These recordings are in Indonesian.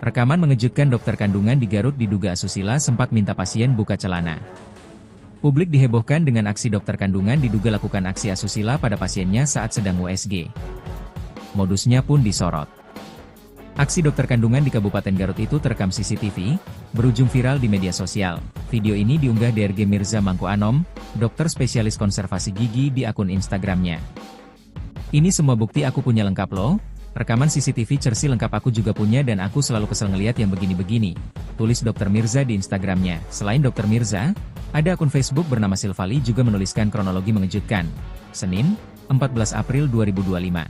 Rekaman mengejutkan dokter kandungan di Garut diduga asusila sempat minta pasien buka celana. Publik dihebohkan dengan aksi dokter kandungan diduga lakukan aksi asusila pada pasiennya saat sedang USG. Modusnya pun disorot. Aksi dokter kandungan di Kabupaten Garut itu terekam CCTV, berujung viral di media sosial. Video ini diunggah DRG Mirza Mangku Anom, dokter spesialis konservasi gigi di akun Instagramnya. "Ini semua bukti aku punya lengkap loh. Rekaman CCTV Cersi lengkap aku juga punya dan aku selalu kesel ngeliat yang begini-begini," tulis Dr. Mirza di Instagramnya. Selain Dr. Mirza, ada akun Facebook bernama Silvali juga menuliskan kronologi mengejutkan. Senin, 14 April 2025.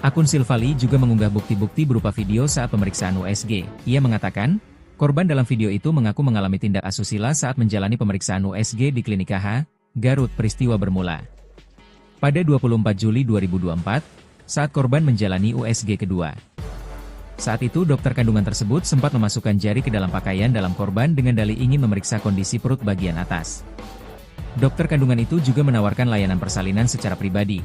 Akun Silvali juga mengunggah bukti-bukti berupa video saat pemeriksaan USG. Ia mengatakan, korban dalam video itu mengaku mengalami tindak asusila saat menjalani pemeriksaan USG di Klinik KH, Garut. Peristiwa bermula pada 24 Juli 2024, saat korban menjalani USG kedua. Saat itu dokter kandungan tersebut sempat memasukkan jari ke dalam pakaian dalam korban dengan dalih ingin memeriksa kondisi perut bagian atas. Dokter kandungan itu juga menawarkan layanan persalinan secara pribadi.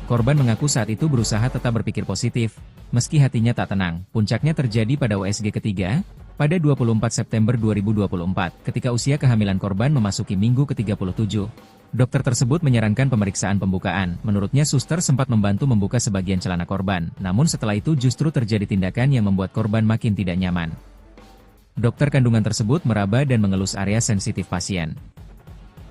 Korban mengaku saat itu berusaha tetap berpikir positif, meski hatinya tak tenang. Puncaknya terjadi pada USG ketiga, pada 24 September 2024, ketika usia kehamilan korban memasuki minggu ke-37. Dokter tersebut menyarankan pemeriksaan pembukaan. Menurutnya suster sempat membantu membuka sebagian celana korban, namun setelah itu justru terjadi tindakan yang membuat korban makin tidak nyaman. Dokter kandungan tersebut meraba dan mengelus area sensitif pasien.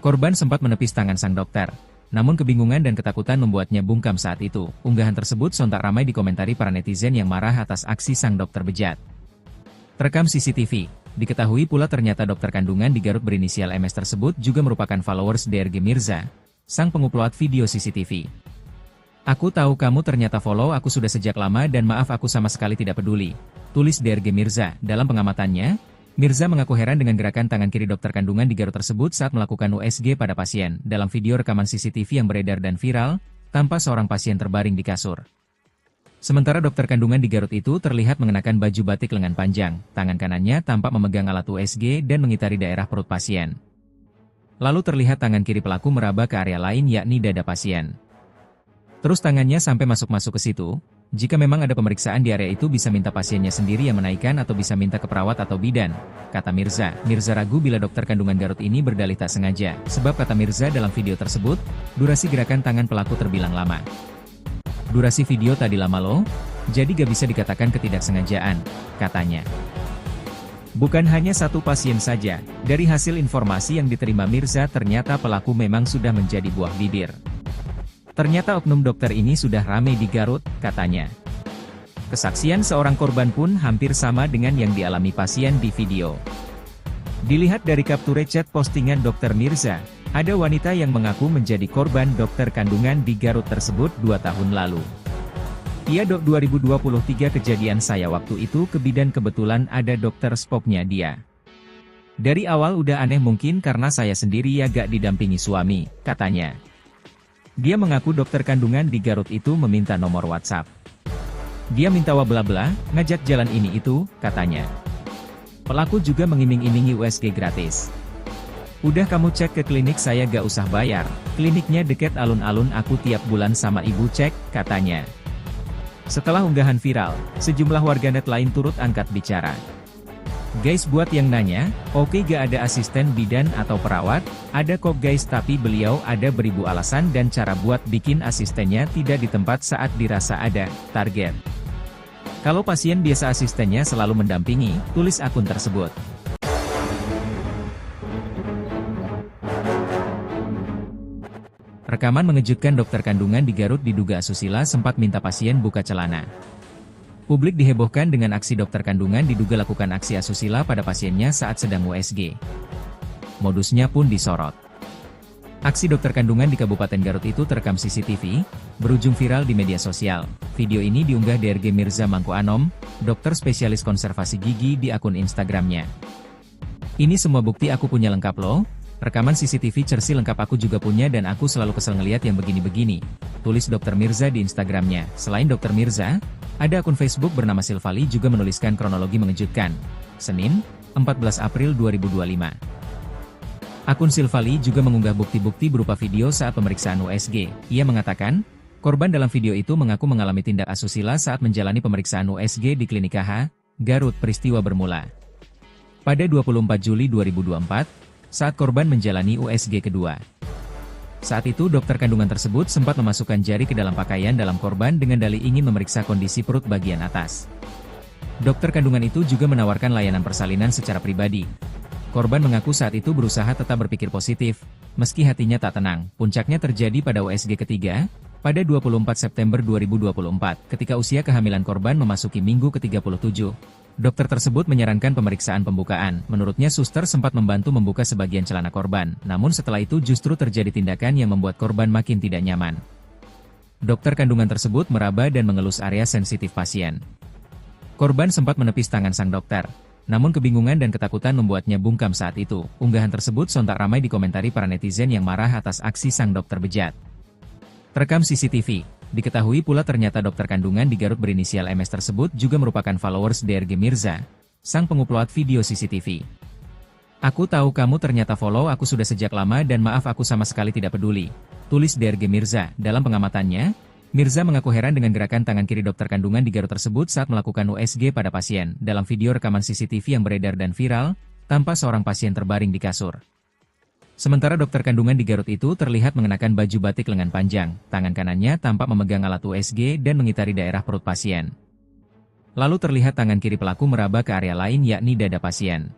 Korban sempat menepis tangan sang dokter. Namun kebingungan dan ketakutan membuatnya bungkam saat itu. Unggahan tersebut sontak ramai dikomentari para netizen yang marah atas aksi sang dokter bejat. Terekam CCTV, diketahui pula ternyata dokter kandungan di Garut berinisial MS tersebut juga merupakan followers DRG Mirza, sang pengupload video CCTV. "Aku tahu kamu ternyata follow aku sudah sejak lama dan maaf aku sama sekali tidak peduli," tulis DRG Mirza. Dalam pengamatannya, Mirza mengaku heran dengan gerakan tangan kiri dokter kandungan di Garut tersebut saat melakukan USG pada pasien. Dalam video rekaman CCTV yang beredar dan viral, tampak seorang pasien terbaring di kasur. Sementara dokter kandungan di Garut itu terlihat mengenakan baju batik lengan panjang, tangan kanannya tampak memegang alat USG dan mengitari daerah perut pasien. Lalu terlihat tangan kiri pelaku meraba ke area lain yakni dada pasien. Terus tangannya sampai masuk-masuk ke situ. "Jika memang ada pemeriksaan di area itu bisa minta pasiennya sendiri yang menaikkan atau bisa minta ke perawat atau bidan," kata Mirza. Mirza ragu bila dokter kandungan Garut ini berdalih tak sengaja, sebab kata Mirza dalam video tersebut, durasi gerakan tangan pelaku terbilang lama. "Durasi video tadi lama loh, jadi gak bisa dikatakan ketidaksengajaan," katanya. Bukan hanya satu pasien saja, dari hasil informasi yang diterima Mirza ternyata pelaku memang sudah menjadi buah bibir. "Ternyata oknum dokter ini sudah ramai di Garut," katanya. Kesaksian seorang korban pun hampir sama dengan yang dialami pasien di video. Dilihat dari capture chat postingan Dr. Mirza, ada wanita yang mengaku menjadi korban dokter kandungan di Garut tersebut 2 tahun lalu. "Iya dok, 2023 kejadian saya waktu itu ke bidan kebetulan ada dokter spoknya dia. Dari awal udah aneh mungkin karena saya sendiri ya gak didampingi suami," katanya. Dia mengaku dokter kandungan di Garut itu meminta nomor WhatsApp. Dia minta bla-bla, ngajak jalan ini itu, katanya. Pelaku juga mengiming-imingi USG gratis. "Udah kamu cek ke klinik saya gak usah bayar, kliniknya deket alun-alun aku tiap bulan sama ibu cek," katanya. Setelah unggahan viral, sejumlah warganet lain turut angkat bicara. "Guys, buat yang nanya, oke gak ada asisten bidan atau perawat? Ada kok guys, tapi beliau ada beribu alasan dan cara buat bikin asistennya tidak di tempat saat dirasa ada target. Kalau pasien biasa asistennya selalu mendampingi," tulis akun tersebut. Rekaman mengejutkan dokter kandungan di Garut diduga asusila sempat minta pasien buka celana. Publik dihebohkan dengan aksi dokter kandungan diduga lakukan aksi asusila pada pasiennya saat sedang USG. Modusnya pun disorot. Aksi dokter kandungan di Kabupaten Garut itu terekam CCTV, berujung viral di media sosial. Video ini diunggah DRG Mirza Mangku Anom, dokter spesialis konservasi gigi di akun Instagramnya. "Ini semua bukti aku punya lengkap loh. Rekaman CCTV Cersi lengkap aku juga punya dan aku selalu kesel ngeliat yang begini-begini," tulis Dr. Mirza di Instagramnya. Selain Dr. Mirza, ada akun Facebook bernama Silvali juga menuliskan kronologi mengejutkan. Senin, 14 April 2025. Akun Silvali juga mengunggah bukti-bukti berupa video saat pemeriksaan USG. Ia mengatakan, korban dalam video itu mengaku mengalami tindak asusila saat menjalani pemeriksaan USG di Klinik KH, Garut peristiwa bermula. Pada 24 Juli 2024, saat korban menjalani USG kedua. Saat itu dokter kandungan tersebut sempat memasukkan jari ke dalam pakaian dalam korban dengan dalih ingin memeriksa kondisi perut bagian atas. Dokter kandungan itu juga menawarkan layanan persalinan secara pribadi. Korban mengaku saat itu berusaha tetap berpikir positif, meski hatinya tak tenang. Puncaknya terjadi pada USG ketiga, pada 24 September 2024, ketika usia kehamilan korban memasuki minggu ke-37. Dokter tersebut menyarankan pemeriksaan pembukaan. Menurutnya suster sempat membantu membuka sebagian celana korban, namun setelah itu justru terjadi tindakan yang membuat korban makin tidak nyaman. Dokter kandungan tersebut meraba dan mengelus area sensitif pasien. Korban sempat menepis tangan sang dokter, namun kebingungan dan ketakutan membuatnya bungkam saat itu. Unggahan tersebut sontak ramai dikomentari para netizen yang marah atas aksi sang dokter bejat. Terekam CCTV, diketahui pula ternyata dokter kandungan di Garut berinisial MS tersebut juga merupakan followers DRG Mirza, sang pengupload video CCTV. "Aku tahu kamu ternyata follow aku sudah sejak lama dan maaf aku sama sekali tidak peduli," tulis DRG Mirza. Dalam pengamatannya, Mirza mengaku heran dengan gerakan tangan kiri dokter kandungan di Garut tersebut saat melakukan USG pada pasien. Dalam video rekaman CCTV yang beredar dan viral, tampak seorang pasien terbaring di kasur. Sementara dokter kandungan di Garut itu terlihat mengenakan baju batik lengan panjang, tangan kanannya tampak memegang alat USG dan mengitari daerah perut pasien. Lalu terlihat tangan kiri pelaku meraba ke area lain yakni dada pasien.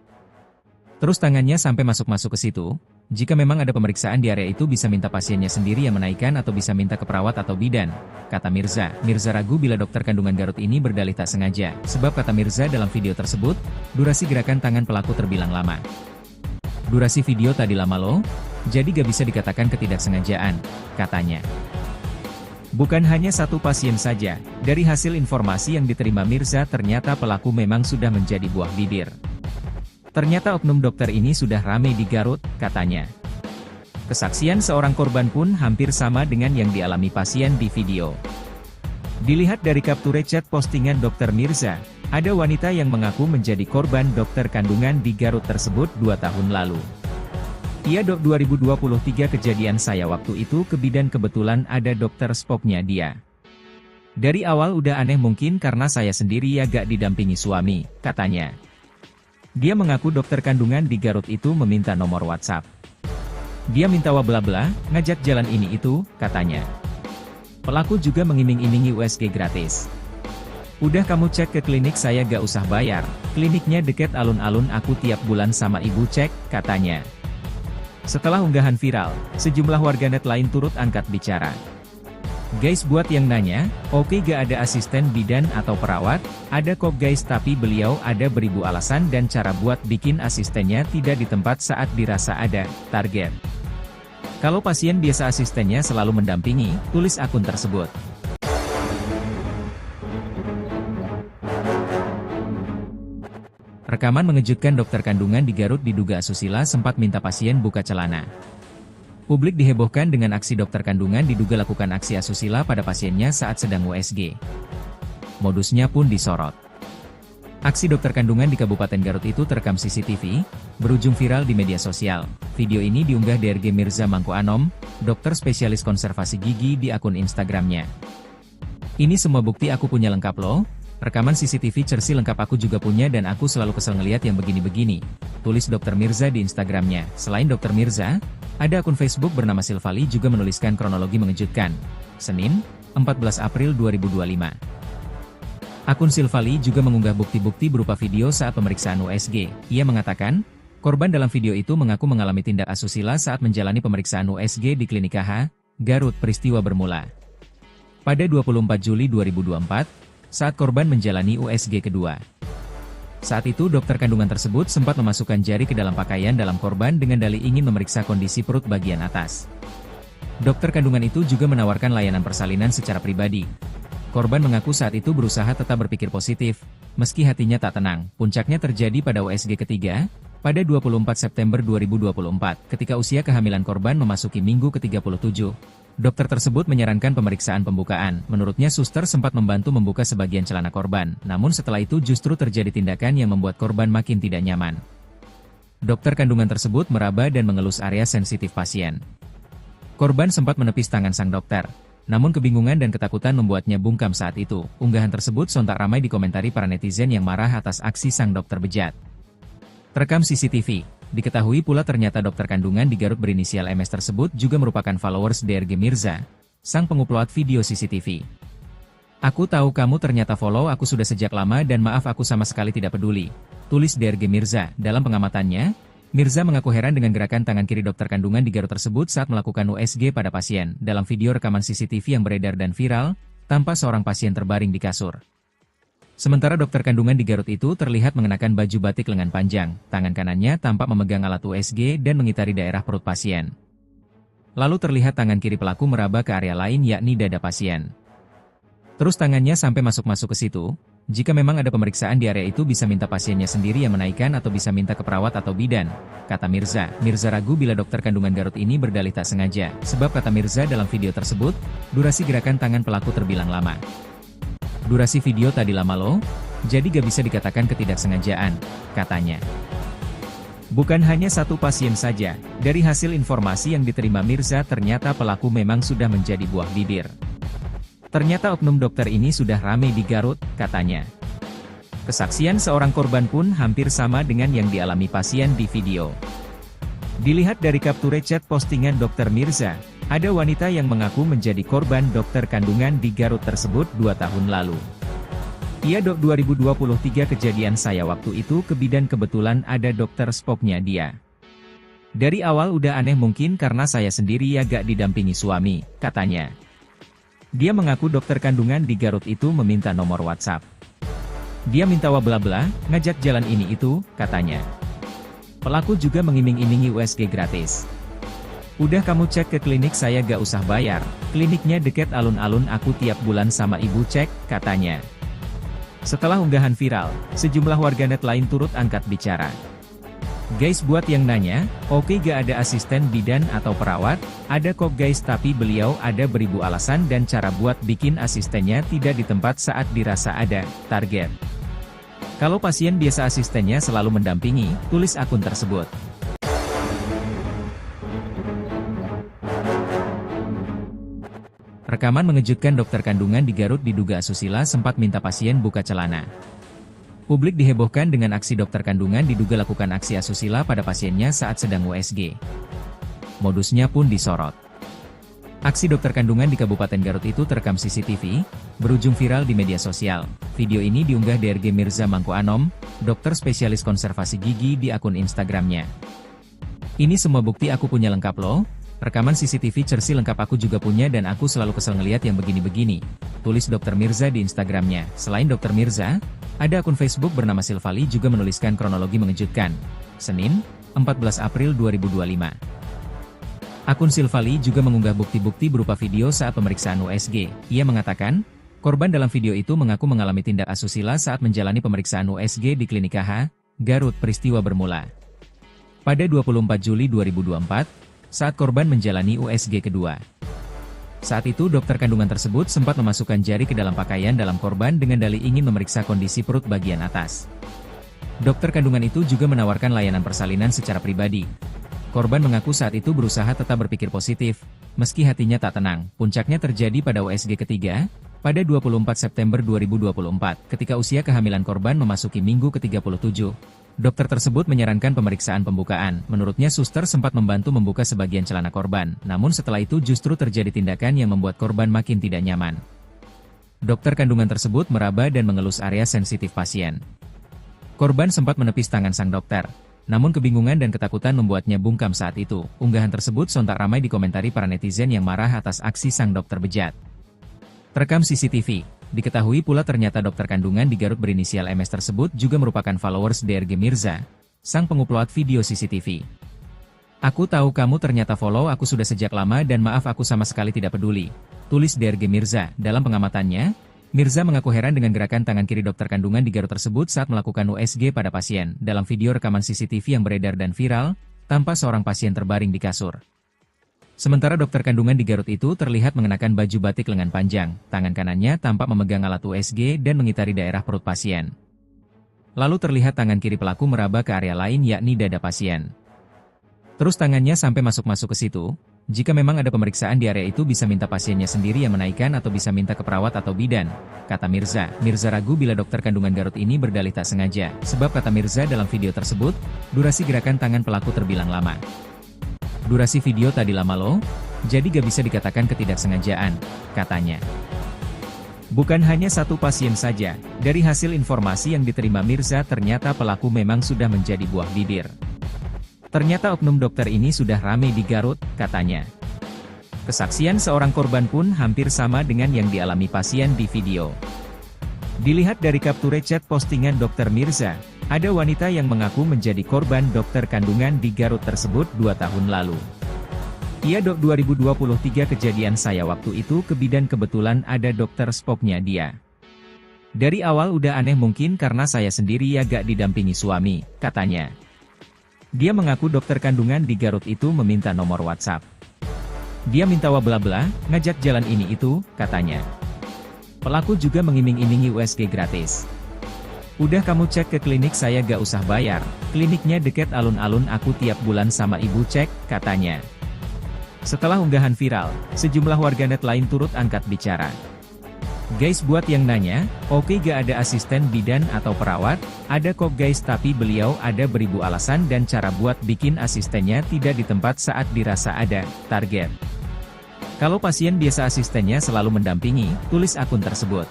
Terus tangannya sampai masuk-masuk ke situ. Jika memang ada pemeriksaan di area itu bisa minta pasiennya sendiri yang menaikkan atau bisa minta ke perawat atau bidan, kata Mirza. Mirza ragu bila dokter kandungan Garut ini berdalih tak sengaja, sebab kata Mirza dalam video tersebut, durasi gerakan tangan pelaku terbilang lama. "Durasi video tadi lama loh, jadi gak bisa dikatakan ketidaksengajaan," katanya. Bukan hanya satu pasien saja, dari hasil informasi yang diterima Mirza ternyata pelaku memang sudah menjadi buah bibir. Ternyata oknum dokter ini sudah ramai di Garut, katanya. Kesaksian seorang korban pun hampir sama dengan yang dialami pasien di video. Dilihat dari capture chat postingan dokter Mirza, ada wanita yang mengaku menjadi korban dokter kandungan di Garut tersebut 2 tahun lalu. "Iya dok, 2023 kejadian saya waktu itu ke bidan kebetulan ada dokter spoknya dia. Dari awal udah aneh mungkin karena saya sendiri ya gak didampingi suami," katanya. Dia mengaku dokter kandungan di Garut itu meminta nomor WhatsApp. Dia minta bla-bla, ngajak jalan ini itu, katanya. Pelaku juga mengiming-imingi USG gratis. "Udah kamu cek ke klinik saya gak usah bayar, kliniknya deket alun-alun aku tiap bulan sama ibu cek," katanya. Setelah unggahan viral, sejumlah warganet lain turut angkat bicara. "Guys, buat yang nanya, oke gak ada asisten bidan atau perawat? Ada kok guys, tapi beliau ada beribu alasan dan cara buat bikin asistennya tidak di tempat saat dirasa ada target. Kalau pasien biasa asistennya selalu mendampingi," tulis akun tersebut. Rekaman mengejutkan dokter kandungan di Garut diduga asusila sempat minta pasien buka celana. Publik dihebohkan dengan aksi dokter kandungan diduga lakukan aksi asusila pada pasiennya saat sedang USG. Modusnya pun disorot. Aksi dokter kandungan di Kabupaten Garut itu terekam CCTV, berujung viral di media sosial. Video ini diunggah DRG Mirza Mangko Anom, dokter spesialis konservasi gigi di akun Instagramnya. "Ini semua bukti aku punya lengkap loh. Rekaman CCTV Cersi lengkap aku juga punya dan aku selalu kesel ngeliat yang begini-begini," tulis dokter Mirza di Instagramnya. Selain dokter Mirza, ada akun Facebook bernama Silvali juga menuliskan kronologi mengejutkan. Senin, 14 April 2025. Akun Silvali juga mengunggah bukti-bukti berupa video saat pemeriksaan USG. Ia mengatakan, korban dalam video itu mengaku mengalami tindak asusila saat menjalani pemeriksaan USG di Klinik KH, Garut. Peristiwa bermula pada 24 Juli 2024, saat korban menjalani USG kedua. Saat itu dokter kandungan tersebut sempat memasukkan jari ke dalam pakaian dalam korban dengan dalih ingin memeriksa kondisi perut bagian atas. Dokter kandungan itu juga menawarkan layanan persalinan secara pribadi. Korban mengaku saat itu berusaha tetap berpikir positif, meski hatinya tak tenang. Puncaknya terjadi pada USG ketiga, pada 24 September 2024, ketika usia kehamilan korban memasuki minggu ke-37. Dokter tersebut menyarankan pemeriksaan pembukaan. Menurutnya suster sempat membantu membuka sebagian celana korban, namun setelah itu justru terjadi tindakan yang membuat korban makin tidak nyaman. Dokter kandungan tersebut meraba dan mengelus area sensitif pasien. Korban sempat menepis tangan sang dokter, Namun kebingungan dan ketakutan membuatnya bungkam saat itu. Unggahan tersebut sontak ramai dikomentari para netizen yang marah atas aksi sang dokter bejat. Terekam CCTV. Diketahui pula ternyata dokter kandungan di Garut berinisial MS tersebut juga merupakan followers DRG Mirza, sang pengupload video CCTV. "Aku tahu kamu ternyata follow aku sudah sejak lama dan maaf aku sama sekali tidak peduli," tulis DRG Mirza. Dalam pengamatannya, Mirza mengaku heran dengan gerakan tangan kiri dokter kandungan di Garut tersebut saat melakukan USG pada pasien. Dalam video rekaman CCTV yang beredar dan viral, tampak seorang pasien terbaring di kasur. Sementara dokter kandungan di Garut itu terlihat mengenakan baju batik lengan panjang, tangan kanannya tampak memegang alat USG dan mengitari daerah perut pasien. Lalu terlihat tangan kiri pelaku meraba ke area lain yakni dada pasien. Terus tangannya sampai masuk-masuk ke situ. Jika memang ada pemeriksaan di area itu bisa minta pasiennya sendiri yang menaikkan atau bisa minta ke perawat atau bidan, kata Mirza. Mirza ragu bila dokter kandungan Garut ini berdalih tak sengaja, sebab kata Mirza dalam video tersebut, durasi gerakan tangan pelaku terbilang lama. "Durasi video tadi lama loh, jadi gak bisa dikatakan ketidaksengajaan," katanya. Bukan hanya satu pasien saja, dari hasil informasi yang diterima Mirza ternyata pelaku memang sudah menjadi buah bibir. Ternyata oknum dokter ini sudah ramai di Garut, katanya. Kesaksian seorang korban pun hampir sama dengan yang dialami pasien di video. Dilihat dari capture chat postingan Dr. Mirza, ada wanita yang mengaku menjadi korban dokter kandungan di Garut tersebut 2 tahun lalu. "Iya dok, 2023 kejadian saya waktu itu ke bidan kebetulan ada dokter spoknya dia. Dari awal udah aneh mungkin karena saya sendiri ya gak didampingi suami," katanya. Dia mengaku dokter kandungan di Garut itu meminta nomor WhatsApp. Dia minta bla-bla, ngajak jalan ini itu, katanya. Pelaku juga mengiming-imingi USG gratis. "Udah kamu cek ke klinik saya gak usah bayar, kliniknya deket alun-alun aku tiap bulan sama ibu cek," katanya. Setelah unggahan viral, sejumlah warganet lain turut angkat bicara. "Guys, buat yang nanya, oke gak ada asisten bidan atau perawat? Ada kok guys, tapi beliau ada beribu alasan dan cara buat bikin asistennya tidak di tempat saat dirasa ada target. Kalau pasien biasa asistennya selalu mendampingi," tulis akun tersebut. Rekaman mengejutkan dokter kandungan di Garut diduga asusila sempat minta pasien buka celana. Publik dihebohkan dengan aksi dokter kandungan diduga lakukan aksi asusila pada pasiennya saat sedang USG. Modusnya pun disorot. Aksi dokter kandungan di Kabupaten Garut itu terekam CCTV, berujung viral di media sosial. Video ini diunggah DRG Mirza Mangko Anom, dokter spesialis konservasi gigi di akun Instagramnya. "Ini semua bukti aku punya lengkap loh. Rekaman CCTV cersi lengkap aku juga punya dan aku selalu kesel ngeliat yang begini-begini," tulis dokter Mirza di Instagramnya. Selain dokter Mirza, ada akun Facebook bernama Silvali juga menuliskan kronologi mengejutkan. Senin, 14 April 2025. Akun Silvali juga mengunggah bukti-bukti berupa video saat pemeriksaan USG. Ia mengatakan, korban dalam video itu mengaku mengalami tindak asusila saat menjalani pemeriksaan USG di Klinik KH, Garut. Peristiwa bermula pada 24 Juli 2024, saat korban menjalani USG kedua. Saat itu dokter kandungan tersebut sempat memasukkan jari ke dalam pakaian dalam korban dengan dalih ingin memeriksa kondisi perut bagian atas. Dokter kandungan itu juga menawarkan layanan persalinan secara pribadi. Korban mengaku saat itu berusaha tetap berpikir positif, meski hatinya tak tenang. Puncaknya terjadi pada USG ketiga, pada 24 September 2024, ketika usia kehamilan korban memasuki minggu ke-37. Dokter tersebut menyarankan pemeriksaan pembukaan. Menurutnya suster sempat membantu membuka sebagian celana korban, namun setelah itu justru terjadi tindakan yang membuat korban makin tidak nyaman. Dokter kandungan tersebut meraba dan mengelus area sensitif pasien. Korban sempat menepis tangan sang dokter, namun kebingungan dan ketakutan membuatnya bungkam saat itu. Unggahan tersebut sontak ramai dikomentari para netizen yang marah atas aksi sang dokter bejat. Terekam CCTV. Diketahui pula ternyata dokter kandungan di Garut berinisial MS tersebut juga merupakan followers DRG Mirza, sang pengupload video CCTV. "Aku tahu kamu ternyata follow aku sudah sejak lama dan maaf aku sama sekali tidak peduli," tulis DRG Mirza. Dalam pengamatannya, Mirza mengaku heran dengan gerakan tangan kiri dokter kandungan di Garut tersebut saat melakukan USG pada pasien. Dalam video rekaman CCTV yang beredar dan viral, tampak seorang pasien terbaring di kasur. Sementara dokter kandungan di Garut itu terlihat mengenakan baju batik lengan panjang, tangan kanannya tampak memegang alat USG dan mengitari daerah perut pasien. Lalu terlihat tangan kiri pelaku meraba ke area lain yakni dada pasien. Terus tangannya sampai masuk-masuk ke situ. Jika memang ada pemeriksaan di area itu bisa minta pasiennya sendiri yang menaikkan atau bisa minta ke perawat atau bidan, kata Mirza. Mirza ragu bila dokter kandungan Garut ini berdalih tak sengaja, sebab kata Mirza dalam video tersebut, durasi gerakan tangan pelaku terbilang lama. Durasi video tadi lama loh, jadi gak bisa dikatakan ketidaksengajaan, katanya. Bukan hanya satu pasien saja, dari hasil informasi yang diterima Mirza ternyata pelaku memang sudah menjadi buah bibir. Ternyata oknum dokter ini sudah ramai di Garut, katanya. Kesaksian seorang korban pun hampir sama dengan yang dialami pasien di video. Dilihat dari capture chat postingan Dr. Mirza, ada wanita yang mengaku menjadi korban dokter kandungan di Garut tersebut 2 tahun lalu. Iya dok 2023 kejadian saya waktu itu ke bidan kebetulan ada dokter spoknya dia. Dari awal udah aneh mungkin karena saya sendiri ya gak didampingi suami, katanya. Dia mengaku dokter kandungan di Garut itu meminta nomor WhatsApp. Dia minta bla-bla, ngajak jalan ini itu, katanya. Pelaku juga mengiming-imingi USG gratis. Udah kamu cek ke klinik saya gak usah bayar, kliniknya deket alun-alun aku tiap bulan sama ibu cek, katanya. Setelah unggahan viral, sejumlah warganet lain turut angkat bicara. Guys buat yang nanya, oke gak ada asisten bidan atau perawat, ada kok guys tapi beliau ada beribu alasan dan cara buat bikin asistennya tidak di tempat saat dirasa ada target. Kalau pasien biasa asistennya selalu mendampingi, tulis akun tersebut.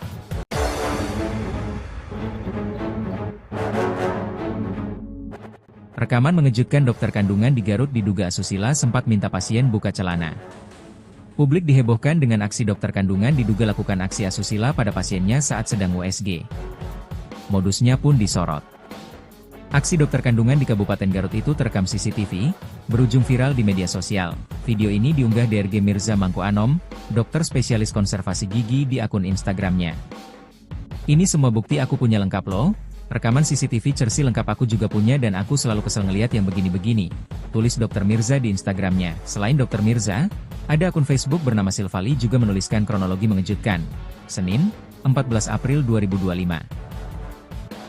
Rekaman mengejutkan dokter kandungan di Garut diduga asusila sempat minta pasien buka celana. Publik dihebohkan dengan aksi dokter kandungan diduga lakukan aksi asusila pada pasiennya saat sedang USG. Modusnya pun disorot. Aksi dokter kandungan di Kabupaten Garut itu terekam CCTV, berujung viral di media sosial. Video ini diunggah DRG Mirza Mangko Anom, dokter spesialis konservasi gigi di akun Instagramnya. Ini semua bukti aku punya lengkap loh, rekaman CCTV Cersi lengkap aku juga punya dan aku selalu kesel ngeliat yang begini-begini, tulis dokter Mirza di Instagramnya. Selain dokter Mirza, ada akun Facebook bernama Silvali juga menuliskan kronologi mengejutkan. Senin, 14 April 2025.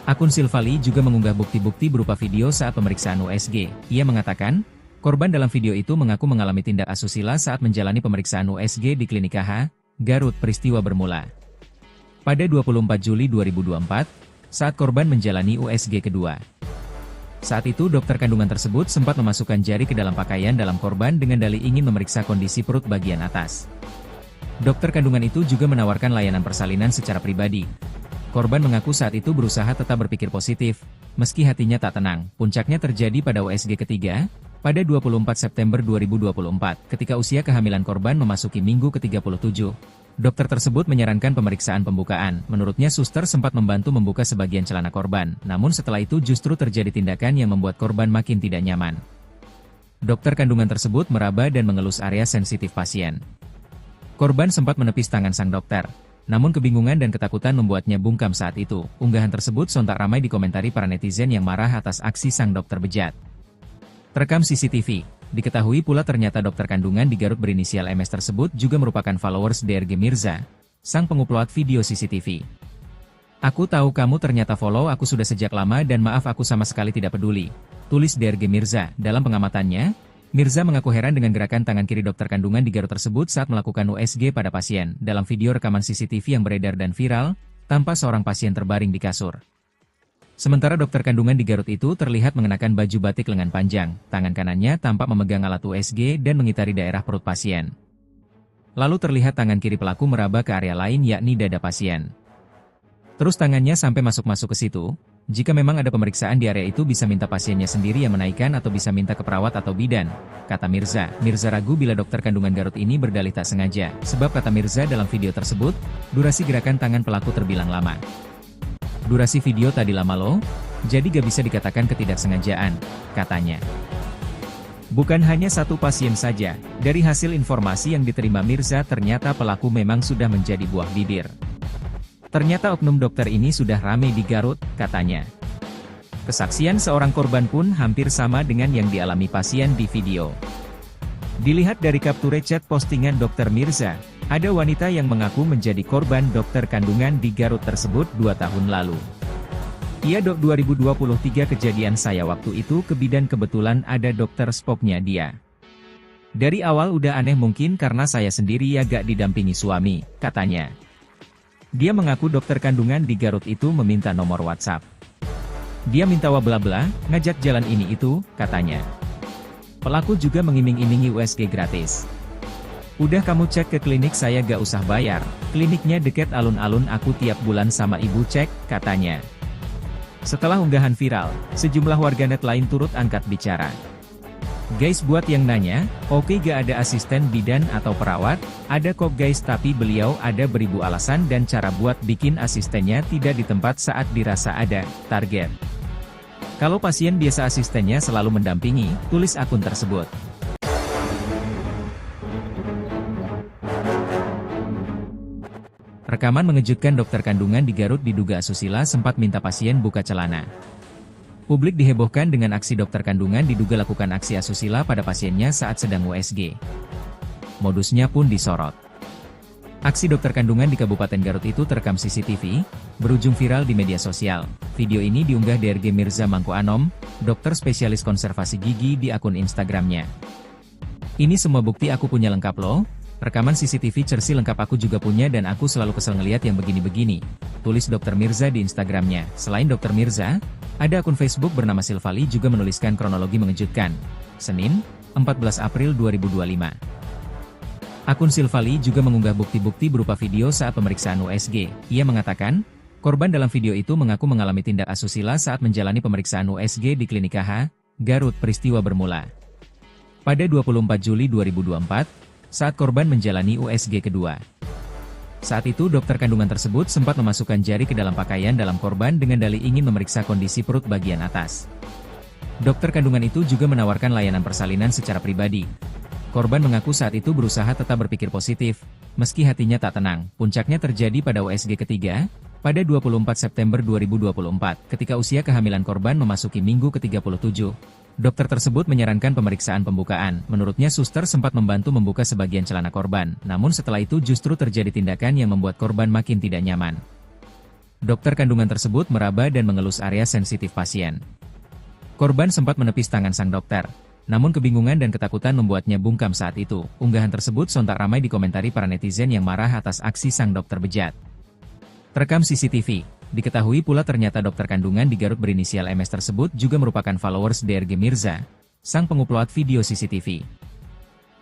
Akun Silvali juga mengunggah bukti-bukti berupa video saat pemeriksaan USG. Ia mengatakan, korban dalam video itu mengaku mengalami tindak asusila saat menjalani pemeriksaan USG di Klinik KH, Garut. Peristiwa bermula pada 24 Juli 2024, saat korban menjalani USG kedua. Saat itu dokter kandungan tersebut sempat memasukkan jari ke dalam pakaian dalam korban dengan dalih ingin memeriksa kondisi perut bagian atas. Dokter kandungan itu juga menawarkan layanan persalinan secara pribadi. Korban mengaku saat itu berusaha tetap berpikir positif, meski hatinya tak tenang. Puncaknya terjadi pada USG ketiga, pada 24 September 2024, ketika usia kehamilan korban memasuki minggu ke-37. Dokter tersebut menyarankan pemeriksaan pembukaan. Menurutnya suster sempat membantu membuka sebagian celana korban, namun setelah itu justru terjadi tindakan yang membuat korban makin tidak nyaman. Dokter kandungan tersebut meraba dan mengelus area sensitif pasien. Korban sempat menepis tangan sang dokter, namun kebingungan dan ketakutan membuatnya bungkam saat itu. Unggahan tersebut sontak ramai dikomentari para netizen yang marah atas aksi sang dokter bejat. Terekam CCTV. Diketahui pula ternyata dokter kandungan di Garut berinisial MS tersebut juga merupakan followers DRG Mirza, sang pengupload video CCTV. Aku tahu kamu ternyata follow aku sudah sejak lama dan maaf aku sama sekali tidak peduli, tulis DRG Mirza. Dalam pengamatannya, Mirza mengaku heran dengan gerakan tangan kiri dokter kandungan di Garut tersebut saat melakukan USG pada pasien. Dalam video rekaman CCTV yang beredar dan viral, tampak seorang pasien terbaring di kasur. Sementara dokter kandungan di Garut itu terlihat mengenakan baju batik lengan panjang, tangan kanannya tampak memegang alat USG dan mengitari daerah perut pasien. Lalu terlihat tangan kiri pelaku meraba ke area lain yakni dada pasien. Terus tangannya sampai masuk-masuk ke situ. Jika memang ada pemeriksaan di area itu bisa minta pasiennya sendiri yang menaikkan atau bisa minta ke perawat atau bidan, kata Mirza. Mirza ragu bila dokter kandungan Garut ini berdalih tak sengaja, sebab kata Mirza dalam video tersebut, durasi gerakan tangan pelaku terbilang lama. Durasi video tadi lama loh, jadi gak bisa dikatakan ketidaksengajaan, katanya. Bukan hanya satu pasien saja, dari hasil informasi yang diterima Mirza ternyata pelaku memang sudah menjadi buah bibir. Ternyata oknum dokter ini sudah ramai di Garut, katanya. Kesaksian seorang korban pun hampir sama dengan yang dialami pasien di video. Dilihat dari capture chat postingan Dr. Mirza, ada wanita yang mengaku menjadi korban dokter kandungan di Garut tersebut 2 tahun lalu. Iya dok 2023 kejadian saya waktu itu ke bidan kebetulan ada dokter spoknya dia. Dari awal udah aneh mungkin karena saya sendiri ya gak didampingi suami, katanya. Dia mengaku dokter kandungan di Garut itu meminta nomor WhatsApp. Dia minta bla-bla, ngajak jalan ini itu, katanya. Pelaku juga mengiming-imingi USG gratis. Udah kamu cek ke klinik saya gak usah bayar, kliniknya deket alun-alun aku tiap bulan sama ibu cek, katanya. Setelah unggahan viral, sejumlah warganet lain turut angkat bicara. Guys buat yang nanya, oke gak ada asisten bidan atau perawat, ada kok guys tapi beliau ada beribu alasan dan cara buat bikin asistennya tidak di tempat saat dirasa ada target. Kalau pasien biasa asistennya selalu mendampingi, tulis akun tersebut. Rekaman mengejutkan dokter kandungan di Garut diduga asusila sempat minta pasien buka celana. Publik dihebohkan dengan aksi dokter kandungan diduga lakukan aksi asusila pada pasiennya saat sedang USG. Modusnya pun disorot. Aksi dokter kandungan di Kabupaten Garut itu terekam CCTV, berujung viral di media sosial. Video ini diunggah DRG Mirza Mangko Anom, dokter spesialis konservasi gigi di akun Instagramnya. Ini semua bukti aku punya lengkap loh, rekaman CCTV cersi lengkap aku juga punya dan aku selalu kesel ngeliat yang begini-begini, tulis dokter Mirza di Instagramnya. Selain dokter Mirza, ada akun Facebook bernama Silvali juga menuliskan kronologi mengejutkan. Senin, 14 April 2025. Akun Silvali juga mengunggah bukti-bukti berupa video saat pemeriksaan USG. Ia mengatakan, korban dalam video itu mengaku mengalami tindak asusila saat menjalani pemeriksaan USG di Klinik KH, Garut. Peristiwa bermula pada 24 Juli 2024, saat korban menjalani USG kedua. Saat itu dokter kandungan tersebut sempat memasukkan jari ke dalam pakaian dalam korban dengan dalih ingin memeriksa kondisi perut bagian atas. Dokter kandungan itu juga menawarkan layanan persalinan secara pribadi. Korban mengaku saat itu berusaha tetap berpikir positif, meski hatinya tak tenang. Puncaknya terjadi pada USG ketiga, pada 24 September 2024, ketika usia kehamilan korban memasuki minggu ke-37. Dokter tersebut menyarankan pemeriksaan pembukaan. Menurutnya suster sempat membantu membuka sebagian celana korban, namun setelah itu justru terjadi tindakan yang membuat korban makin tidak nyaman. Dokter kandungan tersebut meraba dan mengelus area sensitif pasien. Korban sempat menepis tangan sang dokter, namun kebingungan dan ketakutan membuatnya bungkam saat itu. Unggahan tersebut sontak ramai dikomentari para netizen yang marah atas aksi sang dokter bejat. Terekam CCTV. Diketahui pula ternyata dokter kandungan di Garut berinisial MS tersebut juga merupakan followers DRG Mirza, sang pengupload video CCTV.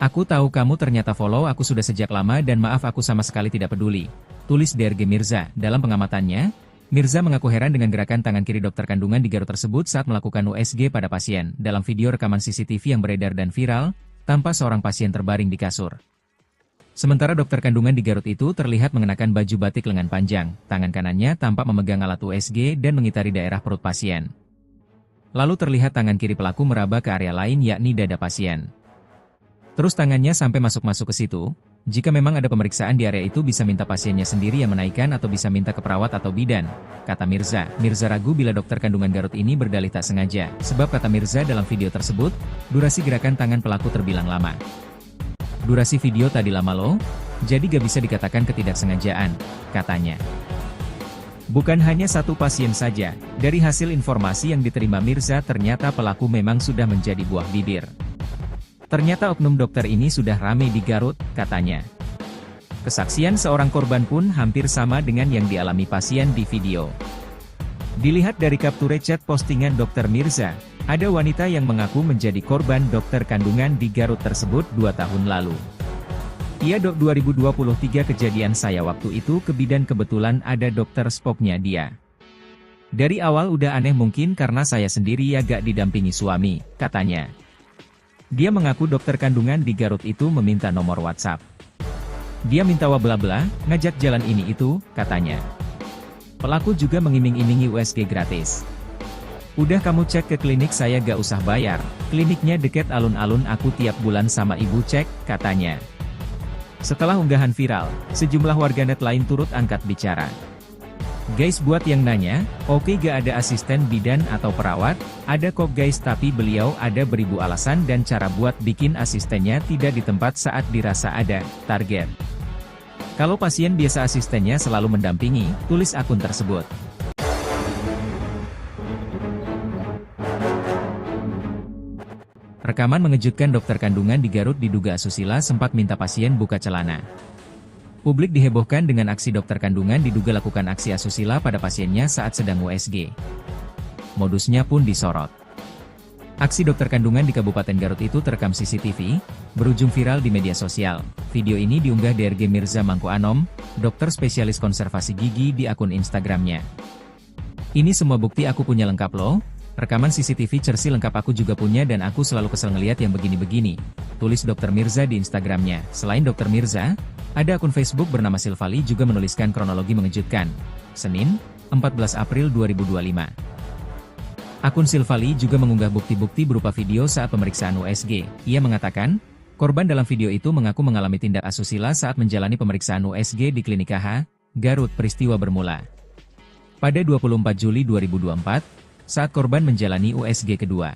Aku tahu kamu ternyata follow aku sudah sejak lama dan maaf aku sama sekali tidak peduli, tulis DRG Mirza. Dalam pengamatannya, Mirza mengaku heran dengan gerakan tangan kiri dokter kandungan di Garut tersebut saat melakukan USG pada pasien. Dalam video rekaman CCTV yang beredar dan viral, tampak seorang pasien terbaring di kasur. Sementara dokter kandungan di Garut itu terlihat mengenakan baju batik lengan panjang, tangan kanannya tampak memegang alat USG dan mengitari daerah perut pasien. Lalu terlihat tangan kiri pelaku meraba ke area lain yakni dada pasien. Terus tangannya sampai masuk-masuk ke situ. Jika memang ada pemeriksaan di area itu bisa minta pasiennya sendiri yang menaikkan atau bisa minta ke perawat atau bidan, kata Mirza. Mirza ragu bila dokter kandungan Garut ini berdalih tak sengaja, sebab kata Mirza dalam video tersebut, durasi gerakan tangan pelaku terbilang lama. Durasi video tadi lama loh, jadi gak bisa dikatakan ketidaksengajaan, katanya. Bukan hanya satu pasien saja, dari hasil informasi yang diterima Mirza ternyata pelaku memang sudah menjadi buah bibir. Ternyata oknum dokter ini sudah ramai di Garut, katanya. Kesaksian seorang korban pun hampir sama dengan yang dialami pasien di video. Dilihat dari capture chat postingan dokter Mirza, ada wanita yang mengaku menjadi korban dokter kandungan di Garut tersebut 2 tahun lalu. Iya dok 2023 kejadian saya waktu itu ke bidan kebetulan ada dokter spoknya dia. Dari awal udah aneh mungkin karena saya sendiri ya gak didampingi suami, katanya. Dia mengaku dokter kandungan di Garut itu meminta nomor WhatsApp. Dia minta bla-bla, ngajak jalan ini itu, katanya. Pelaku juga mengiming-imingi USG gratis. Udah kamu cek ke klinik saya gak usah bayar, kliniknya deket alun-alun aku tiap bulan sama ibu cek, katanya. Setelah unggahan viral, sejumlah warganet lain turut angkat bicara. Guys buat yang nanya, oke gak ada asisten bidan atau perawat, ada kok guys tapi beliau ada beribu alasan dan cara buat bikin asistennya tidak di tempat saat dirasa ada target. Kalau pasien biasa asistennya selalu mendampingi, tulis akun tersebut. Rekaman mengejutkan dokter kandungan di Garut diduga asusila sempat minta pasien buka celana. Publik dihebohkan dengan aksi dokter kandungan diduga lakukan aksi asusila pada pasiennya saat sedang USG. Modusnya pun disorot. Aksi dokter kandungan di Kabupaten Garut itu terekam CCTV, berujung viral di media sosial. Video ini diunggah DRG Mirza Mangku Anom, dokter spesialis konservasi gigi di akun Instagramnya. "Ini semua bukti aku punya lengkap loh. Rekaman CCTV Cersi lengkap aku juga punya dan aku selalu kesel ngeliat yang begini-begini," tulis Dr. Mirza di Instagramnya. Selain Dr. Mirza, ada akun Facebook bernama Silvali juga menuliskan kronologi mengejutkan. Senin, 14 April 2025. Akun Silvali juga mengunggah bukti-bukti berupa video saat pemeriksaan USG. Ia mengatakan, korban dalam video itu mengaku mengalami tindak asusila saat menjalani pemeriksaan USG di Klinik KH, Garut. Peristiwa bermula pada 24 Juli 2024, saat korban menjalani USG kedua.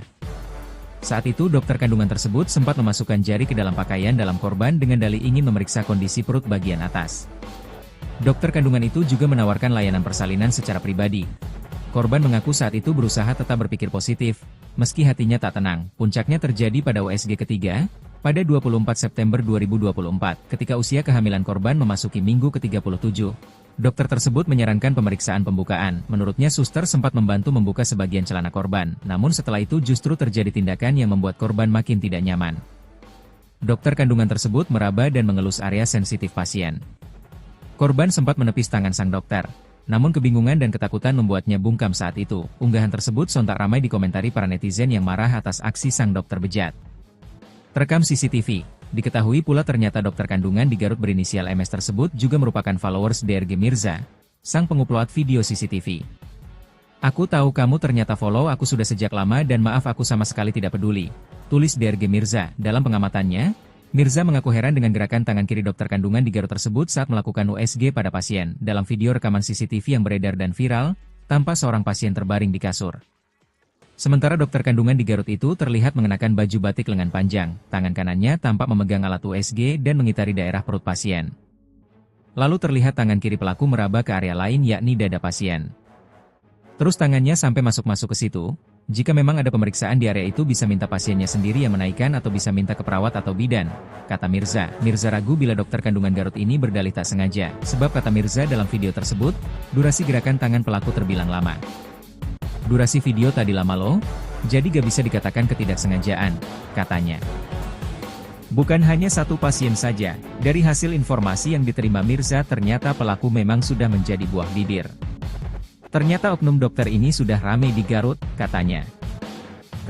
Saat itu dokter kandungan tersebut sempat memasukkan jari ke dalam pakaian dalam korban dengan dalih ingin memeriksa kondisi perut bagian atas. Dokter kandungan itu juga menawarkan layanan persalinan secara pribadi. Korban mengaku saat itu berusaha tetap berpikir positif, meski hatinya tak tenang. Puncaknya terjadi pada USG ketiga, pada 24 September 2024, ketika usia kehamilan korban memasuki minggu ke-37. Dokter tersebut menyarankan pemeriksaan pembukaan. Menurutnya suster sempat membantu membuka sebagian celana korban, namun setelah itu justru terjadi tindakan yang membuat korban makin tidak nyaman. Dokter kandungan tersebut meraba dan mengelus area sensitif pasien. Korban sempat menepis tangan sang dokter, namun kebingungan dan ketakutan membuatnya bungkam saat itu. Unggahan tersebut sontak ramai dikomentari para netizen yang marah atas aksi sang dokter bejat. Terekam CCTV. Diketahui pula ternyata dokter kandungan di Garut berinisial MS tersebut juga merupakan followers DRG Mirza, sang pengupload video CCTV. "Aku tahu kamu ternyata follow aku sudah sejak lama dan maaf aku sama sekali tidak peduli," tulis DRG Mirza. Dalam pengamatannya, Mirza mengaku heran dengan gerakan tangan kiri dokter kandungan di Garut tersebut saat melakukan USG pada pasien. Dalam video rekaman CCTV yang beredar dan viral, tampak seorang pasien terbaring di kasur. Sementara dokter kandungan di Garut itu terlihat mengenakan baju batik lengan panjang, tangan kanannya tampak memegang alat USG dan mengitari daerah perut pasien. Lalu terlihat tangan kiri pelaku meraba ke area lain yakni dada pasien. Terus tangannya sampai masuk-masuk ke situ. "Jika memang ada pemeriksaan di area itu bisa minta pasiennya sendiri yang menaikkan atau bisa minta ke perawat atau bidan," kata Mirza. Mirza ragu bila dokter kandungan Garut ini berdalih tak sengaja, sebab kata Mirza dalam video tersebut, durasi gerakan tangan pelaku terbilang lama. "Durasi video tadi lama loh, jadi gak bisa dikatakan ketidaksengajaan," katanya. Bukan hanya satu pasien saja, dari hasil informasi yang diterima Mirza ternyata pelaku memang sudah menjadi buah bibir. "Ternyata oknum dokter ini sudah ramai di Garut," katanya.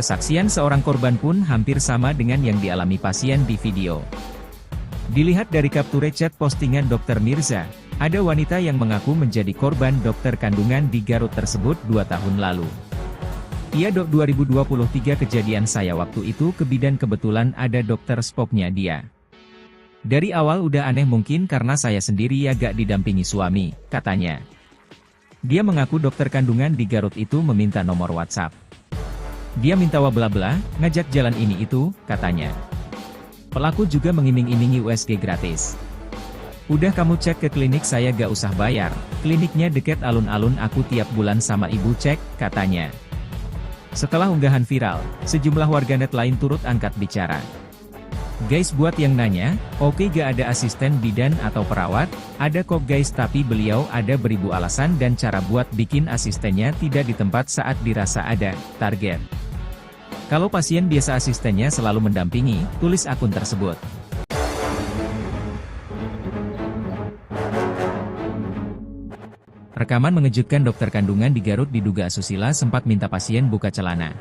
Kesaksian seorang korban pun hampir sama dengan yang dialami pasien di video. Dilihat dari capture chat postingan dokter Mirza, ada wanita yang mengaku menjadi korban dokter kandungan di Garut tersebut 2 tahun lalu. "Iya dok, 2023 kejadian saya waktu itu ke bidan kebetulan ada dokter spoknya dia. Dari awal udah aneh mungkin karena saya sendiri agak didampingi suami," katanya. Dia mengaku dokter kandungan di Garut itu meminta nomor WhatsApp. Dia minta bla-bla, ngajak jalan ini itu, katanya. Pelaku juga mengiming-imingi USG gratis. "Udah kamu cek ke klinik saya gak usah bayar, kliniknya deket alun-alun aku tiap bulan sama ibu cek," katanya. Setelah unggahan viral, sejumlah warganet lain turut angkat bicara. "Guys, buat yang nanya, oke gak ada asisten bidan atau perawat? Ada kok guys, tapi beliau ada beribu alasan dan cara buat bikin asistennya tidak di tempat saat dirasa ada target. Kalau pasien biasa asistennya selalu mendampingi," tulis akun tersebut. Rekaman mengejutkan dokter kandungan di Garut diduga asusila sempat minta pasien buka celana.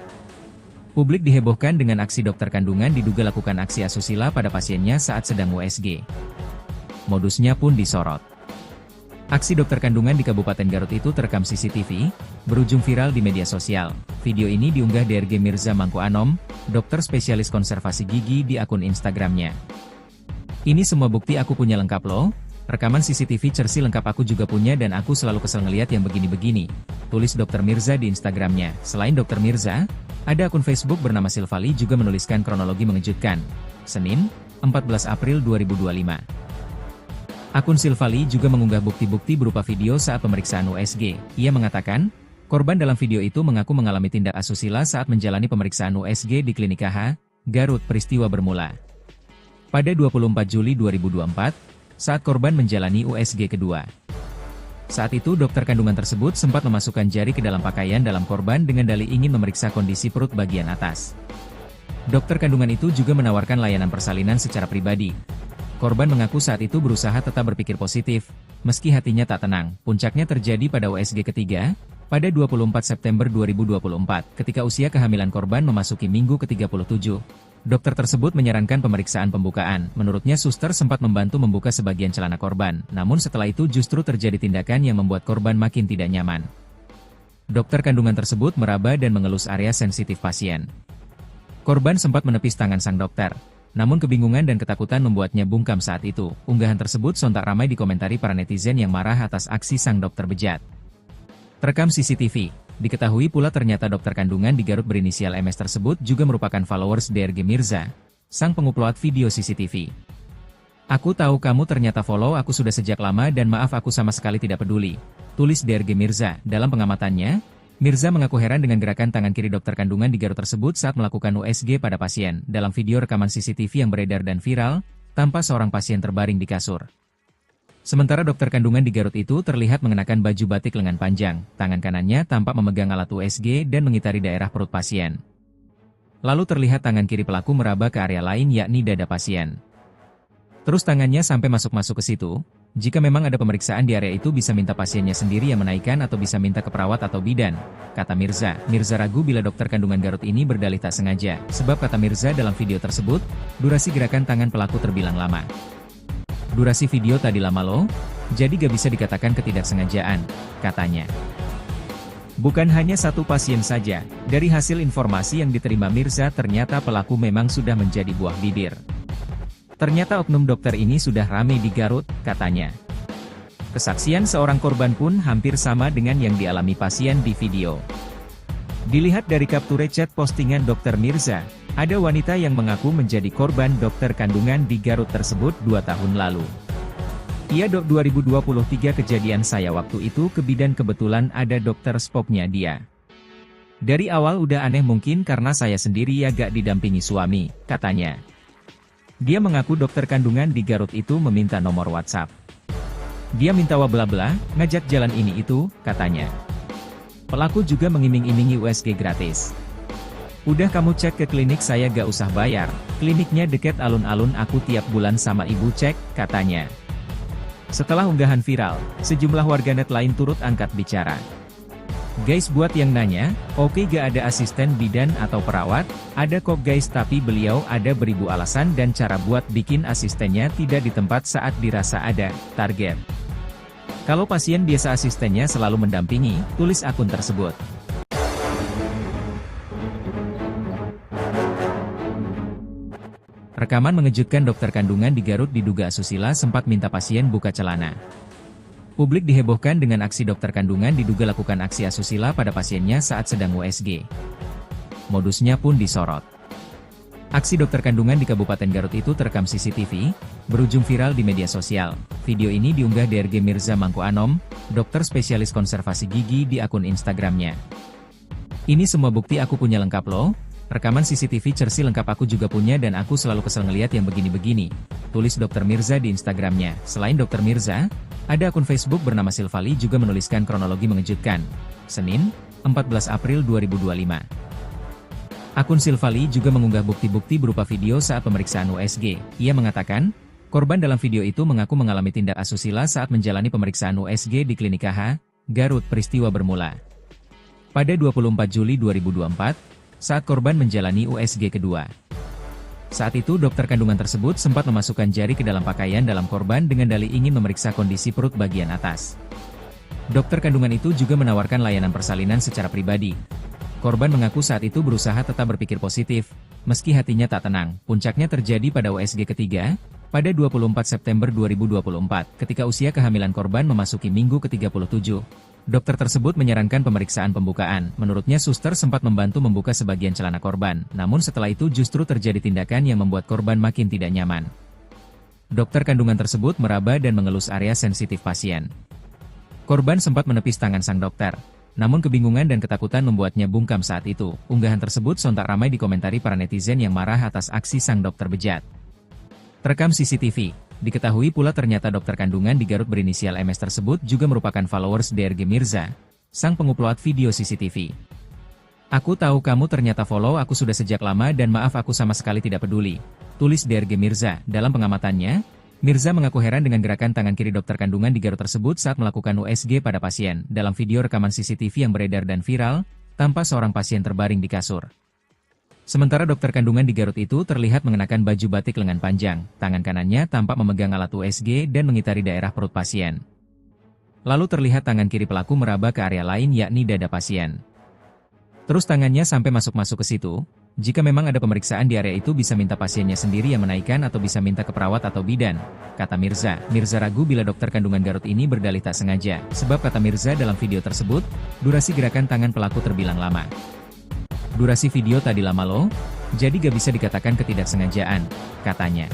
Publik dihebohkan dengan aksi dokter kandungan diduga lakukan aksi asusila pada pasiennya saat sedang USG. Modusnya pun disorot. Aksi dokter kandungan di Kabupaten Garut itu terekam CCTV, berujung viral di media sosial. Video ini diunggah DRG Mirza Mangku Anom, dokter spesialis konservasi gigi di akun Instagramnya. "Ini semua bukti aku punya lengkap loh. Rekaman CCTV Cersi lengkap aku juga punya dan aku selalu kesel ngeliat yang begini-begini," tulis Dr. Mirza di Instagramnya. Selain Dr. Mirza, ada akun Facebook bernama Silvali juga menuliskan kronologi mengejutkan. Senin, 14 April 2025. Akun Silvali juga mengunggah bukti-bukti berupa video saat pemeriksaan USG. Ia mengatakan, korban dalam video itu mengaku mengalami tindak asusila saat menjalani pemeriksaan USG di Klinik KH, Garut peristiwa bermula. Pada 24 Juli 2024, saat korban menjalani USG kedua. Saat itu dokter kandungan tersebut sempat memasukkan jari ke dalam pakaian dalam korban dengan dalih ingin memeriksa kondisi perut bagian atas. Dokter kandungan itu juga menawarkan layanan persalinan secara pribadi. Korban mengaku saat itu berusaha tetap berpikir positif, meski hatinya tak tenang. Puncaknya terjadi pada USG ketiga, pada 24 September 2024, ketika usia kehamilan korban memasuki minggu ke-37. Dokter tersebut menyarankan pemeriksaan pembukaan. Menurutnya suster sempat membantu membuka sebagian celana korban, namun setelah itu justru terjadi tindakan yang membuat korban makin tidak nyaman. Dokter kandungan tersebut meraba dan mengelus area sensitif pasien. Korban sempat menepis tangan sang dokter, namun kebingungan dan ketakutan membuatnya bungkam saat itu. Unggahan tersebut sontak ramai dikomentari para netizen yang marah atas aksi sang dokter bejat. Terekam CCTV. Diketahui pula ternyata dokter kandungan di Garut berinisial MS tersebut juga merupakan followers DRG Mirza, sang pengupload video CCTV. "Aku tahu kamu ternyata follow aku sudah sejak lama dan maaf aku sama sekali tidak peduli," tulis DRG Mirza. Dalam pengamatannya, Mirza mengaku heran dengan gerakan tangan kiri dokter kandungan di Garut tersebut saat melakukan USG pada pasien. Dalam video rekaman CCTV yang beredar dan viral, tampak seorang pasien terbaring di kasur. Sementara dokter kandungan di Garut itu terlihat mengenakan baju batik lengan panjang, tangan kanannya tampak memegang alat USG dan mengitari daerah perut pasien. Lalu terlihat tangan kiri pelaku meraba ke area lain yakni dada pasien. Terus tangannya sampai masuk-masuk ke situ. Jika memang ada pemeriksaan di area itu bisa minta pasiennya sendiri yang menaikkan atau bisa minta ke perawat atau bidan, kata Mirza. Mirza ragu bila dokter kandungan Garut ini berdalih tak sengaja, sebab kata Mirza dalam video tersebut, durasi gerakan tangan pelaku terbilang lama. "Durasi video tadi lama loh, jadi gak bisa dikatakan ketidaksengajaan," katanya. Bukan hanya satu pasien saja, dari hasil informasi yang diterima Mirza ternyata pelaku memang sudah menjadi buah bibir. Ternyata oknum dokter ini sudah ramai di Garut, katanya. Kesaksian seorang korban pun hampir sama dengan yang dialami pasien di video. Dilihat dari capture chat postingan dokter Mirza, ada wanita yang mengaku menjadi korban dokter kandungan di Garut tersebut 2 tahun lalu. "Iya dok, 2023 kejadian saya waktu itu ke bidan kebetulan ada dokter spoknya dia. Dari awal udah aneh mungkin karena saya sendiri ya gak didampingi suami," katanya. Dia mengaku dokter kandungan di Garut itu meminta nomor WhatsApp. Dia minta bla-bla, ngajak jalan ini itu, katanya. Pelaku juga mengiming-imingi USG gratis. "Udah kamu cek ke klinik saya gak usah bayar, kliniknya deket alun-alun aku tiap bulan sama ibu cek," katanya. Setelah unggahan viral, sejumlah warganet lain turut angkat bicara. "Guys, buat yang nanya, oke gak ada asisten bidan atau perawat? Ada kok guys, tapi beliau ada beribu alasan dan cara buat bikin asistennya tidak di tempat saat dirasa ada target. Kalau pasien biasa asistennya selalu mendampingi," tulis akun tersebut. Rekaman mengejutkan dokter kandungan di Garut diduga asusila sempat minta pasien buka celana. Publik dihebohkan dengan aksi dokter kandungan diduga lakukan aksi asusila pada pasiennya saat sedang USG. Modusnya pun disorot. Aksi dokter kandungan di Kabupaten Garut itu terekam CCTV, berujung viral di media sosial. Video ini diunggah DRG Mirza Mangku Anom, dokter spesialis konservasi gigi di akun Instagramnya. "Ini semua bukti aku punya lengkap loh. Rekaman CCTV Cersi lengkap aku juga punya dan aku selalu kesel ngeliat yang begini-begini," tulis dokter Mirza di Instagramnya. Selain dokter Mirza, ada akun Facebook bernama Silvali juga menuliskan kronologi mengejutkan. Senin, 14 April 2025. Akun Silvali juga mengunggah bukti-bukti berupa video saat pemeriksaan USG. Ia mengatakan, korban dalam video itu mengaku mengalami tindak asusila saat menjalani pemeriksaan USG di Klinik KH, Garut. Peristiwa bermula pada 24 Juli 2024, saat korban menjalani USG kedua. Saat itu dokter kandungan tersebut sempat memasukkan jari ke dalam pakaian dalam korban dengan dalih ingin memeriksa kondisi perut bagian atas. Dokter kandungan itu juga menawarkan layanan persalinan secara pribadi. Korban mengaku saat itu berusaha tetap berpikir positif, meski hatinya tak tenang. Puncaknya terjadi pada USG ketiga, pada 24 September 2024, ketika usia kehamilan korban memasuki minggu ke-37. Dokter tersebut menyarankan pemeriksaan pembukaan. Menurutnya suster sempat membantu membuka sebagian celana korban, namun setelah itu justru terjadi tindakan yang membuat korban makin tidak nyaman. Dokter kandungan tersebut meraba dan mengelus area sensitif pasien. Korban sempat menepis tangan sang dokter, Namun kebingungan dan ketakutan membuatnya bungkam saat itu. Unggahan tersebut sontak ramai dikomentari para netizen yang marah atas aksi sang dokter bejat. Terekam CCTV. Diketahui pula ternyata dokter kandungan di Garut berinisial MS tersebut juga merupakan followers DRG Mirza, sang pengupload video CCTV. "Aku tahu kamu ternyata follow aku sudah sejak lama dan maaf aku sama sekali tidak peduli," tulis DRG Mirza. Dalam pengamatannya, Mirza mengaku heran dengan gerakan tangan kiri dokter kandungan di Garut tersebut saat melakukan USG pada pasien. Dalam video rekaman CCTV yang beredar dan viral, tampak seorang pasien terbaring di kasur. Sementara dokter kandungan di Garut itu terlihat mengenakan baju batik lengan panjang, tangan kanannya tampak memegang alat USG dan mengitari daerah perut pasien. Lalu terlihat tangan kiri pelaku meraba ke area lain yakni dada pasien. Terus tangannya sampai masuk-masuk ke situ. Jika memang ada pemeriksaan di area itu bisa minta pasiennya sendiri yang menaikkan atau bisa minta ke perawat atau bidan, kata Mirza. Mirza ragu bila dokter kandungan Garut ini berdalih tak sengaja, sebab kata Mirza dalam video tersebut, durasi gerakan tangan pelaku terbilang lama. "Durasi video tadi lama loh, jadi gak bisa dikatakan ketidaksengajaan," katanya.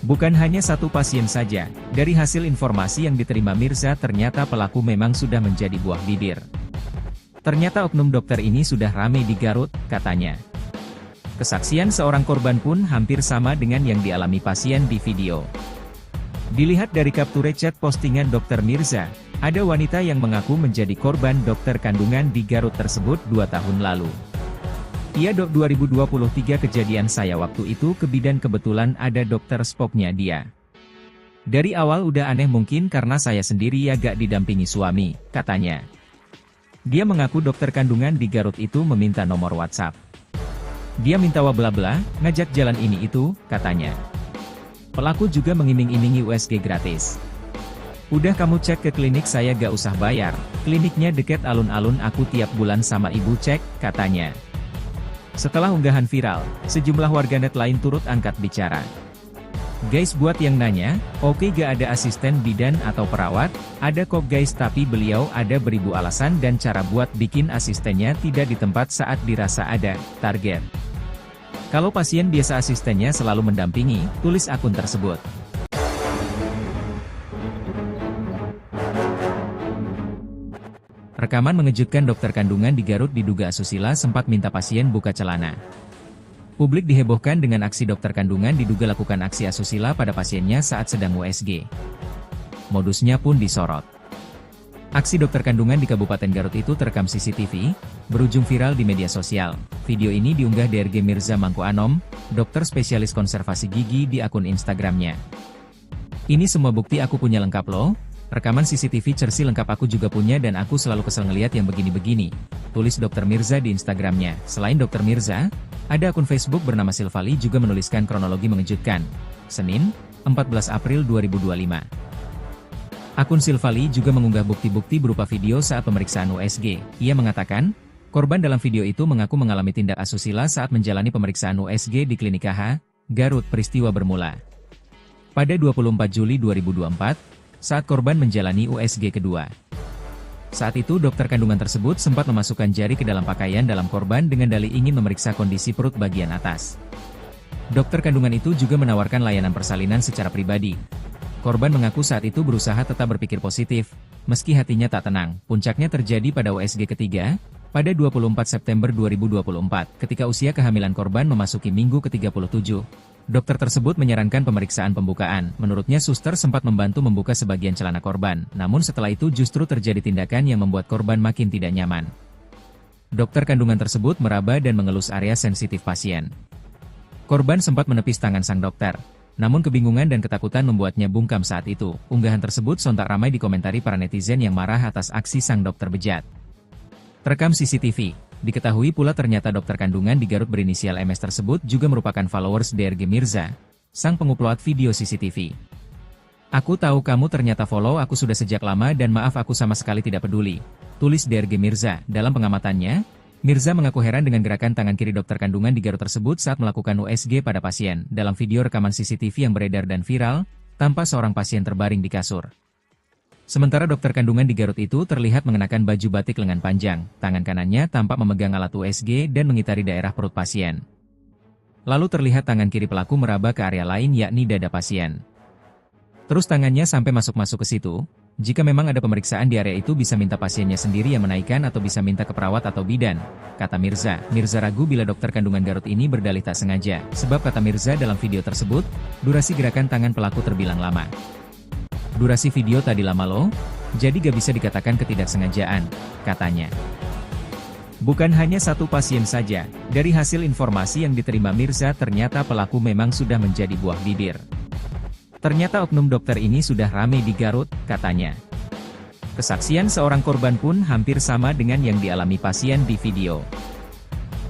Bukan hanya satu pasien saja, dari hasil informasi yang diterima Mirza ternyata pelaku memang sudah menjadi buah bibir. Ternyata oknum dokter ini sudah ramai di Garut, katanya. Kesaksian seorang korban pun hampir sama dengan yang dialami pasien di video. Dilihat dari capture chat postingan Dr. Mirza, ada wanita yang mengaku menjadi korban dokter kandungan di Garut tersebut 2 tahun lalu. "Iya dok, 2023 kejadian saya waktu itu ke bidan kebetulan ada dokter spoknya dia. Dari awal udah aneh mungkin karena saya sendiri ya gak didampingi suami," katanya. Dia mengaku dokter kandungan di Garut itu meminta nomor WhatsApp. Dia minta bla bla, ngajak jalan ini itu, katanya. Pelaku juga mengiming-imingi USG gratis. "Udah kamu cek ke klinik saya gak usah bayar, kliniknya deket alun-alun aku tiap bulan sama ibu cek," katanya. Setelah unggahan viral, sejumlah warganet lain turut angkat bicara. "Guys, buat yang nanya, oke gak ada asisten bidan atau perawat? Ada kok guys, tapi beliau ada beribu alasan dan cara buat bikin asistennya tidak di tempat saat dirasa ada target. Kalau pasien biasa asistennya selalu mendampingi," tulis akun tersebut. Rekaman mengejutkan dokter kandungan di Garut diduga asusila sempat minta pasien buka celana. Publik dihebohkan dengan aksi dokter kandungan diduga lakukan aksi asusila pada pasiennya saat sedang USG. Modusnya pun disorot. Aksi dokter kandungan di Kabupaten Garut itu terekam CCTV, berujung viral di media sosial. Video ini diunggah DRG Mirza Mangku Anom, dokter spesialis konservasi gigi di akun Instagramnya. "Ini semua bukti aku punya lengkap loh. Rekaman CCTV Cersi lengkap aku juga punya dan aku selalu kesel ngeliat yang begini-begini," tulis dokter Mirza di Instagramnya. Selain dokter Mirza, ada akun Facebook bernama Silvali juga menuliskan kronologi mengejutkan. Senin, 14 April 2025. Akun Silvali juga mengunggah bukti-bukti berupa video saat pemeriksaan USG. Ia mengatakan, korban dalam video itu mengaku mengalami tindak asusila saat menjalani pemeriksaan USG di Klinik KH, Garut. Peristiwa bermula pada 24 Juli 2024, saat korban menjalani USG kedua. Saat itu dokter kandungan tersebut sempat memasukkan jari ke dalam pakaian dalam korban dengan dalih ingin memeriksa kondisi perut bagian atas. Dokter kandungan itu juga menawarkan layanan persalinan secara pribadi. Korban mengaku saat itu berusaha tetap berpikir positif, meski hatinya tak tenang. Puncaknya terjadi pada USG ketiga, pada 24 September 2024, ketika usia kehamilan korban memasuki minggu ke-37. Dokter tersebut menyarankan pemeriksaan pembukaan. Menurutnya suster sempat membantu membuka sebagian celana korban, namun setelah itu justru terjadi tindakan yang membuat korban makin tidak nyaman. Dokter kandungan tersebut meraba dan mengelus area sensitif pasien. Korban sempat menepis tangan sang dokter, namun kebingungan dan ketakutan membuatnya bungkam saat itu. Unggahan tersebut sontak ramai dikomentari para netizen yang marah atas aksi sang dokter bejat. Terekam CCTV. Diketahui pula ternyata dokter kandungan di Garut berinisial MS tersebut juga merupakan followers DRG Mirza, sang pengupload video CCTV. "Aku tahu kamu ternyata follow aku sudah sejak lama dan maaf aku sama sekali tidak peduli," tulis DRG Mirza. Dalam pengamatannya, Mirza mengaku heran dengan gerakan tangan kiri dokter kandungan di Garut tersebut saat melakukan USG pada pasien. Dalam video rekaman CCTV yang beredar dan viral, tampak seorang pasien terbaring di kasur. Sementara dokter kandungan di Garut itu terlihat mengenakan baju batik lengan panjang, tangan kanannya tampak memegang alat USG dan mengitari daerah perut pasien. Lalu terlihat tangan kiri pelaku meraba ke area lain yakni dada pasien. Terus tangannya sampai masuk-masuk ke situ. Jika memang ada pemeriksaan di area itu bisa minta pasiennya sendiri yang menaikkan atau bisa minta ke perawat atau bidan, kata Mirza. Mirza ragu bila dokter kandungan Garut ini berdalih tak sengaja, sebab kata Mirza dalam video tersebut, durasi gerakan tangan pelaku terbilang lama. Durasi video tadi lama loh, jadi gak bisa dikatakan ketidaksengajaan, katanya. Bukan hanya satu pasien saja, dari hasil informasi yang diterima Mirza ternyata pelaku memang sudah menjadi buah bibir. Ternyata oknum dokter ini sudah ramai di Garut, katanya. Kesaksian seorang korban pun hampir sama dengan yang dialami pasien di video.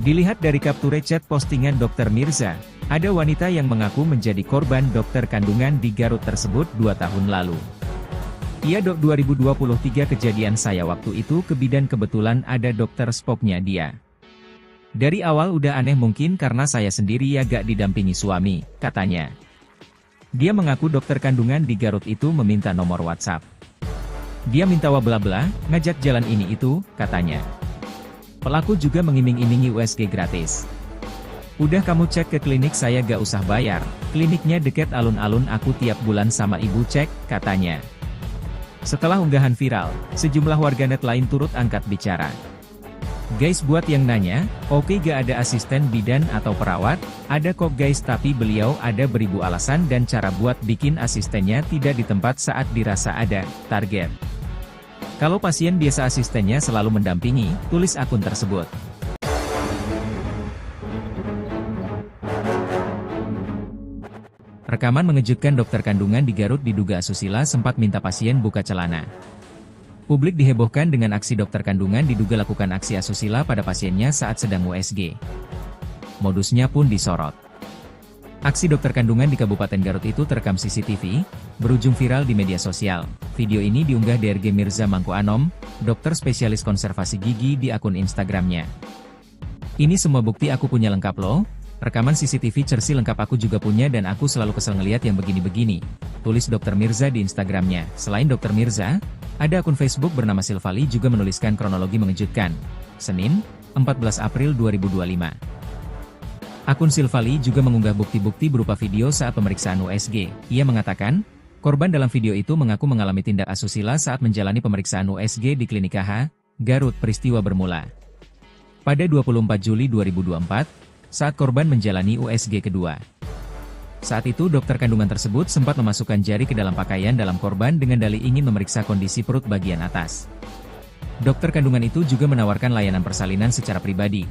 Dilihat dari capture chat postingan Dr. Mirza, ada wanita yang mengaku menjadi korban dokter kandungan di Garut tersebut 2 tahun lalu. Iya dok 2023 kejadian saya waktu itu ke bidan kebetulan ada dokter spoknya dia. Dari awal udah aneh mungkin karena saya sendiri ya gak didampingi suami, katanya. Dia mengaku dokter kandungan di Garut itu meminta nomor WhatsApp. Dia minta bla-bla, ngajak jalan ini itu, katanya. Pelaku juga mengiming-imingi USG gratis. Udah kamu cek ke klinik saya gak usah bayar, kliniknya deket alun-alun aku tiap bulan sama ibu cek, katanya. Setelah unggahan viral, sejumlah warganet lain turut angkat bicara. Guys buat yang nanya, oke gak ada asisten bidan atau perawat, ada kok guys tapi beliau ada beribu alasan dan cara buat bikin asistennya tidak di tempat saat dirasa ada target. Kalau pasien biasa asistennya selalu mendampingi, tulis akun tersebut. Rekaman mengejutkan dokter kandungan di Garut diduga asusila sempat minta pasien buka celana. Publik dihebohkan dengan aksi dokter kandungan diduga lakukan aksi asusila pada pasiennya saat sedang USG. Modusnya pun disorot. Aksi dokter kandungan di Kabupaten Garut itu terekam CCTV, berujung viral di media sosial. Video ini diunggah DRG Mirza Mangku Anom, dokter spesialis konservasi gigi di akun Instagramnya. Ini semua bukti aku punya lengkap loh. Rekaman CCTV Cersi lengkap aku juga punya dan aku selalu kesel ngeliat yang begini-begini, tulis Dr. Mirza di Instagramnya. Selain Dr. Mirza, ada akun Facebook bernama Silvali juga menuliskan kronologi mengejutkan. Senin, 14 April 2025. Akun Silvali juga mengunggah bukti-bukti berupa video saat pemeriksaan USG. Ia mengatakan, korban dalam video itu mengaku mengalami tindak asusila saat menjalani pemeriksaan USG di Klinik KH, Garut. Peristiwa bermula pada 24 Juli 2024, saat korban menjalani USG kedua. Saat itu dokter kandungan tersebut sempat memasukkan jari ke dalam pakaian dalam korban dengan dalih ingin memeriksa kondisi perut bagian atas. Dokter kandungan itu juga menawarkan layanan persalinan secara pribadi.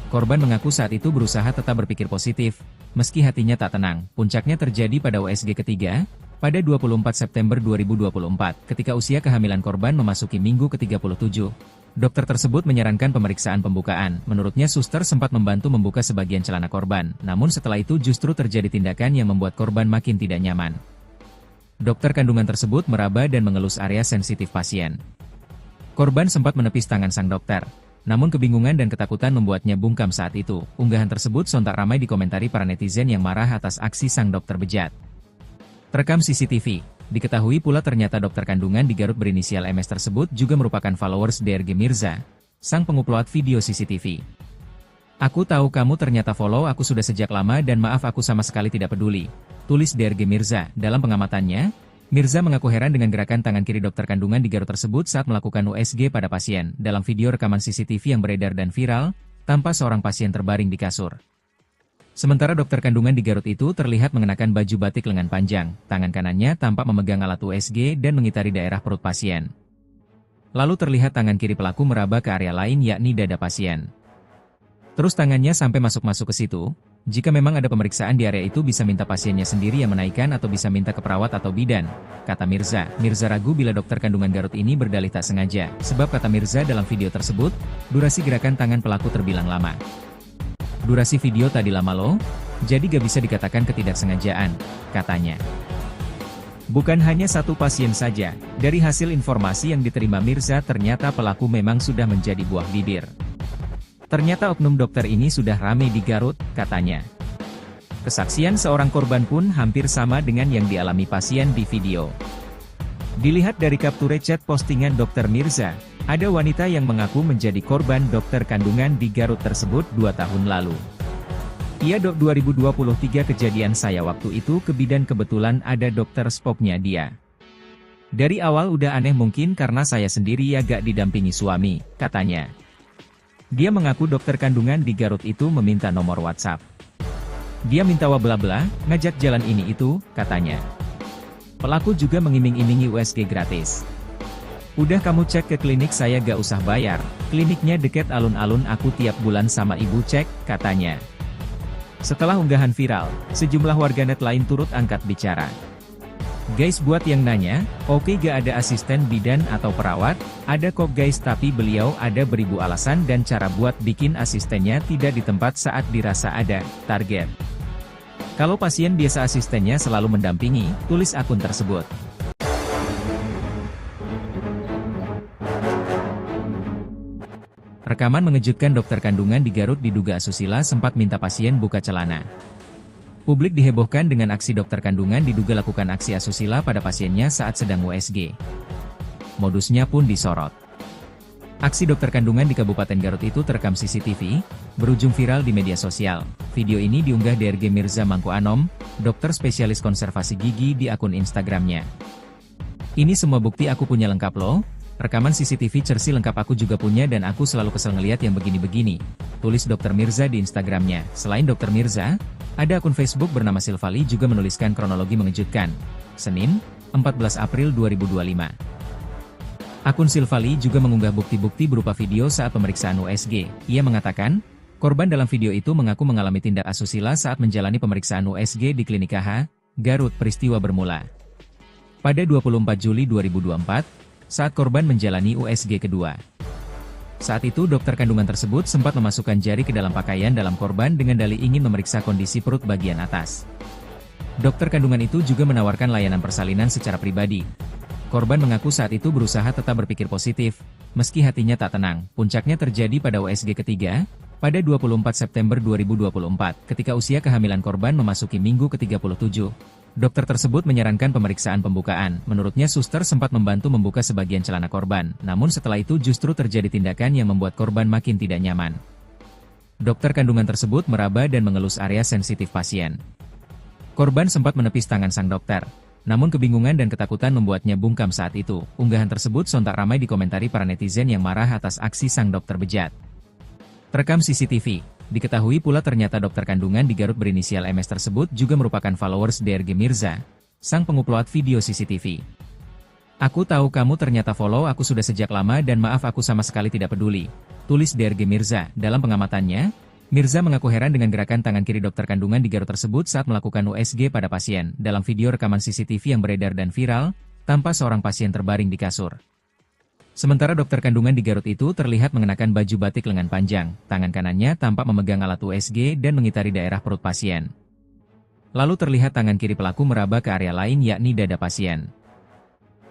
Korban mengaku saat itu berusaha tetap berpikir positif, meski hatinya tak tenang. Puncaknya terjadi pada USG ketiga, pada 24 September 2024, ketika usia kehamilan korban memasuki minggu ke-37. Dokter tersebut menyarankan pemeriksaan pembukaan. Menurutnya suster sempat membantu membuka sebagian celana korban, namun setelah itu justru terjadi tindakan yang membuat korban makin tidak nyaman. Dokter kandungan tersebut meraba dan mengelus area sensitif pasien. Korban sempat menepis tangan sang dokter, namun kebingungan dan ketakutan membuatnya bungkam saat itu. Unggahan tersebut sontak ramai dikomentari para netizen yang marah atas aksi sang dokter bejat. Terekam CCTV. Diketahui pula ternyata dokter kandungan di Garut berinisial MS tersebut juga merupakan followers DRG Mirza, sang pengupload video CCTV. Aku tahu kamu ternyata follow aku sudah sejak lama dan maaf aku sama sekali tidak peduli, tulis DRG Mirza. Dalam pengamatannya, Mirza mengaku heran dengan gerakan tangan kiri dokter kandungan di Garut tersebut saat melakukan USG pada pasien. Dalam video rekaman CCTV yang beredar dan viral, tampak seorang pasien terbaring di kasur. Sementara dokter kandungan di Garut itu terlihat mengenakan baju batik lengan panjang, tangan kanannya tampak memegang alat USG dan mengitari daerah perut pasien. Lalu terlihat tangan kiri pelaku meraba ke area lain yakni dada pasien. Terus tangannya sampai masuk-masuk ke situ. Jika memang ada pemeriksaan di area itu bisa minta pasiennya sendiri yang menaikkan atau bisa minta ke perawat atau bidan, kata Mirza. Mirza ragu bila dokter kandungan Garut ini berdalih tak sengaja, sebab kata Mirza dalam video tersebut, durasi gerakan tangan pelaku terbilang lama. Durasi video tadi lama loh, jadi gak bisa dikatakan ketidaksengajaan, katanya. Bukan hanya satu pasien saja, dari hasil informasi yang diterima Mirza ternyata pelaku memang sudah menjadi buah bibir. Ternyata oknum dokter ini sudah ramai di Garut, katanya. Kesaksian seorang korban pun hampir sama dengan yang dialami pasien di video. Dilihat dari capture chat postingan Dr. Mirza, ada wanita yang mengaku menjadi korban dokter kandungan di Garut tersebut 2 tahun lalu. Iya dok 2023 kejadian saya waktu itu ke bidan kebetulan ada dokter spoknya dia. Dari awal udah aneh mungkin karena saya sendiri ya gak didampingi suami, katanya. Dia mengaku dokter kandungan di Garut itu meminta nomor WhatsApp. Dia minta bla-bla, ngajak jalan ini itu, katanya. Pelaku juga mengiming-imingi USG gratis. Udah kamu cek ke klinik saya gak usah bayar, kliniknya deket alun-alun aku tiap bulan sama ibu cek, katanya. Setelah unggahan viral, sejumlah warganet lain turut angkat bicara. Guys buat yang nanya, oke gak ada asisten bidan atau perawat, ada kok guys tapi beliau ada beribu alasan dan cara buat bikin asistennya tidak di tempat saat dirasa ada target. Kalau pasien biasa asistennya selalu mendampingi, tulis akun tersebut. Rekaman mengejutkan dokter kandungan di Garut diduga asusila sempat minta pasien buka celana. Publik dihebohkan dengan aksi dokter kandungan diduga lakukan aksi asusila pada pasiennya saat sedang USG. Modusnya pun disorot. Aksi dokter kandungan di Kabupaten Garut itu terekam CCTV, berujung viral di media sosial. Video ini diunggah DRG Mirza Mangku Anom, dokter spesialis konservasi gigi di akun Instagramnya. Ini semua bukti aku punya lengkap loh. Rekaman CCTV Cersi lengkap aku juga punya dan aku selalu kesel ngeliat yang begini-begini, tulis Dr. Mirza di Instagramnya. Selain Dr. Mirza, ada akun Facebook bernama Silvali juga menuliskan kronologi mengejutkan. Senin, 14 April 2025. Akun Silvali juga mengunggah bukti-bukti berupa video saat pemeriksaan USG. Ia mengatakan, korban dalam video itu mengaku mengalami tindak asusila saat menjalani pemeriksaan USG di Klinik KH, Garut. Peristiwa bermula pada 24 Juli 2024, saat korban menjalani USG kedua. Saat itu dokter kandungan tersebut sempat memasukkan jari ke dalam pakaian dalam korban dengan dalih ingin memeriksa kondisi perut bagian atas. Dokter kandungan itu juga menawarkan layanan persalinan secara pribadi. Korban mengaku saat itu berusaha tetap berpikir positif, meski hatinya tak tenang. Puncaknya terjadi pada USG ketiga, pada 24 September 2024, ketika usia kehamilan korban memasuki minggu ke-37. Dokter tersebut menyarankan pemeriksaan pembukaan. Menurutnya suster sempat membantu membuka sebagian celana korban, namun setelah itu justru terjadi tindakan yang membuat korban makin tidak nyaman. Dokter kandungan tersebut meraba dan mengelus area sensitif pasien. Korban sempat menepis tangan sang dokter, namun kebingungan dan ketakutan membuatnya bungkam saat itu. Unggahan tersebut sontak ramai dikomentari para netizen yang marah atas aksi sang dokter bejat. Terekam CCTV. Diketahui pula ternyata dokter kandungan di Garut berinisial MS tersebut juga merupakan followers DRG Mirza, sang pengupload video CCTV. Aku tahu kamu ternyata follow aku sudah sejak lama dan maaf aku sama sekali tidak peduli, tulis DRG Mirza. Dalam pengamatannya, Mirza mengaku heran dengan gerakan tangan kiri dokter kandungan di Garut tersebut saat melakukan USG pada pasien. Dalam video rekaman CCTV yang beredar dan viral, tampak seorang pasien terbaring di kasur. Sementara dokter kandungan di Garut itu terlihat mengenakan baju batik lengan panjang, tangan kanannya tampak memegang alat USG dan mengitari daerah perut pasien. Lalu terlihat tangan kiri pelaku meraba ke area lain yakni dada pasien.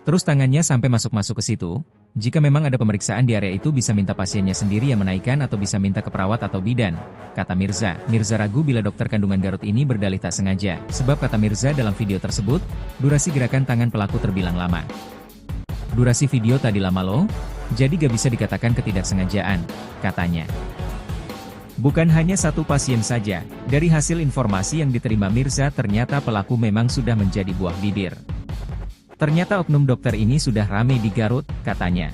Terus tangannya sampai masuk-masuk ke situ. Jika memang ada pemeriksaan di area itu bisa minta pasiennya sendiri yang menaikkan atau bisa minta ke perawat atau bidan, kata Mirza. Mirza ragu bila dokter kandungan Garut ini berdalih tak sengaja, sebab kata Mirza dalam video tersebut, durasi gerakan tangan pelaku terbilang lama. Durasi video tadi lama loh, jadi gak bisa dikatakan ketidaksengajaan, katanya. Bukan hanya satu pasien saja, dari hasil informasi yang diterima Mirza ternyata pelaku memang sudah menjadi buah bibir. Ternyata oknum dokter ini sudah ramai di Garut, katanya.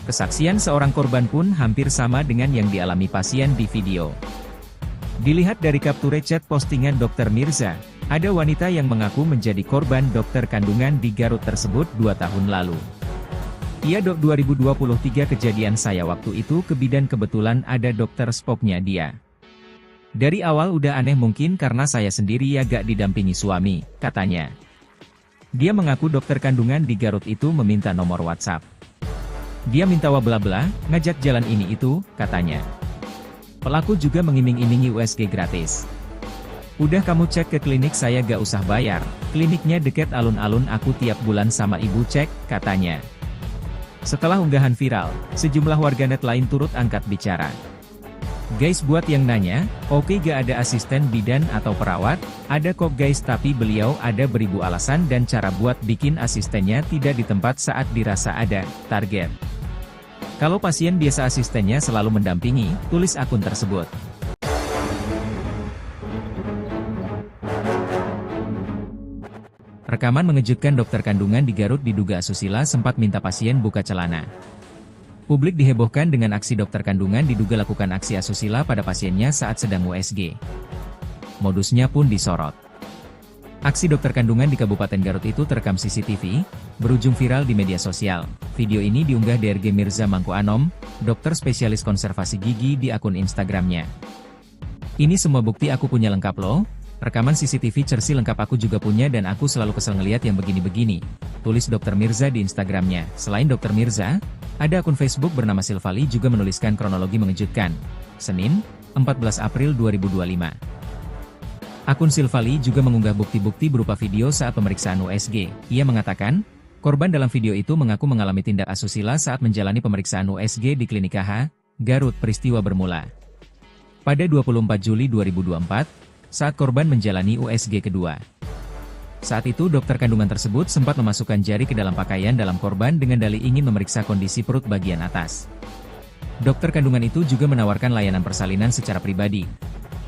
Kesaksian seorang korban pun hampir sama dengan yang dialami pasien di video. Dilihat dari capture chat postingan dokter Mirza, ada wanita yang mengaku menjadi korban dokter kandungan di Garut tersebut 2 tahun lalu. Iya dok 2023 kejadian saya waktu itu ke bidan kebetulan ada dokter spoknya dia. Dari awal udah aneh mungkin karena saya sendiri ya gak didampingi suami, katanya. Dia mengaku dokter kandungan di Garut itu meminta nomor WhatsApp. Dia minta bla-bla, ngajak jalan ini itu, katanya. Pelaku juga mengiming-imingi USG gratis. Udah kamu cek ke klinik saya gak usah bayar, kliniknya deket alun-alun aku tiap bulan sama ibu cek, katanya. Setelah unggahan viral, sejumlah warganet lain turut angkat bicara. Guys buat yang nanya, oke gak ada asisten bidan atau perawat, ada kok guys tapi beliau ada beribu alasan dan cara buat bikin asistennya tidak di tempat saat dirasa ada target. Kalau pasien biasa asistennya selalu mendampingi, tulis akun tersebut. Rekaman mengejutkan dokter kandungan di Garut diduga asusila sempat minta pasien buka celana. Publik dihebohkan dengan aksi dokter kandungan diduga lakukan aksi asusila pada pasiennya saat sedang USG. Modusnya pun disorot. Aksi dokter kandungan di Kabupaten Garut itu terekam CCTV, berujung viral di media sosial. Video ini diunggah DRG Mirza Mangku Anom, dokter spesialis konservasi gigi di akun Instagramnya. "Ini semua bukti aku punya lengkap loh. Rekaman CCTV Cersi lengkap aku juga punya dan aku selalu kesel ngeliat yang begini-begini," tulis Dr. Mirza di Instagramnya. Selain Dr. Mirza, ada akun Facebook bernama Silvali juga menuliskan kronologi mengejutkan. Senin, 14 April 2025. Akun Silvali juga mengunggah bukti-bukti berupa video saat pemeriksaan USG. Ia mengatakan, korban dalam video itu mengaku mengalami tindak asusila saat menjalani pemeriksaan USG di Klinik KH, Garut. Peristiwa bermula pada 24 Juli 2024, saat korban menjalani USG kedua. Saat itu dokter kandungan tersebut sempat memasukkan jari ke dalam pakaian dalam korban dengan dalih ingin memeriksa kondisi perut bagian atas. Dokter kandungan itu juga menawarkan layanan persalinan secara pribadi.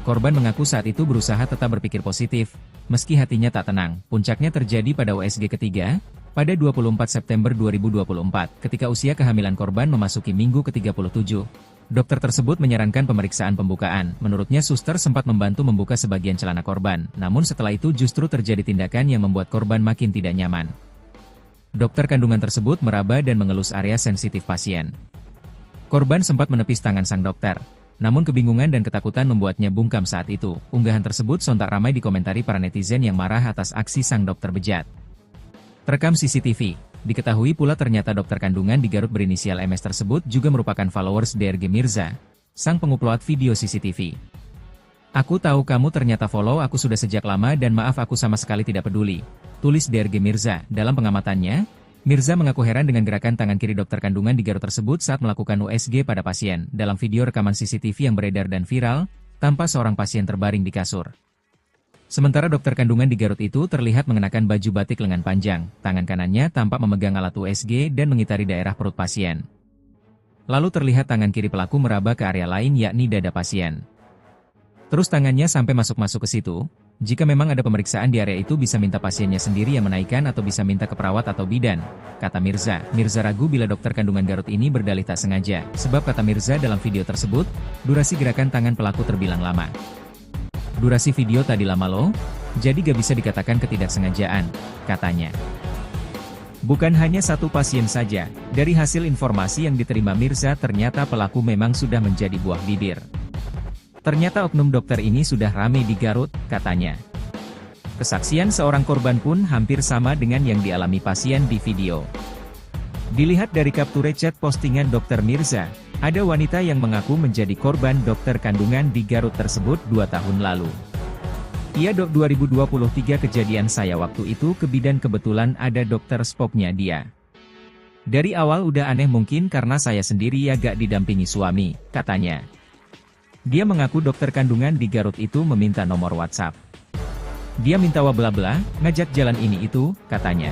Korban mengaku saat itu berusaha tetap berpikir positif, meski hatinya tak tenang. Puncaknya terjadi pada USG ketiga, pada 24 September 2024, ketika usia kehamilan korban memasuki minggu ke-37. Dokter tersebut menyarankan pemeriksaan pembukaan. Menurutnya suster sempat membantu membuka sebagian celana korban, namun setelah itu justru terjadi tindakan yang membuat korban makin tidak nyaman. Dokter kandungan tersebut meraba dan mengelus area sensitif pasien. Korban sempat menepis tangan sang dokter, namun kebingungan dan ketakutan membuatnya bungkam saat itu. Unggahan tersebut sontak ramai dikomentari para netizen yang marah atas aksi sang dokter bejat. Terekam CCTV. Diketahui pula ternyata dokter kandungan di Garut berinisial MS tersebut juga merupakan followers DRG Mirza, sang pengupload video CCTV. "Aku tahu kamu ternyata follow aku sudah sejak lama dan maaf aku sama sekali tidak peduli," tulis DRG Mirza. Dalam pengamatannya, Mirza mengaku heran dengan gerakan tangan kiri dokter kandungan di Garut tersebut saat melakukan USG pada pasien. Dalam video rekaman CCTV yang beredar dan viral, tampak seorang pasien terbaring di kasur. Sementara dokter kandungan di Garut itu terlihat mengenakan baju batik lengan panjang, tangan kanannya tampak memegang alat USG dan mengitari daerah perut pasien. Lalu terlihat tangan kiri pelaku meraba ke area lain yakni dada pasien. Terus tangannya sampai masuk-masuk ke situ. "Jika memang ada pemeriksaan di area itu bisa minta pasiennya sendiri yang menaikkan atau bisa minta ke perawat atau bidan," kata Mirza. Mirza ragu bila dokter kandungan Garut ini berdalih tak sengaja, sebab kata Mirza dalam video tersebut, durasi gerakan tangan pelaku terbilang lama. "Durasi video tadi lama loh, jadi gak bisa dikatakan ketidaksengajaan," katanya. Bukan hanya satu pasien saja, dari hasil informasi yang diterima Mirza ternyata pelaku memang sudah menjadi buah bibir. "Ternyata oknum dokter ini sudah ramai di Garut," katanya. Kesaksian seorang korban pun hampir sama dengan yang dialami pasien di video. Dilihat dari capture chat postingan dokter Mirza, ada wanita yang mengaku menjadi korban dokter kandungan di Garut tersebut 2 tahun lalu. "Iya dok, 2023 kejadian saya waktu itu ke bidan kebetulan ada dokter spoknya dia. Dari awal udah aneh mungkin karena saya sendiri ya gak didampingi suami," katanya. Dia mengaku dokter kandungan di Garut itu meminta nomor WhatsApp. Dia minta bla-bla, ngajak jalan ini itu, katanya.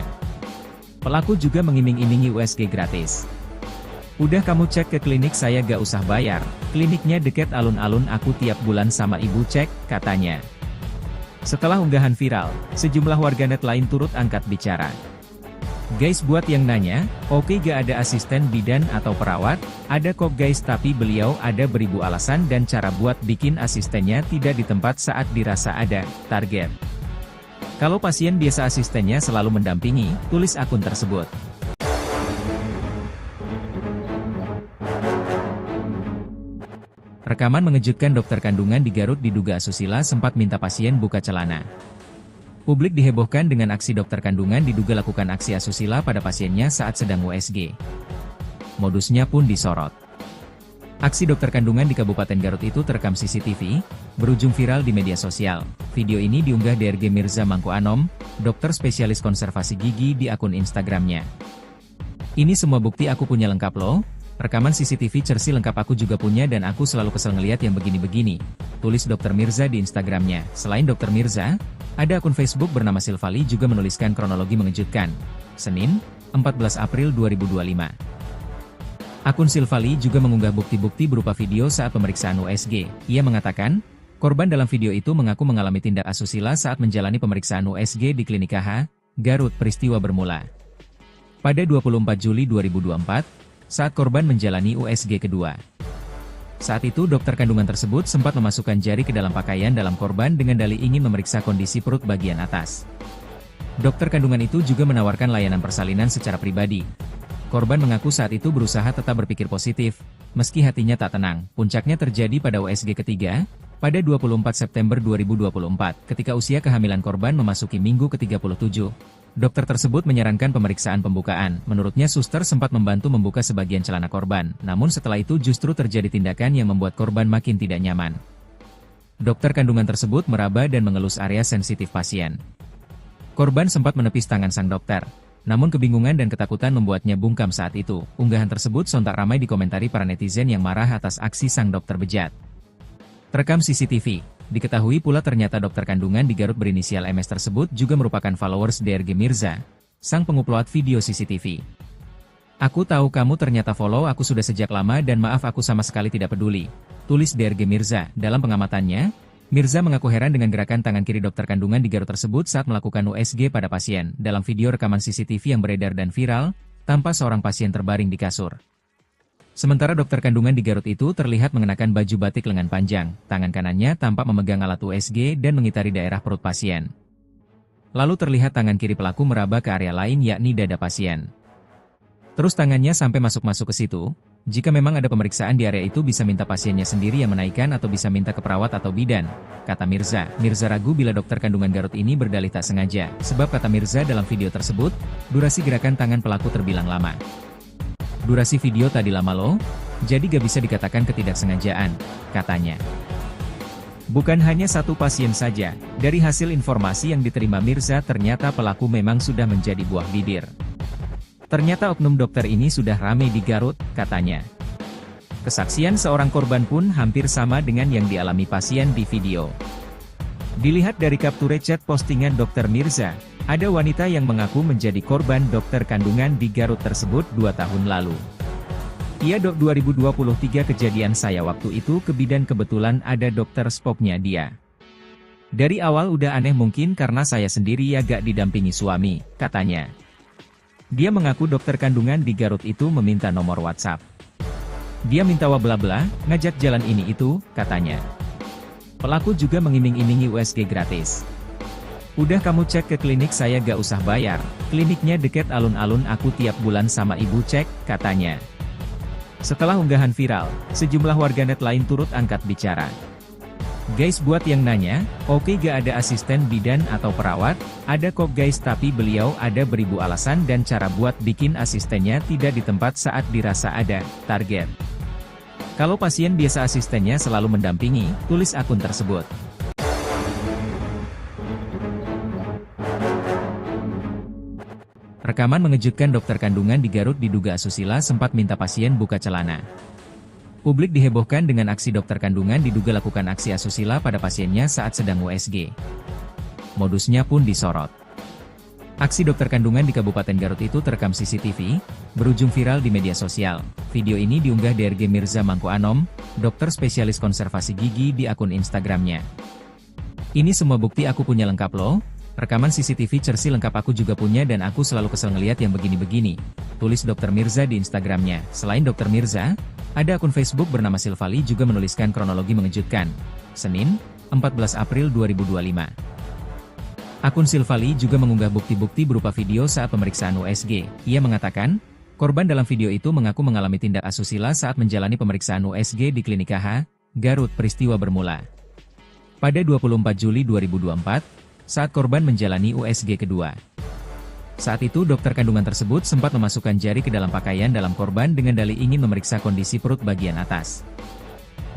Pelaku juga mengiming-imingi USG gratis. "Udah kamu cek ke klinik saya gak usah bayar, kliniknya deket alun-alun aku tiap bulan sama ibu cek," katanya. Setelah unggahan viral, sejumlah warganet lain turut angkat bicara. "Guys, buat yang nanya, oke gak ada asisten bidan atau perawat? Ada kok guys, tapi beliau ada beribu alasan dan cara buat bikin asistennya tidak di tempat saat dirasa ada target. Kalau pasien biasa asistennya selalu mendampingi," tulis akun tersebut. Rekaman mengejutkan dokter kandungan di Garut diduga asusila sempat minta pasien buka celana. Publik dihebohkan dengan aksi dokter kandungan diduga lakukan aksi asusila pada pasiennya saat sedang USG. Modusnya pun disorot. Aksi dokter kandungan di Kabupaten Garut itu terekam CCTV, berujung viral di media sosial. Video ini diunggah DRG Mirza Mangku Anom, dokter spesialis konservasi gigi di akun Instagramnya. "Ini semua bukti aku punya lengkap loh. Rekaman CCTV Cersi lengkap aku juga punya dan aku selalu kesel ngeliat yang begini-begini," tulis Dr. Mirza di Instagramnya. Selain Dr. Mirza, ada akun Facebook bernama Silvali juga menuliskan kronologi mengejutkan. Senin, 14 April 2025. Akun Silvali juga mengunggah bukti-bukti berupa video saat pemeriksaan USG. Ia mengatakan, korban dalam video itu mengaku mengalami tindak asusila saat menjalani pemeriksaan USG di Klinik KH, Garut. Peristiwa bermula pada 24 Juli 2024, saat korban menjalani USG kedua. Saat itu dokter kandungan tersebut sempat memasukkan jari ke dalam pakaian dalam korban dengan dalih ingin memeriksa kondisi perut bagian atas. Dokter kandungan itu juga menawarkan layanan persalinan secara pribadi. Korban mengaku saat itu berusaha tetap berpikir positif, meski hatinya tak tenang. Puncaknya terjadi pada USG ketiga, pada 24 September 2024, ketika usia kehamilan korban memasuki minggu ke-37. Dokter tersebut menyarankan pemeriksaan pembukaan. Menurutnya suster sempat membantu membuka sebagian celana korban, namun setelah itu justru terjadi tindakan yang membuat korban makin tidak nyaman. Dokter kandungan tersebut meraba dan mengelus area sensitif pasien. Korban sempat menepis tangan sang dokter, namun kebingungan dan ketakutan membuatnya bungkam saat itu. Unggahan tersebut sontak ramai dikomentari para netizen yang marah atas aksi sang dokter bejat. Terekam CCTV. Diketahui pula ternyata dokter kandungan di Garut berinisial MS tersebut juga merupakan followers DRG Mirza, sang pengupload video CCTV. "Aku tahu kamu ternyata follow aku sudah sejak lama dan maaf aku sama sekali tidak peduli," tulis DRG Mirza. Dalam pengamatannya, Mirza mengaku heran dengan gerakan tangan kiri dokter kandungan di Garut tersebut saat melakukan USG pada pasien. Dalam video rekaman CCTV yang beredar dan viral, tampak seorang pasien terbaring di kasur. Sementara dokter kandungan di Garut itu terlihat mengenakan baju batik lengan panjang, tangan kanannya tampak memegang alat USG dan mengitari daerah perut pasien. Lalu terlihat tangan kiri pelaku meraba ke area lain yakni dada pasien. Terus tangannya sampai masuk-masuk ke situ. Jika memang ada pemeriksaan di area itu bisa minta pasiennya sendiri yang menaikkan atau bisa minta ke perawat atau bidan, kata Mirza. Mirza ragu bila dokter kandungan Garut ini berdalih tak sengaja, sebab kata Mirza dalam video tersebut, durasi gerakan tangan pelaku terbilang lama. "Durasi video tadi lama loh, jadi gak bisa dikatakan ketidaksengajaan," katanya. Bukan hanya satu pasien saja, dari hasil informasi yang diterima Mirza ternyata pelaku memang sudah menjadi buah bibir. Ternyata oknum dokter ini sudah ramai di Garut, katanya. Kesaksian seorang korban pun hampir sama dengan yang dialami pasien di video. Dilihat dari capture chat postingan dokter Mirza, ada wanita yang mengaku menjadi korban dokter kandungan di Garut tersebut 2 tahun lalu. "Iya dok, 2023 kejadian saya waktu itu ke bidan kebetulan ada dokter spoknya dia. Dari awal udah aneh mungkin karena saya sendiri ya gak didampingi suami," katanya. Dia mengaku dokter kandungan di Garut itu meminta nomor WhatsApp. Dia minta bla-bla, ngajak jalan ini itu, katanya. Pelaku juga mengiming-imingi USG gratis. "Udah kamu cek ke klinik saya gak usah bayar, kliniknya deket alun-alun aku tiap bulan sama ibu cek," katanya. Setelah unggahan viral, sejumlah warganet lain turut angkat bicara. "Guys, buat yang nanya, oke gak ada asisten bidan atau perawat, ada kok guys, tapi beliau ada beribu alasan dan cara buat bikin asistennya tidak di tempat saat dirasa ada target. Kalau pasien biasa asistennya selalu mendampingi," tulis akun tersebut. Rekaman mengejutkan dokter kandungan di Garut diduga asusila sempat minta pasien buka celana. Publik dihebohkan dengan aksi dokter kandungan diduga lakukan aksi asusila pada pasiennya saat sedang USG. Modusnya pun disorot. Aksi dokter kandungan di Kabupaten Garut itu terekam CCTV, berujung viral di media sosial. Video ini diunggah DRG Mirza Mangko Anom, dokter spesialis konservasi gigi di akun Instagramnya. "Ini semua bukti aku punya lengkap loh. Rekaman CCTV Cersi lengkap aku juga punya dan aku selalu kesel ngeliat yang begini-begini," tulis dokter Mirza di Instagramnya. Selain dokter Mirza, ada akun Facebook bernama Silvali juga menuliskan kronologi mengejutkan. Senin, 14 April 2025. Akun Silvali juga mengunggah bukti-bukti berupa video saat pemeriksaan USG. Ia mengatakan, korban dalam video itu mengaku mengalami tindak asusila saat menjalani pemeriksaan USG di Klinik KH, Garut. Peristiwa bermula pada 24 Juli 2024, saat korban menjalani USG kedua. Saat itu dokter kandungan tersebut sempat memasukkan jari ke dalam pakaian dalam korban dengan dalih ingin memeriksa kondisi perut bagian atas.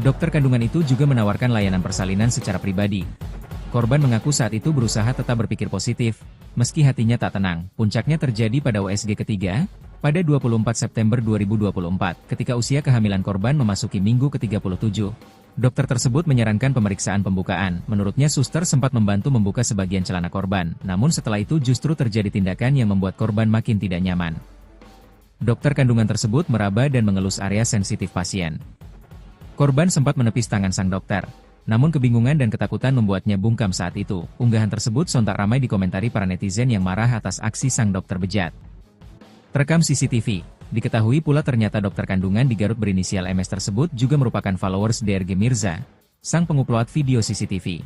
Dokter kandungan itu juga menawarkan layanan persalinan secara pribadi. Korban mengaku saat itu berusaha tetap berpikir positif, meski hatinya tak tenang. Puncaknya terjadi pada USG ketiga, pada 24 September 2024, ketika usia kehamilan korban memasuki minggu ke-37. Dokter tersebut menyarankan pemeriksaan pembukaan. Menurutnya suster sempat membantu membuka sebagian celana korban, namun setelah itu justru terjadi tindakan yang membuat korban makin tidak nyaman. Dokter kandungan tersebut meraba dan mengelus area sensitif pasien. Korban sempat menepis tangan sang dokter, Namun kebingungan dan ketakutan membuatnya bungkam saat itu. Unggahan tersebut sontak ramai dikomentari para netizen yang marah atas aksi sang dokter bejat. Terekam CCTV. Diketahui pula ternyata dokter kandungan di Garut berinisial MS tersebut juga merupakan followers DRG Mirza, sang pengupload video CCTV.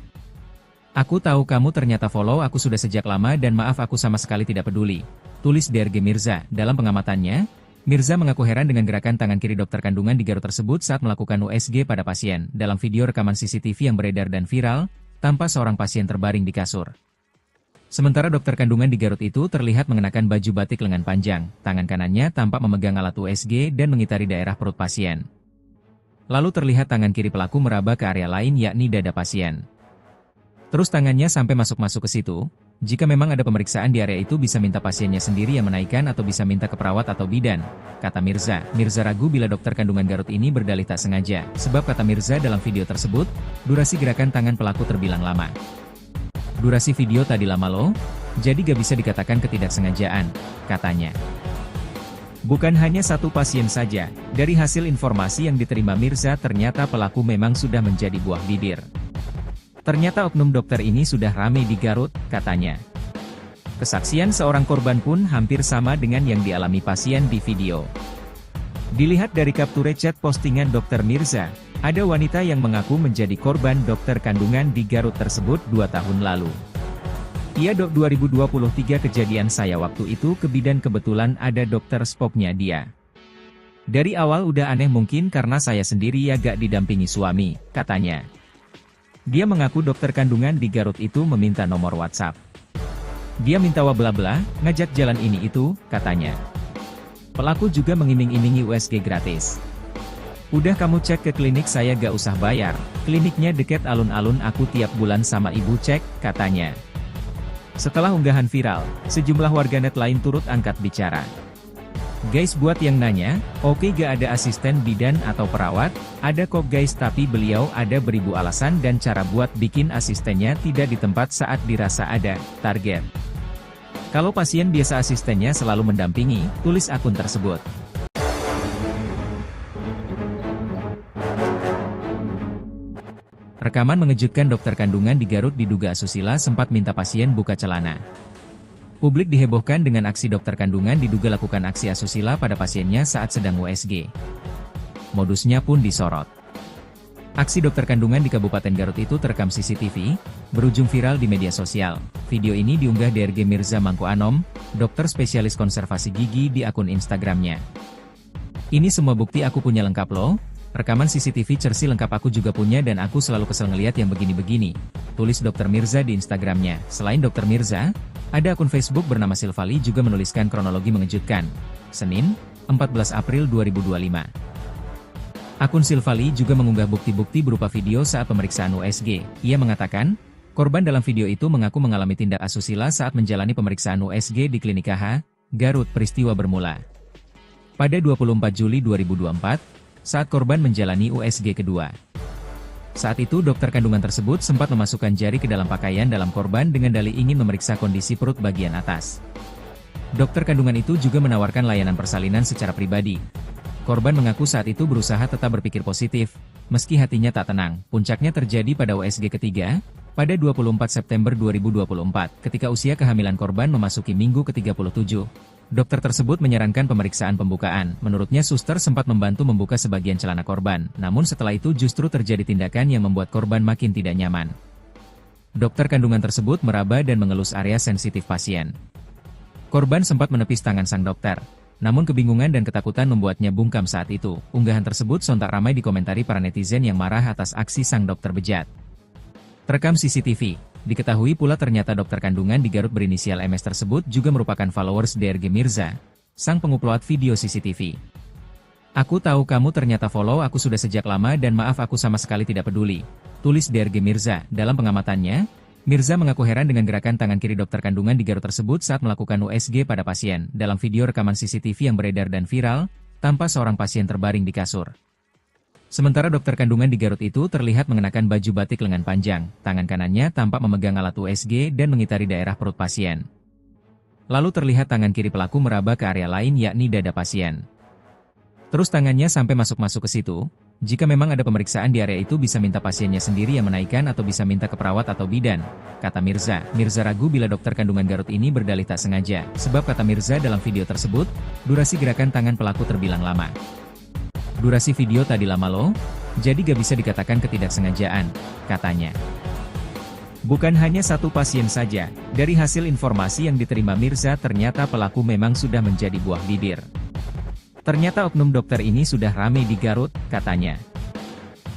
"Aku tahu kamu ternyata follow aku sudah sejak lama dan maaf aku sama sekali tidak peduli," tulis DRG Mirza. Dalam pengamatannya, Mirza mengaku heran dengan gerakan tangan kiri dokter kandungan di Garut tersebut saat melakukan USG pada pasien. Dalam video rekaman CCTV yang beredar dan viral, tampak seorang pasien terbaring di kasur. Sementara dokter kandungan di Garut itu terlihat mengenakan baju batik lengan panjang, tangan kanannya tampak memegang alat USG dan mengitari daerah perut pasien. Lalu terlihat tangan kiri pelaku meraba ke area lain yakni dada pasien. Terus tangannya sampai masuk-masuk ke situ. Jika memang ada pemeriksaan di area itu bisa minta pasiennya sendiri yang menaikkan atau bisa minta ke perawat atau bidan, kata Mirza. Mirza ragu bila dokter kandungan Garut ini berdalih tak sengaja, sebab kata Mirza dalam video tersebut, durasi gerakan tangan pelaku terbilang lama. "Durasi video tadi lama loh, jadi gak bisa dikatakan ketidaksengajaan," katanya. Bukan hanya satu pasien saja, dari hasil informasi yang diterima Mirza ternyata pelaku memang sudah menjadi buah bibir. Ternyata oknum dokter ini sudah ramai di Garut, katanya. Kesaksian seorang korban pun hampir sama dengan yang dialami pasien di video. Dilihat dari capture chat postingan dokter Mirza, ada wanita yang mengaku menjadi korban dokter kandungan di Garut tersebut 2 tahun lalu. "Iya dok, 2023 kejadian saya waktu itu ke bidan kebetulan ada dokter spoknya dia. Dari awal udah aneh mungkin karena saya sendiri ya gak didampingi suami," katanya. Dia mengaku dokter kandungan di Garut itu meminta nomor WhatsApp. Dia minta bla-bla, ngajak jalan ini itu, katanya. Pelaku juga mengiming-imingi USG gratis. "Udah kamu cek ke klinik saya gak usah bayar, kliniknya deket alun-alun aku tiap bulan sama ibu cek," katanya. Setelah unggahan viral, sejumlah warganet lain turut angkat bicara. "Guys, buat yang nanya, oke gak ada asisten bidan atau perawat? Ada kok guys, tapi beliau ada beribu alasan dan cara buat bikin asistennya tidak di tempat saat dirasa ada target. Kalau pasien biasa asistennya selalu mendampingi," tulis akun tersebut. Rekaman mengejutkan dokter kandungan di Garut diduga asusila sempat minta pasien buka celana. Publik dihebohkan dengan aksi dokter kandungan diduga lakukan aksi asusila pada pasiennya saat sedang USG. Modusnya pun disorot. Aksi dokter kandungan di Kabupaten Garut itu terekam CCTV, berujung viral di media sosial. Video ini diunggah DRG Mirza Mangko Anom, dokter spesialis konservasi gigi di akun Instagramnya. "Ini semua bukti aku punya lengkap loh. Rekaman CCTV Cersi lengkap aku juga punya dan aku selalu kesel ngeliat yang begini-begini," tulis dokter Mirza di Instagramnya. Selain dokter Mirza, ada akun Facebook bernama Silvali juga menuliskan kronologi mengejutkan. Senin, 14 April 2025. Akun Silvali juga mengunggah bukti-bukti berupa video saat pemeriksaan USG. Ia mengatakan, korban dalam video itu mengaku mengalami tindak asusila saat menjalani pemeriksaan USG di Klinik KH, Garut. Peristiwa bermula pada 24 Juli 2024, saat korban menjalani USG kedua. Saat itu dokter kandungan tersebut sempat memasukkan jari ke dalam pakaian dalam korban dengan dalih ingin memeriksa kondisi perut bagian atas. Dokter kandungan itu juga menawarkan layanan persalinan secara pribadi. Korban mengaku saat itu berusaha tetap berpikir positif, meski hatinya tak tenang. Puncaknya terjadi pada USG ketiga, pada 24 September 2024, ketika usia kehamilan korban memasuki minggu ke-37. Dokter tersebut menyarankan pemeriksaan pembukaan. Menurutnya suster sempat membantu membuka sebagian celana korban, namun setelah itu justru terjadi tindakan yang membuat korban makin tidak nyaman. Dokter kandungan tersebut meraba dan mengelus area sensitif pasien. Korban sempat menepis tangan sang dokter, namun kebingungan dan ketakutan membuatnya bungkam saat itu. Unggahan tersebut sontak ramai dikomentari para netizen yang marah atas aksi sang dokter bejat. Terekam CCTV. Diketahui pula ternyata dokter kandungan di Garut berinisial MS tersebut juga merupakan followers DRG Mirza, sang pengupload video CCTV. "Aku tahu kamu ternyata follow aku sudah sejak lama dan maaf aku sama sekali tidak peduli," tulis DRG Mirza. Dalam pengamatannya, Mirza mengaku heran dengan gerakan tangan kiri dokter kandungan di Garut tersebut saat melakukan USG pada pasien. Dalam video rekaman CCTV yang beredar dan viral, tampak seorang pasien terbaring di kasur. Sementara dokter kandungan di Garut itu terlihat mengenakan baju batik lengan panjang, tangan kanannya tampak memegang alat USG dan mengitari daerah perut pasien. Lalu terlihat tangan kiri pelaku meraba ke area lain yakni dada pasien. Terus tangannya sampai masuk-masuk ke situ. Jika memang ada pemeriksaan di area itu bisa minta pasiennya sendiri yang menaikkan atau bisa minta ke perawat atau bidan, kata Mirza. Mirza ragu bila dokter kandungan Garut ini berdalih tak sengaja, sebab kata Mirza dalam video tersebut, durasi gerakan tangan pelaku terbilang lama. Durasi video tadi lama loh, jadi gak bisa dikatakan ketidaksengajaan, katanya. Bukan hanya satu pasien saja, dari hasil informasi yang diterima Mirza ternyata pelaku memang sudah menjadi buah bibir. Ternyata oknum dokter ini sudah ramai di Garut, katanya.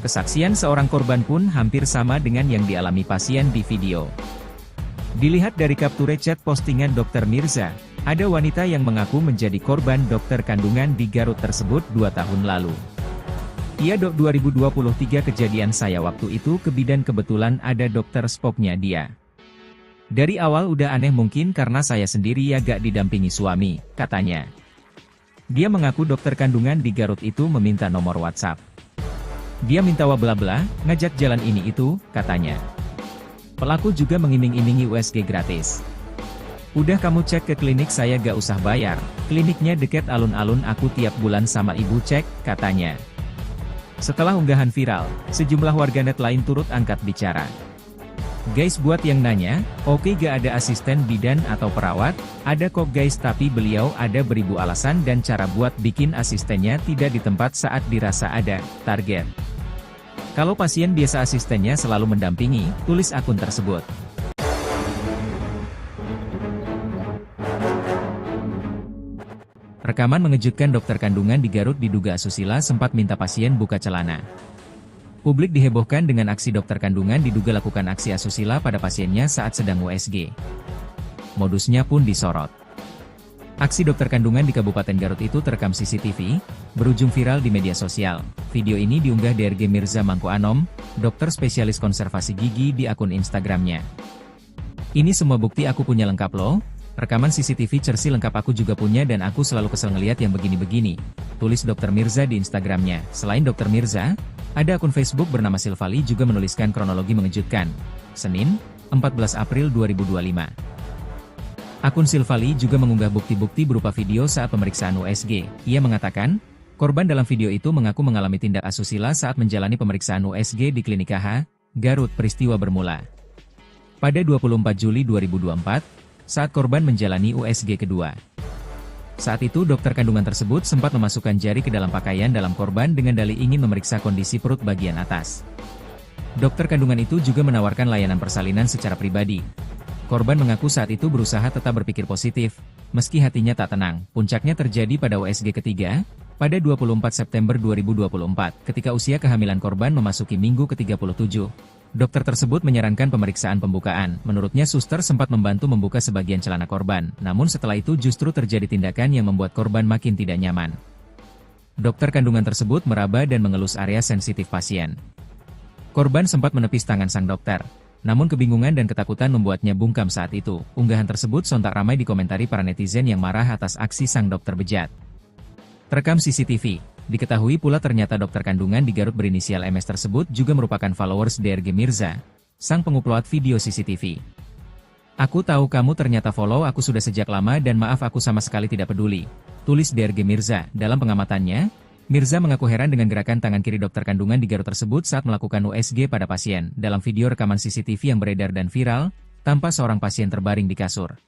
Kesaksian seorang korban pun hampir sama dengan yang dialami pasien di video. Dilihat dari capture chat postingan Dr. Mirza, ada wanita yang mengaku menjadi korban dokter kandungan di Garut tersebut 2 tahun lalu. Iya dok, 2023 kejadian saya waktu itu ke bidan kebetulan ada dokter spoknya dia. Dari awal udah aneh mungkin karena saya sendiri ya gak didampingi suami, katanya. Dia mengaku dokter kandungan di Garut itu meminta nomor WhatsApp. Dia minta bla-bla, ngajak jalan ini itu, katanya. Pelaku juga mengiming-imingi USG gratis. Udah kamu cek ke klinik saya gak usah bayar, kliniknya deket alun-alun aku tiap bulan sama ibu cek, katanya. Setelah unggahan viral, sejumlah warganet lain turut angkat bicara. Guys, buat yang nanya, oke gak ada asisten bidan atau perawat, ada kok guys, tapi beliau ada beribu alasan dan cara buat bikin asistennya tidak di tempat saat dirasa ada target. Kalau pasien biasa asistennya selalu mendampingi, tulis akun tersebut. Rekaman mengejutkan dokter kandungan di Garut diduga asusila sempat minta pasien buka celana. Publik dihebohkan dengan aksi dokter kandungan diduga lakukan aksi asusila pada pasiennya saat sedang USG. Modusnya pun disorot. Aksi dokter kandungan di Kabupaten Garut itu terekam CCTV, berujung viral di media sosial. Video ini diunggah DRG Mirza Mangko Anom, dokter spesialis konservasi gigi di akun Instagramnya. Ini semua bukti aku punya lengkap loh. Rekaman CCTV Cersi lengkap aku juga punya dan aku selalu kesel ngeliat yang begini-begini, tulis Dr. Mirza di Instagramnya. Selain Dr. Mirza, ada akun Facebook bernama Silvali juga menuliskan kronologi mengejutkan. Senin, 14 April 2025. Akun Silvali juga mengunggah bukti-bukti berupa video saat pemeriksaan USG. Ia mengatakan, korban dalam video itu mengaku mengalami tindak asusila saat menjalani pemeriksaan USG di Klinik KH, Garut. Peristiwa bermula pada 24 Juli 2024, saat korban menjalani USG kedua. Saat itu dokter kandungan tersebut sempat memasukkan jari ke dalam pakaian dalam korban dengan dalih ingin memeriksa kondisi perut bagian atas. Dokter kandungan itu juga menawarkan layanan persalinan secara pribadi. Korban mengaku saat itu berusaha tetap berpikir positif, meski hatinya tak tenang. Puncaknya terjadi pada USG ketiga, pada 24 September 2024, ketika usia kehamilan korban memasuki minggu ke-37. Dokter tersebut menyarankan pemeriksaan pembukaan. Menurutnya suster sempat membantu membuka sebagian celana korban, namun setelah itu justru terjadi tindakan yang membuat korban makin tidak nyaman. Dokter kandungan tersebut meraba dan mengelus area sensitif pasien. Korban sempat menepis tangan sang dokter, namun kebingungan dan ketakutan membuatnya bungkam saat itu. Unggahan tersebut sontak ramai dikomentari para netizen yang marah atas aksi sang dokter bejat. Terekam CCTV. Diketahui pula ternyata dokter kandungan di Garut berinisial MS tersebut juga merupakan followers DRG Mirza, sang pengupload video CCTV. Aku tahu kamu ternyata follow aku sudah sejak lama dan maaf aku sama sekali tidak peduli, tulis DRG Mirza. Dalam pengamatannya, Mirza mengaku heran dengan gerakan tangan kiri dokter kandungan di Garut tersebut saat melakukan USG pada pasien. Dalam video rekaman CCTV yang beredar dan viral, tampak seorang pasien terbaring di kasur.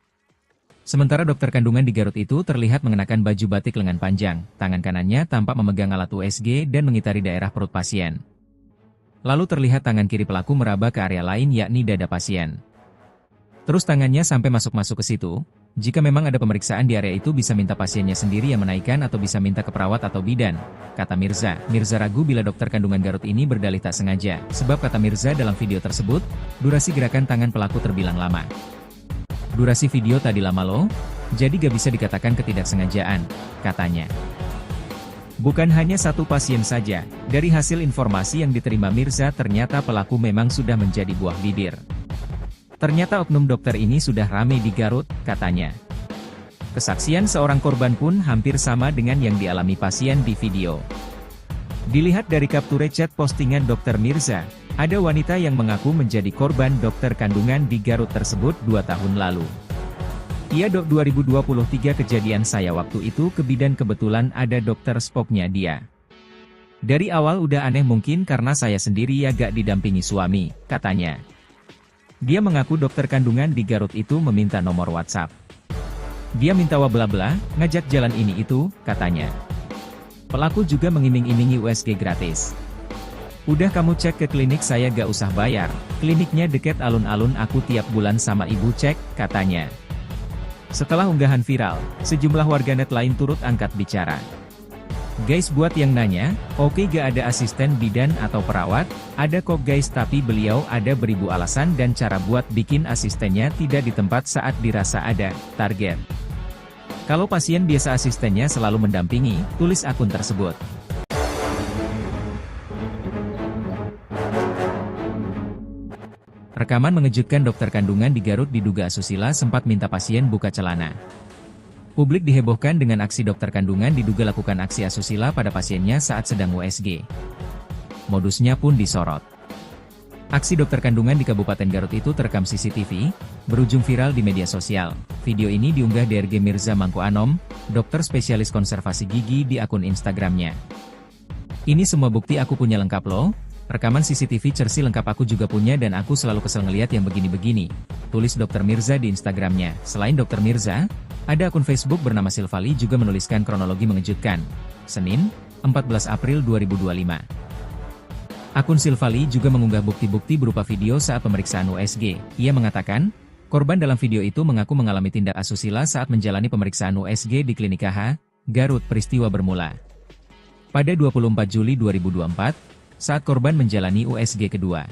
Sementara dokter kandungan di Garut itu terlihat mengenakan baju batik lengan panjang, tangan kanannya tampak memegang alat USG dan mengitari daerah perut pasien. Lalu terlihat tangan kiri pelaku meraba ke area lain yakni dada pasien. Terus tangannya sampai masuk-masuk ke situ. Jika memang ada pemeriksaan di area itu bisa minta pasiennya sendiri yang menaikkan atau bisa minta ke perawat atau bidan, kata Mirza. Mirza ragu bila dokter kandungan Garut ini berdalih tak sengaja, sebab kata Mirza dalam video tersebut, durasi gerakan tangan pelaku terbilang lama. Durasi video tadi lama loh, jadi gak bisa dikatakan ketidaksengajaan, katanya. Bukan hanya satu pasien saja, dari hasil informasi yang diterima Mirza ternyata pelaku memang sudah menjadi buah bibir. Ternyata oknum dokter ini sudah ramai di Garut, katanya. Kesaksian seorang korban pun hampir sama dengan yang dialami pasien di video. Dilihat dari capture chat postingan Dr. Mirza, ada wanita yang mengaku menjadi korban dokter kandungan di Garut tersebut 2 tahun lalu. Iya dok, 2023 kejadian saya waktu itu ke bidan kebetulan ada dokter spoknya dia. Dari awal udah aneh mungkin karena saya sendiri ya gak didampingi suami, katanya. Dia mengaku dokter kandungan di Garut itu meminta nomor WhatsApp. Dia minta bla-bla, ngajak jalan ini itu, katanya. Pelaku juga mengiming-imingi USG gratis. Udah kamu cek ke klinik saya gak usah bayar, kliniknya deket alun-alun aku tiap bulan sama ibu cek, katanya. Setelah unggahan viral, sejumlah warganet lain turut angkat bicara. Guys buat yang nanya, oke gak ada asisten bidan atau perawat, ada kok guys tapi beliau ada beribu alasan dan cara buat bikin asistennya tidak di tempat saat dirasa ada target. Kalau pasien biasa asistennya selalu mendampingi, tulis akun tersebut. Rekaman mengejutkan dokter kandungan di Garut diduga asusila sempat minta pasien buka celana. Publik dihebohkan dengan aksi dokter kandungan diduga lakukan aksi asusila pada pasiennya saat sedang USG. Modusnya pun disorot. Aksi dokter kandungan di Kabupaten Garut itu terekam CCTV, berujung viral di media sosial. Video ini diunggah DRG Mirza Mangko Anom, dokter spesialis konservasi gigi di akun Instagramnya. Ini semua bukti aku punya lengkap loh. Rekaman CCTV Cersi lengkap aku juga punya dan aku selalu kesel ngeliat yang begini-begini, tulis Dr. Mirza di Instagramnya. Selain Dr. Mirza, ada akun Facebook bernama Silvali juga menuliskan kronologi mengejutkan. Senin, 14 April 2025. Akun Silvali juga mengunggah bukti-bukti berupa video saat pemeriksaan USG. Ia mengatakan, korban dalam video itu mengaku mengalami tindak asusila saat menjalani pemeriksaan USG di Klinik KH, Garut. Peristiwa bermula pada 24 Juli 2024, saat korban menjalani USG kedua.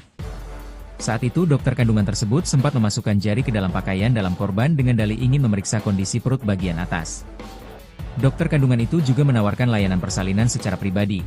Saat itu dokter kandungan tersebut sempat memasukkan jari ke dalam pakaian dalam korban dengan dalih ingin memeriksa kondisi perut bagian atas. Dokter kandungan itu juga menawarkan layanan persalinan secara pribadi.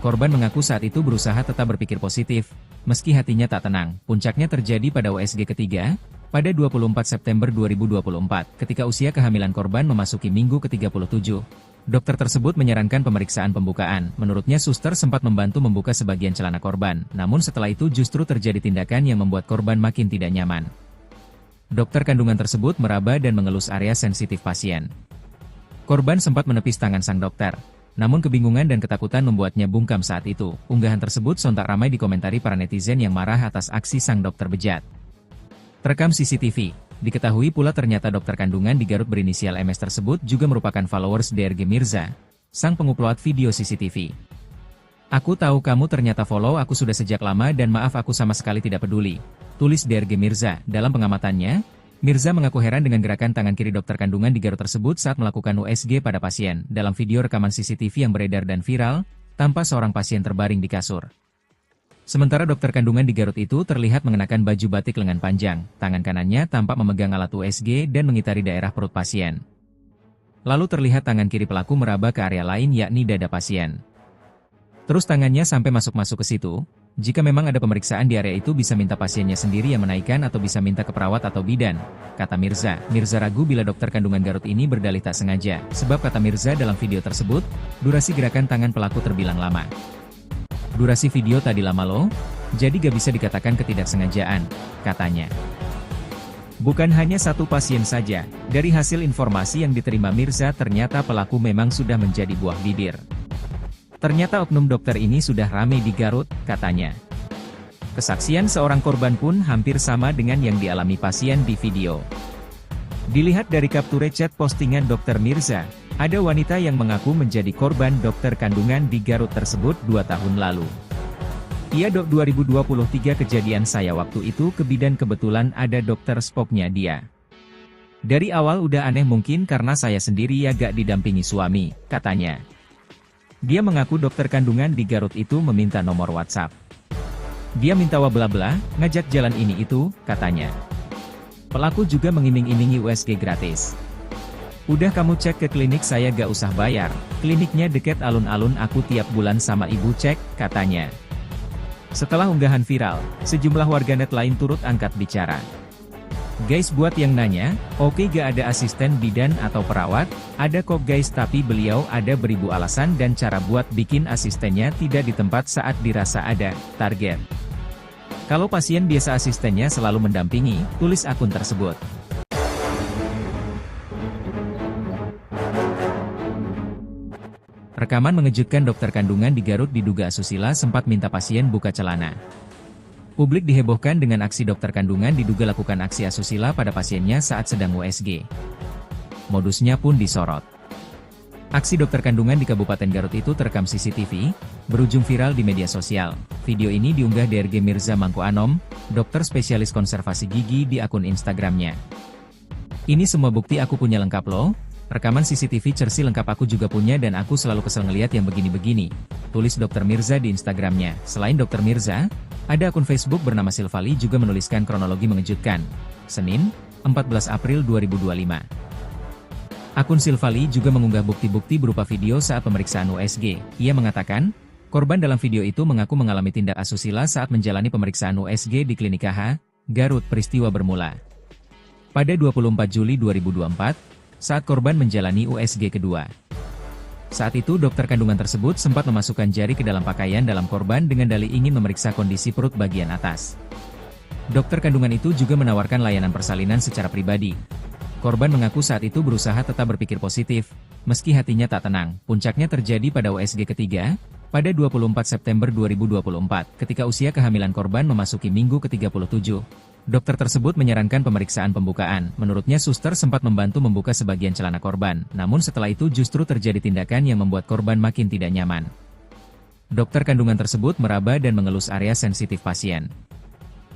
Korban mengaku saat itu berusaha tetap berpikir positif, meski hatinya tak tenang. Puncaknya terjadi pada USG ketiga, pada 24 September 2024, ketika usia kehamilan korban memasuki minggu ke-37. Dokter tersebut menyarankan pemeriksaan pembukaan. Menurutnya suster sempat membantu membuka sebagian celana korban, namun setelah itu justru terjadi tindakan yang membuat korban makin tidak nyaman. Dokter kandungan tersebut meraba dan mengelus area sensitif pasien. Korban sempat menepis tangan sang dokter, namun kebingungan dan ketakutan membuatnya bungkam saat itu. Unggahan tersebut sontak ramai dikomentari para netizen yang marah atas aksi sang dokter bejat. Terekam CCTV. Diketahui pula ternyata dokter kandungan di Garut berinisial MS tersebut juga merupakan followers DRG Mirza, sang pengupload video CCTV. Aku tahu kamu ternyata follow aku sudah sejak lama dan maaf aku sama sekali tidak peduli, tulis DRG Mirza. Dalam pengamatannya, Mirza mengaku heran dengan gerakan tangan kiri dokter kandungan di Garut tersebut saat melakukan USG pada pasien. Dalam video rekaman CCTV yang beredar dan viral, tampak seorang pasien terbaring di kasur. Sementara dokter kandungan di Garut itu terlihat mengenakan baju batik lengan panjang, tangan kanannya tampak memegang alat USG dan mengitari daerah perut pasien. Lalu terlihat tangan kiri pelaku meraba ke area lain yakni dada pasien. Terus tangannya sampai masuk-masuk ke situ. Jika memang ada pemeriksaan di area itu bisa minta pasiennya sendiri yang menaikkan atau bisa minta ke perawat atau bidan, kata Mirza. Mirza ragu bila dokter kandungan Garut ini berdalih tak sengaja, sebab kata Mirza dalam video tersebut, durasi gerakan tangan pelaku terbilang lama. Durasi video tadi lama loh, jadi gak bisa dikatakan ketidaksengajaan, katanya. Bukan hanya satu pasien saja, dari hasil informasi yang diterima Mirza ternyata pelaku memang sudah menjadi buah bibir. Ternyata oknum dokter ini sudah ramai di Garut, katanya. Kesaksian seorang korban pun hampir sama dengan yang dialami pasien di video. Dilihat dari capture chat postingan dokter Mirza, ada wanita yang mengaku menjadi korban dokter kandungan di Garut tersebut 2 tahun lalu. Iya dok 2023 kejadian saya waktu itu ke bidan kebetulan ada dokter spoknya dia. Dari awal udah aneh mungkin karena saya sendiri ya gak didampingi suami, katanya. Dia mengaku dokter kandungan di Garut itu meminta nomor WhatsApp. Dia minta bla-bla, ngajak jalan ini itu, katanya. Pelaku juga mengiming-imingi USG gratis. Udah kamu cek ke klinik saya gak usah bayar, kliniknya deket alun-alun aku tiap bulan sama ibu cek, katanya. Setelah unggahan viral, sejumlah warganet lain turut angkat bicara. Guys buat yang nanya, oke gak ada asisten bidan atau perawat, ada kok guys tapi beliau ada beribu alasan dan cara buat bikin asistennya tidak di tempat saat dirasa ada target. Kalau pasien biasa asistennya selalu mendampingi, tulis akun tersebut. Rekaman mengejutkan dokter kandungan di Garut diduga asusila sempat minta pasien buka celana. Publik dihebohkan dengan aksi dokter kandungan diduga lakukan aksi asusila pada pasiennya saat sedang USG. Modusnya pun disorot. Aksi dokter kandungan di Kabupaten Garut itu terekam CCTV, berujung viral di media sosial. Video ini diunggah DRG Mirza Mangko Anom, dokter spesialis konservasi gigi di akun Instagramnya. "Ini semua bukti aku punya lengkap loh. Rekaman CCTV Cersi lengkap aku juga punya dan aku selalu kesel ngeliat yang begini-begini," tulis Dr. Mirza di Instagramnya. Selain Dr. Mirza, ada akun Facebook bernama Silvali juga menuliskan kronologi mengejutkan. Senin, 14 April 2025. Akun Silvali juga mengunggah bukti-bukti berupa video saat pemeriksaan USG. Ia mengatakan, korban dalam video itu mengaku mengalami tindak asusila saat menjalani pemeriksaan USG di Klinik KH, Garut. Peristiwa bermula pada 24 Juli 2024, saat korban menjalani USG kedua. Saat itu dokter kandungan tersebut sempat memasukkan jari ke dalam pakaian dalam korban dengan dalih ingin memeriksa kondisi perut bagian atas. Dokter kandungan itu juga menawarkan layanan persalinan secara pribadi. Korban mengaku saat itu berusaha tetap berpikir positif, meski hatinya tak tenang. Puncaknya terjadi pada USG ketiga, pada 24 September 2024, ketika usia kehamilan korban memasuki minggu ke-37. Dokter tersebut menyarankan pemeriksaan pembukaan. Menurutnya suster sempat membantu membuka sebagian celana korban, namun setelah itu justru terjadi tindakan yang membuat korban makin tidak nyaman. Dokter kandungan tersebut meraba dan mengelus area sensitif pasien.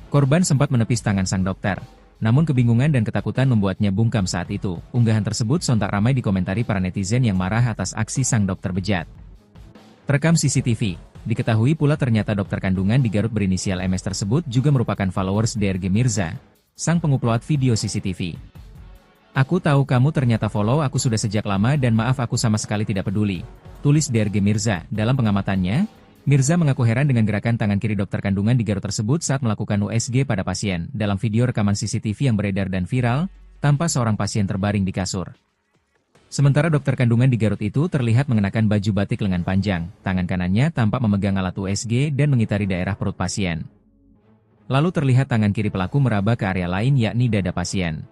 Korban sempat menepis tangan sang dokter, namun kebingungan dan ketakutan membuatnya bungkam saat itu. Unggahan tersebut sontak ramai dikomentari para netizen yang marah atas aksi sang dokter bejat. Terekam CCTV. Diketahui pula ternyata dokter kandungan di Garut berinisial MS tersebut juga merupakan followers DRG Mirza, sang pengupload video CCTV. "Aku tahu kamu ternyata follow aku sudah sejak lama dan maaf aku sama sekali tidak peduli," tulis DRG Mirza. Dalam pengamatannya, Mirza mengaku heran dengan gerakan tangan kiri dokter kandungan di Garut tersebut saat melakukan USG pada pasien. Dalam video rekaman CCTV yang beredar dan viral, tampak seorang pasien terbaring di kasur. Sementara dokter kandungan di Garut itu terlihat mengenakan baju batik lengan panjang, tangan kanannya tampak memegang alat USG dan mengitari daerah perut pasien. Lalu terlihat tangan kiri pelaku meraba ke area lain yakni dada pasien.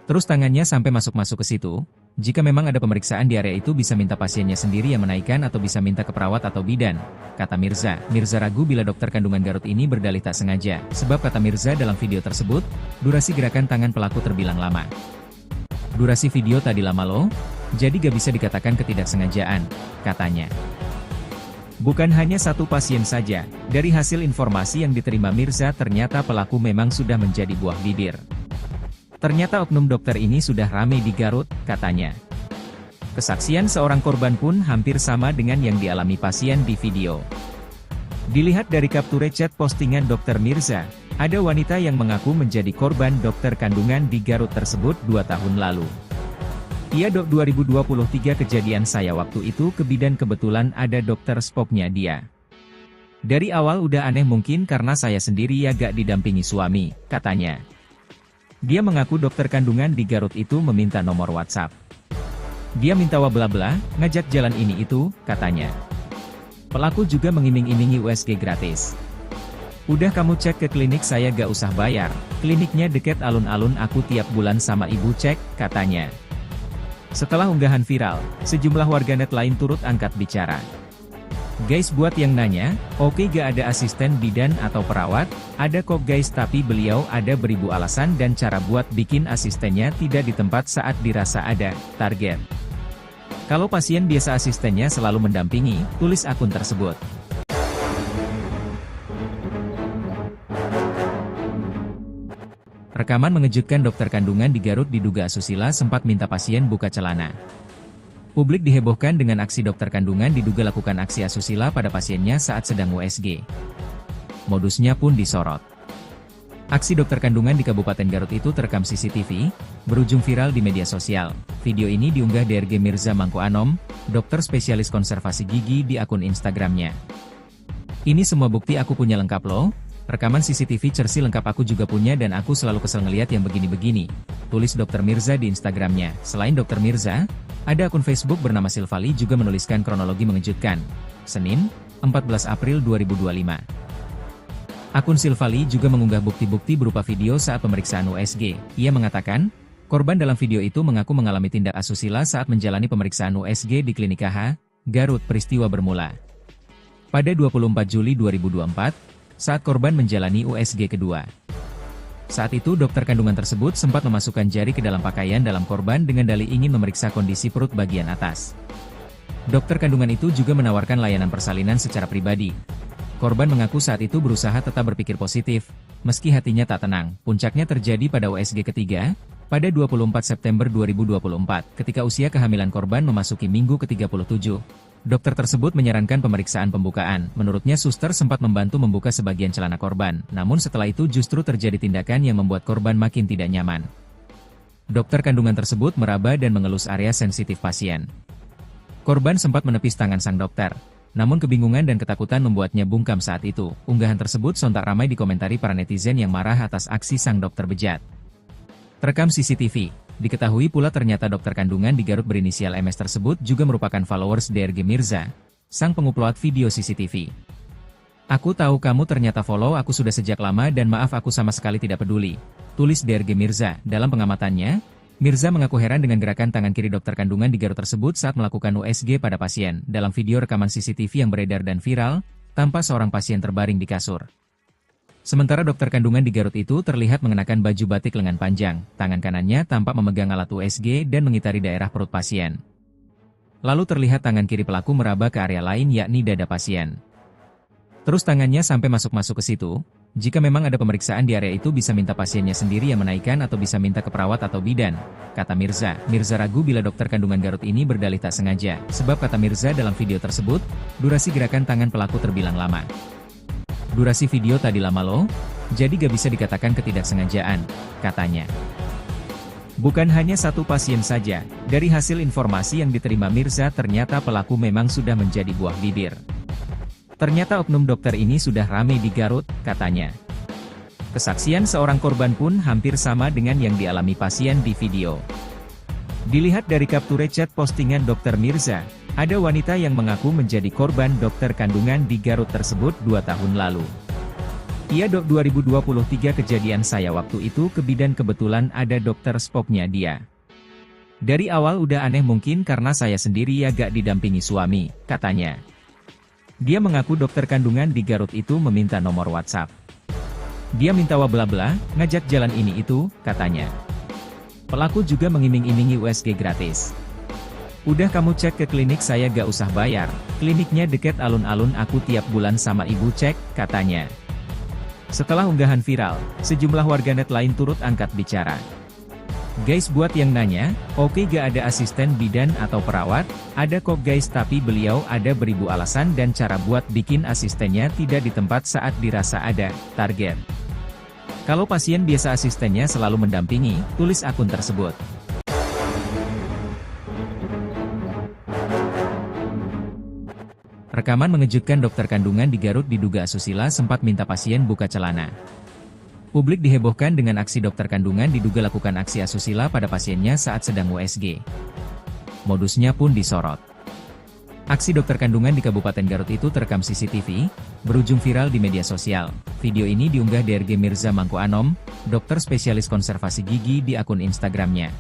Terus tangannya sampai masuk-masuk ke situ. "Jika memang ada pemeriksaan di area itu bisa minta pasiennya sendiri yang menaikkan atau bisa minta ke perawat atau bidan," kata Mirza. Mirza ragu bila dokter kandungan Garut ini berdalih tak sengaja, sebab kata Mirza dalam video tersebut, durasi gerakan tangan pelaku terbilang lama. "Durasi video tadi lama loh, jadi gak bisa dikatakan ketidaksengajaan," katanya. Bukan hanya satu pasien saja, dari hasil informasi yang diterima Mirza ternyata pelaku memang sudah menjadi buah bibir. "Ternyata oknum dokter ini sudah ramai di Garut," katanya. Kesaksian seorang korban pun hampir sama dengan yang dialami pasien di video. Dilihat dari capture chat postingan dokter Mirza, ada wanita yang mengaku menjadi korban dokter kandungan di Garut tersebut 2 tahun lalu. "Iya dok, 2023 kejadian saya waktu itu ke bidan kebetulan ada dokter spoknya dia. Dari awal udah aneh mungkin karena saya sendiri ya gak didampingi suami," katanya. Dia mengaku dokter kandungan di Garut itu meminta nomor WhatsApp. Dia minta bla-bla, ngajak jalan ini itu, katanya. Pelaku juga mengiming-imingi USG gratis. "Udah kamu cek ke klinik saya gak usah bayar, kliniknya deket alun-alun aku tiap bulan sama ibu cek," katanya. Setelah unggahan viral, sejumlah warganet lain turut angkat bicara. "Guys, buat yang nanya, oke gak ada asisten bidan atau perawat? Ada kok guys, tapi beliau ada beribu alasan dan cara buat bikin asistennya tidak di tempat saat dirasa ada target. Kalau pasien biasa asistennya selalu mendampingi," tulis akun tersebut. Rekaman mengejutkan dokter kandungan di Garut diduga asusila sempat minta pasien buka celana. Publik dihebohkan dengan aksi dokter kandungan diduga lakukan aksi asusila pada pasiennya saat sedang USG. Modusnya pun disorot. Aksi dokter kandungan di Kabupaten Garut itu terekam CCTV, berujung viral di media sosial. Video ini diunggah DRG Mirza Mangko Anom, dokter spesialis konservasi gigi di akun Instagramnya. "Ini semua bukti aku punya lengkap loh. Rekaman CCTV Cersi lengkap aku juga punya dan aku selalu kesel ngeliat yang begini-begini," tulis Dr. Mirza di Instagramnya. Selain Dr. Mirza, ada akun Facebook bernama Silvali juga menuliskan kronologi mengejutkan. Senin, 14 April 2025. Akun Silvali juga mengunggah bukti-bukti berupa video saat pemeriksaan USG. Ia mengatakan, korban dalam video itu mengaku mengalami tindak asusila saat menjalani pemeriksaan USG di Klinik KH, Garut. Peristiwa bermula pada 24 Juli 2024, saat korban menjalani USG kedua. Saat itu dokter kandungan tersebut sempat memasukkan jari ke dalam pakaian dalam korban dengan dalih ingin memeriksa kondisi perut bagian atas. Dokter kandungan itu juga menawarkan layanan persalinan secara pribadi. Korban mengaku saat itu berusaha tetap berpikir positif, meski hatinya tak tenang. Puncaknya terjadi pada USG ketiga, pada 24 September 2024, ketika usia kehamilan korban memasuki minggu ke-37. Dokter tersebut menyarankan pemeriksaan pembukaan. Menurutnya suster sempat membantu membuka sebagian celana korban, namun setelah itu justru terjadi tindakan yang membuat korban makin tidak nyaman. Dokter kandungan tersebut meraba dan mengelus area sensitif pasien. Korban sempat menepis tangan sang dokter, namun kebingungan dan ketakutan membuatnya bungkam saat itu. Unggahan tersebut sontak ramai dikomentari para netizen yang marah atas aksi sang dokter bejat. Terekam CCTV. Diketahui pula ternyata dokter kandungan di Garut berinisial MS tersebut juga merupakan followers DRG Mirza, sang pengupload video CCTV. "Aku tahu kamu ternyata follow aku sudah sejak lama dan maaf aku sama sekali tidak peduli," tulis DRG Mirza. Dalam pengamatannya, Mirza mengaku heran dengan gerakan tangan kiri dokter kandungan di Garut tersebut saat melakukan USG pada pasien. Dalam video rekaman CCTV yang beredar dan viral, tampak seorang pasien terbaring di kasur. Sementara dokter kandungan di Garut itu terlihat mengenakan baju batik lengan panjang, tangan kanannya tampak memegang alat USG dan mengitari daerah perut pasien. Lalu terlihat tangan kiri pelaku meraba ke area lain yakni dada pasien. Terus tangannya sampai masuk-masuk ke situ. Jika memang ada pemeriksaan di area itu bisa minta pasiennya sendiri yang menaikkan atau bisa minta ke perawat atau bidan, kata Mirza. Mirza ragu bila dokter kandungan Garut ini berdalih tak sengaja, sebab kata Mirza dalam video tersebut, durasi gerakan tangan pelaku terbilang lama. "Durasi video tadi lama loh, jadi gak bisa dikatakan ketidaksengajaan," katanya. Bukan hanya satu pasien saja, dari hasil informasi yang diterima Mirza ternyata pelaku memang sudah menjadi buah bibir. Ternyata oknum dokter ini sudah ramai di Garut, katanya. Kesaksian seorang korban pun hampir sama dengan yang dialami pasien di video. Dilihat dari capture chat postingan dokter Mirza, ada wanita yang mengaku menjadi korban dokter kandungan di Garut tersebut 2 tahun lalu. "Iya dok, 2023 kejadian saya waktu itu ke bidan kebetulan ada dokter spoknya dia. Dari awal udah aneh mungkin karena saya sendiri ya gak didampingi suami," katanya. Dia mengaku dokter kandungan di Garut itu meminta nomor WhatsApp. Dia minta bla-bla, ngajak jalan ini itu, katanya. Pelaku juga mengiming-imingi USG gratis. "Udah kamu cek ke klinik saya gak usah bayar, kliniknya deket alun-alun aku tiap bulan sama ibu cek," katanya. Setelah unggahan viral, sejumlah warganet lain turut angkat bicara. "Guys, buat yang nanya, oke gak ada asisten bidan atau perawat? Ada kok guys, tapi beliau ada beribu alasan dan cara buat bikin asistennya tidak di tempat saat dirasa ada target. Kalau pasien biasa asistennya selalu mendampingi," tulis akun tersebut. Rekaman mengejutkan dokter kandungan di Garut diduga asusila sempat minta pasien buka celana. Publik dihebohkan dengan aksi dokter kandungan diduga lakukan aksi asusila pada pasiennya saat sedang USG. Modusnya pun disorot. Aksi dokter kandungan di Kabupaten Garut itu terekam CCTV, berujung viral di media sosial. Video ini diunggah DRG Mirza Mangku Anom, dokter spesialis konservasi gigi di akun Instagramnya.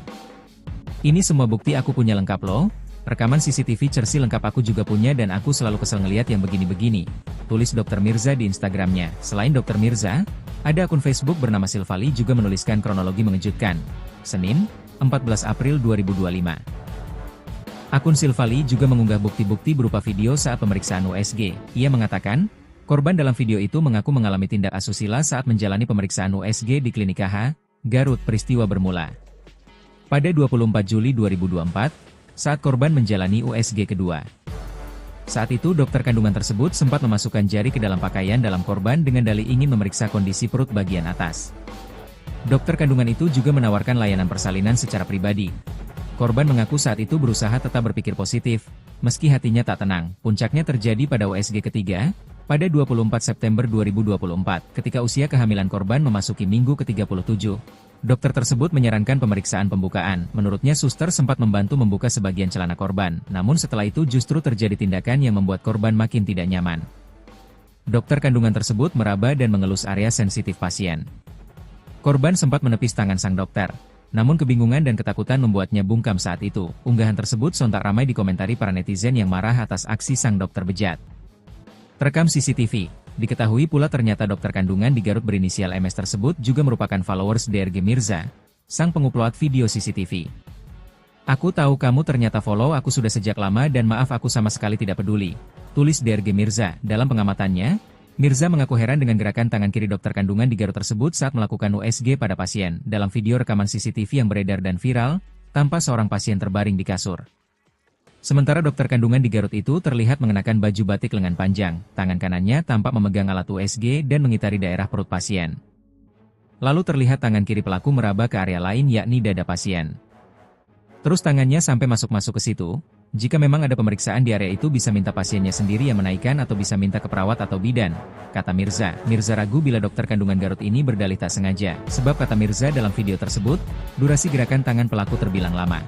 "Ini semua bukti aku punya lengkap loh. Rekaman CCTV Cersi lengkap aku juga punya dan aku selalu kesel ngeliat yang begini-begini," tulis dokter Mirza di Instagramnya. Selain dokter Mirza, ada akun Facebook bernama Silvali juga menuliskan kronologi mengejutkan. Senin, 14 April 2025. Akun Silvali juga mengunggah bukti-bukti berupa video saat pemeriksaan USG. Ia mengatakan, korban dalam video itu mengaku mengalami tindak asusila saat menjalani pemeriksaan USG di Klinik KH, Garut. Peristiwa bermula pada 24 Juli 2024, saat korban menjalani USG kedua. Saat itu dokter kandungan tersebut sempat memasukkan jari ke dalam pakaian dalam korban dengan dalih ingin memeriksa kondisi perut bagian atas. Dokter kandungan itu juga menawarkan layanan persalinan secara pribadi. Korban mengaku saat itu berusaha tetap berpikir positif, meski hatinya tak tenang. Puncaknya terjadi pada USG ketiga, pada 24 September 2024, ketika usia kehamilan korban memasuki minggu ke-37. Dokter tersebut menyarankan pemeriksaan pembukaan. Menurutnya suster sempat membantu membuka sebagian celana korban, namun setelah itu justru terjadi tindakan yang membuat korban makin tidak nyaman. Dokter kandungan tersebut meraba dan mengelus area sensitif pasien. Korban sempat menepis tangan sang dokter, Namun kebingungan dan ketakutan membuatnya bungkam saat itu. Unggahan tersebut sontak ramai dikomentari para netizen yang marah atas aksi sang dokter bejat. Terekam CCTV. Diketahui pula ternyata dokter kandungan di Garut berinisial MS tersebut juga merupakan followers DRG Mirza, sang pengupload video CCTV. "Aku tahu kamu ternyata follow aku sudah sejak lama dan maaf aku sama sekali tidak peduli," tulis DRG Mirza. Dalam pengamatannya, Mirza mengaku heran dengan gerakan tangan kiri dokter kandungan di Garut tersebut saat melakukan USG pada pasien. Dalam video rekaman CCTV yang beredar dan viral, tampak seorang pasien terbaring di kasur. Sementara dokter kandungan di Garut itu terlihat mengenakan baju batik lengan panjang, tangan kanannya tampak memegang alat USG dan mengitari daerah perut pasien. Lalu terlihat tangan kiri pelaku meraba ke area lain yakni dada pasien. Terus tangannya sampai masuk-masuk ke situ. Jika memang ada pemeriksaan di area itu bisa minta pasiennya sendiri yang menaikkan atau bisa minta ke perawat atau bidan, kata Mirza. Mirza ragu bila dokter kandungan Garut ini berdalih tak sengaja, sebab kata Mirza dalam video tersebut, durasi gerakan tangan pelaku terbilang lama.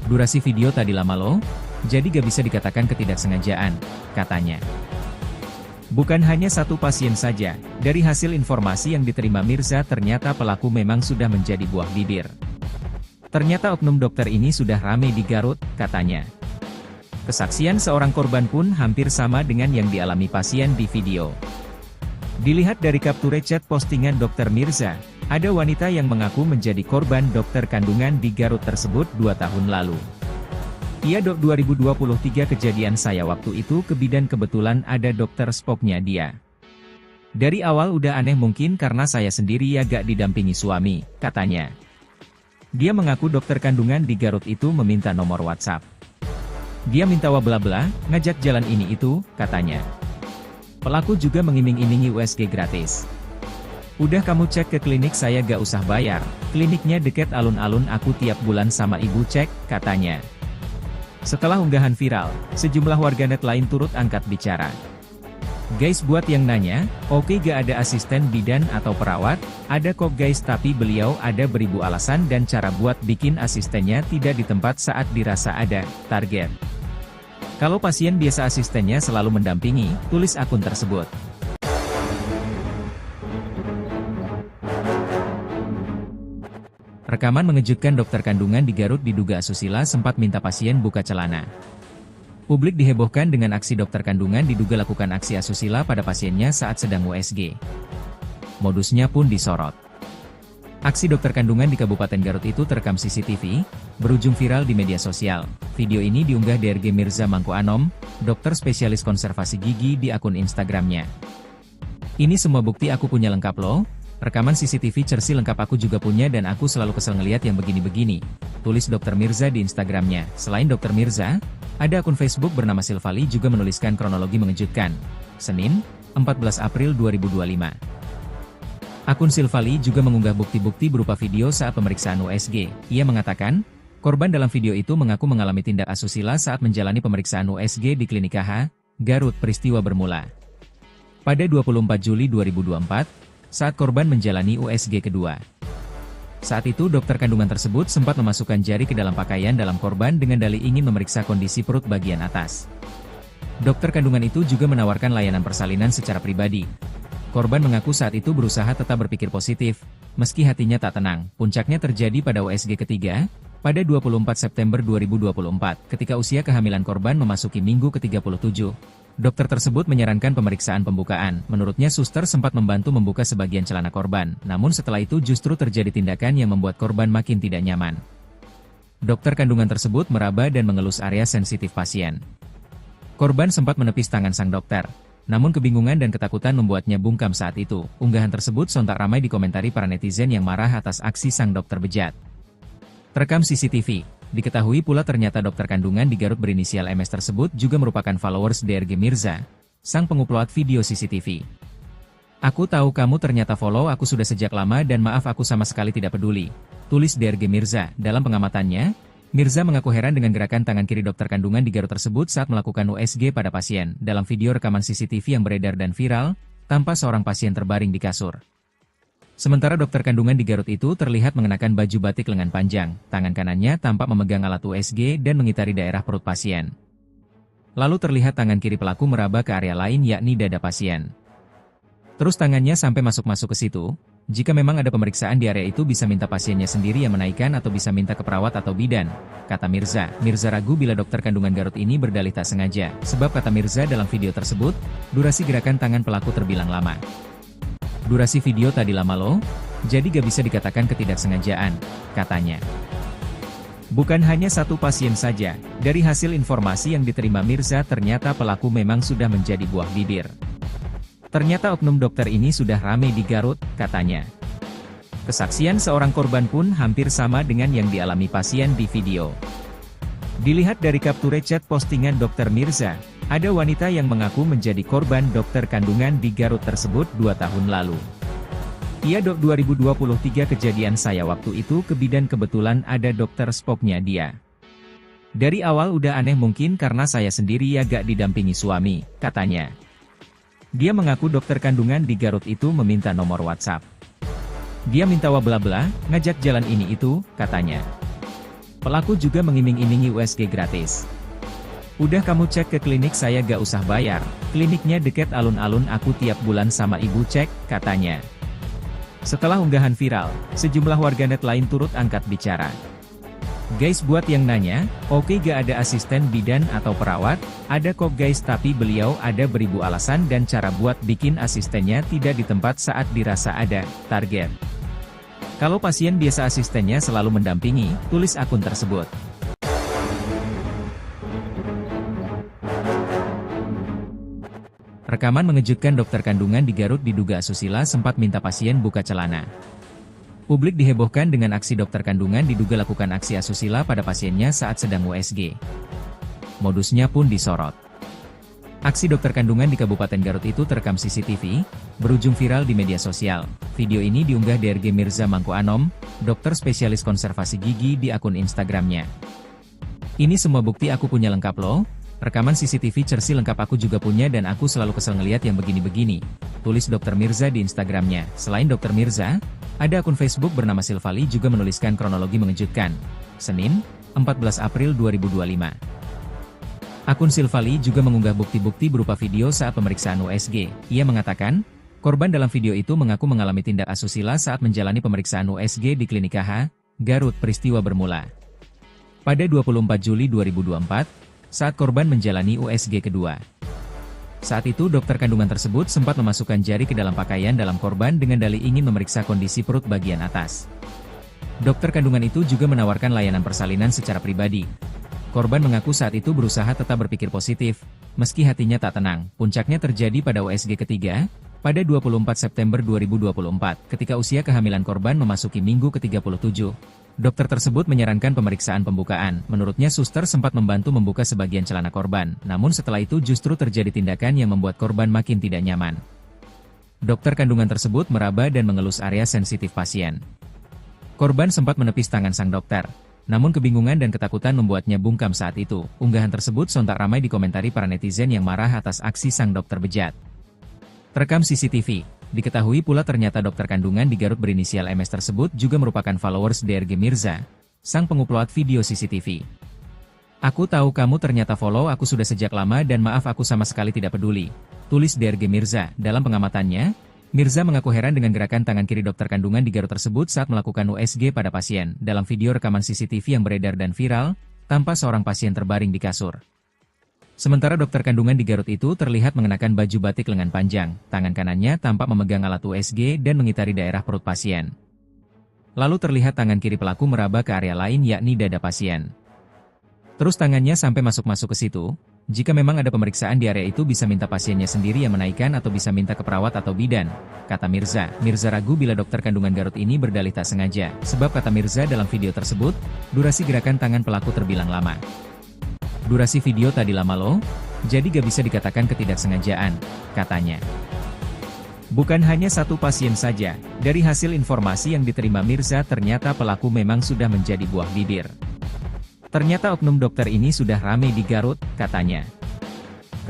"Durasi video tadi lama loh, jadi gak bisa dikatakan ketidaksengajaan," katanya. Bukan hanya satu pasien saja, dari hasil informasi yang diterima Mirza ternyata pelaku memang sudah menjadi buah bibir. Ternyata oknum dokter ini sudah ramai di Garut, katanya. Kesaksian seorang korban pun hampir sama dengan yang dialami pasien di video. Dilihat dari capture chat postingan Dr. Mirza, ada wanita yang mengaku menjadi korban dokter kandungan di Garut tersebut 2 tahun lalu. "Iya dok, 2023 kejadian saya waktu itu ke bidan kebetulan ada dokter spoknya dia. Dari awal udah aneh mungkin karena saya sendiri ya gak didampingi suami," katanya. Dia mengaku dokter kandungan di Garut itu meminta nomor WhatsApp. Dia minta bla-bla, ngajak jalan ini itu, katanya. Pelaku juga mengiming-imingi USG gratis. "Udah kamu cek ke klinik saya gak usah bayar, kliniknya deket alun-alun aku tiap bulan sama ibu cek," katanya. Setelah unggahan viral, sejumlah warganet lain turut angkat bicara. "Guys, buat yang nanya, oke gak ada asisten bidan atau perawat? Ada kok guys, tapi beliau ada beribu alasan dan cara buat bikin asistennya tidak di tempat saat dirasa ada target. Kalau pasien biasa asistennya selalu mendampingi," tulis akun tersebut. Rekaman mengejutkan dokter kandungan di Garut diduga asusila sempat minta pasien buka celana. Publik dihebohkan dengan aksi dokter kandungan diduga lakukan aksi asusila pada pasiennya saat sedang USG. Modusnya pun disorot. Aksi dokter kandungan di Kabupaten Garut itu terekam CCTV, berujung viral di media sosial. Video ini diunggah DRG Mirza Mangku Anom, dokter spesialis konservasi gigi di akun Instagramnya. "Ini semua bukti aku punya lengkap loh. Rekaman CCTV Cersi lengkap aku juga punya dan aku selalu kesel ngeliat yang begini-begini," tulis Dr. Mirza di Instagramnya. Selain Dr. Mirza, ada akun Facebook bernama Silvali juga menuliskan kronologi mengejutkan. Senin, 14 April 2025. Akun Silvali juga mengunggah bukti-bukti berupa video saat pemeriksaan USG. Ia mengatakan, korban dalam video itu mengaku mengalami tindak asusila saat menjalani pemeriksaan USG di Klinik KH, Garut. Peristiwa bermula pada 24 Juli 2024, saat korban menjalani USG kedua. Saat itu dokter kandungan tersebut sempat memasukkan jari ke dalam pakaian dalam korban dengan dalih ingin memeriksa kondisi perut bagian atas. Dokter kandungan itu juga menawarkan layanan persalinan secara pribadi. Korban mengaku saat itu berusaha tetap berpikir positif, meski hatinya tak tenang. Puncaknya terjadi pada USG ketiga, pada 24 September 2024, ketika usia kehamilan korban memasuki minggu ke-37. Dokter tersebut menyarankan pemeriksaan pembukaan. Menurutnya suster sempat membantu membuka sebagian celana korban, namun setelah itu justru terjadi tindakan yang membuat korban makin tidak nyaman. Dokter kandungan tersebut meraba dan mengelus area sensitif pasien. Korban sempat menepis tangan sang dokter, namun kebingungan dan ketakutan membuatnya bungkam saat itu. Unggahan tersebut sontak ramai dikomentari para netizen yang marah atas aksi sang dokter bejat. Terekam CCTV. Diketahui pula ternyata dokter kandungan di Garut berinisial MS tersebut juga merupakan followers DRG Mirza, sang pengupload video CCTV. "Aku tahu kamu ternyata follow aku sudah sejak lama dan maaf aku sama sekali tidak peduli," tulis DRG Mirza. Dalam pengamatannya, Mirza mengaku heran dengan gerakan tangan kiri dokter kandungan di Garut tersebut saat melakukan USG pada pasien. Dalam video rekaman CCTV yang beredar dan viral, tampak seorang pasien terbaring di kasur. Sementara dokter kandungan di Garut itu terlihat mengenakan baju batik lengan panjang, tangan kanannya tampak memegang alat USG dan mengitari daerah perut pasien. Lalu terlihat tangan kiri pelaku meraba ke area lain yakni dada pasien. Terus tangannya sampai masuk-masuk ke situ. Jika memang ada pemeriksaan di area itu bisa minta pasiennya sendiri yang menaikkan atau bisa minta ke perawat atau bidan, kata Mirza. Mirza ragu bila dokter kandungan Garut ini berdalih tak sengaja, sebab kata Mirza dalam video tersebut, durasi gerakan tangan pelaku terbilang lama. Durasi video tadi lama loh, jadi gak bisa dikatakan ketidaksengajaan, katanya. Bukan hanya satu pasien saja, dari hasil informasi yang diterima Mirza ternyata pelaku memang sudah menjadi buah bibir. Ternyata oknum dokter ini sudah ramai di Garut, katanya. Kesaksian seorang korban pun hampir sama dengan yang dialami pasien di video. Dilihat dari capture chat postingan Dr. Mirza, ada wanita yang mengaku menjadi korban dokter kandungan di Garut tersebut 2 tahun lalu. Iya dok 2023 kejadian saya waktu itu ke bidan kebetulan ada dokter spoknya dia. Dari awal udah aneh mungkin karena saya sendiri ya gak didampingi suami, katanya. Dia mengaku dokter kandungan di Garut itu meminta nomor WhatsApp. Dia minta bla-bla, ngajak jalan ini itu, katanya. Pelaku juga mengiming-imingi USG gratis. Udah kamu cek ke klinik saya gak usah bayar, kliniknya deket alun-alun aku tiap bulan sama ibu cek, katanya. Setelah unggahan viral, sejumlah warganet lain turut angkat bicara. Guys buat yang nanya, oke gak ada asisten bidan atau perawat, ada kok guys tapi beliau ada beribu alasan dan cara buat bikin asistennya tidak di tempat saat dirasa ada target. Kalau pasien biasa asistennya selalu mendampingi, tulis akun tersebut. Rekaman mengejutkan dokter kandungan di Garut diduga asusila sempat minta pasien buka celana. Publik dihebohkan dengan aksi dokter kandungan diduga lakukan aksi asusila pada pasiennya saat sedang USG. Modusnya pun disorot. Aksi dokter kandungan di Kabupaten Garut itu terekam CCTV, berujung viral di media sosial. Video ini diunggah DRG Mirza Mangku Anom, dokter spesialis konservasi gigi di akun Instagramnya. Ini semua bukti aku punya lengkap loh. Rekaman CCTV Cersi lengkap aku juga punya dan aku selalu kesel ngeliat yang begini-begini, tulis Dr. Mirza di Instagramnya. Selain Dr. Mirza, ada akun Facebook bernama Silvali juga menuliskan kronologi mengejutkan. Senin, 14 April 2025. Akun Silvali juga mengunggah bukti-bukti berupa video saat pemeriksaan USG. Ia mengatakan, korban dalam video itu mengaku mengalami tindak asusila saat menjalani pemeriksaan USG di Klinik KH, Garut. Peristiwa bermula pada 24 Juli 2024, saat korban menjalani USG kedua. Saat itu dokter kandungan tersebut sempat memasukkan jari ke dalam pakaian dalam korban dengan dalih ingin memeriksa kondisi perut bagian atas. Dokter kandungan itu juga menawarkan layanan persalinan secara pribadi. Korban mengaku saat itu berusaha tetap berpikir positif, meski hatinya tak tenang. Puncaknya terjadi pada USG ketiga, pada 24 September 2024, ketika usia kehamilan korban memasuki minggu ke-37. Dokter tersebut menyarankan pemeriksaan pembukaan. Menurutnya suster sempat membantu membuka sebagian celana korban, namun setelah itu justru terjadi tindakan yang membuat korban makin tidak nyaman. Dokter kandungan tersebut meraba dan mengelus area sensitif pasien. Korban sempat menepis tangan sang dokter, namun kebingungan dan ketakutan membuatnya bungkam saat itu. Unggahan tersebut sontak ramai dikomentari para netizen yang marah atas aksi sang dokter bejat. Terekam CCTV. Diketahui pula ternyata dokter kandungan di Garut berinisial MS tersebut juga merupakan followers DRG Mirza, sang pengupload video CCTV. Aku tahu kamu ternyata follow aku sudah sejak lama dan maaf aku sama sekali tidak peduli, tulis DRG Mirza. Dalam pengamatannya, Mirza mengaku heran dengan gerakan tangan kiri dokter kandungan di Garut tersebut saat melakukan USG pada pasien. Dalam video rekaman CCTV yang beredar dan viral, tampak seorang pasien terbaring di kasur. Sementara dokter kandungan di Garut itu terlihat mengenakan baju batik lengan panjang, tangan kanannya tampak memegang alat USG dan mengitari daerah perut pasien. Lalu terlihat tangan kiri pelaku meraba ke area lain yakni dada pasien. Terus tangannya sampai masuk-masuk ke situ. Jika memang ada pemeriksaan di area itu bisa minta pasiennya sendiri yang menaikkan atau bisa minta ke perawat atau bidan, kata Mirza. Mirza ragu bila dokter kandungan Garut ini berdalih tak sengaja, sebab kata Mirza dalam video tersebut, durasi gerakan tangan pelaku terbilang lama. Durasi video tadi lama loh, jadi gak bisa dikatakan ketidaksengajaan, katanya. Bukan hanya satu pasien saja, dari hasil informasi yang diterima Mirza ternyata pelaku memang sudah menjadi buah bibir. Ternyata oknum dokter ini sudah ramai di Garut, katanya.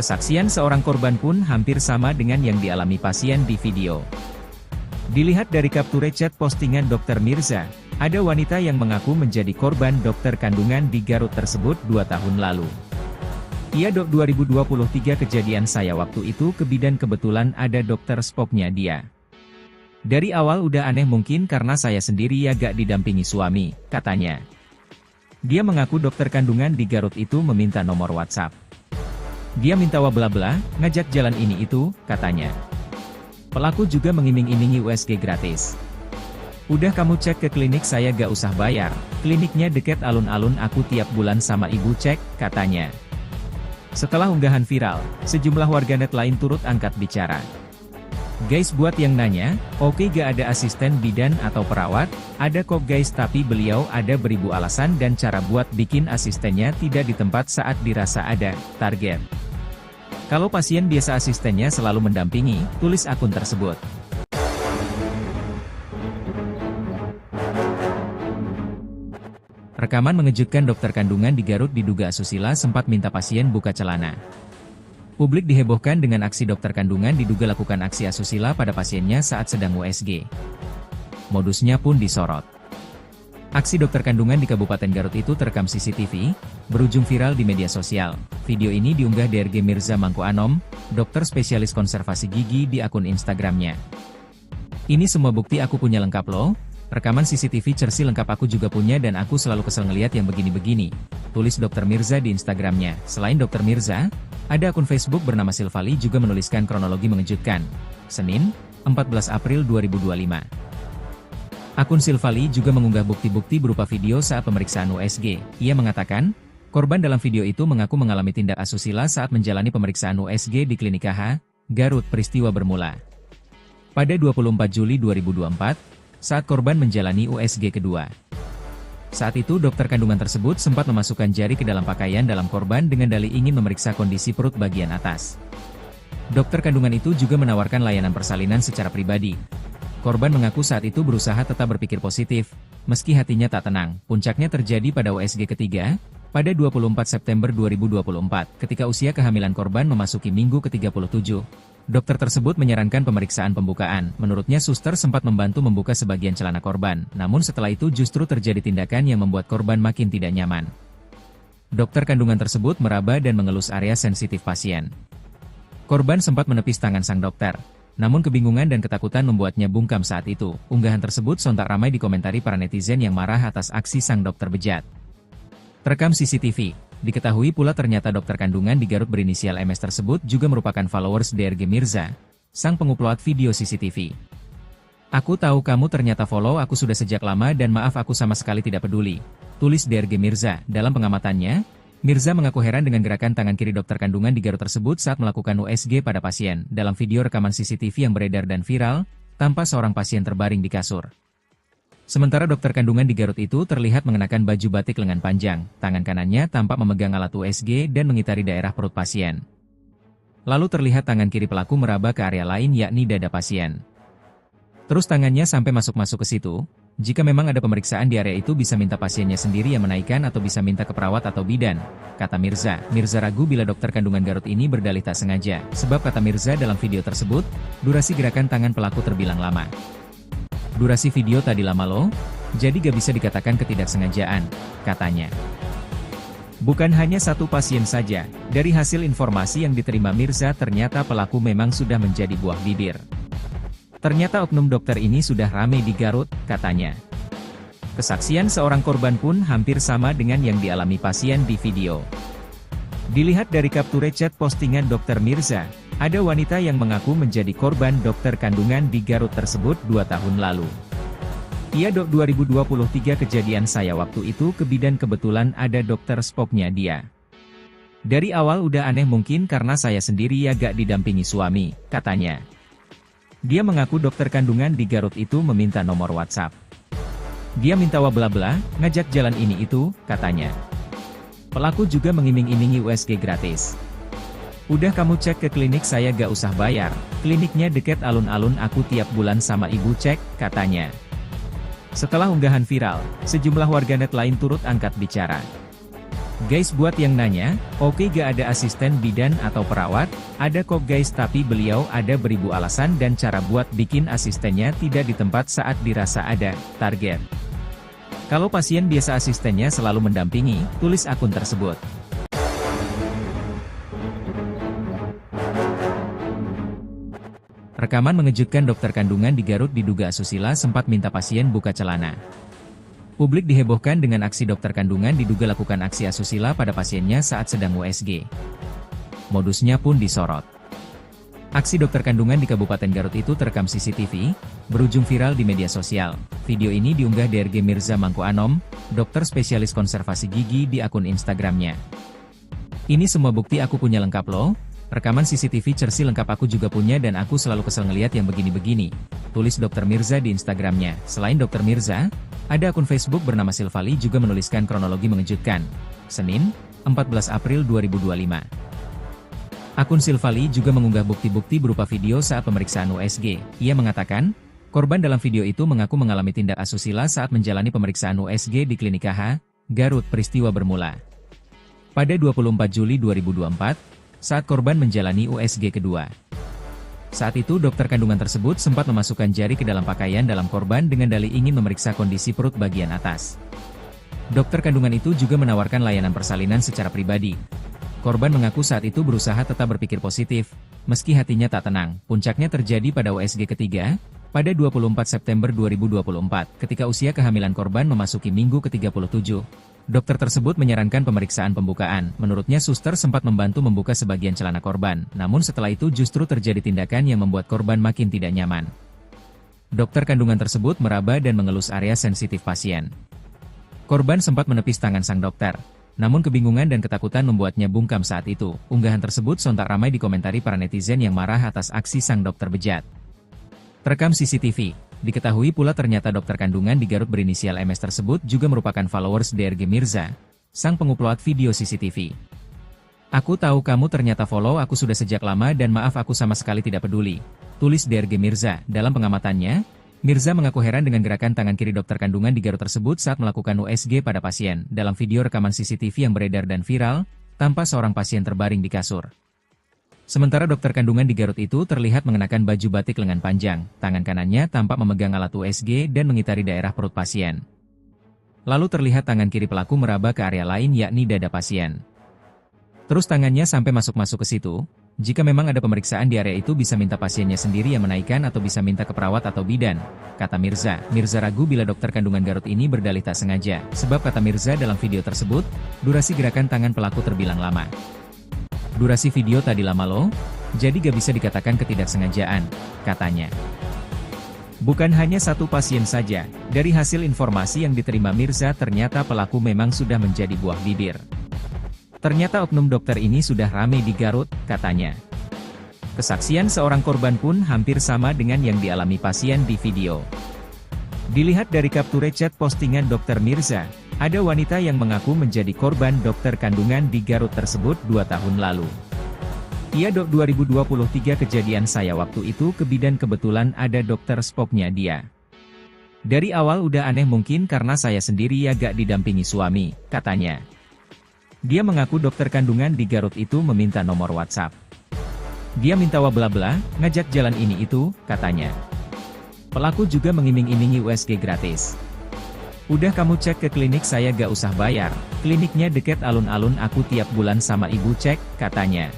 Kesaksian seorang korban pun hampir sama dengan yang dialami pasien di video. Dilihat dari capture chat postingan Dr. Mirza, ada wanita yang mengaku menjadi korban dokter kandungan di Garut tersebut 2 tahun lalu. Iya dok 2023 kejadian saya waktu itu ke bidan kebetulan ada dokter spoknya dia. Dari awal udah aneh mungkin karena saya sendiri ya gak didampingi suami, katanya. Dia mengaku dokter kandungan di Garut itu meminta nomor WhatsApp. Dia minta bla-bla, ngajak jalan ini itu, katanya. Pelaku juga mengiming-imingi USG gratis. Udah kamu cek ke klinik saya gak usah bayar, kliniknya deket alun-alun aku tiap bulan sama ibu cek, katanya. Setelah unggahan viral, sejumlah warganet lain turut angkat bicara. Guys buat yang nanya, oke gak ada asisten bidan atau perawat, ada kok guys tapi beliau ada beribu alasan dan cara buat bikin asistennya tidak di tempat saat dirasa ada target. Kalau pasien biasa asistennya selalu mendampingi, tulis akun tersebut. Rekaman mengejutkan dokter kandungan di Garut diduga asusila sempat minta pasien buka celana. Publik dihebohkan dengan aksi dokter kandungan diduga lakukan aksi asusila pada pasiennya saat sedang USG. Modusnya pun disorot. Aksi dokter kandungan di Kabupaten Garut itu terekam CCTV, berujung viral di media sosial. Video ini diunggah DRG Mirza Mangku Anom, dokter spesialis konservasi gigi di akun Instagramnya. Ini semua bukti aku punya lengkap loh. Rekaman CCTV Cersi lengkap aku juga punya dan aku selalu kesel ngeliat yang begini-begini, tulis Dr. Mirza di Instagramnya. Selain Dr. Mirza, ada akun Facebook bernama Silvali juga menuliskan kronologi mengejutkan. Senin, 14 April 2025. Akun Silvali juga mengunggah bukti-bukti berupa video saat pemeriksaan USG. Ia mengatakan, korban dalam video itu mengaku mengalami tindak asusila saat menjalani pemeriksaan USG di Klinik KH, Garut. Peristiwa bermula pada 24 Juli 2024, saat korban menjalani USG kedua. Saat itu dokter kandungan tersebut sempat memasukkan jari ke dalam pakaian dalam korban dengan dalih ingin memeriksa kondisi perut bagian atas. Dokter kandungan itu juga menawarkan layanan persalinan secara pribadi. Korban mengaku saat itu berusaha tetap berpikir positif, meski hatinya tak tenang. Puncaknya terjadi pada USG ketiga, pada 24 September 2024, ketika usia kehamilan korban memasuki minggu ke-37. Dokter tersebut menyarankan pemeriksaan pembukaan. Menurutnya suster sempat membantu membuka sebagian celana korban, namun setelah itu justru terjadi tindakan yang membuat korban makin tidak nyaman. Dokter kandungan tersebut meraba dan mengelus area sensitif pasien. Korban sempat menepis tangan sang dokter, namun kebingungan dan ketakutan membuatnya bungkam saat itu. Unggahan tersebut sontak ramai dikomentari para netizen yang marah atas aksi sang dokter bejat. Terekam CCTV. Diketahui pula ternyata dokter kandungan di Garut berinisial MS tersebut juga merupakan followers DRG Mirza, sang pengupload video CCTV. Aku tahu kamu ternyata follow aku sudah sejak lama dan maaf aku sama sekali tidak peduli, tulis DRG Mirza. Dalam pengamatannya, Mirza mengaku heran dengan gerakan tangan kiri dokter kandungan di Garut tersebut saat melakukan USG pada pasien. Dalam video rekaman CCTV yang beredar dan viral, tampak seorang pasien terbaring di kasur. Sementara dokter kandungan di Garut itu terlihat mengenakan baju batik lengan panjang, tangan kanannya tampak memegang alat USG dan mengitari daerah perut pasien. Lalu terlihat tangan kiri pelaku meraba ke area lain yakni dada pasien. Terus tangannya sampai masuk-masuk ke situ. Jika memang ada pemeriksaan di area itu bisa minta pasiennya sendiri yang menaikkan atau bisa minta ke perawat atau bidan, kata Mirza. Mirza ragu bila dokter kandungan Garut ini berdalih tak sengaja, sebab kata Mirza dalam video tersebut, durasi gerakan tangan pelaku terbilang lama. Durasi video tadi lama loh, jadi gak bisa dikatakan ketidaksengajaan, katanya. Bukan hanya satu pasien saja, dari hasil informasi yang diterima Mirza ternyata pelaku memang sudah menjadi buah bibir. Ternyata oknum dokter ini sudah ramai di Garut, katanya. Kesaksian seorang korban pun hampir sama dengan yang dialami pasien di video. Dilihat dari capture chat postingan Dr. Mirza, ada wanita yang mengaku menjadi korban dokter kandungan di Garut tersebut 2 tahun lalu. Iya dok 2023 kejadian saya waktu itu ke bidan kebetulan ada dokter spoknya dia. Dari awal udah aneh mungkin karena saya sendiri ya gak didampingi suami, katanya. Dia mengaku dokter kandungan di Garut itu meminta nomor WhatsApp. Dia minta bla-bla, ngajak jalan ini itu, katanya. Pelaku juga mengiming-imingi USG gratis. Udah kamu cek ke klinik saya gak usah bayar, kliniknya deket alun-alun aku tiap bulan sama ibu cek, katanya. Setelah unggahan viral, sejumlah warganet lain turut angkat bicara. Guys buat yang nanya, oke gak ada asisten bidan atau perawat, ada kok guys tapi beliau ada beribu alasan dan cara buat bikin asistennya tidak di tempat saat dirasa ada target. Kalau pasien biasa asistennya selalu mendampingi, tulis akun tersebut. Rekaman mengejutkan dokter kandungan di Garut diduga asusila sempat minta pasien buka celana. Publik dihebohkan dengan aksi dokter kandungan diduga lakukan aksi asusila pada pasiennya saat sedang USG. Modusnya pun disorot. Aksi dokter kandungan di Kabupaten Garut itu terekam CCTV, berujung viral di media sosial. Video ini diunggah DRG Mirza Mangku Anom, dokter spesialis konservasi gigi di akun Instagramnya. "Ini semua bukti aku punya lengkap loh. Rekaman CCTV Cersi lengkap aku juga punya dan aku selalu kesel ngeliat yang begini-begini," tulis Dr. Mirza di Instagramnya. Selain Dr. Mirza, ada akun Facebook bernama Silvali juga menuliskan kronologi mengejutkan. Senin, 14 April 2025. Akun Silvali juga mengunggah bukti-bukti berupa video saat pemeriksaan USG. Ia mengatakan, korban dalam video itu mengaku mengalami tindak asusila saat menjalani pemeriksaan USG di Klinik KH, Garut. Peristiwa bermula pada 24 Juli 2024, saat korban menjalani USG kedua. Saat itu dokter kandungan tersebut sempat memasukkan jari ke dalam pakaian dalam korban dengan dalih ingin memeriksa kondisi perut bagian atas. Dokter kandungan itu juga menawarkan layanan persalinan secara pribadi. Korban mengaku saat itu berusaha tetap berpikir positif, meski hatinya tak tenang. Puncaknya terjadi pada USG ketiga, pada 24 September 2024, ketika usia kehamilan korban memasuki minggu ke-37. Dokter tersebut menyarankan pemeriksaan pembukaan. Menurutnya suster sempat membantu membuka sebagian celana korban, namun setelah itu justru terjadi tindakan yang membuat korban makin tidak nyaman. Dokter kandungan tersebut meraba dan mengelus area sensitif pasien. Korban sempat menepis tangan sang dokter, namun kebingungan dan ketakutan membuatnya bungkam saat itu. Unggahan tersebut sontak ramai dikomentari para netizen yang marah atas aksi sang dokter bejat. Terekam CCTV. Diketahui pula ternyata dokter kandungan di Garut berinisial MS tersebut juga merupakan followers DRG Mirza, sang pengupload video CCTV. "Aku tahu kamu ternyata follow aku sudah sejak lama dan maaf aku sama sekali tidak peduli," tulis DRG Mirza. Dalam pengamatannya, Mirza mengaku heran dengan gerakan tangan kiri dokter kandungan di Garut tersebut saat melakukan USG pada pasien. Dalam video rekaman CCTV yang beredar dan viral, tampak seorang pasien terbaring di kasur. Sementara dokter kandungan di Garut itu terlihat mengenakan baju batik lengan panjang, tangan kanannya tampak memegang alat USG dan mengitari daerah perut pasien. Lalu terlihat tangan kiri pelaku meraba ke area lain yakni dada pasien. Terus tangannya sampai masuk-masuk ke situ. "Jika memang ada pemeriksaan di area itu bisa minta pasiennya sendiri yang menaikkan atau bisa minta ke perawat atau bidan," kata Mirza. Mirza ragu bila dokter kandungan Garut ini berdalih tak sengaja, sebab kata Mirza dalam video tersebut, durasi gerakan tangan pelaku terbilang lama. "Durasi video tadi lama loh, jadi gak bisa dikatakan ketidaksengajaan," katanya. Bukan hanya satu pasien saja, dari hasil informasi yang diterima Mirza ternyata pelaku memang sudah menjadi buah bibir. "Ternyata oknum dokter ini sudah ramai di Garut," katanya. Kesaksian seorang korban pun hampir sama dengan yang dialami pasien di video. Dilihat dari capture chat postingan dokter Mirza, ada wanita yang mengaku menjadi korban dokter kandungan di Garut tersebut 2 tahun lalu. "Iya dok, 2023 kejadian saya waktu itu ke bidan kebetulan ada dokter spoknya dia. Dari awal udah aneh mungkin karena saya sendiri ya gak didampingi suami," katanya. Dia mengaku dokter kandungan di Garut itu meminta nomor WhatsApp. Dia minta bla-bla, ngajak jalan ini itu, katanya. Pelaku juga mengiming-imingi USG gratis. "Udah kamu cek ke klinik saya gak usah bayar, kliniknya deket alun-alun aku tiap bulan sama ibu cek," katanya.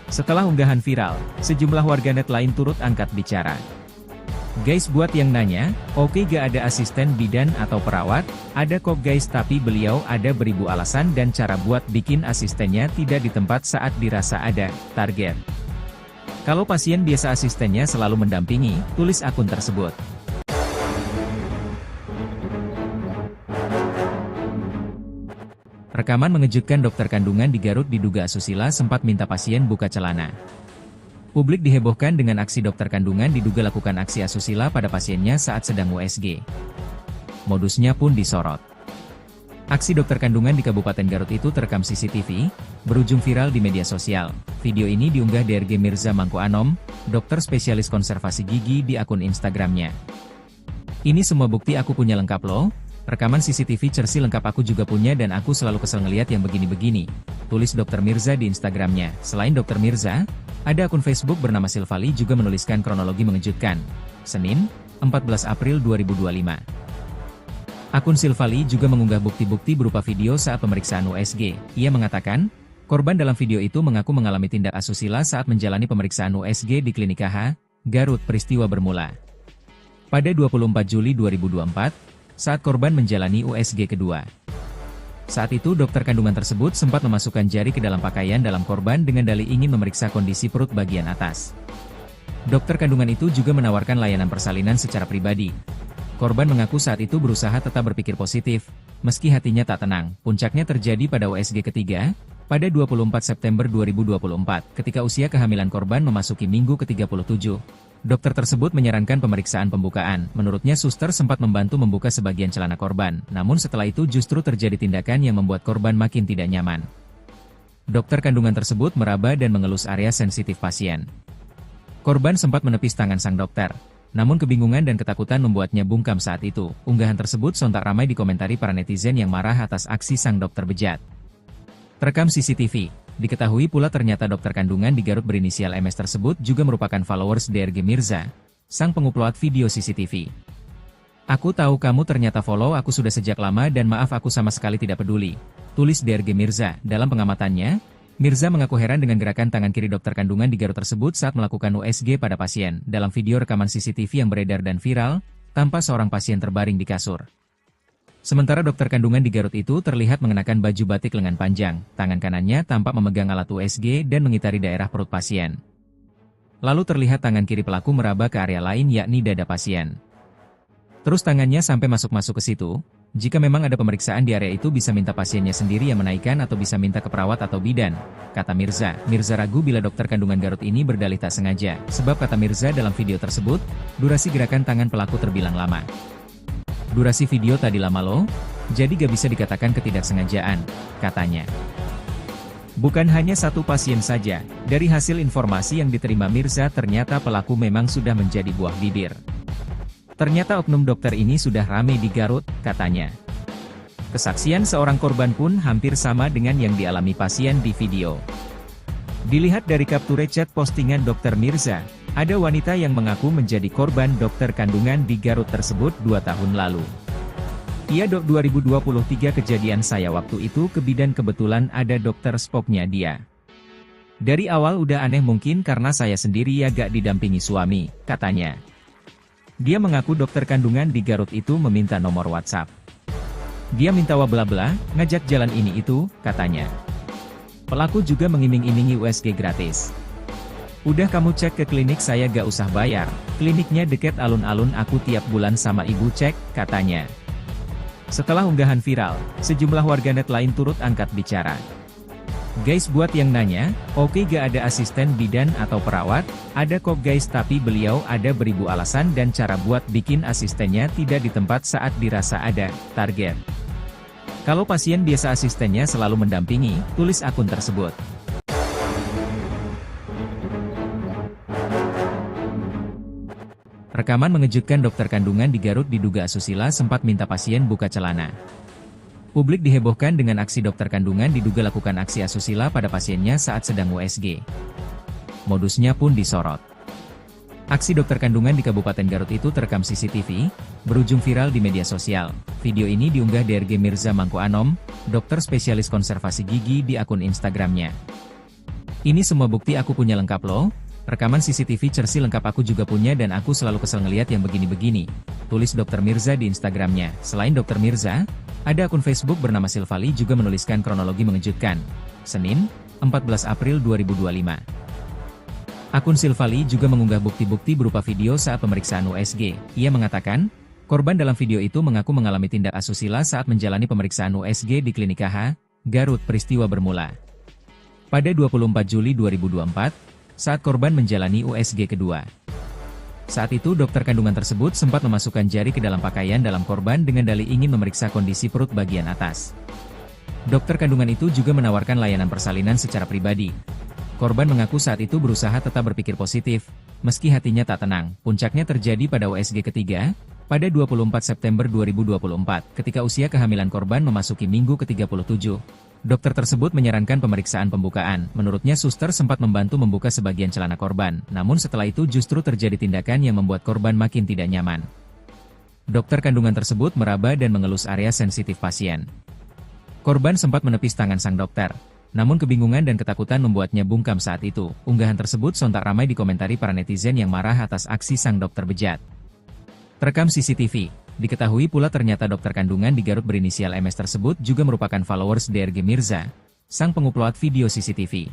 Setelah unggahan viral, sejumlah warganet lain turut angkat bicara. "Guys, buat yang nanya, oke gak ada asisten bidan atau perawat? Ada kok guys, tapi beliau ada beribu alasan dan cara buat bikin asistennya tidak di tempat saat dirasa ada target. Kalau pasien biasa asistennya selalu mendampingi," tulis akun tersebut. Rekaman mengejutkan dokter kandungan di Garut diduga asusila sempat minta pasien buka celana. Publik dihebohkan dengan aksi dokter kandungan diduga lakukan aksi asusila pada pasiennya saat sedang USG. Modusnya pun disorot. Aksi dokter kandungan di Kabupaten Garut itu terekam CCTV, berujung viral di media sosial. Video ini diunggah DRG Mirza Mangku Anom, dokter spesialis konservasi gigi di akun Instagramnya. "Ini semua bukti aku punya lengkap loh. Rekaman CCTV Cersi lengkap aku juga punya dan aku selalu kesel ngeliat yang begini-begini," tulis Dr. Mirza di Instagramnya. Selain Dr. Mirza, ada akun Facebook bernama Silvali juga menuliskan kronologi mengejutkan. Senin, 14 April 2025. Akun Silvali juga mengunggah bukti-bukti berupa video saat pemeriksaan USG. Ia mengatakan, korban dalam video itu mengaku mengalami tindak asusila saat menjalani pemeriksaan USG di Klinik KH, Garut. Peristiwa bermula pada 24 Juli 2024, saat korban menjalani USG kedua. Saat itu dokter kandungan tersebut sempat memasukkan jari ke dalam pakaian dalam korban dengan dalih ingin memeriksa kondisi perut bagian atas. Dokter kandungan itu juga menawarkan layanan persalinan secara pribadi. Korban mengaku saat itu berusaha tetap berpikir positif, meski hatinya tak tenang. Puncaknya terjadi pada USG ketiga, pada 24 September 2024, ketika usia kehamilan korban memasuki minggu ke-37. Dokter tersebut menyarankan pemeriksaan pembukaan. Menurutnya suster sempat membantu membuka sebagian celana korban, namun setelah itu justru terjadi tindakan yang membuat korban makin tidak nyaman. Dokter kandungan tersebut meraba dan mengelus area sensitif pasien. Korban sempat menepis tangan sang dokter, namun kebingungan dan ketakutan membuatnya bungkam saat itu. Unggahan tersebut sontak ramai dikomentari para netizen yang marah atas aksi sang dokter bejat. Terekam CCTV. Diketahui pula ternyata dokter kandungan di Garut berinisial MS tersebut juga merupakan followers DRG Mirza, sang pengupload video CCTV. "Aku tahu kamu ternyata follow aku sudah sejak lama dan maaf aku sama sekali tidak peduli," tulis DRG Mirza. Dalam pengamatannya, Mirza mengaku heran dengan gerakan tangan kiri dokter kandungan di Garut tersebut saat melakukan USG pada pasien. Dalam video rekaman CCTV yang beredar dan viral, tampak seorang pasien terbaring di kasur. Sementara dokter kandungan di Garut itu terlihat mengenakan baju batik lengan panjang, tangan kanannya tampak memegang alat USG dan mengitari daerah perut pasien. Lalu terlihat tangan kiri pelaku meraba ke area lain yakni dada pasien. Terus tangannya sampai masuk-masuk ke situ. Jika memang ada pemeriksaan di area itu bisa minta pasiennya sendiri yang menaikkan atau bisa minta ke perawat atau bidan, kata Mirza. Mirza ragu bila dokter kandungan Garut ini berdalih tak sengaja, sebab kata Mirza dalam video tersebut, durasi gerakan tangan pelaku terbilang lama. "Durasi video tadi lama loh, jadi gak bisa dikatakan ketidaksengajaan," katanya. Bukan hanya satu pasien saja, dari hasil informasi yang diterima Mirza ternyata pelaku memang sudah menjadi buah bibir. Ternyata oknum dokter ini sudah ramai di Garut, katanya. Kesaksian seorang korban pun hampir sama dengan yang dialami pasien di video. Dilihat dari capture chat postingan dokter Mirza, ada wanita yang mengaku menjadi korban dokter kandungan di Garut tersebut 2 tahun lalu. "Iya dok, 2023 kejadian saya waktu itu ke bidan kebetulan ada dokter spoknya dia. Dari awal udah aneh mungkin karena saya sendiri ya gak didampingi suami," katanya. Dia mengaku dokter kandungan di Garut itu meminta nomor WhatsApp. Dia minta bla-bla, ngajak jalan ini itu, katanya. Pelaku juga mengiming-imingi USG gratis. "Udah kamu cek ke klinik saya gak usah bayar, kliniknya deket alun-alun aku tiap bulan sama ibu cek," katanya. Setelah unggahan viral, sejumlah warganet lain turut angkat bicara. "Guys, buat yang nanya, oke gak ada asisten bidan atau perawat? Ada kok guys, tapi beliau ada beribu alasan dan cara buat bikin asistennya tidak di tempat saat dirasa ada target. Kalau pasien biasa asistennya selalu mendampingi," tulis akun tersebut. Rekaman mengejutkan dokter kandungan di Garut diduga asusila sempat minta pasien buka celana. Publik dihebohkan dengan aksi dokter kandungan diduga lakukan aksi asusila pada pasiennya saat sedang USG. Modusnya pun disorot. Aksi dokter kandungan di Kabupaten Garut itu terekam CCTV, berujung viral di media sosial. Video ini diunggah DRG Mirza Mangku Anom, dokter spesialis konservasi gigi di akun Instagramnya. "Ini semua bukti aku punya lengkap loh. Rekaman CCTV Cersi lengkap aku juga punya dan aku selalu kesel ngeliat yang begini-begini," tulis dokter Mirza di Instagramnya. Selain dokter Mirza, ada akun Facebook bernama Silvali juga menuliskan kronologi mengejutkan. Senin, 14 April 2025. Akun Silvali juga mengunggah bukti-bukti berupa video saat pemeriksaan USG. Ia mengatakan, korban dalam video itu mengaku mengalami tindak asusila saat menjalani pemeriksaan USG di Klinik KH, Garut. Peristiwa bermula pada 24 Juli 2024, saat korban menjalani USG kedua. Saat itu dokter kandungan tersebut sempat memasukkan jari ke dalam pakaian dalam korban dengan dalih ingin memeriksa kondisi perut bagian atas. Dokter kandungan itu juga menawarkan layanan persalinan secara pribadi. Korban mengaku saat itu berusaha tetap berpikir positif, meski hatinya tak tenang. Puncaknya terjadi pada USG ketiga, pada 24 September 2024, ketika usia kehamilan korban memasuki minggu ke-37. Dokter tersebut menyarankan pemeriksaan pembukaan. Menurutnya suster sempat membantu membuka sebagian celana korban, namun setelah itu justru terjadi tindakan yang membuat korban makin tidak nyaman. Dokter kandungan tersebut meraba dan mengelus area sensitif pasien. Korban sempat menepis tangan sang dokter, Namun kebingungan dan ketakutan membuatnya bungkam saat itu. Unggahan tersebut sontak ramai dikomentari para netizen yang marah atas aksi sang dokter bejat. Terekam CCTV. Diketahui pula ternyata dokter kandungan di Garut berinisial MS tersebut juga merupakan followers DRG Mirza, sang pengupload video CCTV.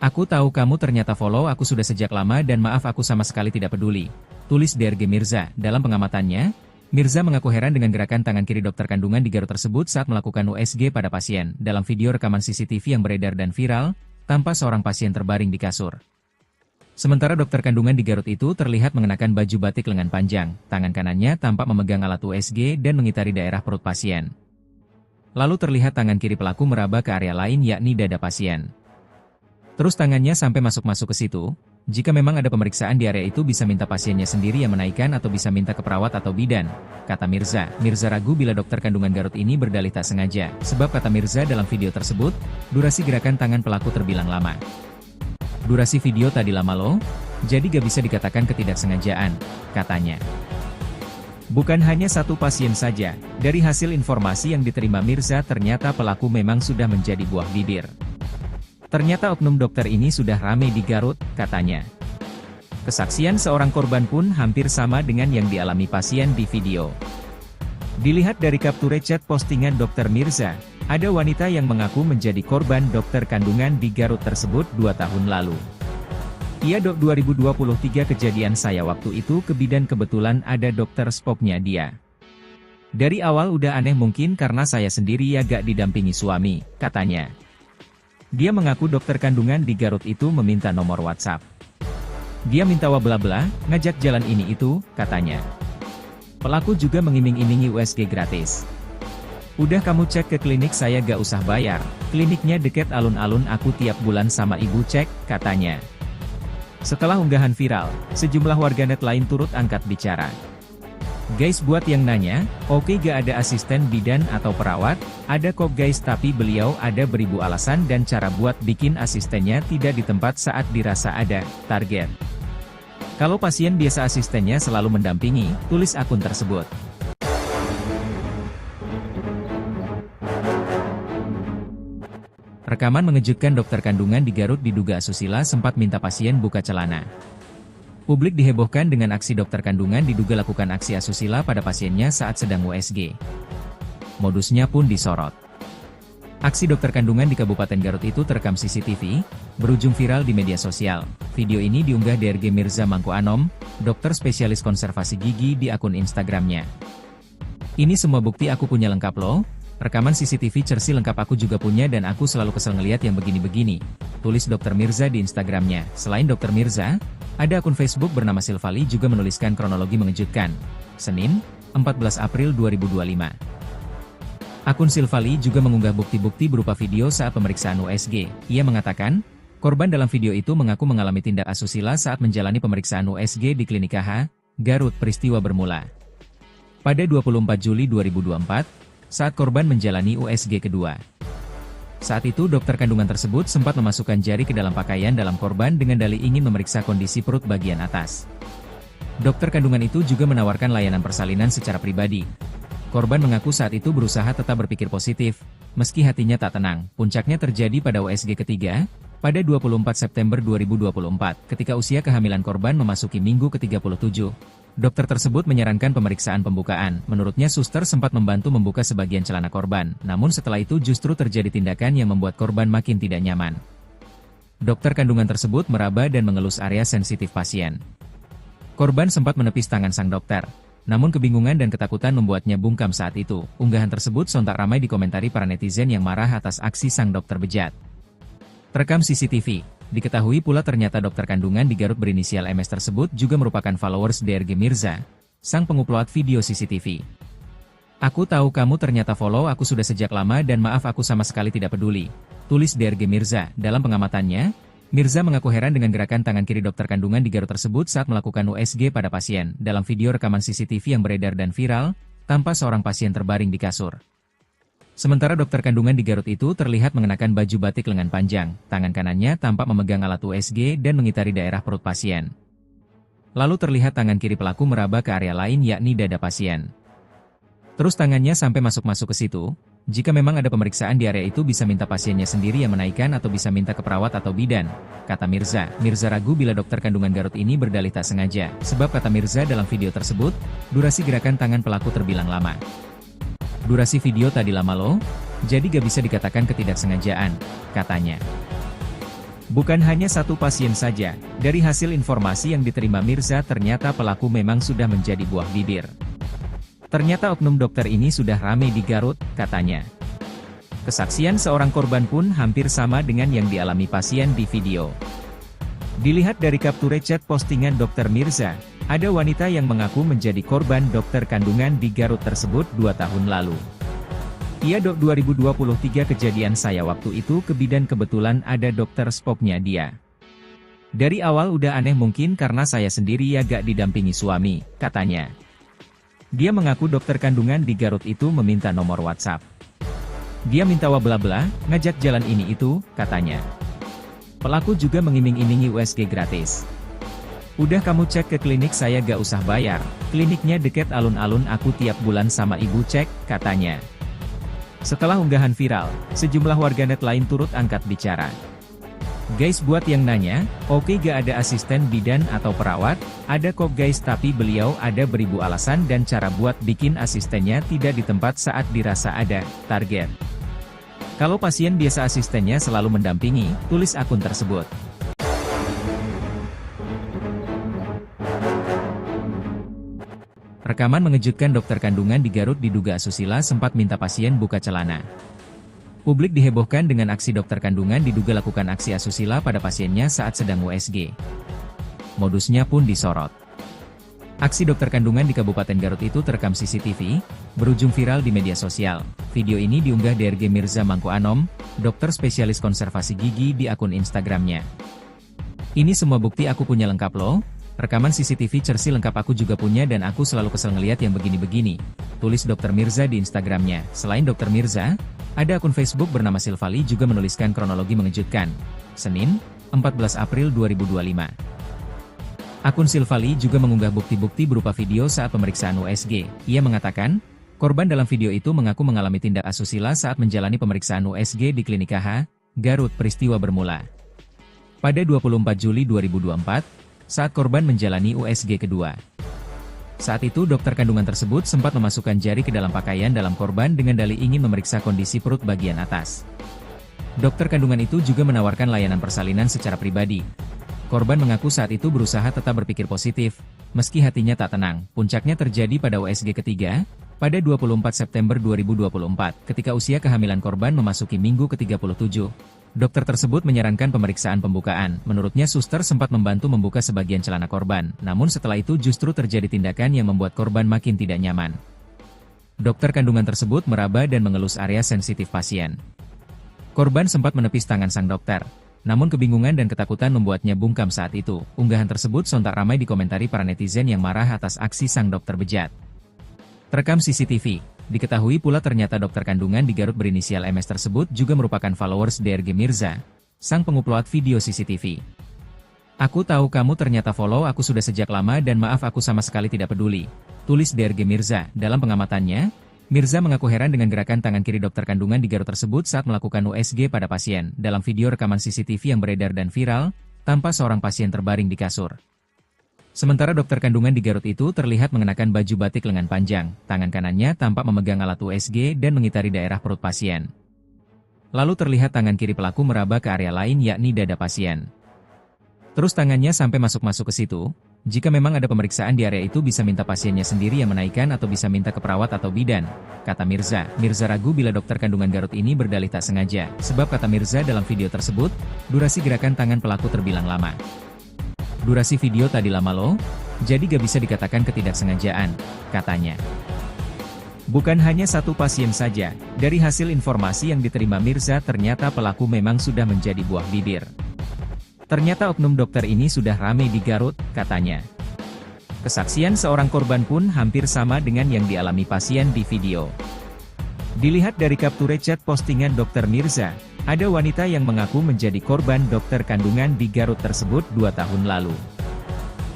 "Aku tahu kamu ternyata follow aku sudah sejak lama dan maaf aku sama sekali tidak peduli," tulis DRG Mirza. Dalam pengamatannya, Mirza mengaku heran dengan gerakan tangan kiri dokter kandungan di Garut tersebut saat melakukan USG pada pasien. Dalam video rekaman CCTV yang beredar dan viral, tampak seorang pasien terbaring di kasur. Sementara dokter kandungan di Garut itu terlihat mengenakan baju batik lengan panjang, tangan kanannya tampak memegang alat USG dan mengitari daerah perut pasien. Lalu terlihat tangan kiri pelaku meraba ke area lain yakni dada pasien. Terus tangannya sampai masuk-masuk ke situ. Jika memang ada pemeriksaan di area itu bisa minta pasiennya sendiri yang menaikkan atau bisa minta ke perawat atau bidan, kata Mirza. Mirza ragu bila dokter kandungan Garut ini berdalih tak sengaja, sebab kata Mirza dalam video tersebut, durasi gerakan tangan pelaku terbilang lama. "Durasi video tadi lama loh, jadi gak bisa dikatakan ketidaksengajaan," katanya. Bukan hanya satu pasien saja, dari hasil informasi yang diterima Mirza ternyata pelaku memang sudah menjadi buah bibir. Ternyata oknum dokter ini sudah ramai di Garut, katanya. Kesaksian seorang korban pun hampir sama dengan yang dialami pasien di video. Dilihat dari capture chat postingan Dr. Mirza, ada wanita yang mengaku menjadi korban dokter kandungan di Garut tersebut 2 tahun lalu. "Iya dok, 2023 kejadian saya waktu itu ke bidan kebetulan ada dokter spoknya dia. Dari awal udah aneh mungkin karena saya sendiri ya gak didampingi suami," katanya. Dia mengaku dokter kandungan di Garut itu meminta nomor WhatsApp. Dia minta bla bla, ngajak jalan ini itu, katanya. Pelaku juga mengiming-imingi USG gratis. "Udah kamu cek ke klinik saya gak usah bayar, kliniknya deket alun-alun aku tiap bulan sama ibu cek," katanya. Setelah unggahan viral, sejumlah warganet lain turut angkat bicara. "Guys, buat yang nanya, oke gak ada asisten bidan atau perawat? Ada kok guys, tapi beliau ada beribu alasan dan cara buat bikin asistennya tidak di tempat saat dirasa ada target. Kalau pasien biasa asistennya selalu mendampingi," tulis akun tersebut. Rekaman mengejutkan dokter kandungan di Garut diduga asusila sempat minta pasien buka celana. Publik dihebohkan dengan aksi dokter kandungan diduga lakukan aksi asusila pada pasiennya saat sedang USG. Modusnya pun disorot. Aksi dokter kandungan di Kabupaten Garut itu terekam CCTV, berujung viral di media sosial. Video ini diunggah DRG Mirza Mangku Anom, dokter spesialis konservasi gigi di akun Instagramnya. "Ini semua bukti aku punya lengkap loh. Rekaman CCTV Cersi lengkap aku juga punya dan aku selalu kesel ngeliat yang begini-begini," tulis Dr. Mirza di Instagramnya. Selain Dr. Mirza, ada akun Facebook bernama Silvali juga menuliskan kronologi mengejutkan. Senin, 14 April 2025. Akun Silvali juga mengunggah bukti-bukti berupa video saat pemeriksaan USG. Ia mengatakan, korban dalam video itu mengaku mengalami tindak asusila saat menjalani pemeriksaan USG di Klinik KH, Garut. Peristiwa bermula pada 24 Juli 2024, saat korban menjalani USG kedua. Saat itu dokter kandungan tersebut sempat memasukkan jari ke dalam pakaian dalam korban dengan dalih ingin memeriksa kondisi perut bagian atas. Dokter kandungan itu juga menawarkan layanan persalinan secara pribadi. Korban mengaku saat itu berusaha tetap berpikir positif, meski hatinya tak tenang. Puncaknya terjadi pada USG ketiga, pada 24 September 2024, ketika usia kehamilan korban memasuki minggu ke-37. Dokter tersebut menyarankan pemeriksaan pembukaan. Menurutnya suster sempat membantu membuka sebagian celana korban, namun setelah itu justru terjadi tindakan yang membuat korban makin tidak nyaman. Dokter kandungan tersebut meraba dan mengelus area sensitif pasien. Korban sempat menepis tangan sang dokter, namun kebingungan dan ketakutan membuatnya bungkam saat itu. Unggahan tersebut sontak ramai dikomentari para netizen yang marah atas aksi sang dokter bejat. Terekam CCTV. Diketahui pula ternyata dokter kandungan di Garut berinisial MS tersebut juga merupakan followers DRG Mirza, sang pengupload video CCTV. "Aku tahu kamu ternyata follow aku sudah sejak lama dan maaf aku sama sekali tidak peduli," tulis DRG Mirza. Dalam pengamatannya, Mirza mengaku heran dengan gerakan tangan kiri dokter kandungan di Garut tersebut saat melakukan USG pada pasien. Dalam video rekaman CCTV yang beredar dan viral, tampak seorang pasien terbaring di kasur. Sementara dokter kandungan di Garut itu terlihat mengenakan baju batik lengan panjang, tangan kanannya tampak memegang alat USG dan mengitari daerah perut pasien. Lalu terlihat tangan kiri pelaku meraba ke area lain yakni dada pasien. Terus tangannya sampai masuk-masuk ke situ. Jika memang ada pemeriksaan di area itu bisa minta pasiennya sendiri yang menaikkan atau bisa minta ke perawat atau bidan, kata Mirza. Mirza ragu bila dokter kandungan Garut ini berdalih tak sengaja, sebab kata Mirza dalam video tersebut, durasi gerakan tangan pelaku terbilang lama. Durasi video tadi lama loh, jadi gak bisa dikatakan ketidaksengajaan, katanya. Bukan hanya satu pasien saja, dari hasil informasi yang diterima Mirza ternyata pelaku memang sudah menjadi buah bibir. Ternyata oknum dokter ini sudah ramai di Garut, katanya. Kesaksian seorang korban pun hampir sama dengan yang dialami pasien di video. Dilihat dari capture chat postingan Dr. Mirza, ada wanita yang mengaku menjadi korban dokter kandungan di Garut tersebut 2 tahun lalu. Iya dok 2023 kejadian saya waktu itu ke bidan kebetulan ada dokter spoknya dia. Dari awal udah aneh mungkin karena saya sendiri ya gak didampingi suami, katanya. Dia mengaku dokter kandungan di Garut itu meminta nomor WhatsApp. Dia minta bla-bla, ngajak jalan ini itu, katanya. Pelaku juga mengiming-imingi USG gratis. Udah kamu cek ke klinik saya gak usah bayar, kliniknya deket alun-alun aku tiap bulan sama ibu cek, katanya. Setelah unggahan viral, sejumlah warganet lain turut angkat bicara. Guys buat yang nanya, oke gak ada asisten bidan atau perawat, ada kok guys tapi beliau ada beribu alasan dan cara buat bikin asistennya tidak di tempat saat dirasa ada target. Kalau pasien biasa asistennya selalu mendampingi, tulis akun tersebut. Rekaman mengejutkan dokter kandungan di Garut diduga asusila sempat minta pasien buka celana. Publik dihebohkan dengan aksi dokter kandungan diduga lakukan aksi asusila pada pasiennya saat sedang USG. Modusnya pun disorot. Aksi dokter kandungan di Kabupaten Garut itu terekam CCTV, berujung viral di media sosial. Video ini diunggah DRG Mirza Mangku Anom, dokter spesialis konservasi gigi di akun Instagramnya. Ini semua bukti aku punya lengkap loh. Rekaman CCTV Cersi lengkap aku juga punya dan aku selalu kesel ngeliat yang begini-begini, tulis Dr. Mirza di Instagramnya. Selain Dr. Mirza, ada akun Facebook bernama Silvali juga menuliskan kronologi mengejutkan. Senin, 14 April 2025. Akun Silvali juga mengunggah bukti-bukti berupa video saat pemeriksaan USG. Ia mengatakan, korban dalam video itu mengaku mengalami tindak asusila saat menjalani pemeriksaan USG di Klinik KH, Garut. Peristiwa bermula pada 24 Juli 2024, saat korban menjalani USG kedua. Saat itu dokter kandungan tersebut sempat memasukkan jari ke dalam pakaian dalam korban dengan dalih ingin memeriksa kondisi perut bagian atas. Dokter kandungan itu juga menawarkan layanan persalinan secara pribadi. Korban mengaku saat itu berusaha tetap berpikir positif, meski hatinya tak tenang. Puncaknya terjadi pada USG ketiga, pada 24 September 2024, ketika usia kehamilan korban memasuki minggu ke-37. Dokter tersebut menyarankan pemeriksaan pembukaan. Menurutnya suster sempat membantu membuka sebagian celana korban, namun setelah itu justru terjadi tindakan yang membuat korban makin tidak nyaman. Dokter kandungan tersebut meraba dan mengelus area sensitif pasien. Korban sempat menepis tangan sang dokter, namun kebingungan dan ketakutan membuatnya bungkam saat itu. Unggahan tersebut sontak ramai dikomentari para netizen yang marah atas aksi sang dokter bejat. Terekam CCTV. Diketahui pula ternyata dokter kandungan di Garut berinisial MS tersebut juga merupakan followers DRG Mirza, sang pengupload video CCTV. Aku tahu kamu ternyata follow aku sudah sejak lama dan maaf aku sama sekali tidak peduli, tulis DRG Mirza. Dalam pengamatannya, Mirza mengaku heran dengan gerakan tangan kiri dokter kandungan di Garut tersebut saat melakukan USG pada pasien. Dalam video rekaman CCTV yang beredar dan viral, tampak seorang pasien terbaring di kasur. Sementara dokter kandungan di Garut itu terlihat mengenakan baju batik lengan panjang, tangan kanannya tampak memegang alat USG dan mengitari daerah perut pasien. Lalu terlihat tangan kiri pelaku meraba ke area lain yakni dada pasien. Terus tangannya sampai masuk-masuk ke situ. Jika memang ada pemeriksaan di area itu bisa minta pasiennya sendiri yang menaikkan atau bisa minta ke perawat atau bidan, kata Mirza. Mirza ragu bila dokter kandungan Garut ini berdalih tak sengaja, sebab kata Mirza dalam video tersebut, durasi gerakan tangan pelaku terbilang lama. Durasi video tadi lama loh, jadi gak bisa dikatakan ketidaksengajaan, katanya. Bukan hanya satu pasien saja, dari hasil informasi yang diterima Mirza ternyata pelaku memang sudah menjadi buah bibir. Ternyata oknum dokter ini sudah ramai di Garut, katanya. Kesaksian seorang korban pun hampir sama dengan yang dialami pasien di video. Dilihat dari capture chat postingan Dr. Mirza, ada wanita yang mengaku menjadi korban dokter kandungan di Garut tersebut 2 tahun lalu.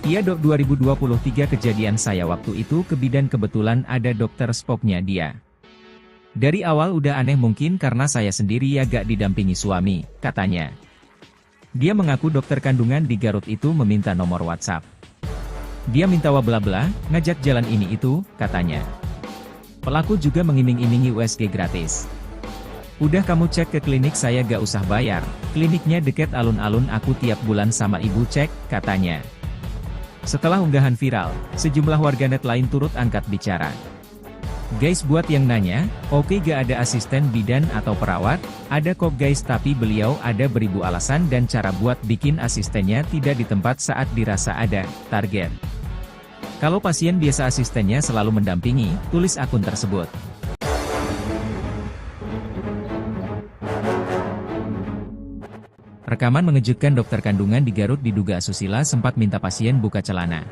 Iya dok 2023 kejadian saya waktu itu ke bidan kebetulan ada dokter spoknya dia. Dari awal udah aneh mungkin karena saya sendiri ya gak didampingi suami, katanya. Dia mengaku dokter kandungan di Garut itu meminta nomor WhatsApp. Dia minta bla-bla, ngajak jalan ini itu, katanya. Pelaku juga mengiming-imingi USG gratis. Udah kamu cek ke klinik saya gak usah bayar, kliniknya deket alun-alun aku tiap bulan sama ibu cek, katanya. Setelah unggahan viral, sejumlah warganet lain turut angkat bicara. Guys buat yang nanya, oke gak ada asisten bidan atau perawat? Ada kok guys tapi beliau ada beribu alasan dan cara buat bikin asistennya tidak di tempat saat dirasa ada target. Kalau pasien biasa asistennya selalu mendampingi, tulis akun tersebut. Rekaman mengejutkan dokter kandungan di Garut diduga asusila sempat minta pasien buka celana.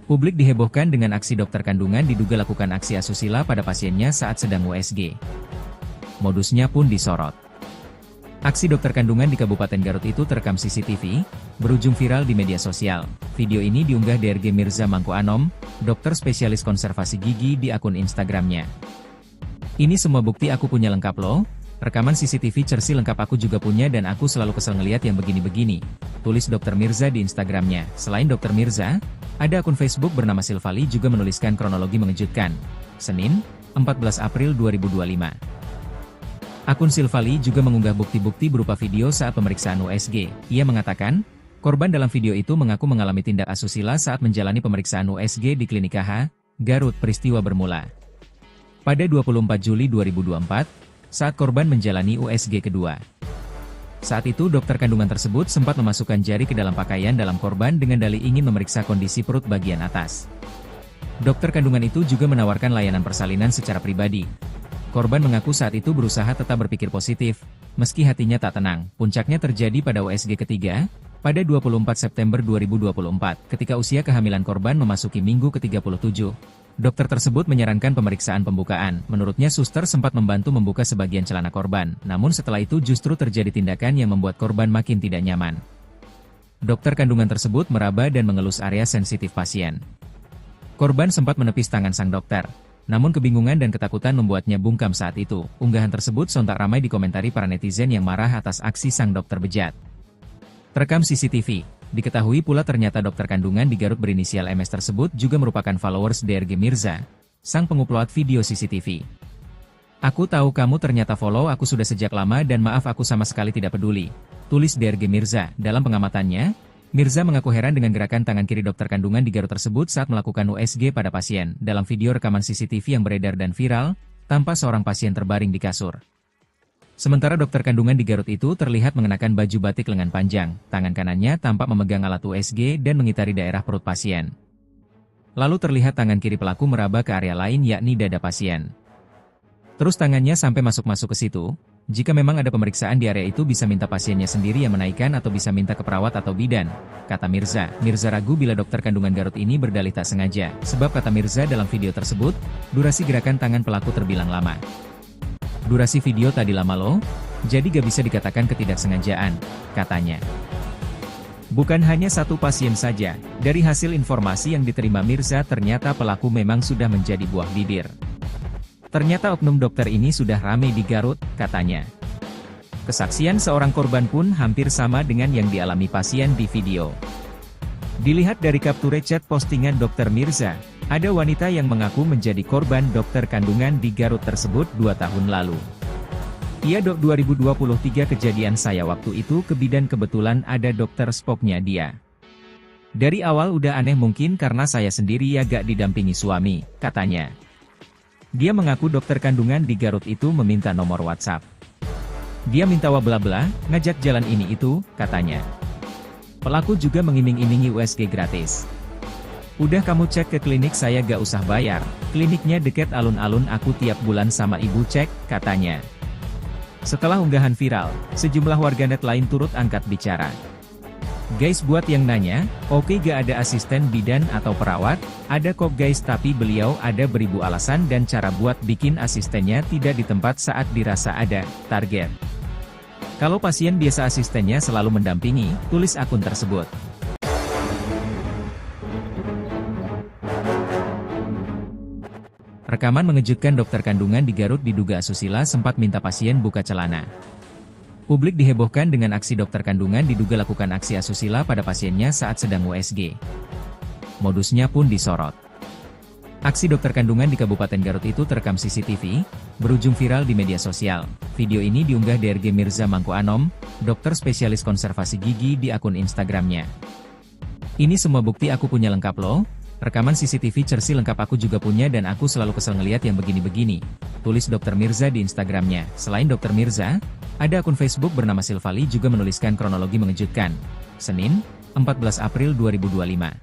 Publik dihebohkan dengan aksi dokter kandungan diduga lakukan aksi asusila pada pasiennya saat sedang USG. Modusnya pun disorot. Aksi dokter kandungan di Kabupaten Garut itu terekam CCTV, berujung viral di media sosial. Video ini diunggah DRG Mirza Mangku Anom, dokter spesialis konservasi gigi di akun Instagramnya. Ini semua bukti aku punya lengkap loh. Rekaman CCTV Cersi lengkap aku juga punya dan aku selalu kesel ngeliat yang begini-begini, tulis Dr. Mirza di Instagramnya. Selain Dr. Mirza, ada akun Facebook bernama Silvali juga menuliskan kronologi mengejutkan. Senin, 14 April 2025. Akun Silvali juga mengunggah bukti-bukti berupa video saat pemeriksaan USG. Ia mengatakan, korban dalam video itu mengaku mengalami tindak asusila saat menjalani pemeriksaan USG di Klinik KH, Garut. Peristiwa bermula pada 24 Juli 2024, saat korban menjalani USG kedua. Saat itu dokter kandungan tersebut sempat memasukkan jari ke dalam pakaian dalam korban dengan dalih ingin memeriksa kondisi perut bagian atas. Dokter kandungan itu juga menawarkan layanan persalinan secara pribadi. Korban mengaku saat itu berusaha tetap berpikir positif, meski hatinya tak tenang. Puncaknya terjadi pada USG ketiga, pada 24 September 2024, ketika usia kehamilan korban memasuki minggu ke-37. Dokter tersebut menyarankan pemeriksaan pembukaan. Menurutnya suster sempat membantu membuka sebagian celana korban, namun setelah itu justru terjadi tindakan yang membuat korban makin tidak nyaman. Dokter kandungan tersebut meraba dan mengelus area sensitif pasien. Korban sempat menepis tangan sang dokter, namun kebingungan dan ketakutan membuatnya bungkam saat itu. Unggahan tersebut sontak ramai dikomentari para netizen yang marah atas aksi sang dokter bejat. Terekam CCTV. Diketahui pula ternyata dokter kandungan di Garut berinisial MS tersebut juga merupakan followers DRG Mirza, sang pengupload video CCTV. Aku tahu kamu ternyata follow aku sudah sejak lama dan maaf aku sama sekali tidak peduli, tulis DRG Mirza. Dalam pengamatannya, Mirza mengaku heran dengan gerakan tangan kiri dokter kandungan di Garut tersebut saat melakukan USG pada pasien. Dalam video rekaman CCTV yang beredar dan viral, tampak seorang pasien terbaring di kasur. Sementara dokter kandungan di Garut itu terlihat mengenakan baju batik lengan panjang, tangan kanannya tampak memegang alat USG dan mengitari daerah perut pasien. Lalu terlihat tangan kiri pelaku meraba ke area lain yakni dada pasien. Terus tangannya sampai masuk-masuk ke situ. Jika memang ada pemeriksaan di area itu bisa minta pasiennya sendiri yang menaikkan atau bisa minta ke perawat atau bidan, kata Mirza. Mirza ragu bila dokter kandungan Garut ini berdalih tak sengaja, sebab kata Mirza dalam video tersebut, durasi gerakan tangan pelaku terbilang lama. Durasi video tadi lama loh, jadi gak bisa dikatakan ketidaksengajaan, katanya. Bukan hanya satu pasien saja, dari hasil informasi yang diterima Mirza ternyata pelaku memang sudah menjadi buah bibir. Ternyata oknum dokter ini sudah ramai di Garut, katanya. Kesaksian seorang korban pun hampir sama dengan yang dialami pasien di video. Dilihat dari capture chat postingan dokter Mirza, ada wanita yang mengaku menjadi korban dokter kandungan di Garut tersebut 2 tahun lalu. Iya dok 2023 kejadian saya waktu itu ke bidan kebetulan ada dokter spoknya dia. Dari awal udah aneh mungkin karena saya sendiri ya gak didampingi suami, katanya. Dia mengaku dokter kandungan di Garut itu meminta nomor WhatsApp. Dia minta bla-bla, ngajak jalan ini itu, katanya. Pelaku juga mengiming-imingi USG gratis. Udah kamu cek ke klinik saya gak usah bayar, kliniknya deket alun-alun aku tiap bulan sama ibu cek, katanya. Setelah unggahan viral, sejumlah warganet lain turut angkat bicara. Guys buat yang nanya, oke gak ada asisten bidan atau perawat? Ada kok guys tapi beliau ada beribu alasan dan cara buat bikin asistennya tidak di tempat saat dirasa ada target. Kalau pasien biasa asistennya selalu mendampingi, tulis akun tersebut. Rekaman Rekaman mengejutkan dokter kandungan di Garut diduga asusila sempat minta pasien buka celana. Publik dihebohkan dengan aksi dokter kandungan diduga lakukan aksi asusila pada pasiennya saat sedang USG. Modusnya pun disorot. Aksi dokter kandungan di Kabupaten Garut itu terekam CCTV, berujung viral di media sosial. Video ini diunggah DRG Mirza Mangku Anom, dokter spesialis konservasi gigi di akun Instagramnya. "Ini semua bukti aku punya lengkap loh. Rekaman CCTV Cersi lengkap aku juga punya dan aku selalu kesel ngeliat yang begini-begini," tulis dokter Mirza di Instagramnya. Selain dokter Mirza, ada akun Facebook bernama Silvali juga menuliskan kronologi mengejutkan. Senin, 14 April 2025.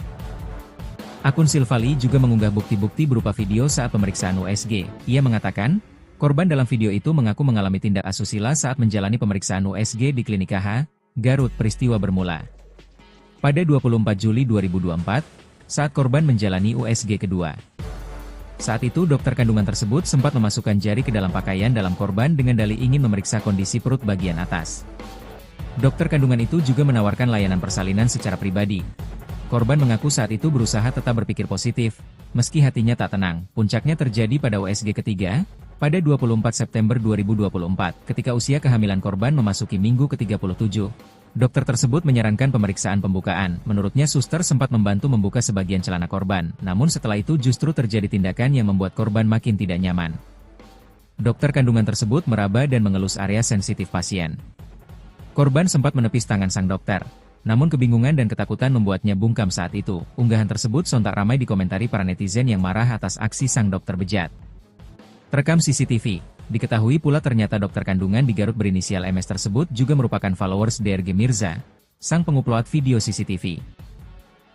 Akun Silvali juga mengunggah bukti-bukti berupa video saat pemeriksaan USG. Ia mengatakan, korban dalam video itu mengaku mengalami tindak asusila saat menjalani pemeriksaan USG di Klinik KH, Garut. Peristiwa bermula pada 24 Juli 2024, saat korban menjalani USG kedua. Saat itu dokter kandungan tersebut sempat memasukkan jari ke dalam pakaian dalam korban dengan dalih ingin memeriksa kondisi perut bagian atas. Dokter kandungan itu juga menawarkan layanan persalinan secara pribadi. Korban mengaku saat itu berusaha tetap berpikir positif, meski hatinya tak tenang. Puncaknya terjadi pada USG ketiga, pada 24 September 2024, ketika usia kehamilan korban memasuki minggu ke-37. Dokter tersebut menyarankan pemeriksaan pembukaan. Menurutnya suster sempat membantu membuka sebagian celana korban, namun setelah itu justru terjadi tindakan yang membuat korban makin tidak nyaman. Dokter kandungan tersebut meraba dan mengelus area sensitif pasien. Korban sempat menepis tangan sang dokter. Namun kebingungan dan ketakutan membuatnya bungkam saat itu. Unggahan tersebut sontak ramai dikomentari para netizen yang marah atas aksi sang dokter bejat. Terekam CCTV, diketahui pula ternyata dokter kandungan di Garut berinisial MS tersebut juga merupakan followers DRG Mirza, sang pengupload video CCTV.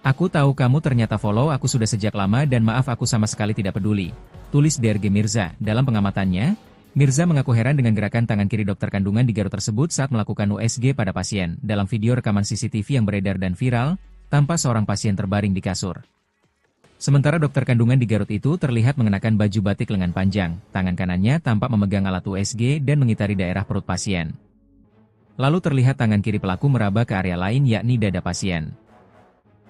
"Aku tahu kamu ternyata follow aku sudah sejak lama dan maaf aku sama sekali tidak peduli," tulis DRG Mirza. Dalam pengamatannya, Mirza mengaku heran dengan gerakan tangan kiri dokter kandungan di Garut tersebut saat melakukan USG pada pasien. Dalam video rekaman CCTV yang beredar dan viral, tampak seorang pasien terbaring di kasur. Sementara dokter kandungan di Garut itu terlihat mengenakan baju batik lengan panjang, tangan kanannya tampak memegang alat USG dan mengitari daerah perut pasien. Lalu terlihat tangan kiri pelaku meraba ke area lain yakni dada pasien.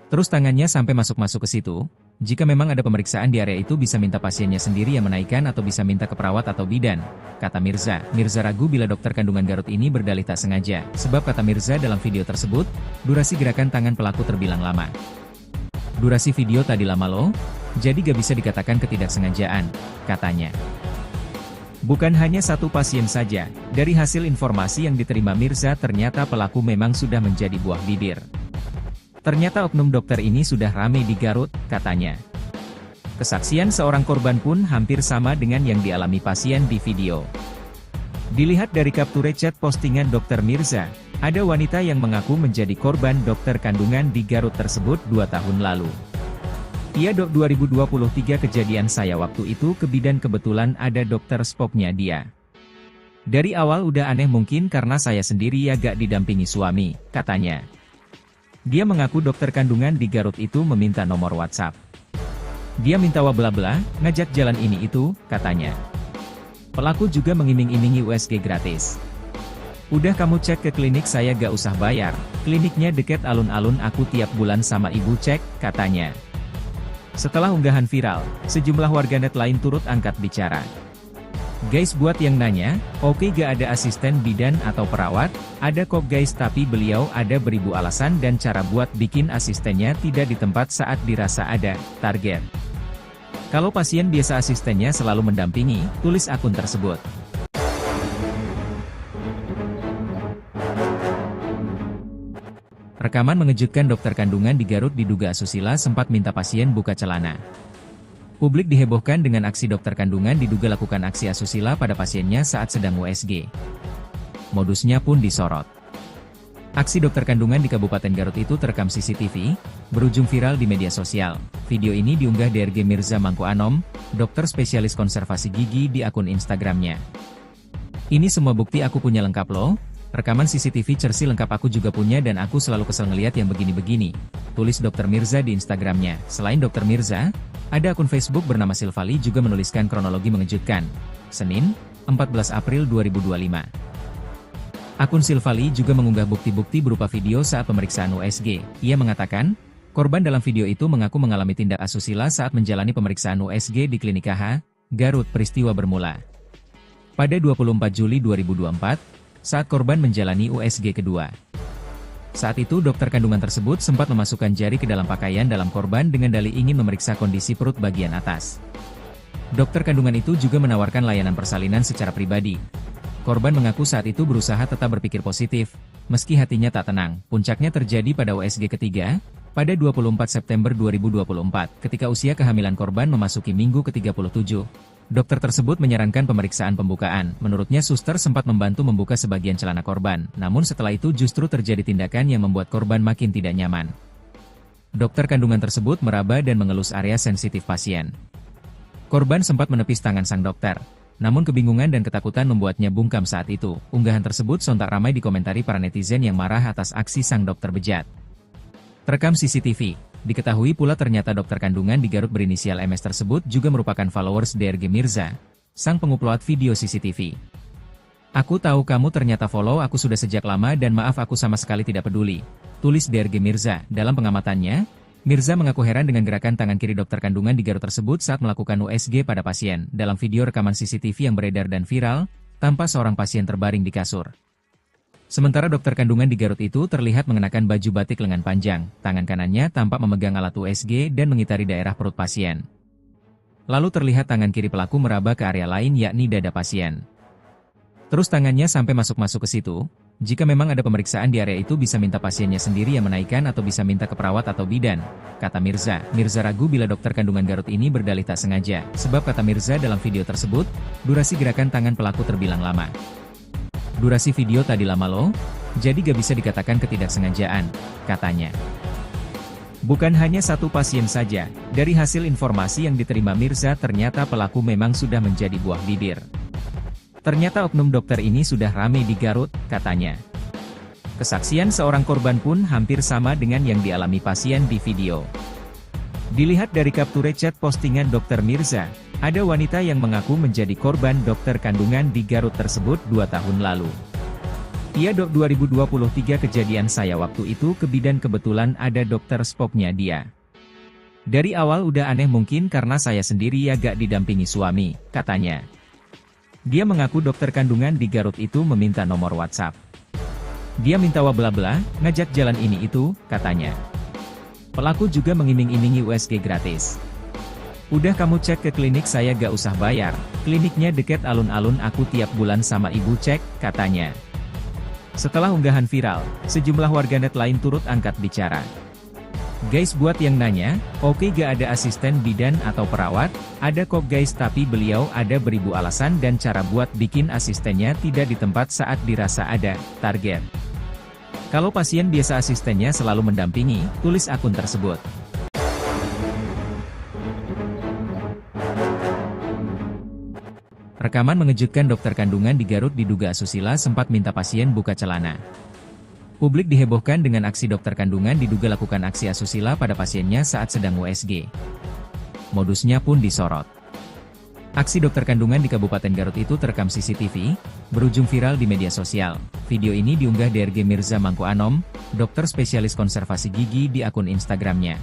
Terus tangannya sampai masuk-masuk ke situ. "Jika memang ada pemeriksaan di area itu bisa minta pasiennya sendiri yang menaikkan atau bisa minta ke perawat atau bidan," kata Mirza. Mirza ragu bila dokter kandungan Garut ini berdalih tak sengaja, sebab kata Mirza dalam video tersebut, durasi gerakan tangan pelaku terbilang lama. "Durasi video tadi lama loh, jadi gak bisa dikatakan ketidaksengajaan," katanya. Bukan hanya satu pasien saja, dari hasil informasi yang diterima Mirza ternyata pelaku memang sudah menjadi buah bibir. "Ternyata oknum dokter ini sudah ramai di Garut," katanya. Kesaksian seorang korban pun hampir sama dengan yang dialami pasien di video. Dilihat dari capture chat postingan dokter Mirza, ada wanita yang mengaku menjadi korban dokter kandungan di Garut tersebut 2 tahun lalu. "Iya dok, 2023 kejadian saya waktu itu ke bidan kebetulan ada dokter spoknya dia. Dari awal udah aneh mungkin karena saya sendiri ya gak didampingi suami," katanya. Dia mengaku dokter kandungan di Garut itu meminta nomor WhatsApp. Dia minta bla-bla, ngajak jalan ini itu, katanya. Pelaku juga mengiming-imingi USG gratis. "Udah kamu cek ke klinik saya gak usah bayar, kliniknya deket alun-alun aku tiap bulan sama ibu cek," katanya. Setelah unggahan viral, sejumlah warganet lain turut angkat bicara. "Guys, buat yang nanya, oke gak ada asisten bidan atau perawat? Ada kok guys, tapi beliau ada beribu alasan dan cara buat bikin asistennya tidak di tempat saat dirasa ada target. Kalau pasien biasa asistennya selalu mendampingi," tulis akun tersebut. Rekaman mengejutkan dokter kandungan di Garut diduga asusila sempat minta pasien buka celana. Publik dihebohkan dengan aksi dokter kandungan diduga lakukan aksi asusila pada pasiennya saat sedang USG. Modusnya pun disorot. Aksi dokter kandungan di Kabupaten Garut itu terekam CCTV, berujung viral di media sosial. Video ini diunggah DRG Mirza Mangku Anom, dokter spesialis konservasi gigi di akun Instagramnya. "Ini semua bukti aku punya lengkap loh. Rekaman CCTV Cersi lengkap aku juga punya dan aku selalu kesel ngeliat yang begini-begini," tulis dokter Mirza di Instagramnya. Selain dokter Mirza, ada akun Facebook bernama Silvali juga menuliskan kronologi mengejutkan. Senin, 14 April 2025. Akun Silvali juga mengunggah bukti-bukti berupa video saat pemeriksaan USG. Ia mengatakan, korban dalam video itu mengaku mengalami tindak asusila saat menjalani pemeriksaan USG di Klinik KH, Garut. Peristiwa bermula pada 24 Juli 2024, saat korban menjalani USG kedua. Saat itu dokter kandungan tersebut sempat memasukkan jari ke dalam pakaian dalam korban dengan dalih ingin memeriksa kondisi perut bagian atas. Dokter kandungan itu juga menawarkan layanan persalinan secara pribadi. Korban mengaku saat itu berusaha tetap berpikir positif, meski hatinya tak tenang. Puncaknya terjadi pada USG ketiga, pada 24 September 2024, ketika usia kehamilan korban memasuki minggu ke-37. Dokter tersebut menyarankan pemeriksaan pembukaan. Menurutnya suster sempat membantu membuka sebagian celana korban, namun setelah itu justru terjadi tindakan yang membuat korban makin tidak nyaman. Dokter kandungan tersebut meraba dan mengelus area sensitif pasien. Korban sempat menepis tangan sang dokter, namun kebingungan dan ketakutan membuatnya bungkam saat itu. Unggahan tersebut sontak ramai dikomentari para netizen yang marah atas aksi sang dokter bejat. Terekam CCTV. Diketahui pula ternyata dokter kandungan di Garut berinisial MS tersebut juga merupakan followers DRG Mirza, sang pengupload video CCTV. "Aku tahu kamu ternyata follow aku sudah sejak lama dan maaf aku sama sekali tidak peduli," tulis DRG Mirza. Dalam pengamatannya, Mirza mengaku heran dengan gerakan tangan kiri dokter kandungan di Garut tersebut saat melakukan USG pada pasien. Dalam video rekaman CCTV yang beredar dan viral, tampak seorang pasien terbaring di kasur. Sementara dokter kandungan di Garut itu terlihat mengenakan baju batik lengan panjang, tangan kanannya tampak memegang alat USG dan mengitari daerah perut pasien. Lalu terlihat tangan kiri pelaku meraba ke area lain yakni dada pasien. Terus tangannya sampai masuk-masuk ke situ. Jika memang ada pemeriksaan di area itu bisa minta pasiennya sendiri yang menaikkan atau bisa minta ke perawat atau bidan, kata Mirza. Mirza ragu bila dokter kandungan Garut ini berdalih tak sengaja, sebab kata Mirza dalam video tersebut, durasi gerakan tangan pelaku terbilang lama. "Durasi video tadi lama loh, jadi gak bisa dikatakan ketidaksengajaan," katanya. Bukan hanya satu pasien saja, dari hasil informasi yang diterima Mirza ternyata pelaku memang sudah menjadi buah bibir. Ternyata oknum dokter ini sudah ramai di Garut, katanya. Kesaksian seorang korban pun hampir sama dengan yang dialami pasien di video. Dilihat dari capture chat postingan dokter Mirza, ada wanita yang mengaku menjadi korban dokter kandungan di Garut tersebut 2 tahun lalu. "Iya dok, 2023 kejadian saya waktu itu ke bidan kebetulan ada dokter spoknya dia. Dari awal udah aneh mungkin karena saya sendiri ya gak didampingi suami," katanya. Dia mengaku dokter kandungan di Garut itu meminta nomor WhatsApp. Dia minta bla-bla, ngajak jalan ini itu, katanya. Pelaku juga mengiming-imingi USG gratis. "Udah kamu cek ke klinik saya gak usah bayar, kliniknya deket alun-alun aku tiap bulan sama ibu cek," katanya. Setelah unggahan viral, sejumlah warganet lain turut angkat bicara. "Guys, buat yang nanya, oke gak ada asisten bidan atau perawat? Ada kok guys, tapi beliau ada beribu alasan dan cara buat bikin asistennya tidak di tempat saat dirasa ada target. Kalau pasien biasa asistennya selalu mendampingi," tulis akun tersebut. Rekaman mengejutkan dokter kandungan di Garut diduga asusila sempat minta pasien buka celana. Publik dihebohkan dengan aksi dokter kandungan diduga lakukan aksi asusila pada pasiennya saat sedang USG. Modusnya pun disorot. Aksi dokter kandungan di Kabupaten Garut itu terekam CCTV, berujung viral di media sosial. Video ini diunggah DRG Mirza Mangku Anom, dokter spesialis konservasi gigi di akun Instagramnya.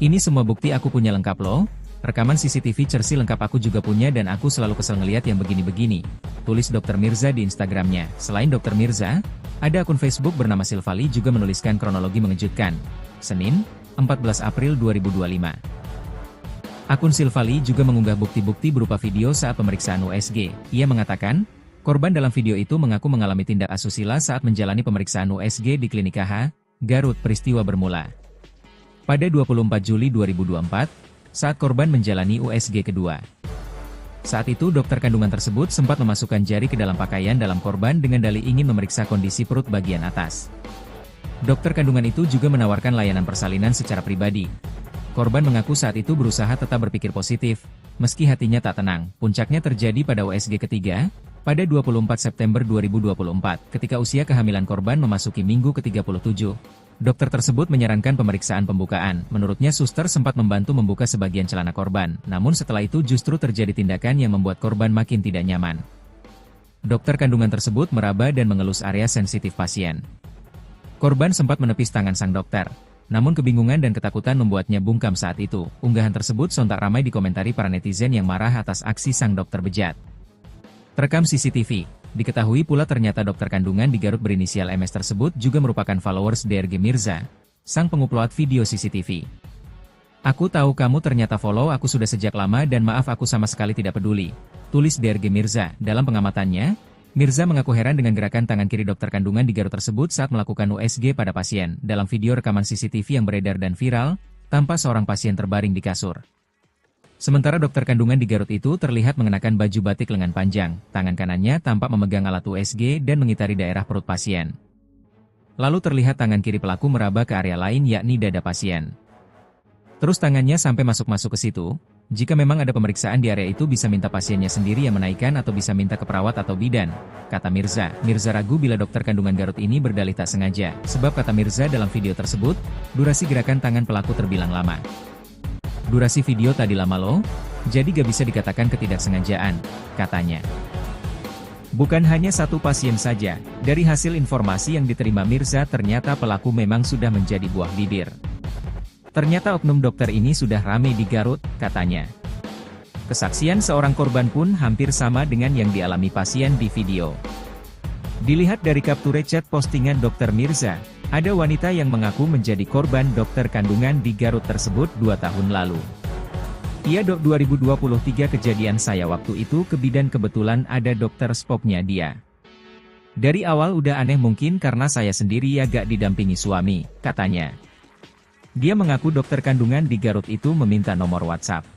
"Ini semua bukti aku punya lengkap loh. Rekaman CCTV Cersi lengkap aku juga punya dan aku selalu kesel ngeliat yang begini-begini," tulis dokter Mirza di Instagramnya. Selain dokter Mirza, ada akun Facebook bernama Silvali juga menuliskan kronologi mengejutkan. Senin, 14 April 2025. Akun Silvali juga mengunggah bukti-bukti berupa video saat pemeriksaan USG. Ia mengatakan, korban dalam video itu mengaku mengalami tindak asusila saat menjalani pemeriksaan USG di Klinik KH, Garut. Peristiwa bermula pada 24 Juli 2024, saat korban menjalani USG kedua. Saat itu dokter kandungan tersebut sempat memasukkan jari ke dalam pakaian dalam korban dengan dalih ingin memeriksa kondisi perut bagian atas. Dokter kandungan itu juga menawarkan layanan persalinan secara pribadi. Korban mengaku saat itu berusaha tetap berpikir positif, meski hatinya tak tenang. Puncaknya terjadi pada USG ketiga, pada 24 September 2024, ketika usia kehamilan korban memasuki minggu ke-37. Dokter tersebut menyarankan pemeriksaan pembukaan. Menurutnya suster sempat membantu membuka sebagian celana korban, namun setelah itu justru terjadi tindakan yang membuat korban makin tidak nyaman. Dokter kandungan tersebut meraba dan mengelus area sensitif pasien. Korban sempat menepis tangan sang dokter, Namun kebingungan dan ketakutan membuatnya bungkam saat itu. Unggahan tersebut sontak ramai dikomentari para netizen yang marah atas aksi sang dokter bejat. Terekam CCTV. Diketahui pula ternyata dokter kandungan di Garut berinisial MS tersebut juga merupakan followers DRG Mirza, sang pengupload video CCTV. "Aku tahu kamu ternyata follow aku sudah sejak lama dan maaf aku sama sekali tidak peduli," tulis DRG Mirza. Dalam pengamatannya, Mirza mengaku heran dengan gerakan tangan kiri dokter kandungan di Garut tersebut saat melakukan USG pada pasien. Dalam video rekaman CCTV yang beredar dan viral, tampak seorang pasien terbaring di kasur. Sementara dokter kandungan di Garut itu terlihat mengenakan baju batik lengan panjang, tangan kanannya tampak memegang alat USG dan mengitari daerah perut pasien. Lalu terlihat tangan kiri pelaku meraba ke area lain yakni dada pasien. Terus tangannya sampai masuk-masuk ke situ. Jika memang ada pemeriksaan di area itu bisa minta pasiennya sendiri yang menaikkan atau bisa minta ke perawat atau bidan, kata Mirza. Mirza ragu bila dokter kandungan Garut ini berdalih tak sengaja, sebab kata Mirza dalam video tersebut, durasi gerakan tangan pelaku terbilang lama. "Durasi video tadi lama loh, jadi gak bisa dikatakan ketidaksengajaan," katanya. Bukan hanya satu pasien saja, dari hasil informasi yang diterima Mirza ternyata pelaku memang sudah menjadi buah bibir. "Ternyata oknum dokter ini sudah ramai di Garut," katanya. Kesaksian seorang korban pun hampir sama dengan yang dialami pasien di video. Dilihat dari capture chat postingan Dr. Mirza, ada wanita yang mengaku menjadi korban dokter kandungan di Garut tersebut 2 tahun lalu. "Iya dok, 2023 kejadian saya waktu itu ke bidan kebetulan ada dokter spoknya dia. Dari awal udah aneh mungkin karena saya sendiri ya gak didampingi suami," katanya. Dia mengaku dokter kandungan di Garut itu meminta nomor WhatsApp.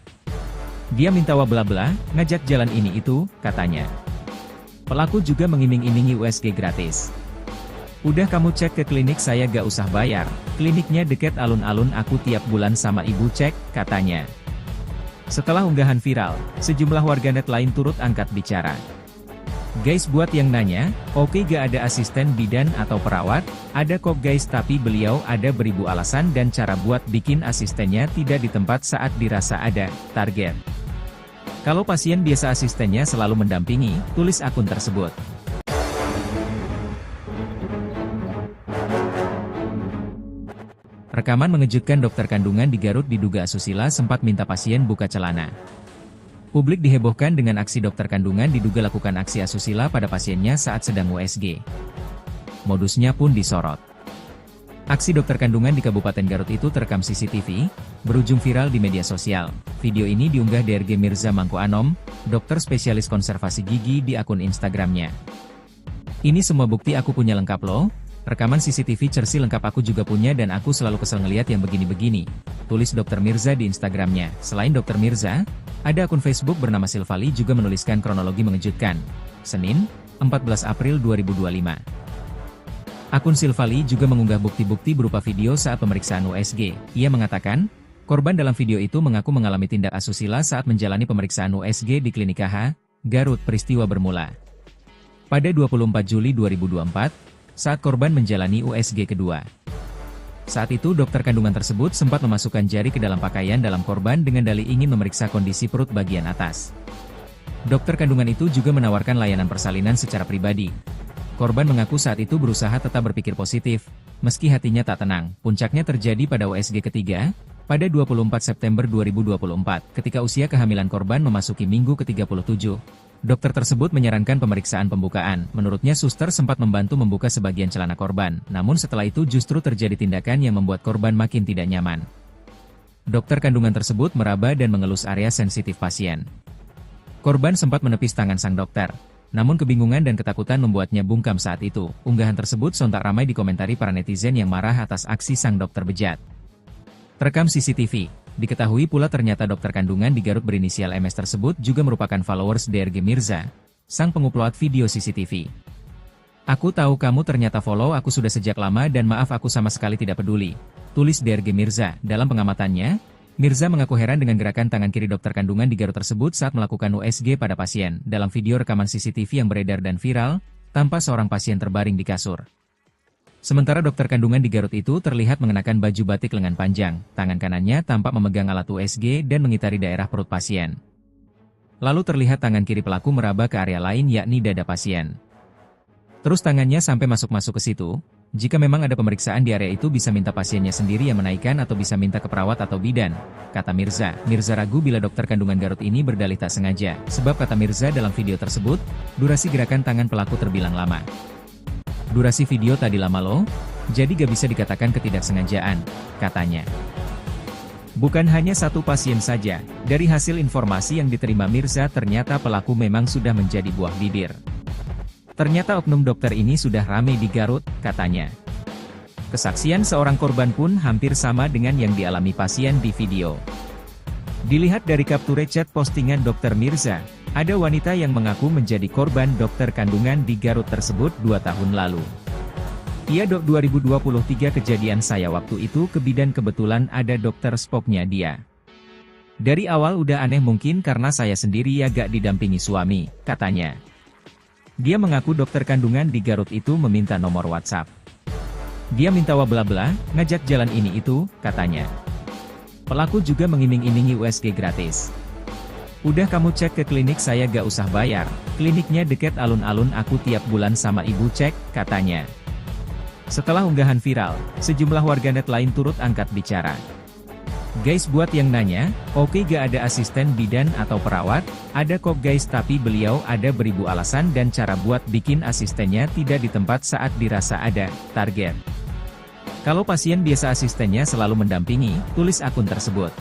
Dia minta bla-bla, ngajak jalan ini itu, katanya. Pelaku juga mengiming-imingi USG gratis. "Udah kamu cek ke klinik saya gak usah bayar, kliniknya deket alun-alun aku tiap bulan sama ibu cek," katanya. Setelah unggahan viral, sejumlah warganet lain turut angkat bicara. "Guys, buat yang nanya, oke gak ada asisten bidan atau perawat? Ada kok guys, tapi beliau ada beribu alasan dan cara buat bikin asistennya tidak di tempat saat dirasa ada target. Kalau pasien biasa asistennya selalu mendampingi," tulis akun tersebut. Rekaman mengejutkan dokter kandungan di Garut diduga asusila sempat minta pasien buka celana. Publik dihebohkan dengan aksi dokter kandungan diduga lakukan aksi asusila pada pasiennya saat sedang USG. Modusnya pun disorot. Aksi dokter kandungan di Kabupaten Garut itu terekam CCTV, berujung viral di media sosial. Video ini diunggah DRG Mirza Mangku Anom, dokter spesialis konservasi gigi di akun Instagramnya. "Ini semua bukti aku punya lengkap loh. Rekaman CCTV Cersi lengkap aku juga punya dan aku selalu kesel ngeliat yang begini-begini," tulis Dr. Mirza di Instagramnya. Selain Dr. Mirza, ada akun Facebook bernama Silvali juga menuliskan kronologi mengejutkan. Senin, 14 April 2025. Akun Silvali juga mengunggah bukti-bukti berupa video saat pemeriksaan USG. Ia mengatakan, korban dalam video itu mengaku mengalami tindak asusila saat menjalani pemeriksaan USG di Klinik KH, Garut. Peristiwa bermula pada 24 Juli 2024, saat korban menjalani USG kedua. Saat itu dokter kandungan tersebut sempat memasukkan jari ke dalam pakaian dalam korban dengan dalih ingin memeriksa kondisi perut bagian atas. Dokter kandungan itu juga menawarkan layanan persalinan secara pribadi. Korban mengaku saat itu berusaha tetap berpikir positif, meski hatinya tak tenang. Puncaknya terjadi pada USG ketiga, pada 24 September 2024, ketika usia kehamilan korban memasuki minggu ke-37. Dokter tersebut menyarankan pemeriksaan pembukaan. Menurutnya suster sempat membantu membuka sebagian celana korban, namun setelah itu justru terjadi tindakan yang membuat korban makin tidak nyaman. Dokter kandungan tersebut meraba dan mengelus area sensitif pasien. Korban sempat menepis tangan sang dokter, namun kebingungan dan ketakutan membuatnya bungkam saat itu. Unggahan tersebut sontak ramai dikomentari para netizen yang marah atas aksi sang dokter bejat. Terekam CCTV. Diketahui pula ternyata dokter kandungan di Garut berinisial MS tersebut juga merupakan followers DRG Mirza, sang pengupload video CCTV. "Aku tahu kamu ternyata follow aku sudah sejak lama dan maaf aku sama sekali tidak peduli," tulis DRG Mirza. Dalam pengamatannya, Mirza mengaku heran dengan gerakan tangan kiri dokter kandungan di Garut tersebut saat melakukan USG pada pasien. Dalam video rekaman CCTV yang beredar dan viral, tampak seorang pasien terbaring di kasur. Sementara dokter kandungan di Garut itu terlihat mengenakan baju batik lengan panjang, tangan kanannya tampak memegang alat USG dan mengitari daerah perut pasien. Lalu terlihat tangan kiri pelaku meraba ke area lain yakni dada pasien. Terus tangannya sampai masuk-masuk ke situ. Jika memang ada pemeriksaan di area itu bisa minta pasiennya sendiri yang menaikkan atau bisa minta ke perawat atau bidan, kata Mirza. Mirza ragu bila dokter kandungan Garut ini berdalih tak sengaja, sebab kata Mirza dalam video tersebut, durasi gerakan tangan pelaku terbilang lama. Durasi video tadi lama loh, jadi gak bisa dikatakan ketidaksengajaan, katanya. Bukan hanya satu pasien saja, dari hasil informasi yang diterima Mirza ternyata pelaku memang sudah menjadi buah bibir. Ternyata oknum dokter ini sudah ramai di Garut, katanya. Kesaksian seorang korban pun hampir sama dengan yang dialami pasien di video. Dilihat dari capture chat postingan Dr. Mirza, ada wanita yang mengaku menjadi korban dokter kandungan di Garut tersebut 2 tahun lalu. Iya dok 2023 kejadian saya waktu itu ke bidan kebetulan ada dokter spoknya dia. Dari awal udah aneh mungkin karena saya sendiri ya gak didampingi suami, katanya. Dia mengaku dokter kandungan di Garut itu meminta nomor WhatsApp. Dia minta bla-bla, ngajak jalan ini itu, katanya. Pelaku juga mengiming-imingi USG gratis. Udah kamu cek ke klinik saya gak usah bayar, kliniknya deket alun-alun aku tiap bulan sama ibu cek, katanya. Setelah unggahan viral, sejumlah warganet lain turut angkat bicara. Guys buat yang nanya, oke gak ada asisten bidan atau perawat, ada kok guys tapi beliau ada beribu alasan dan cara buat bikin asistennya tidak di tempat saat dirasa ada target. Kalau pasien biasa asistennya selalu mendampingi, tulis akun tersebut.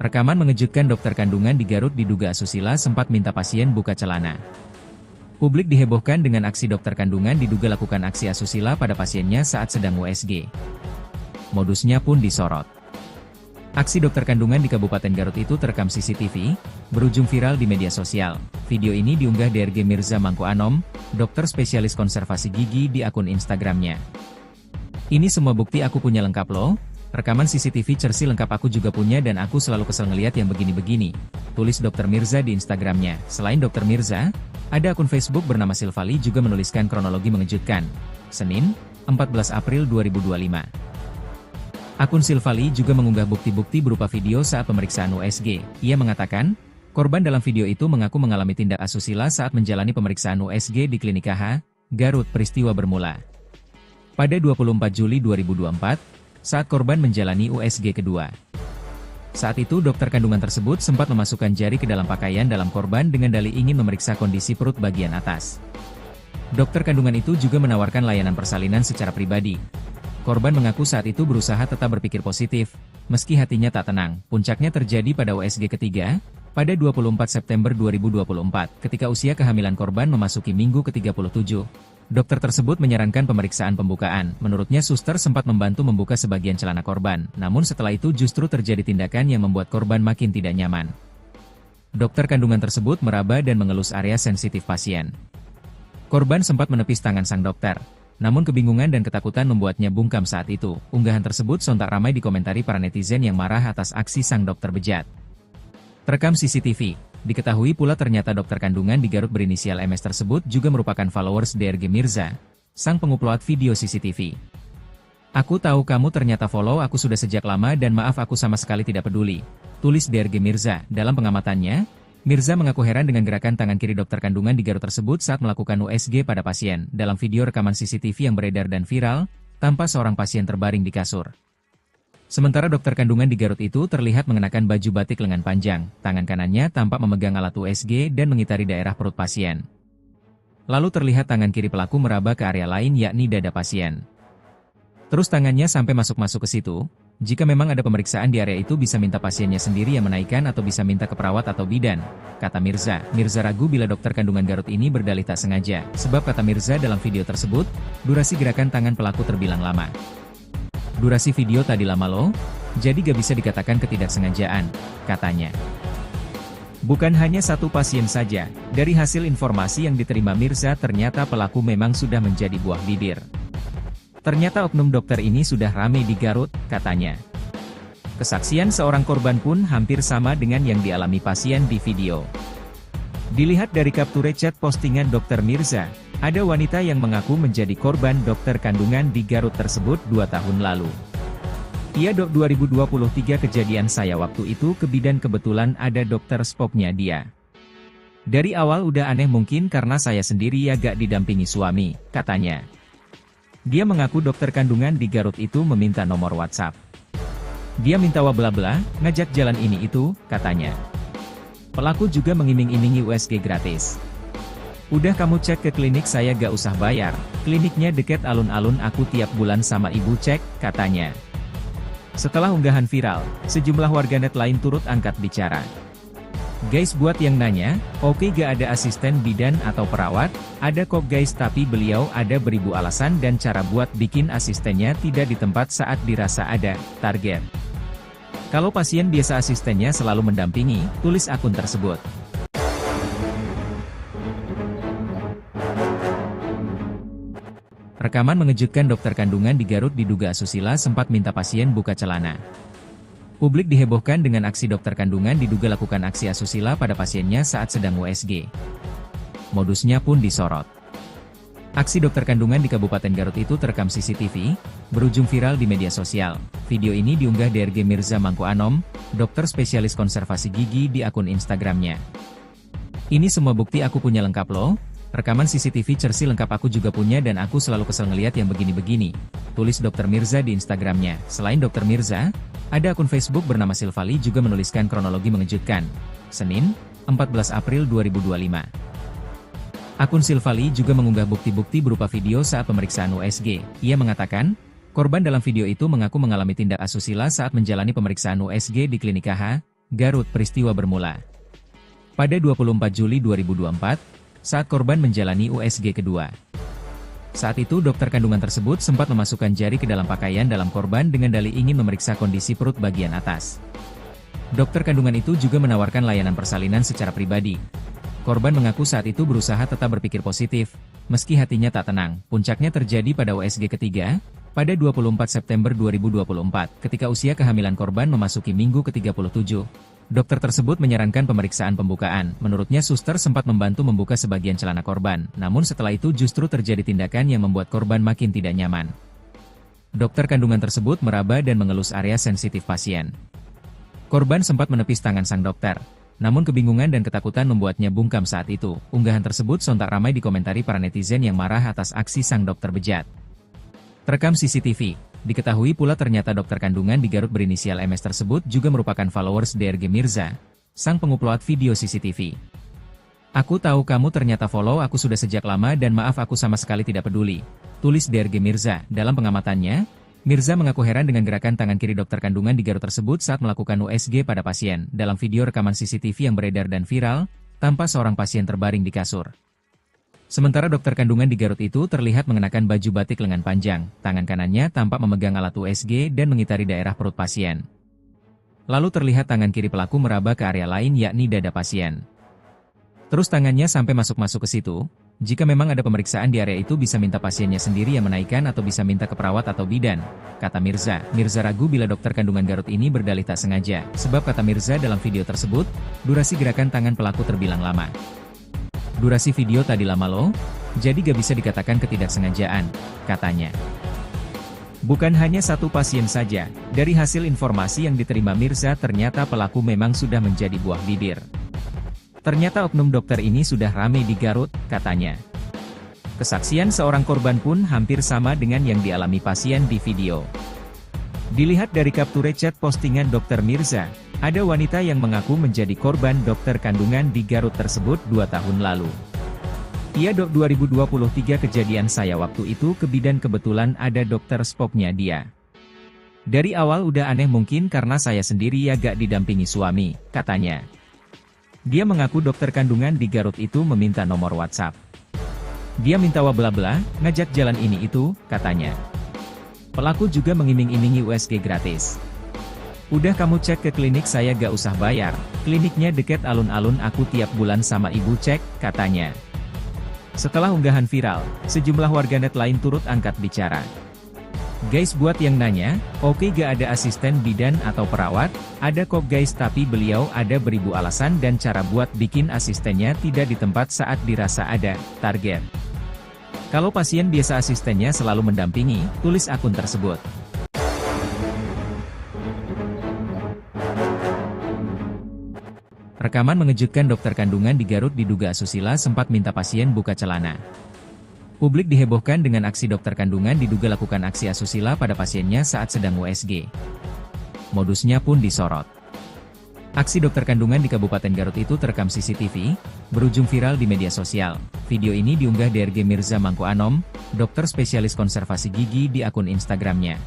Rekaman mengejutkan dokter kandungan di Garut diduga asusila sempat minta pasien buka celana. Publik dihebohkan dengan aksi dokter kandungan diduga lakukan aksi asusila pada pasiennya saat sedang USG. Modusnya pun disorot. Aksi dokter kandungan di Kabupaten Garut itu terekam CCTV, berujung viral di media sosial. Video ini diunggah DRG Mirza Mangku Anom, dokter spesialis konservasi gigi di akun Instagramnya. Ini semua bukti aku punya lengkap loh. Rekaman CCTV Cersi lengkap aku juga punya dan aku selalu kesel ngeliat yang begini-begini, tulis Dr. Mirza di Instagramnya. Selain Dr. Mirza, ada akun Facebook bernama Silvali juga menuliskan kronologi mengejutkan. Senin, 14 April 2025. Akun Silvali juga mengunggah bukti-bukti berupa video saat pemeriksaan USG. Ia mengatakan, korban dalam video itu mengaku mengalami tindak asusila saat menjalani pemeriksaan USG di Klinik KH, Garut. Peristiwa bermula pada 24 Juli 2024, saat korban menjalani USG kedua. Saat itu dokter kandungan tersebut sempat memasukkan jari ke dalam pakaian dalam korban dengan dalih ingin memeriksa kondisi perut bagian atas. Dokter kandungan itu juga menawarkan layanan persalinan secara pribadi. Korban mengaku saat itu berusaha tetap berpikir positif, meski hatinya tak tenang. Puncaknya terjadi pada USG ketiga, pada 24 September 2024, ketika usia kehamilan korban memasuki minggu ke-37. Dokter tersebut menyarankan pemeriksaan pembukaan. Menurutnya suster sempat membantu membuka sebagian celana korban, namun setelah itu justru terjadi tindakan yang membuat korban makin tidak nyaman. Dokter kandungan tersebut meraba dan mengelus area sensitif pasien. Korban sempat menepis tangan sang dokter, namun kebingungan dan ketakutan membuatnya bungkam saat itu. Unggahan tersebut sontak ramai dikomentari para netizen yang marah atas aksi sang dokter bejat. Terekam CCTV. Diketahui pula ternyata dokter kandungan di Garut berinisial MS tersebut juga merupakan followers DRG Mirza, sang pengupload video CCTV. Aku tahu kamu ternyata follow aku sudah sejak lama dan maaf aku sama sekali tidak peduli, tulis DRG Mirza. Dalam pengamatannya, Mirza mengaku heran dengan gerakan tangan kiri dokter kandungan di Garut tersebut saat melakukan USG pada pasien. Dalam video rekaman CCTV yang beredar dan viral, tampak seorang pasien terbaring di kasur. Sementara dokter kandungan di Garut itu terlihat mengenakan baju batik lengan panjang, tangan kanannya tampak memegang alat USG dan mengitari daerah perut pasien. Lalu terlihat tangan kiri pelaku meraba ke area lain yakni dada pasien. Terus tangannya sampai masuk-masuk ke situ. Jika memang ada pemeriksaan di area itu bisa minta pasiennya sendiri yang menaikkan atau bisa minta ke perawat atau bidan, kata Mirza. Mirza ragu bila dokter kandungan Garut ini berdalih tak sengaja, sebab kata Mirza dalam video tersebut, durasi gerakan tangan pelaku terbilang lama. Durasi video tadi lama loh, jadi gak bisa dikatakan ketidaksengajaan, katanya. Bukan hanya satu pasien saja, dari hasil informasi yang diterima Mirza ternyata pelaku memang sudah menjadi buah bibir. Ternyata oknum dokter ini sudah ramai di Garut, katanya. Kesaksian seorang korban pun hampir sama dengan yang dialami pasien di video. Dilihat dari capture chat postingan Dr. Mirza, ada wanita yang mengaku menjadi korban dokter kandungan di Garut tersebut 2 tahun lalu. Iya dok 2023 kejadian saya waktu itu ke bidan kebetulan ada dokter spoknya dia. Dari awal udah aneh mungkin karena saya sendiri ya gak didampingi suami, katanya. Dia mengaku dokter kandungan di Garut itu meminta nomor WhatsApp. Dia minta bla-bla, ngajak jalan ini itu, katanya. Pelaku juga mengiming-imingi USG gratis. Udah kamu cek ke klinik saya gak usah bayar, kliniknya deket alun-alun aku tiap bulan sama ibu cek, katanya. Setelah unggahan viral, sejumlah warganet lain turut angkat bicara. Guys buat yang nanya, oke gak ada asisten bidan atau perawat, ada kok guys tapi beliau ada beribu alasan dan cara buat bikin asistennya tidak di tempat saat dirasa ada target. Kalau pasien biasa asistennya selalu mendampingi, tulis akun tersebut. Rekaman mengejutkan dokter kandungan di Garut diduga asusila sempat minta pasien buka celana. Publik dihebohkan dengan aksi dokter kandungan diduga lakukan aksi asusila pada pasiennya saat sedang USG. Modusnya pun disorot. Aksi dokter kandungan di Kabupaten Garut itu terekam CCTV, berujung viral di media sosial. Video ini diunggah DRG Mirza Mangku Anom, dokter spesialis konservasi gigi di akun Instagramnya. Ini semua bukti aku punya lengkap loh. Rekaman CCTV Cersi lengkap aku juga punya dan aku selalu kesel ngeliat yang begini-begini, tulis Dr. Mirza di Instagramnya. Selain Dr. Mirza, ada akun Facebook bernama Silvali juga menuliskan kronologi mengejutkan. Senin, 14 April 2025. Akun Silvali juga mengunggah bukti-bukti berupa video saat pemeriksaan USG. Ia mengatakan, korban dalam video itu mengaku mengalami tindak asusila saat menjalani pemeriksaan USG di Klinik KH, Garut. Peristiwa bermula pada 24 Juli 2024, saat korban menjalani USG kedua. Saat itu dokter kandungan tersebut sempat memasukkan jari ke dalam pakaian dalam korban dengan dalih ingin memeriksa kondisi perut bagian atas. Dokter kandungan itu juga menawarkan layanan persalinan secara pribadi. Korban mengaku saat itu berusaha tetap berpikir positif, meski hatinya tak tenang. Puncaknya terjadi pada USG ketiga, pada 24 September 2024, ketika usia kehamilan korban memasuki minggu ke-37. Dokter tersebut menyarankan pemeriksaan pembukaan. Menurutnya suster sempat membantu membuka sebagian celana korban, namun setelah itu justru terjadi tindakan yang membuat korban makin tidak nyaman. Dokter kandungan tersebut meraba dan mengelus area sensitif pasien. Korban sempat menepis tangan sang dokter, namun kebingungan dan ketakutan membuatnya bungkam saat itu. Unggahan tersebut sontak ramai dikomentari para netizen yang marah atas aksi sang dokter bejat. Terekam CCTV. Diketahui pula ternyata dokter kandungan di Garut berinisial MS tersebut juga merupakan followers DRG Mirza, sang pengupload video CCTV. Aku tahu kamu ternyata follow aku sudah sejak lama dan maaf aku sama sekali tidak peduli, tulis DRG Mirza. Dalam pengamatannya, Mirza mengaku heran dengan gerakan tangan kiri dokter kandungan di Garut tersebut saat melakukan USG pada pasien. Dalam video rekaman CCTV yang beredar dan viral, tampak seorang pasien terbaring di kasur. Sementara dokter kandungan di Garut itu terlihat mengenakan baju batik lengan panjang, tangan kanannya tampak memegang alat USG dan mengitari daerah perut pasien. Lalu terlihat tangan kiri pelaku meraba ke area lain yakni dada pasien. Terus tangannya sampai masuk-masuk ke situ. Jika memang ada pemeriksaan di area itu bisa minta pasiennya sendiri yang menaikkan atau bisa minta ke perawat atau bidan, kata Mirza. Mirza ragu bila dokter kandungan Garut ini berdalih tak sengaja, sebab kata Mirza dalam video tersebut, durasi gerakan tangan pelaku terbilang lama. Durasi video tadi lama loh, jadi gak bisa dikatakan ketidaksengajaan, katanya. Bukan hanya satu pasien saja, dari hasil informasi yang diterima Mirza ternyata pelaku memang sudah menjadi buah bibir. Ternyata oknum dokter ini sudah ramai di Garut, katanya. Kesaksian seorang korban pun hampir sama dengan yang dialami pasien di video. Dilihat dari capture chat postingan dokter Mirza, ada wanita yang mengaku menjadi korban dokter kandungan di Garut tersebut 2 tahun lalu. Iya dok 2023 kejadian saya waktu itu ke bidan kebetulan ada dokter spoknya dia. Dari awal udah aneh mungkin karena saya sendiri ya gak didampingi suami, katanya. Dia mengaku dokter kandungan di Garut itu meminta nomor WhatsApp. Dia minta bla-bla, ngajak jalan ini itu, katanya. Pelaku juga mengiming-imingi USG gratis. Udah kamu cek ke klinik saya gak usah bayar, kliniknya deket alun-alun aku tiap bulan sama ibu cek, katanya. Setelah unggahan viral, sejumlah warganet lain turut angkat bicara. Guys buat yang nanya, oke gak ada asisten bidan atau perawat, ada kok guys tapi beliau ada beribu alasan dan cara buat bikin asistennya tidak di tempat saat dirasa ada target. Kalau pasien biasa asistennya selalu mendampingi, tulis akun tersebut. Rekaman Rekaman mengejutkan dokter kandungan di Garut diduga asusila sempat minta pasien buka celana. Publik dihebohkan dengan aksi dokter kandungan diduga lakukan aksi asusila pada pasiennya saat sedang USG. Modusnya pun disorot. Aksi dokter kandungan di Kabupaten Garut itu terekam CCTV, berujung viral di media sosial. Video ini diunggah DRG Mirza Mangku Anom, dokter spesialis konservasi gigi di akun Instagramnya.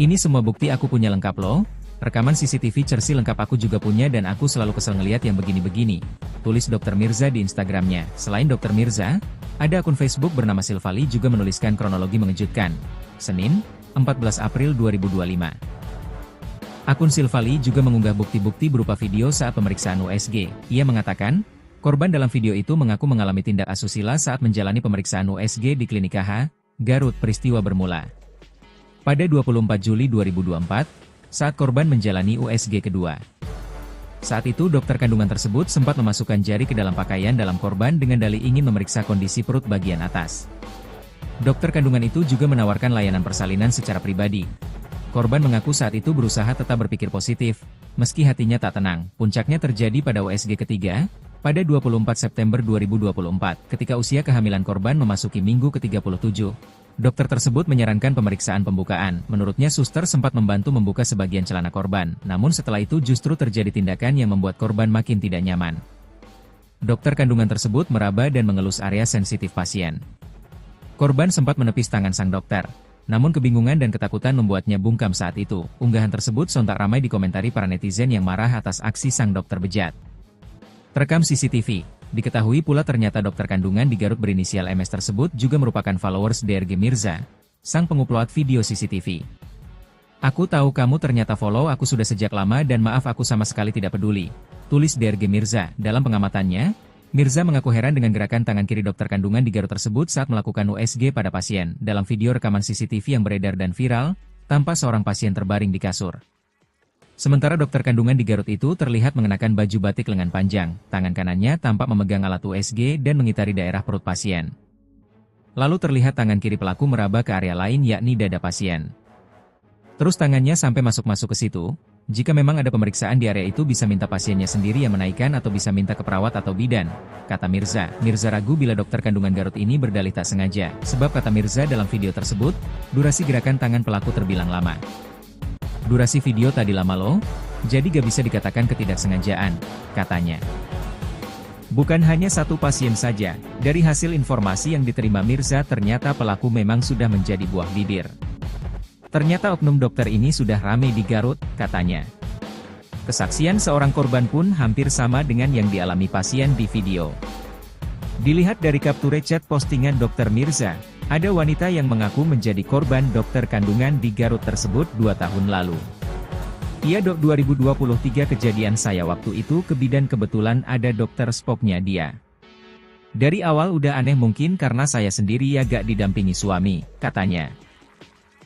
"Ini semua bukti aku punya lengkap loh. Rekaman CCTV Cersi lengkap aku juga punya dan aku selalu kesel ngeliat yang begini-begini," tulis dokter Mirza di Instagramnya. Selain dokter Mirza, ada akun Facebook bernama Silvali juga menuliskan kronologi mengejutkan. Senin, 14 April 2025. Akun Silvali juga mengunggah bukti-bukti berupa video saat pemeriksaan USG. Ia mengatakan, korban dalam video itu mengaku mengalami tindak asusila saat menjalani pemeriksaan USG di Klinik KH, Garut. Peristiwa bermula pada 24 Juli 2024, saat korban menjalani USG kedua. Saat itu dokter kandungan tersebut sempat memasukkan jari ke dalam pakaian dalam korban dengan dalih ingin memeriksa kondisi perut bagian atas. Dokter kandungan itu juga menawarkan layanan persalinan secara pribadi. Korban mengaku saat itu berusaha tetap berpikir positif, meski hatinya tak tenang. Puncaknya terjadi pada USG ketiga, pada 24 September 2024, ketika usia kehamilan korban memasuki minggu ke-37. Dokter tersebut menyarankan pemeriksaan pembukaan. Menurutnya suster sempat membantu membuka sebagian celana korban, namun setelah itu justru terjadi tindakan yang membuat korban makin tidak nyaman. Dokter kandungan tersebut meraba dan mengelus area sensitif pasien. Korban sempat menepis tangan sang dokter. Namun kebingungan dan ketakutan membuatnya bungkam saat itu. Unggahan tersebut sontak ramai dikomentari para netizen yang marah atas aksi sang dokter bejat. Terekam CCTV, diketahui pula ternyata dokter kandungan di Garut berinisial MS tersebut juga merupakan followers DRG Mirza, sang pengupload video CCTV. "Aku tahu kamu ternyata follow aku sudah sejak lama dan maaf aku sama sekali tidak peduli," tulis DRG Mirza. Dalam pengamatannya, Mirza mengaku heran dengan gerakan tangan kiri dokter kandungan di Garut tersebut saat melakukan USG pada pasien. Dalam video rekaman CCTV yang beredar dan viral, tampak seorang pasien terbaring di kasur. Sementara dokter kandungan di Garut itu terlihat mengenakan baju batik lengan panjang, tangan kanannya tampak memegang alat USG dan mengitari daerah perut pasien. Lalu terlihat tangan kiri pelaku meraba ke area lain yakni dada pasien. Terus tangannya sampai masuk-masuk ke situ. "Jika memang ada pemeriksaan di area itu bisa minta pasiennya sendiri yang menaikkan atau bisa minta ke perawat atau bidan," kata Mirza. Mirza ragu bila dokter kandungan Garut ini berdalih tak sengaja, sebab kata Mirza dalam video tersebut, durasi gerakan tangan pelaku terbilang lama. "Durasi video tadi lama loh, jadi gak bisa dikatakan ketidaksengajaan," katanya. Bukan hanya satu pasien saja, dari hasil informasi yang diterima Mirza ternyata pelaku memang sudah menjadi buah bibir. "Ternyata oknum dokter ini sudah ramai di Garut," katanya. Kesaksian seorang korban pun hampir sama dengan yang dialami pasien di video. Dilihat dari capture chat postingan dokter Mirza, ada wanita yang mengaku menjadi korban dokter kandungan di Garut tersebut 2 tahun lalu. "Iya dok, 2023 kejadian saya waktu itu ke bidan kebetulan ada dokter spoknya dia. Dari awal udah aneh mungkin karena saya sendiri ya gak didampingi suami," katanya.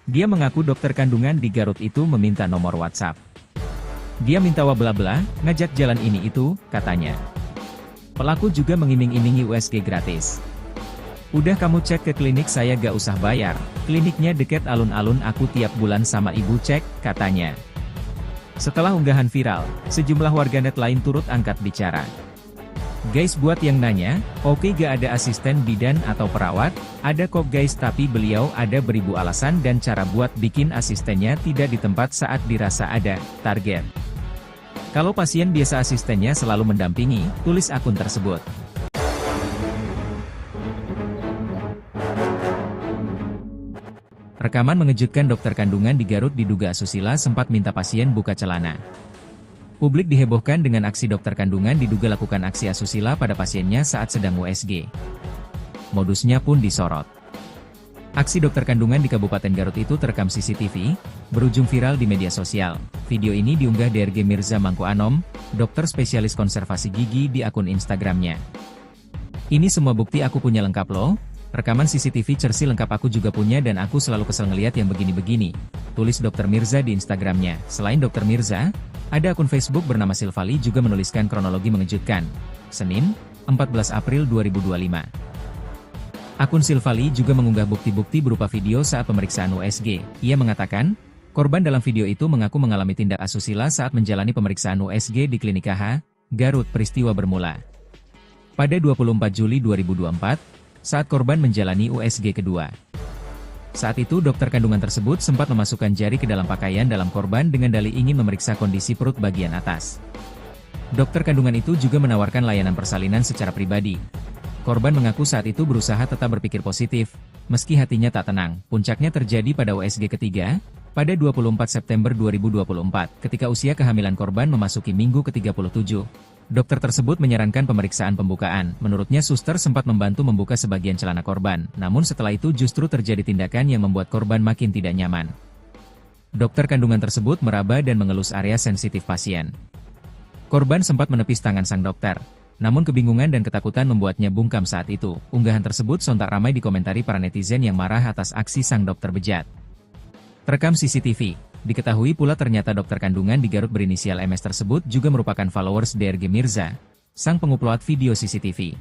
Dia mengaku dokter kandungan di Garut itu meminta nomor WhatsApp. Dia minta bla-bla, ngajak jalan ini itu, katanya. Pelaku juga mengiming-imingi USG gratis. "Udah kamu cek ke klinik saya gak usah bayar, kliniknya deket alun-alun aku tiap bulan sama ibu cek," katanya. Setelah unggahan viral, sejumlah warganet lain turut angkat bicara. "Guys, buat yang nanya, oke gak ada asisten bidan atau perawat? Ada kok guys, tapi beliau ada beribu alasan dan cara buat bikin asistennya tidak di tempat saat dirasa ada target. Kalau pasien biasa asistennya selalu mendampingi," tulis akun tersebut. Rekaman mengejutkan dokter kandungan di Garut diduga asusila sempat minta pasien buka celana. Publik dihebohkan dengan aksi dokter kandungan diduga lakukan aksi asusila pada pasiennya saat sedang USG. Modusnya pun disorot. Aksi dokter kandungan di Kabupaten Garut itu terekam CCTV, berujung viral di media sosial. Video ini diunggah DRG Mirza Mangku Anom, dokter spesialis konservasi gigi di akun Instagramnya. "Ini semua bukti aku punya lengkap loh. Rekaman CCTV Cersi lengkap aku juga punya dan aku selalu kesel ngeliat yang begini-begini," tulis dokter Mirza di Instagramnya. Selain dokter Mirza, ada akun Facebook bernama Silvali juga menuliskan kronologi mengejutkan. Senin, 14 April 2025. Akun Silvali juga mengunggah bukti-bukti berupa video saat pemeriksaan USG. Ia mengatakan, korban dalam video itu mengaku mengalami tindak asusila saat menjalani pemeriksaan USG di Klinik KH, Garut. Peristiwa bermula pada 24 Juli 2024, saat korban menjalani USG kedua. Saat itu dokter kandungan tersebut sempat memasukkan jari ke dalam pakaian dalam korban dengan dalih ingin memeriksa kondisi perut bagian atas. Dokter kandungan itu juga menawarkan layanan persalinan secara pribadi. Korban mengaku saat itu berusaha tetap berpikir positif, meski hatinya tak tenang. Puncaknya terjadi pada USG ketiga, pada 24 September 2024, ketika usia kehamilan korban memasuki minggu ke-37. Dokter tersebut menyarankan pemeriksaan pembukaan. Menurutnya suster sempat membantu membuka sebagian celana korban, namun setelah itu justru terjadi tindakan yang membuat korban makin tidak nyaman. Dokter kandungan tersebut meraba dan mengelus area sensitif pasien. Korban sempat menepis tangan sang dokter, namun kebingungan dan ketakutan membuatnya bungkam saat itu. Unggahan tersebut sontak ramai dikomentari para netizen yang marah atas aksi sang dokter bejat. Terekam CCTV. Diketahui pula ternyata dokter kandungan di Garut berinisial MS tersebut juga merupakan followers DRG Mirza, sang pengupload video CCTV.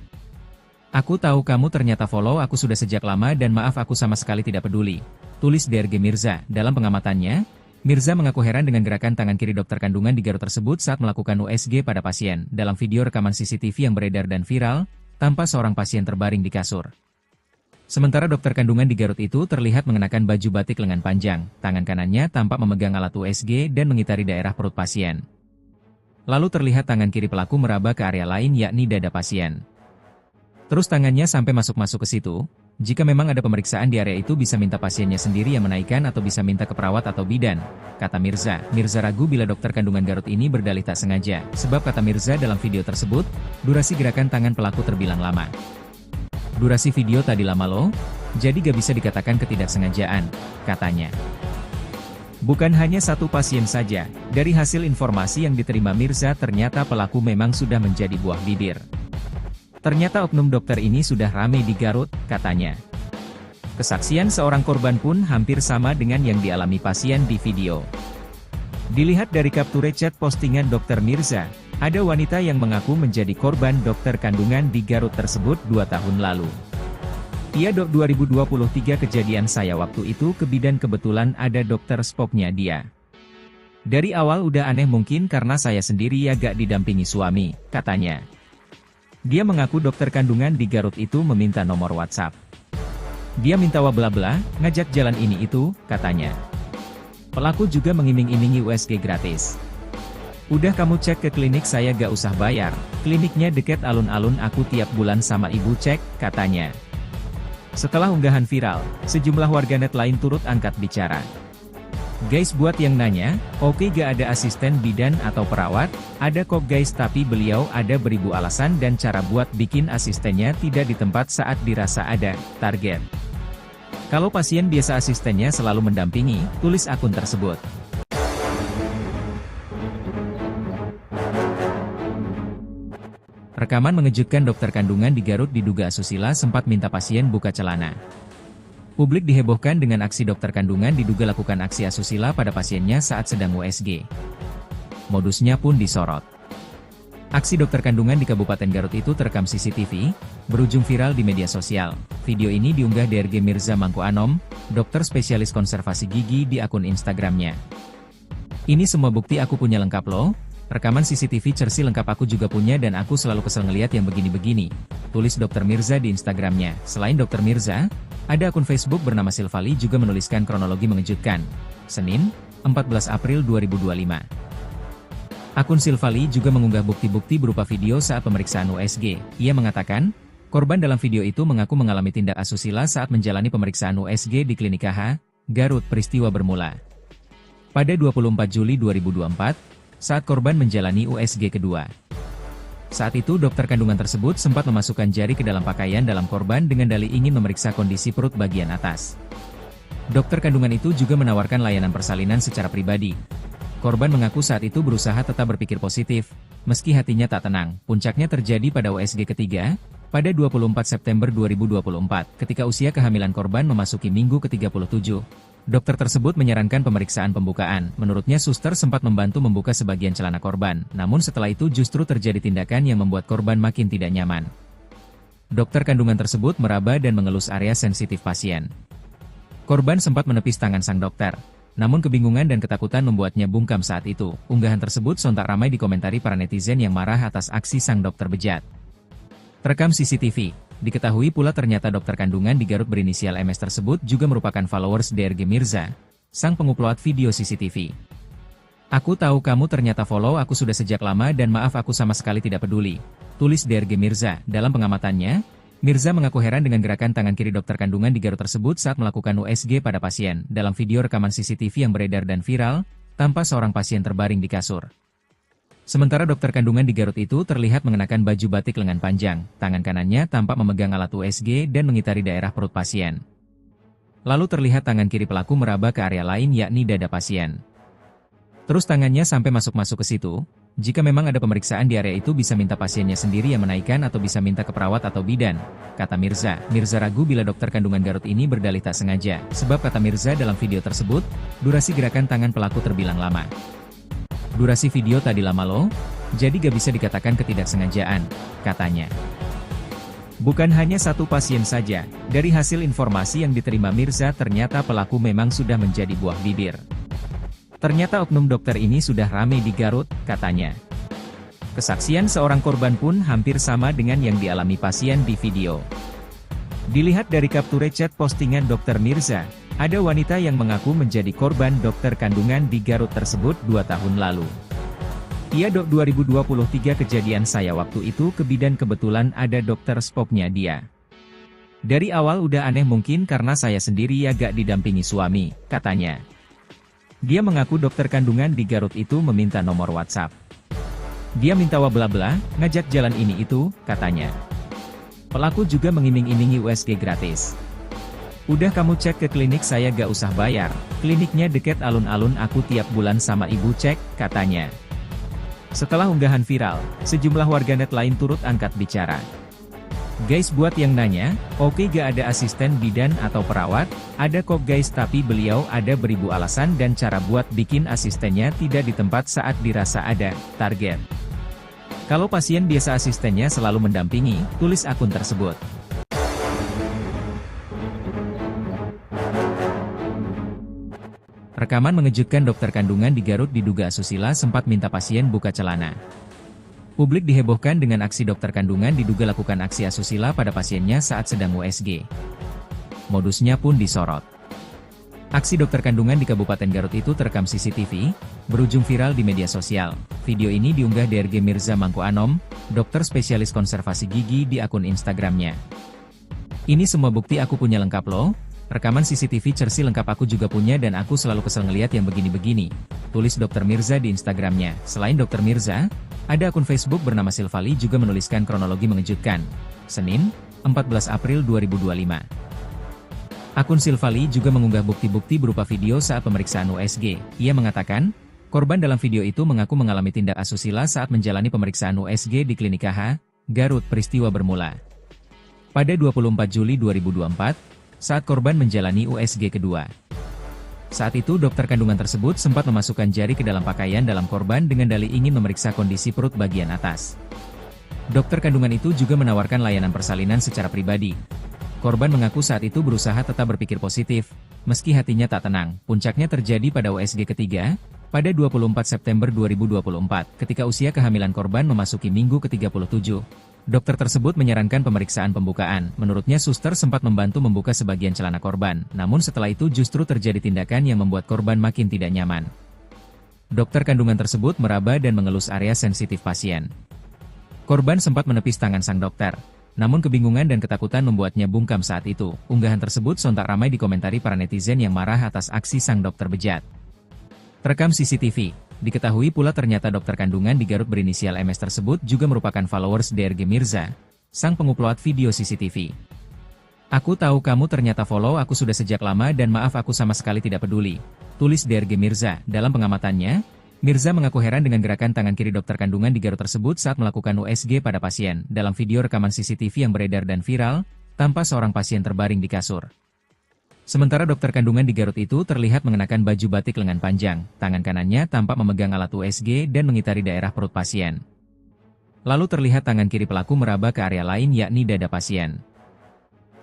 "Aku tahu kamu ternyata follow aku sudah sejak lama dan maaf aku sama sekali tidak peduli," tulis DRG Mirza. Dalam pengamatannya, Mirza mengaku heran dengan gerakan tangan kiri dokter kandungan di Garut tersebut saat melakukan USG pada pasien. Dalam video rekaman CCTV yang beredar dan viral, tampak seorang pasien terbaring di kasur. Sementara dokter kandungan di Garut itu terlihat mengenakan baju batik lengan panjang, tangan kanannya tampak memegang alat USG dan mengitari daerah perut pasien. Lalu terlihat tangan kiri pelaku meraba ke area lain yakni dada pasien. Terus tangannya sampai masuk-masuk ke situ. Jika memang ada pemeriksaan di area itu bisa minta pasiennya sendiri yang menaikkan atau bisa minta ke perawat atau bidan, kata Mirza. Mirza ragu bila dokter kandungan Garut ini berdalih tak sengaja, sebab kata Mirza dalam video tersebut, durasi gerakan tangan pelaku terbilang lama. "Durasi video tadi lama loh, jadi gak bisa dikatakan ketidaksengajaan," katanya. Bukan hanya satu pasien saja, dari hasil informasi yang diterima Mirza ternyata pelaku memang sudah menjadi buah bibir. Ternyata oknum dokter ini sudah ramai di Garut, katanya. Kesaksian seorang korban pun hampir sama dengan yang dialami pasien di video. Dilihat dari capture chat postingan dokter Mirza, ada wanita yang mengaku menjadi korban dokter kandungan di Garut tersebut 2 tahun lalu. "Iya dok, 2023 kejadian saya waktu itu ke bidan kebetulan ada dokter spoknya dia. Dari awal udah aneh mungkin karena saya sendiri ya gak didampingi suami," katanya. Dia mengaku dokter kandungan di Garut itu meminta nomor WhatsApp. Dia minta bla-bla, ngajak jalan ini itu, katanya. Pelaku juga mengiming-imingi USG gratis. "Udah kamu cek ke klinik saya gak usah bayar, kliniknya deket alun-alun aku tiap bulan sama ibu cek," katanya. Setelah unggahan viral, sejumlah warganet lain turut angkat bicara. "Guys, buat yang nanya, oke gak ada asisten bidan atau perawat? Ada kok guys, tapi beliau ada beribu alasan dan cara buat bikin asistennya tidak di tempat saat dirasa ada target. Kalau pasien biasa asistennya selalu mendampingi," tulis akun tersebut. Rekaman mengejutkan dokter kandungan di Garut diduga asusila sempat minta pasien buka celana. Publik dihebohkan dengan aksi dokter kandungan diduga lakukan aksi asusila pada pasiennya saat sedang USG. Modusnya pun disorot. Aksi dokter kandungan di Kabupaten Garut itu terekam CCTV, berujung viral di media sosial. Video ini diunggah DRG Mirza Mangku Anom, dokter spesialis konservasi gigi di akun Instagramnya. "Ini semua bukti aku punya lengkap loh. Rekaman CCTV Cersi lengkap aku juga punya dan aku selalu kesel ngeliat yang begini-begini," tulis dokter Mirza di Instagramnya. Selain dokter Mirza, ada akun Facebook bernama Silvali juga menuliskan kronologi mengejutkan. Senin, 14 April 2025. Akun Silvali juga mengunggah bukti-bukti berupa video saat pemeriksaan USG. Ia mengatakan, korban dalam video itu mengaku mengalami tindak asusila saat menjalani pemeriksaan USG di Klinik KH, Garut. Peristiwa bermula pada 24 Juli 2024, saat korban menjalani USG kedua. Saat itu dokter kandungan tersebut sempat memasukkan jari ke dalam pakaian dalam korban dengan dalih ingin memeriksa kondisi perut bagian atas. Dokter kandungan itu juga menawarkan layanan persalinan secara pribadi. Korban mengaku saat itu berusaha tetap berpikir positif, meski hatinya tak tenang. Puncaknya terjadi pada USG ketiga, pada 24 September 2024, ketika usia kehamilan korban memasuki minggu ke-37. Dokter tersebut menyarankan pemeriksaan pembukaan. Menurutnya suster sempat membantu membuka sebagian celana korban, namun setelah itu justru terjadi tindakan yang membuat korban makin tidak nyaman. Dokter kandungan tersebut meraba dan mengelus area sensitif pasien. Korban sempat menepis tangan sang dokter, Namun kebingungan dan ketakutan membuatnya bungkam saat itu. Unggahan tersebut sontak ramai dikomentari para netizen yang marah atas aksi sang dokter bejat. Terekam CCTV, diketahui pula ternyata dokter kandungan di Garut berinisial MS tersebut juga merupakan followers DRG Mirza, sang pengupload video CCTV. "Aku tahu kamu ternyata follow aku sudah sejak lama dan maaf aku sama sekali tidak peduli," tulis DRG Mirza. Dalam pengamatannya, Mirza mengaku heran dengan gerakan tangan kiri dokter kandungan di Garut tersebut saat melakukan USG pada pasien. Dalam video rekaman CCTV yang beredar dan viral, tampak seorang pasien terbaring di kasur. Sementara dokter kandungan di Garut itu terlihat mengenakan baju batik lengan panjang, tangan kanannya tampak memegang alat USG dan mengitari daerah perut pasien. Lalu terlihat tangan kiri pelaku meraba ke area lain yakni dada pasien. Terus tangannya sampai masuk-masuk ke situ. Jika memang ada pemeriksaan di area itu bisa minta pasiennya sendiri yang menaikkan atau bisa minta ke perawat atau bidan, kata Mirza. Mirza ragu bila dokter kandungan Garut ini berdalih tak sengaja, sebab kata Mirza dalam video tersebut, durasi gerakan tangan pelaku terbilang lama. "Durasi video tadi lama loh, jadi gak bisa dikatakan ketidaksengajaan," katanya. Bukan hanya satu pasien saja, dari hasil informasi yang diterima Mirza ternyata pelaku memang sudah menjadi buah bibir. Ternyata oknum dokter ini sudah ramai di Garut, katanya. Kesaksian seorang korban pun hampir sama dengan yang dialami pasien di video. Dilihat dari capture chat postingan Dr. Mirza, ada wanita yang mengaku menjadi korban dokter kandungan di Garut tersebut 2 tahun lalu. "Iya dok, 2023 kejadian saya waktu itu ke bidan kebetulan ada dokter spoknya dia. Dari awal udah aneh mungkin karena saya sendiri ya gak didampingi suami," katanya. Dia mengaku dokter kandungan di Garut itu meminta nomor WhatsApp. Dia minta bla bla, ngajak jalan ini itu, katanya. Pelaku juga mengiming-imingi USG gratis. "Udah kamu cek ke klinik saya gak usah bayar, kliniknya deket alun-alun aku tiap bulan sama ibu cek," katanya. Setelah unggahan viral, sejumlah warganet lain turut angkat bicara. "Guys, buat yang nanya, oke gak ada asisten bidan atau perawat? Ada kok guys, tapi beliau ada beribu alasan dan cara buat bikin asistennya tidak di tempat saat dirasa ada target. Kalau pasien biasa asistennya selalu mendampingi," tulis akun tersebut. Rekaman mengejutkan dokter kandungan di Garut diduga asusila sempat minta pasien buka celana. Publik dihebohkan dengan aksi dokter kandungan diduga lakukan aksi asusila pada pasiennya saat sedang USG. Modusnya pun disorot. Aksi dokter kandungan di Kabupaten Garut itu terekam CCTV, berujung viral di media sosial. Video ini diunggah DRG Mirza Mangku Anom, dokter spesialis konservasi gigi di akun Instagramnya. "Ini semua bukti aku punya lengkap loh. Rekaman CCTV Cersi lengkap aku juga punya dan aku selalu kesel ngeliat yang begini-begini," tulis dokter Mirza di Instagramnya. Selain dokter Mirza, ada akun Facebook bernama Silvali juga menuliskan kronologi mengejutkan. Senin, 14 April 2025. Akun Silvali juga mengunggah bukti-bukti berupa video saat pemeriksaan USG. Ia mengatakan, korban dalam video itu mengaku mengalami tindak asusila saat menjalani pemeriksaan USG di Klinik KH, Garut. Peristiwa bermula pada 24 Juli 2024, saat korban menjalani USG kedua. Saat itu dokter kandungan tersebut sempat memasukkan jari ke dalam pakaian dalam korban dengan dalih ingin memeriksa kondisi perut bagian atas. Dokter kandungan itu juga menawarkan layanan persalinan secara pribadi. Korban mengaku saat itu berusaha tetap berpikir positif, meski hatinya tak tenang. Puncaknya terjadi pada USG ketiga, pada 24 September 2024, ketika usia kehamilan korban memasuki minggu ke-37. Dokter tersebut menyarankan pemeriksaan pembukaan. Menurutnya suster sempat membantu membuka sebagian celana korban, namun setelah itu justru terjadi tindakan yang membuat korban makin tidak nyaman. Dokter kandungan tersebut meraba dan mengelus area sensitif pasien. Korban sempat menepis tangan sang dokter, namun kebingungan dan ketakutan membuatnya bungkam saat itu. Unggahan tersebut sontak ramai dikomentari para netizen yang marah atas aksi sang dokter bejat. Terekam CCTV, diketahui pula ternyata dokter kandungan di Garut berinisial MS tersebut juga merupakan followers DRG Mirza, sang pengupload video CCTV. "Aku tahu kamu ternyata follow aku sudah sejak lama dan maaf aku sama sekali tidak peduli," tulis DRG Mirza. Dalam pengamatannya, Mirza mengaku heran dengan gerakan tangan kiri dokter kandungan di Garut tersebut saat melakukan USG pada pasien. Dalam video rekaman CCTV yang beredar dan viral, tampak seorang pasien terbaring di kasur. Sementara dokter kandungan di Garut itu terlihat mengenakan baju batik lengan panjang, tangan kanannya tampak memegang alat USG dan mengitari daerah perut pasien. Lalu terlihat tangan kiri pelaku meraba ke area lain yakni dada pasien.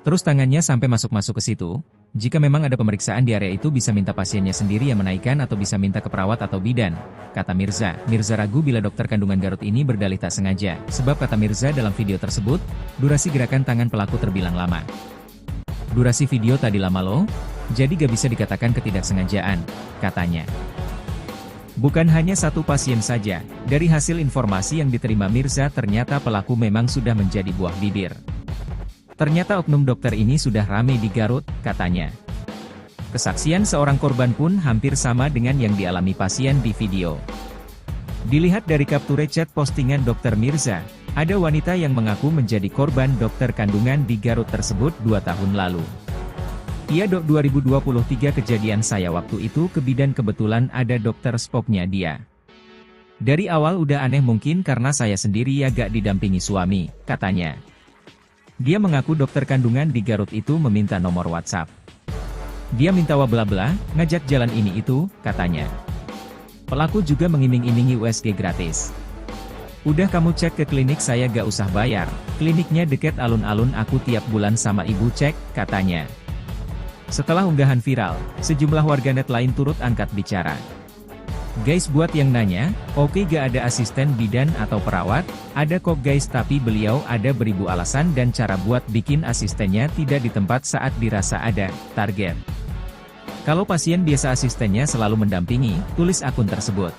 Terus tangannya sampai masuk-masuk ke situ. Jika memang ada pemeriksaan di area itu bisa minta pasiennya sendiri yang menaikkan atau bisa minta ke perawat atau bidan, kata Mirza. Mirza ragu bila dokter kandungan Garut ini berdalih tak sengaja, sebab kata Mirza dalam video tersebut, durasi gerakan tangan pelaku terbilang lama. Durasi video tadi lama loh, jadi gak bisa dikatakan ketidaksengajaan, katanya. Bukan hanya satu pasien saja, dari hasil informasi yang diterima Mirza ternyata pelaku memang sudah menjadi buah bibir. Ternyata oknum dokter ini sudah ramai di Garut, katanya. Kesaksian seorang korban pun hampir sama dengan yang dialami pasien di video. Dilihat dari capture chat postingan Dr. Mirza, ada wanita yang mengaku menjadi korban dokter kandungan di Garut tersebut 2 tahun lalu. Iya dok 2023 kejadian saya waktu itu ke bidan kebetulan ada dokter spoknya dia. Dari awal udah aneh mungkin karena saya sendiri ya gak didampingi suami, katanya. Dia mengaku dokter kandungan di Garut itu meminta nomor WhatsApp. Dia minta bla bla, ngajak jalan ini itu, katanya. Pelaku juga mengiming-imingi USG gratis. Udah kamu cek ke klinik saya gak usah bayar, kliniknya deket alun-alun aku tiap bulan sama ibu cek, katanya. Setelah unggahan viral, sejumlah warganet lain turut angkat bicara. Guys buat yang nanya, oke gak ada asisten bidan atau perawat, ada kok guys tapi beliau ada beribu alasan dan cara buat bikin asistennya tidak di tempat saat dirasa ada target. Kalau pasien biasa asistennya selalu mendampingi, tulis akun tersebut.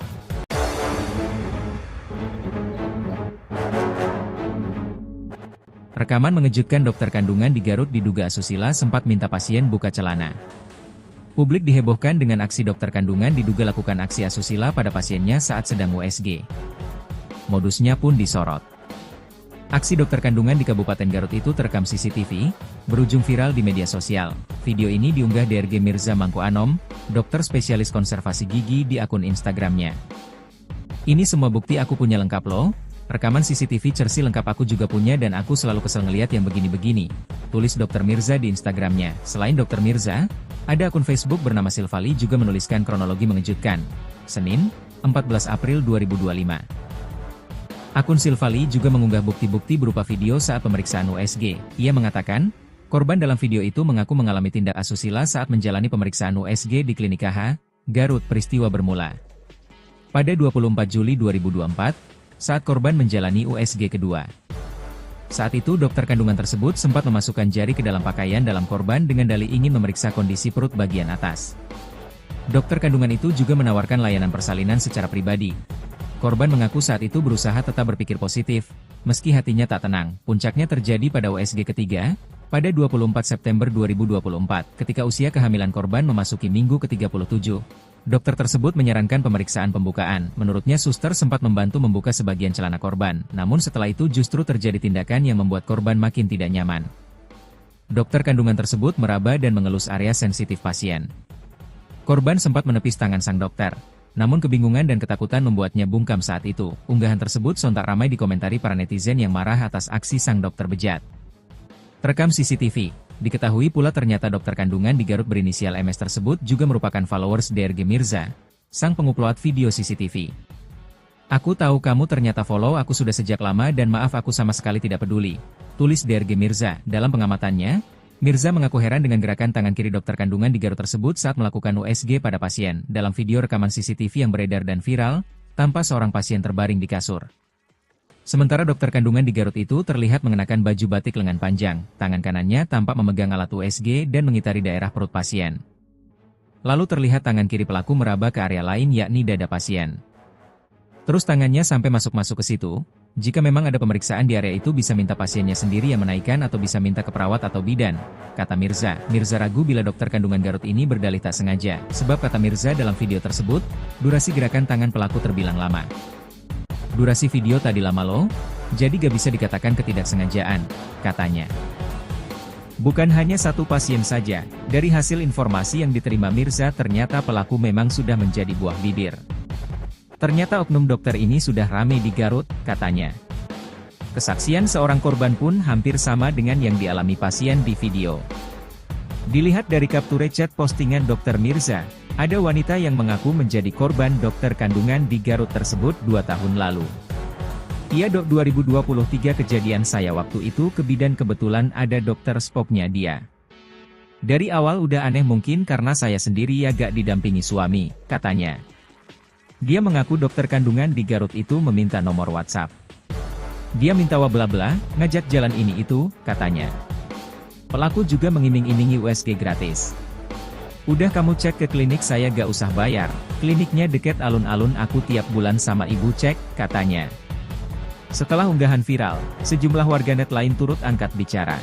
Rekaman mengejutkan dokter kandungan di Garut diduga asusila sempat minta pasien buka celana. Publik dihebohkan dengan aksi dokter kandungan diduga lakukan aksi asusila pada pasiennya saat sedang USG. Modusnya pun disorot. Aksi dokter kandungan di Kabupaten Garut itu terekam CCTV, berujung viral di media sosial. Video ini diunggah DRG Mirza Mangko Anom, dokter spesialis konservasi gigi di akun Instagramnya. Ini semua bukti aku punya lengkap loh, rekaman CCTV Cersi lengkap aku juga punya dan aku selalu kesel ngeliat yang begini-begini, tulis dokter Mirza di Instagramnya. Selain dokter Mirza, ada akun Facebook bernama Silvali juga menuliskan kronologi mengejutkan. Senin, 14 April 2025. Akun Silvali juga mengunggah bukti-bukti berupa video saat pemeriksaan USG. Ia mengatakan, korban dalam video itu mengaku mengalami tindak asusila saat menjalani pemeriksaan USG di Klinik KH, Garut. Peristiwa bermula pada 24 Juli 2024, saat korban menjalani USG kedua. Saat itu dokter kandungan tersebut sempat memasukkan jari ke dalam pakaian dalam korban dengan dalih ingin memeriksa kondisi perut bagian atas. Dokter kandungan itu juga menawarkan layanan persalinan secara pribadi. Korban mengaku saat itu berusaha tetap berpikir positif, meski hatinya tak tenang. Puncaknya terjadi pada USG ketiga, pada 24 September 2024, ketika usia kehamilan korban memasuki minggu ke-37. Dokter tersebut menyarankan pemeriksaan pembukaan. Menurutnya suster sempat membantu membuka sebagian celana korban, namun setelah itu justru terjadi tindakan yang membuat korban makin tidak nyaman. Dokter kandungan tersebut meraba dan mengelus area sensitif pasien. Korban sempat menepis tangan sang dokter, namun kebingungan dan ketakutan membuatnya bungkam saat itu. Unggahan tersebut sontak ramai dikomentari para netizen yang marah atas aksi sang dokter bejat. Terekam CCTV. Diketahui pula ternyata dokter kandungan di Garut berinisial MS tersebut juga merupakan followers DRG Mirza, sang pengupload video CCTV. Aku tahu kamu ternyata follow aku sudah sejak lama dan maaf aku sama sekali tidak peduli, tulis DRG Mirza. Dalam pengamatannya, Mirza mengaku heran dengan gerakan tangan kiri dokter kandungan di Garut tersebut saat melakukan USG pada pasien. Dalam video rekaman CCTV yang beredar dan viral, tampak seorang pasien terbaring di kasur. Sementara dokter kandungan di Garut itu terlihat mengenakan baju batik lengan panjang, tangan kanannya tampak memegang alat USG dan mengitari daerah perut pasien. Lalu terlihat tangan kiri pelaku meraba ke area lain yakni dada pasien. Terus tangannya sampai masuk-masuk ke situ. Jika memang ada pemeriksaan di area itu bisa minta pasiennya sendiri yang menaikkan atau bisa minta ke perawat atau bidan, kata Mirza. Mirza ragu bila dokter kandungan Garut ini berdalih tak sengaja, sebab kata Mirza dalam video tersebut, durasi gerakan tangan pelaku terbilang lama. Durasi video tadi lama loh, jadi gak bisa dikatakan ketidaksengajaan, katanya. Bukan hanya satu pasien saja, dari hasil informasi yang diterima Mirza ternyata pelaku memang sudah menjadi buah bibir. Ternyata oknum dokter ini sudah ramai di Garut, katanya. Kesaksian seorang korban pun hampir sama dengan yang dialami pasien di video. Dilihat dari capture chat postingan Dr. Mirza, ada wanita yang mengaku menjadi korban dokter kandungan di Garut tersebut 2 tahun lalu. Iya dok 2023 kejadian saya waktu itu ke bidan kebetulan ada dokter spoknya dia. Dari awal udah aneh mungkin karena saya sendiri ya gak didampingi suami, katanya. Dia mengaku dokter kandungan di Garut itu meminta nomor WhatsApp. Dia minta bla bla, ngajak jalan ini itu, katanya. Pelaku juga mengiming-imingi USG gratis. Udah kamu cek ke klinik saya gak usah bayar, kliniknya deket alun-alun aku tiap bulan sama ibu cek, katanya. Setelah unggahan viral, sejumlah warganet lain turut angkat bicara.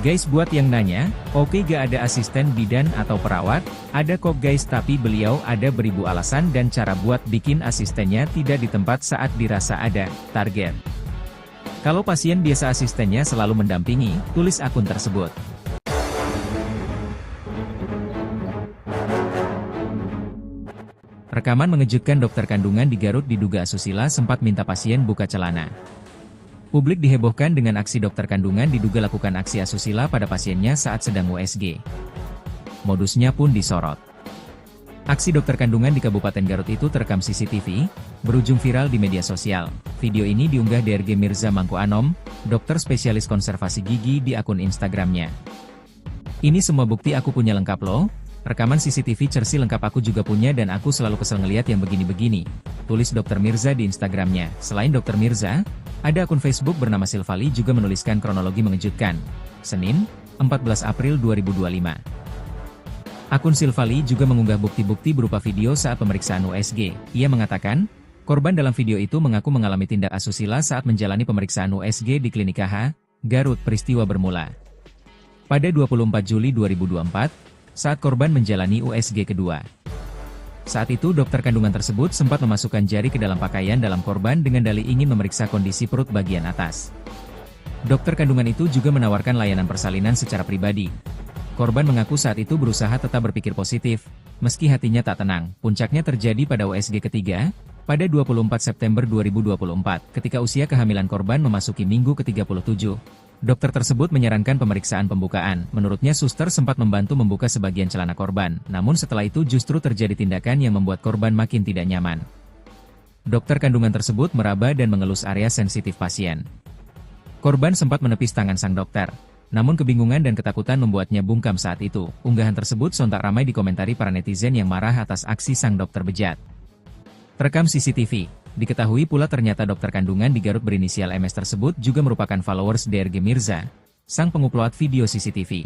Guys buat yang nanya, oke gak ada asisten bidan atau perawat, ada kok guys tapi beliau ada beribu alasan dan cara buat bikin asistennya tidak di tempat saat dirasa ada target. Kalau pasien biasa asistennya selalu mendampingi, tulis akun tersebut. Rekaman mengejutkan dokter kandungan di Garut diduga asusila sempat minta pasien buka celana. Publik dihebohkan dengan aksi dokter kandungan diduga lakukan aksi asusila pada pasiennya saat sedang USG. Modusnya pun disorot. Aksi dokter kandungan di Kabupaten Garut itu terekam CCTV, berujung viral di media sosial. Video ini diunggah DRG Mirza Mangku Anom, dokter spesialis konservasi gigi di akun Instagramnya. Ini semua bukti aku punya lengkap loh, rekaman CCTV Cersi lengkap aku juga punya dan aku selalu kesel ngeliat yang begini-begini, tulis dokter Mirza di Instagramnya. Selain dokter Mirza, ada akun Facebook bernama Silvali juga menuliskan kronologi mengejutkan. Senin, 14 April 2025. Akun Silvali juga mengunggah bukti-bukti berupa video saat pemeriksaan USG. Ia mengatakan, korban dalam video itu mengaku mengalami tindak asusila saat menjalani pemeriksaan USG di Klinik KH, Garut. Peristiwa bermula pada 24 Juli 2024, saat korban menjalani USG kedua. Saat itu dokter kandungan tersebut sempat memasukkan jari ke dalam pakaian dalam korban dengan dalih ingin memeriksa kondisi perut bagian atas. Dokter kandungan itu juga menawarkan layanan persalinan secara pribadi. Korban mengaku saat itu berusaha tetap berpikir positif, meski hatinya tak tenang. Puncaknya terjadi pada USG ketiga, pada 24 September 2024, ketika usia kehamilan korban memasuki minggu ke-37. Dokter tersebut menyarankan pemeriksaan pembukaan. Menurutnya suster sempat membantu membuka sebagian celana korban, namun setelah itu justru terjadi tindakan yang membuat korban makin tidak nyaman. Dokter kandungan tersebut meraba dan mengelus area sensitif pasien. Korban sempat menepis tangan sang dokter, namun kebingungan dan ketakutan membuatnya bungkam saat itu. Unggahan tersebut sontak ramai dikomentari para netizen yang marah atas aksi sang dokter bejat. Terekam CCTV. Diketahui pula ternyata dokter kandungan di Garut berinisial MS tersebut juga merupakan followers DRG Mirza, sang pengupload video CCTV.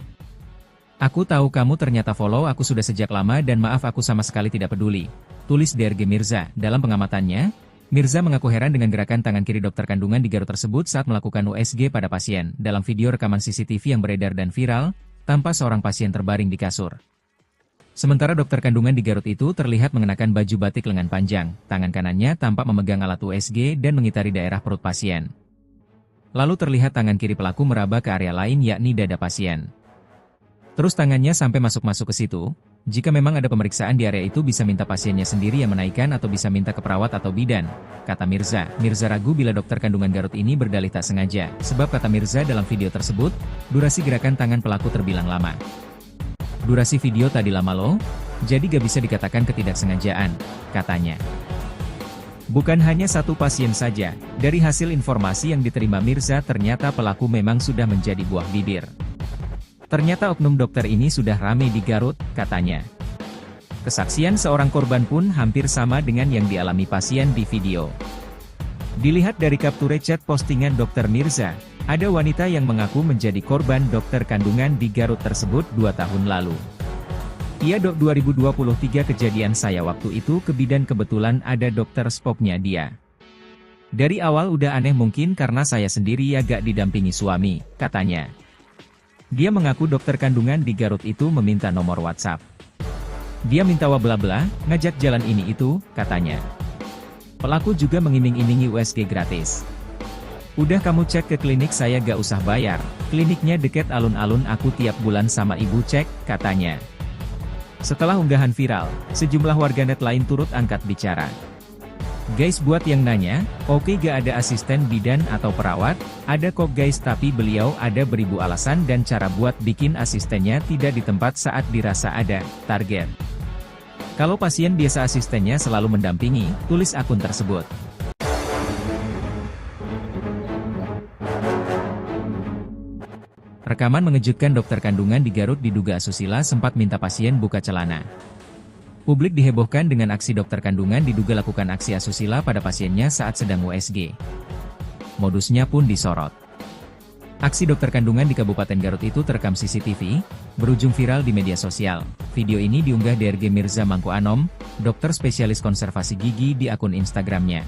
Aku tahu kamu ternyata follow aku sudah sejak lama dan maaf aku sama sekali tidak peduli, tulis DRG Mirza. Dalam pengamatannya, Mirza mengaku heran dengan gerakan tangan kiri dokter kandungan di Garut tersebut saat melakukan USG pada pasien. Dalam video rekaman CCTV yang beredar dan viral, tampak seorang pasien terbaring di kasur. Sementara dokter kandungan di Garut itu terlihat mengenakan baju batik lengan panjang, tangan kanannya tampak memegang alat USG dan mengitari daerah perut pasien. Lalu terlihat tangan kiri pelaku meraba ke area lain yakni dada pasien. Terus tangannya sampai masuk-masuk ke situ. Jika memang ada pemeriksaan di area itu bisa minta pasiennya sendiri yang menaikkan atau bisa minta ke perawat atau bidan, kata Mirza. Mirza ragu bila dokter kandungan Garut ini berdalih tak sengaja, sebab kata Mirza dalam video tersebut, durasi gerakan tangan pelaku terbilang lama. Durasi video tadi lama loh, jadi gak bisa dikatakan ketidaksengajaan, katanya. Bukan hanya satu pasien saja, dari hasil informasi yang diterima Mirza ternyata pelaku memang sudah menjadi buah bibir. Ternyata oknum dokter ini sudah ramai di Garut, katanya. Kesaksian seorang korban pun hampir sama dengan yang dialami pasien di video. Dilihat dari capture chat postingan dokter Mirza, ada wanita yang mengaku menjadi korban dokter kandungan di Garut tersebut 2 tahun lalu. Iya dok 2023 kejadian saya waktu itu ke bidan kebetulan ada dokter spoknya dia. Dari awal udah aneh mungkin karena saya sendiri ya gak didampingi suami, katanya. Dia mengaku dokter kandungan di Garut itu meminta nomor WhatsApp. Dia minta bla bla, ngajak jalan ini itu, katanya. Pelaku juga mengiming-imingi USG gratis. Udah kamu cek ke klinik saya gak usah bayar, kliniknya deket alun-alun aku tiap bulan sama ibu cek, katanya. Setelah unggahan viral, sejumlah warganet lain turut angkat bicara. Guys buat yang nanya, oke gak ada asisten bidan atau perawat, ada kok guys tapi beliau ada beribu alasan dan cara buat bikin asistennya tidak di tempat saat dirasa ada target. Kalau pasien biasa asistennya selalu mendampingi, tulis akun tersebut. Rekaman mengejutkan dokter kandungan di Garut diduga asusila sempat minta pasien buka celana. Publik dihebohkan dengan aksi dokter kandungan diduga lakukan aksi asusila pada pasiennya saat sedang USG. Modusnya pun disorot. Aksi dokter kandungan di Kabupaten Garut itu terekam CCTV, berujung viral di media sosial. Video ini diunggah DRG Mirza Mangku Anom, dokter spesialis konservasi gigi di akun Instagramnya.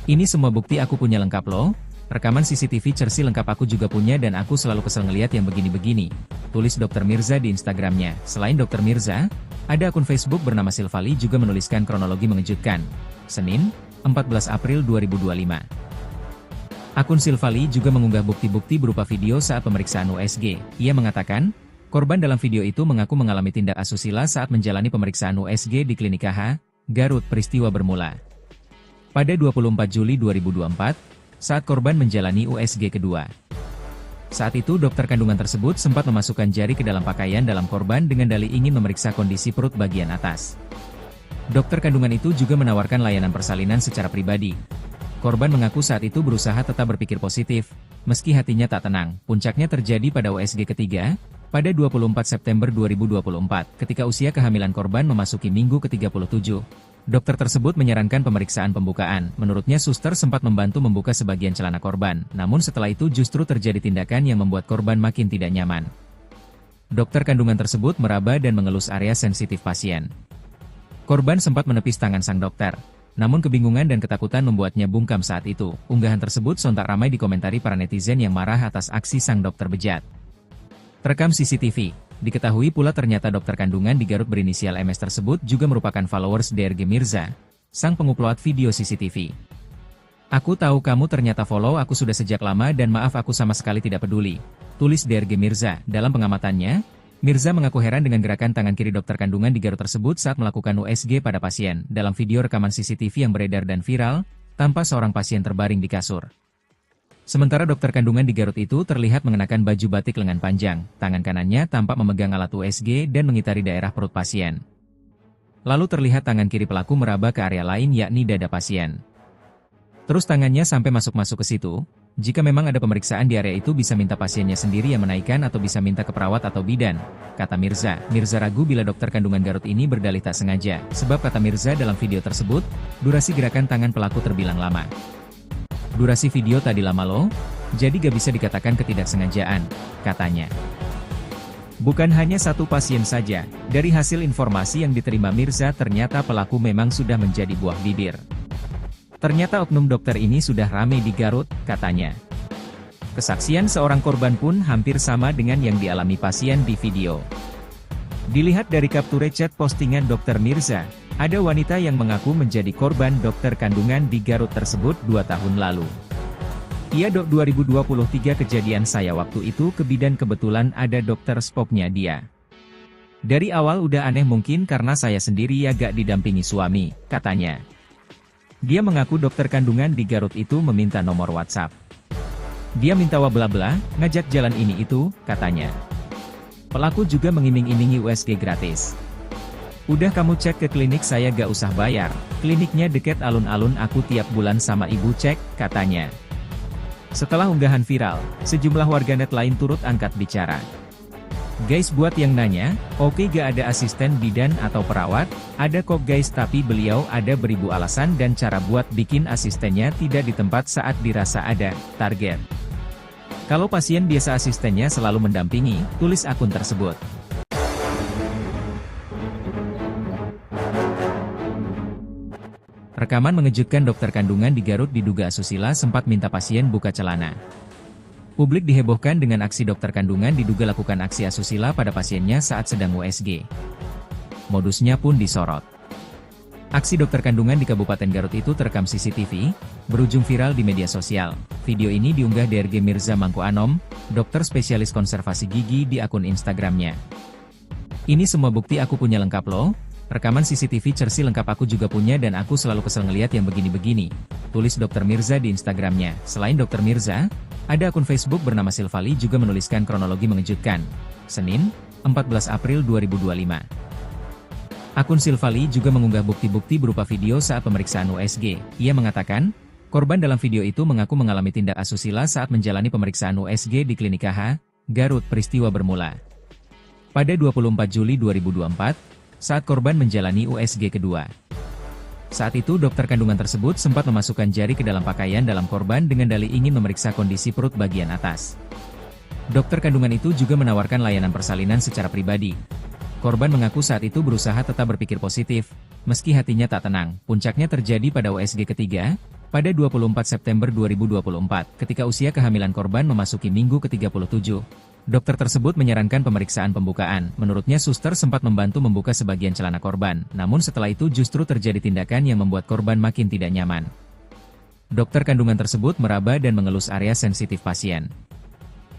"Ini semua bukti aku punya lengkap loh. Rekaman CCTV Cersi lengkap aku juga punya dan aku selalu kesel ngeliat yang begini-begini," tulis Dr. Mirza di Instagramnya. Selain Dr. Mirza, ada akun Facebook bernama Silvali juga menuliskan kronologi mengejutkan. Senin, 14 April 2025. Akun Silvali juga mengunggah bukti-bukti berupa video saat pemeriksaan USG. Ia mengatakan, korban dalam video itu mengaku mengalami tindak asusila saat menjalani pemeriksaan USG di Klinik KH, Garut. Peristiwa bermula pada 24 Juli 2024, saat korban menjalani USG kedua. Saat itu dokter kandungan tersebut sempat memasukkan jari ke dalam pakaian dalam korban dengan dalih ingin memeriksa kondisi perut bagian atas. Dokter kandungan itu juga menawarkan layanan persalinan secara pribadi. Korban mengaku saat itu berusaha tetap berpikir positif, meski hatinya tak tenang. Puncaknya terjadi pada USG ketiga, pada 24 September 2024, ketika usia kehamilan korban memasuki minggu ke-37. Dokter tersebut menyarankan pemeriksaan pembukaan. Menurutnya suster sempat membantu membuka sebagian celana korban, namun setelah itu justru terjadi tindakan yang membuat korban makin tidak nyaman. Dokter kandungan tersebut meraba dan mengelus area sensitif pasien. Korban sempat menepis tangan sang dokter, namun kebingungan dan ketakutan membuatnya bungkam saat itu. Unggahan tersebut sontak ramai dikomentari para netizen yang marah atas aksi sang dokter bejat. Terekam CCTV. Diketahui pula ternyata dokter kandungan di Garut berinisial MS tersebut juga merupakan followers DRG Mirza, sang pengupload video CCTV. "Aku tahu kamu ternyata follow aku sudah sejak lama dan maaf aku sama sekali tidak peduli," tulis DRG Mirza. Dalam pengamatannya, Mirza mengaku heran dengan gerakan tangan kiri dokter kandungan di Garut tersebut saat melakukan USG pada pasien. Dalam video rekaman CCTV yang beredar dan viral, tampak seorang pasien terbaring di kasur. Sementara dokter kandungan di Garut itu terlihat mengenakan baju batik lengan panjang, tangan kanannya tampak memegang alat USG dan mengitari daerah perut pasien. Lalu terlihat tangan kiri pelaku meraba ke area lain yakni dada pasien. Terus tangannya sampai masuk-masuk ke situ. Jika memang ada pemeriksaan di area itu bisa minta pasiennya sendiri yang menaikkan atau bisa minta ke perawat atau bidan, kata Mirza. Mirza ragu bila dokter kandungan Garut ini berdalih tak sengaja, sebab kata Mirza dalam video tersebut, durasi gerakan tangan pelaku terbilang lama. "Durasi video tadi lama loh, jadi gak bisa dikatakan ketidaksengajaan," katanya. Bukan hanya satu pasien saja, dari hasil informasi yang diterima Mirza ternyata pelaku memang sudah menjadi buah bibir. Ternyata oknum dokter ini sudah ramai di Garut, katanya. Kesaksian seorang korban pun hampir sama dengan yang dialami pasien di video. Dilihat dari capture chat postingan Dr. Mirza, ada wanita yang mengaku menjadi korban dokter kandungan di Garut tersebut 2 tahun lalu. "Iya dok, 2023 kejadian saya waktu itu ke bidan kebetulan ada dokter spoknya dia. Dari awal udah aneh mungkin karena saya sendiri ya gak didampingi suami," katanya. Dia mengaku dokter kandungan di Garut itu meminta nomor WhatsApp. Dia minta bla-bla, ngajak jalan ini itu, katanya. Pelaku juga mengiming-imingi USG gratis. "Udah kamu cek ke klinik saya gak usah bayar, kliniknya deket alun-alun aku tiap bulan sama ibu cek," katanya. Setelah unggahan viral, sejumlah warganet lain turut angkat bicara. "Guys, buat yang nanya, oke gak ada asisten bidan atau perawat? Ada kok guys, tapi beliau ada beribu alasan dan cara buat bikin asistennya tidak di tempat saat dirasa ada target. Kalau pasien biasa asistennya selalu mendampingi," tulis akun tersebut. Rekaman mengejutkan dokter kandungan di Garut diduga asusila sempat minta pasien buka celana. Publik dihebohkan dengan aksi dokter kandungan diduga lakukan aksi asusila pada pasiennya saat sedang USG. Modusnya pun disorot. Aksi dokter kandungan di Kabupaten Garut itu terekam CCTV, berujung viral di media sosial. Video ini diunggah DRG Mirza Mangku Anom, dokter spesialis konservasi gigi di akun Instagramnya. "Ini semua bukti aku punya lengkap loh. Rekaman CCTV Cersi lengkap aku juga punya dan aku selalu kesel ngeliat yang begini-begini," tulis Dr. Mirza di Instagramnya. Selain Dr. Mirza, ada akun Facebook bernama Silvali juga menuliskan kronologi mengejutkan. Senin, 14 April 2025. Akun Silvali juga mengunggah bukti-bukti berupa video saat pemeriksaan USG. Ia mengatakan, korban dalam video itu mengaku mengalami tindak asusila saat menjalani pemeriksaan USG di Klinik KH, Garut. Peristiwa bermula pada 24 Juli 2024, saat korban menjalani USG kedua. Saat itu dokter kandungan tersebut sempat memasukkan jari ke dalam pakaian dalam korban dengan dalih ingin memeriksa kondisi perut bagian atas. Dokter kandungan itu juga menawarkan layanan persalinan secara pribadi. Korban mengaku saat itu berusaha tetap berpikir positif, meski hatinya tak tenang. Puncaknya terjadi pada USG ketiga, pada 24 September 2024, ketika usia kehamilan korban memasuki minggu ke-37. Dokter tersebut menyarankan pemeriksaan pembukaan. Menurutnya suster sempat membantu membuka sebagian celana korban, namun setelah itu justru terjadi tindakan yang membuat korban makin tidak nyaman. Dokter kandungan tersebut meraba dan mengelus area sensitif pasien.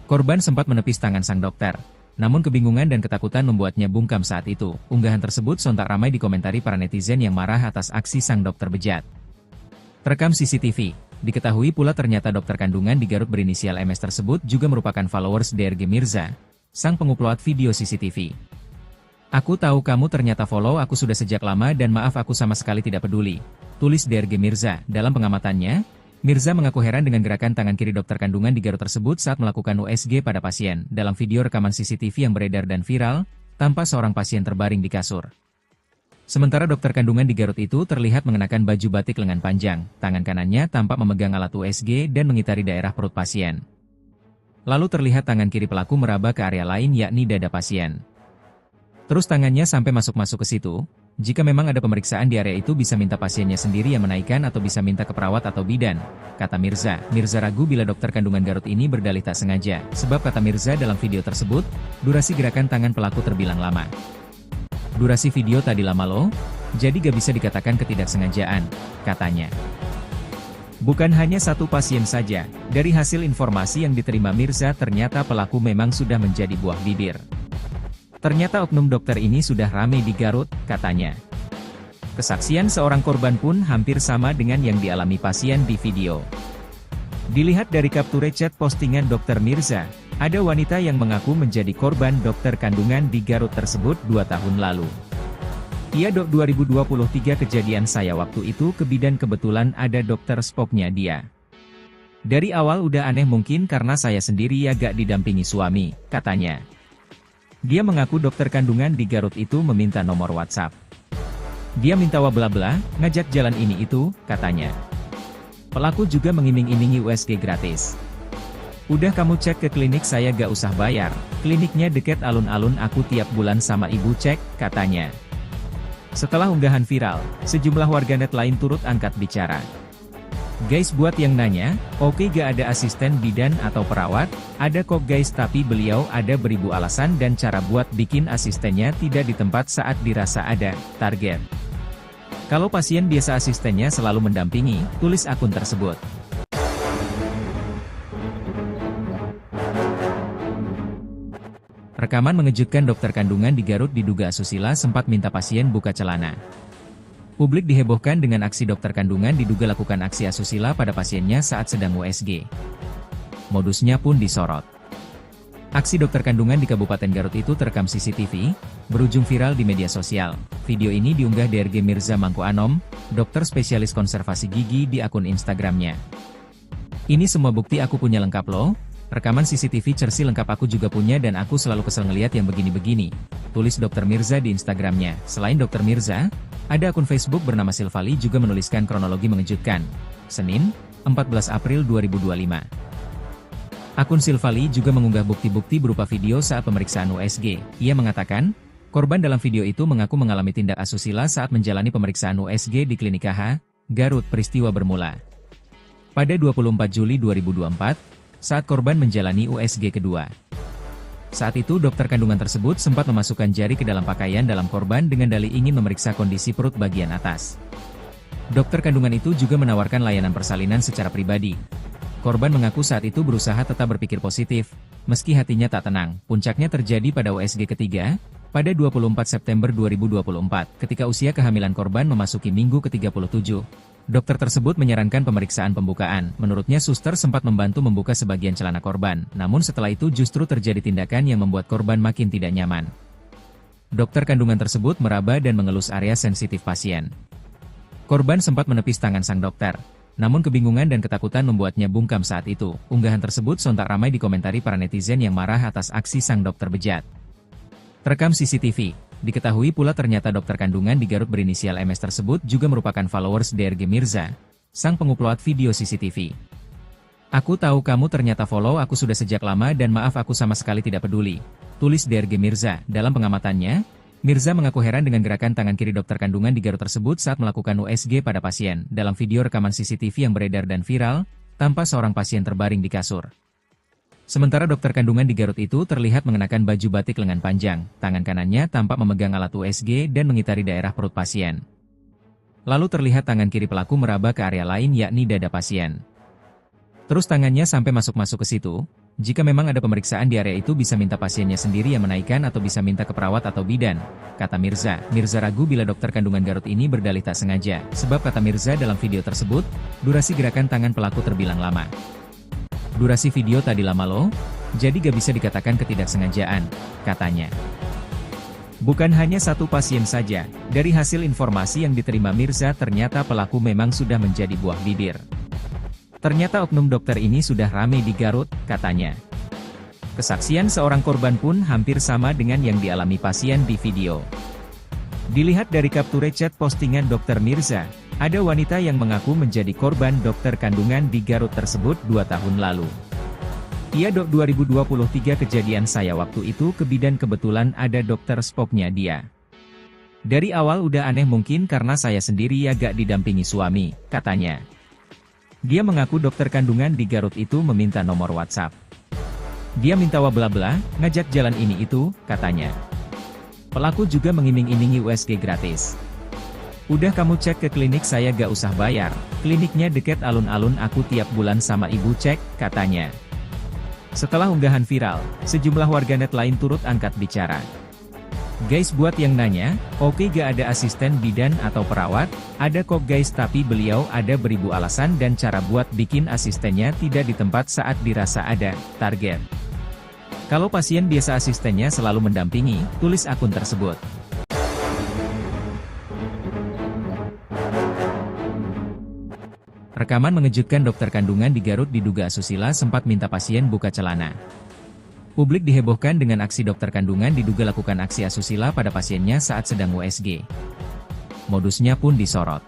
Korban sempat menepis tangan sang dokter, namun kebingungan dan ketakutan membuatnya bungkam saat itu. Unggahan tersebut sontak ramai dikomentari para netizen yang marah atas aksi sang dokter bejat. Terekam CCTV. Diketahui pula ternyata dokter kandungan di Garut berinisial MS tersebut juga merupakan followers DRG Mirza, sang pengupload video CCTV. "Aku tahu kamu ternyata follow aku sudah sejak lama dan maaf aku sama sekali tidak peduli," tulis DRG Mirza. Dalam pengamatannya, Mirza mengaku heran dengan gerakan tangan kiri dokter kandungan di Garut tersebut saat melakukan USG pada pasien. Dalam video rekaman CCTV yang beredar dan viral, tampak seorang pasien terbaring di kasur. Sementara dokter kandungan di Garut itu terlihat mengenakan baju batik lengan panjang, tangan kanannya tampak memegang alat USG dan mengitari daerah perut pasien. Lalu terlihat tangan kiri pelaku meraba ke area lain yakni dada pasien. Terus tangannya sampai masuk-masuk ke situ. Jika memang ada pemeriksaan di area itu bisa minta pasiennya sendiri yang menaikkan atau bisa minta ke perawat atau bidan, kata Mirza. Mirza ragu bila dokter kandungan Garut ini berdalih tak sengaja, sebab kata Mirza dalam video tersebut, durasi gerakan tangan pelaku terbilang lama. "Durasi video tadi lama loh, jadi gak bisa dikatakan ketidaksengajaan," katanya. Bukan hanya satu pasien saja, dari hasil informasi yang diterima Mirza ternyata pelaku memang sudah menjadi buah bibir. Ternyata oknum dokter ini sudah ramai di Garut, katanya. Kesaksian seorang korban pun hampir sama dengan yang dialami pasien di video. Dilihat dari capture chat postingan dokter Mirza, ada wanita yang mengaku menjadi korban dokter kandungan di Garut tersebut 2 tahun lalu. "Iya dok, 2023 kejadian saya waktu itu ke bidan kebetulan ada dokter spoknya dia. Dari awal udah aneh mungkin karena saya sendiri ya gak didampingi suami," katanya. Dia mengaku dokter kandungan di Garut itu meminta nomor WhatsApp. Dia minta bla-bla, ngajak jalan ini itu, katanya. Pelaku juga mengiming-imingi USG gratis. "Udah kamu cek ke klinik saya gak usah bayar, kliniknya deket alun-alun aku tiap bulan sama ibu cek," katanya. Setelah unggahan viral, sejumlah warganet lain turut angkat bicara. "Guys, buat yang nanya, oke gak ada asisten bidan atau perawat? Ada kok guys, tapi beliau ada beribu alasan dan cara buat bikin asistennya tidak di tempat saat dirasa ada target. Kalau pasien biasa asistennya selalu mendampingi," tulis akun tersebut. Rekaman mengejutkan dokter kandungan di Garut diduga asusila sempat minta pasien buka celana. Publik dihebohkan dengan aksi dokter kandungan diduga lakukan aksi asusila pada pasiennya saat sedang USG. Modusnya pun disorot. Aksi dokter kandungan di Kabupaten Garut itu terekam CCTV, berujung viral di media sosial. Video ini diunggah DRG Mirza Mangku Anom, dokter spesialis konservasi gigi di akun Instagramnya. "Ini semua bukti aku punya lengkap loh. Rekaman CCTV Cersi lengkap aku juga punya dan aku selalu kesel ngeliat yang begini-begini," tulis dokter Mirza di Instagramnya. Selain dokter Mirza, ada akun Facebook bernama Silvali juga menuliskan kronologi mengejutkan. Senin, 14 April 2025. Akun Silvali juga mengunggah bukti-bukti berupa video saat pemeriksaan USG. Ia mengatakan, korban dalam video itu mengaku mengalami tindak asusila saat menjalani pemeriksaan USG di Klinik KH, Garut. Peristiwa bermula pada 24 Juli 2024, saat korban menjalani USG kedua. Saat itu dokter kandungan tersebut sempat memasukkan jari ke dalam pakaian dalam korban dengan dalih ingin memeriksa kondisi perut bagian atas. Dokter kandungan itu juga menawarkan layanan persalinan secara pribadi. Korban mengaku saat itu berusaha tetap berpikir positif, meski hatinya tak tenang. Puncaknya terjadi pada USG ketiga, pada 24 September 2024, ketika usia kehamilan korban memasuki minggu ke-37. Dokter tersebut menyarankan pemeriksaan pembukaan. Menurutnya suster sempat membantu membuka sebagian celana korban, namun setelah itu justru terjadi tindakan yang membuat korban makin tidak nyaman. Dokter kandungan tersebut meraba dan mengelus area sensitif pasien. Korban sempat menepis tangan sang dokter, Namun kebingungan dan ketakutan membuatnya bungkam saat itu. Unggahan tersebut sontak ramai dikomentari para netizen yang marah atas aksi sang dokter bejat. Terekam CCTV. Diketahui pula ternyata dokter kandungan di Garut berinisial MS tersebut juga merupakan followers DRG Mirza, sang pengupload video CCTV. "Aku tahu kamu ternyata follow aku sudah sejak lama dan maaf aku sama sekali tidak peduli," tulis DRG Mirza. Dalam pengamatannya, Mirza mengaku heran dengan gerakan tangan kiri dokter kandungan di Garut tersebut saat melakukan USG pada pasien. Dalam video rekaman CCTV yang beredar dan viral, tampak seorang pasien terbaring di kasur. Sementara dokter kandungan di Garut itu terlihat mengenakan baju batik lengan panjang, tangan kanannya tampak memegang alat USG dan mengitari daerah perut pasien. Lalu terlihat tangan kiri pelaku meraba ke area lain yakni dada pasien. Terus tangannya sampai masuk-masuk ke situ. Jika memang ada pemeriksaan di area itu bisa minta pasiennya sendiri yang menaikkan atau bisa minta ke perawat atau bidan, kata Mirza. Mirza ragu bila dokter kandungan Garut ini berdalih tak sengaja, sebab kata Mirza dalam video tersebut, durasi gerakan tangan pelaku terbilang lama. "Durasi video tadi lama loh, jadi gak bisa dikatakan ketidaksengajaan," katanya. Bukan hanya satu pasien saja, dari hasil informasi yang diterima Mirza ternyata pelaku memang sudah menjadi buah bibir. Ternyata oknum dokter ini sudah ramai di Garut, katanya. Kesaksian seorang korban pun hampir sama dengan yang dialami pasien di video. Dilihat dari capture chat postingan Dr. Mirza, ada wanita yang mengaku menjadi korban dokter kandungan di Garut tersebut 2 tahun lalu. "Iya dok, 2023 kejadian saya waktu itu ke bidan kebetulan ada dokter spoknya dia. Dari awal udah aneh mungkin karena saya sendiri ya gak didampingi suami," katanya. Dia mengaku dokter kandungan di Garut itu meminta nomor WhatsApp. Dia minta bla bla, ngajak jalan ini itu, katanya. Pelaku juga mengiming-imingi USG gratis. "Udah kamu cek ke klinik saya gak usah bayar, kliniknya deket alun-alun aku tiap bulan sama ibu cek," katanya. Setelah unggahan viral, sejumlah warganet lain turut angkat bicara. "Guys, buat yang nanya, oke gak ada asisten bidan atau perawat? Ada kok guys, tapi beliau ada beribu alasan dan cara buat bikin asistennya tidak di tempat saat dirasa ada target. Kalau pasien biasa asistennya selalu mendampingi," tulis akun tersebut. Rekaman mengejutkan dokter kandungan di Garut diduga asusila sempat minta pasien buka celana. Publik dihebohkan dengan aksi dokter kandungan diduga lakukan aksi asusila pada pasiennya saat sedang USG. Modusnya pun disorot.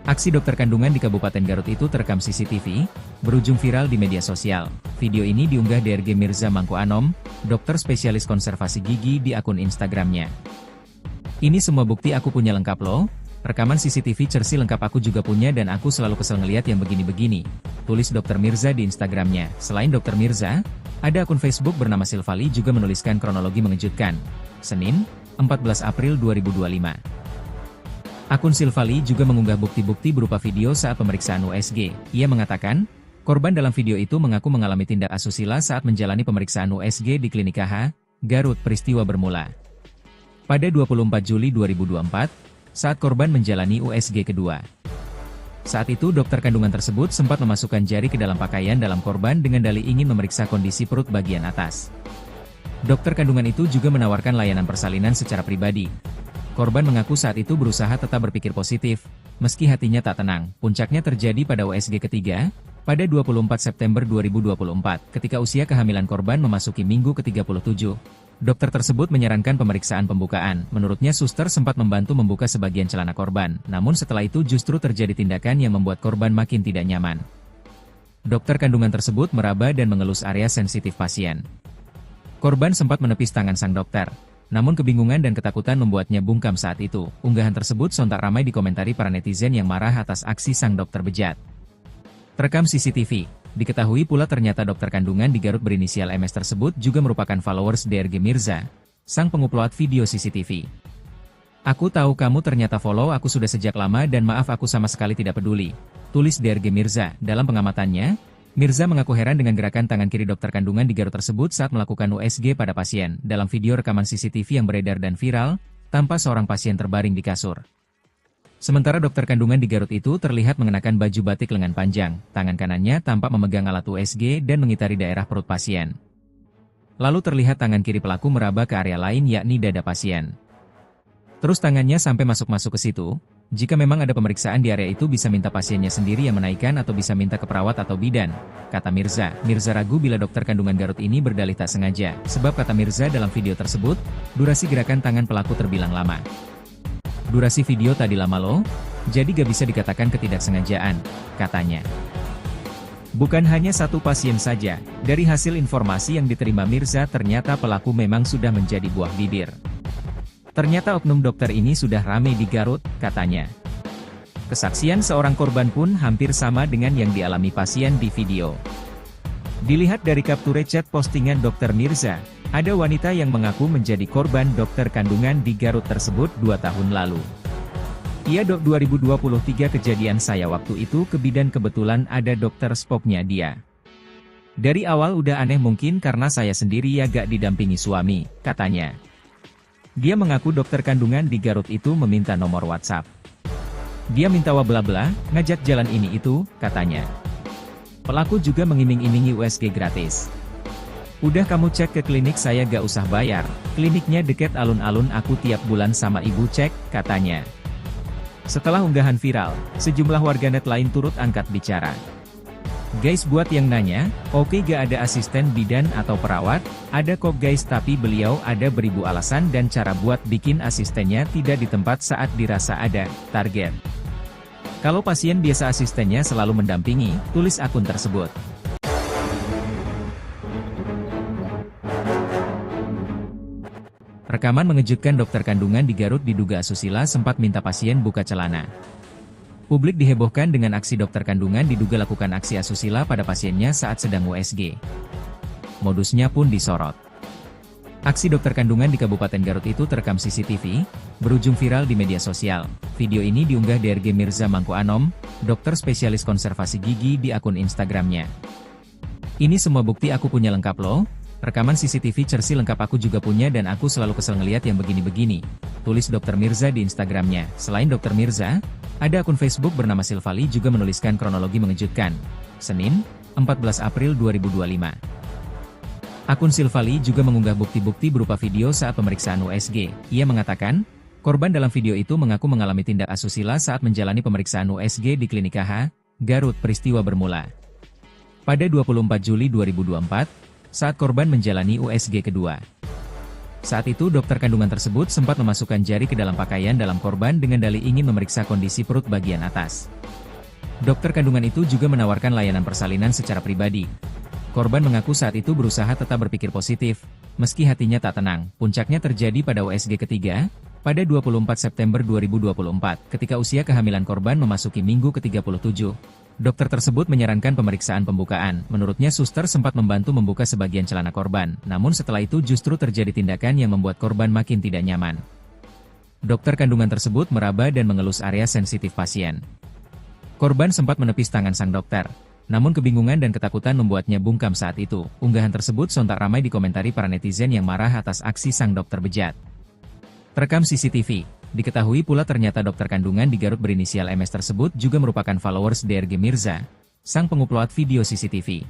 Aksi dokter kandungan di Kabupaten Garut itu terekam CCTV, berujung viral di media sosial. Video ini diunggah DRG Mirza Mangku Anom, dokter spesialis konservasi gigi di akun Instagramnya. "Ini semua bukti aku punya lengkap loh. Rekaman CCTV Cersi lengkap aku juga punya dan aku selalu kesel ngeliat yang begini-begini," tulis Dr. Mirza di Instagramnya. Selain Dr. Mirza, ada akun Facebook bernama Silvali juga menuliskan kronologi mengejutkan. Senin, 14 April 2025. Akun Silvali juga mengunggah bukti-bukti berupa video saat pemeriksaan USG. Ia mengatakan, korban dalam video itu mengaku mengalami tindak asusila saat menjalani pemeriksaan USG di Klinik KH, Garut. Peristiwa bermula pada 24 Juli 2024, saat korban menjalani USG kedua. Saat itu dokter kandungan tersebut sempat memasukkan jari ke dalam pakaian dalam korban dengan dalih ingin memeriksa kondisi perut bagian atas. Dokter kandungan itu juga menawarkan layanan persalinan secara pribadi. Korban mengaku saat itu berusaha tetap berpikir positif, meski hatinya tak tenang. Puncaknya terjadi pada USG ketiga, pada 24 September 2024, ketika usia kehamilan korban memasuki minggu ke-37. Dokter tersebut menyarankan pemeriksaan pembukaan. Menurutnya suster sempat membantu membuka sebagian celana korban, namun setelah itu justru terjadi tindakan yang membuat korban makin tidak nyaman. Dokter kandungan tersebut meraba dan mengelus area sensitif pasien. Korban sempat menepis tangan sang dokter, namun kebingungan dan ketakutan membuatnya bungkam saat itu. Unggahan tersebut sontak ramai dikomentari para netizen yang marah atas aksi sang dokter bejat. Terekam CCTV. Diketahui pula ternyata dokter kandungan di Garut berinisial MS tersebut juga merupakan followers DRG Mirza, sang pengupload video CCTV. "Aku tahu kamu ternyata follow aku sudah sejak lama dan maaf aku sama sekali tidak peduli," tulis DRG Mirza. Dalam pengamatannya, Mirza mengaku heran dengan gerakan tangan kiri dokter kandungan di Garut tersebut saat melakukan USG pada pasien. Dalam video rekaman CCTV yang beredar dan viral, tampak seorang pasien terbaring di kasur. Sementara dokter kandungan di Garut itu terlihat mengenakan baju batik lengan panjang, tangan kanannya tampak memegang alat USG dan mengitari daerah perut pasien. Lalu terlihat tangan kiri pelaku meraba ke area lain yakni dada pasien. Terus tangannya sampai masuk-masuk ke situ. Jika memang ada pemeriksaan di area itu bisa minta pasiennya sendiri yang menaikkan atau bisa minta ke perawat atau bidan, kata Mirza. Mirza ragu bila dokter kandungan Garut ini berdalih tak sengaja, sebab kata Mirza dalam video tersebut, durasi gerakan tangan pelaku terbilang lama. Durasi video tadi lama loh, jadi gak bisa dikatakan ketidaksengajaan, katanya. Bukan hanya satu pasien saja, dari hasil informasi yang diterima Mirza ternyata pelaku memang sudah menjadi buah bibir. Ternyata oknum dokter ini sudah ramai di Garut, katanya. Kesaksian seorang korban pun hampir sama dengan yang dialami pasien di video. Dilihat dari capture chat postingan Dr. Mirza, ada wanita yang mengaku menjadi korban dokter kandungan di Garut tersebut 2 tahun lalu. Iya dok 2023 kejadian saya waktu itu ke bidan kebetulan ada dokter spoknya dia. Dari awal udah aneh mungkin karena saya sendiri ya gak didampingi suami, katanya. Dia mengaku dokter kandungan di Garut itu meminta nomor WhatsApp. Dia minta bla-bla, ngajak jalan ini itu, katanya. Pelaku juga mengiming-imingi USG gratis. Udah kamu cek ke klinik saya gak usah bayar, kliniknya deket alun-alun aku tiap bulan sama ibu cek, katanya. Setelah unggahan viral, sejumlah warganet lain turut angkat bicara. Guys buat yang nanya, oke gak ada asisten bidan atau perawat, ada kok guys tapi beliau ada beribu alasan dan cara buat bikin asistennya tidak di tempat saat dirasa ada target. Kalau pasien biasa asistennya selalu mendampingi, tulis akun tersebut. Rekaman mengejutkan dokter kandungan di Garut diduga asusila sempat minta pasien buka celana. Publik dihebohkan dengan aksi dokter kandungan diduga lakukan aksi asusila pada pasiennya saat sedang USG. Modusnya pun disorot. Aksi dokter kandungan di Kabupaten Garut itu terekam CCTV, berujung viral di media sosial. Video ini diunggah DRG Mirza Mangku Anom, dokter spesialis konservasi gigi di akun Instagramnya. Ini semua bukti aku punya lengkap loh. Rekaman CCTV Cersi lengkap aku juga punya dan aku selalu kesel ngeliat yang begini-begini, tulis Dr. Mirza di Instagramnya. Selain Dr. Mirza, ada akun Facebook bernama Silvali juga menuliskan kronologi mengejutkan. Senin, 14 April 2025. Akun Silvali juga mengunggah bukti-bukti berupa video saat pemeriksaan USG. Ia mengatakan, korban dalam video itu mengaku mengalami tindak asusila saat menjalani pemeriksaan USG di Klinik KH, Garut. Peristiwa bermula pada 24 Juli 2024, saat korban menjalani USG kedua. Saat itu dokter kandungan tersebut sempat memasukkan jari ke dalam pakaian dalam korban dengan dalih ingin memeriksa kondisi perut bagian atas. Dokter kandungan itu juga menawarkan layanan persalinan secara pribadi. Korban mengaku saat itu berusaha tetap berpikir positif, meski hatinya tak tenang. Puncaknya terjadi pada USG ketiga, pada 24 September 2024, ketika usia kehamilan korban memasuki minggu ke-37. Dokter tersebut menyarankan pemeriksaan pembukaan. Menurutnya suster sempat membantu membuka sebagian celana korban, namun setelah itu justru terjadi tindakan yang membuat korban makin tidak nyaman. Dokter kandungan tersebut meraba dan mengelus area sensitif pasien. Korban sempat menepis tangan sang dokter, namun kebingungan dan ketakutan membuatnya bungkam saat itu. Unggahan tersebut sontak ramai dikomentari para netizen yang marah atas aksi sang dokter bejat. Terekam CCTV. Diketahui pula ternyata dokter kandungan di Garut berinisial MS tersebut juga merupakan followers DRG Mirza, sang pengupload video CCTV.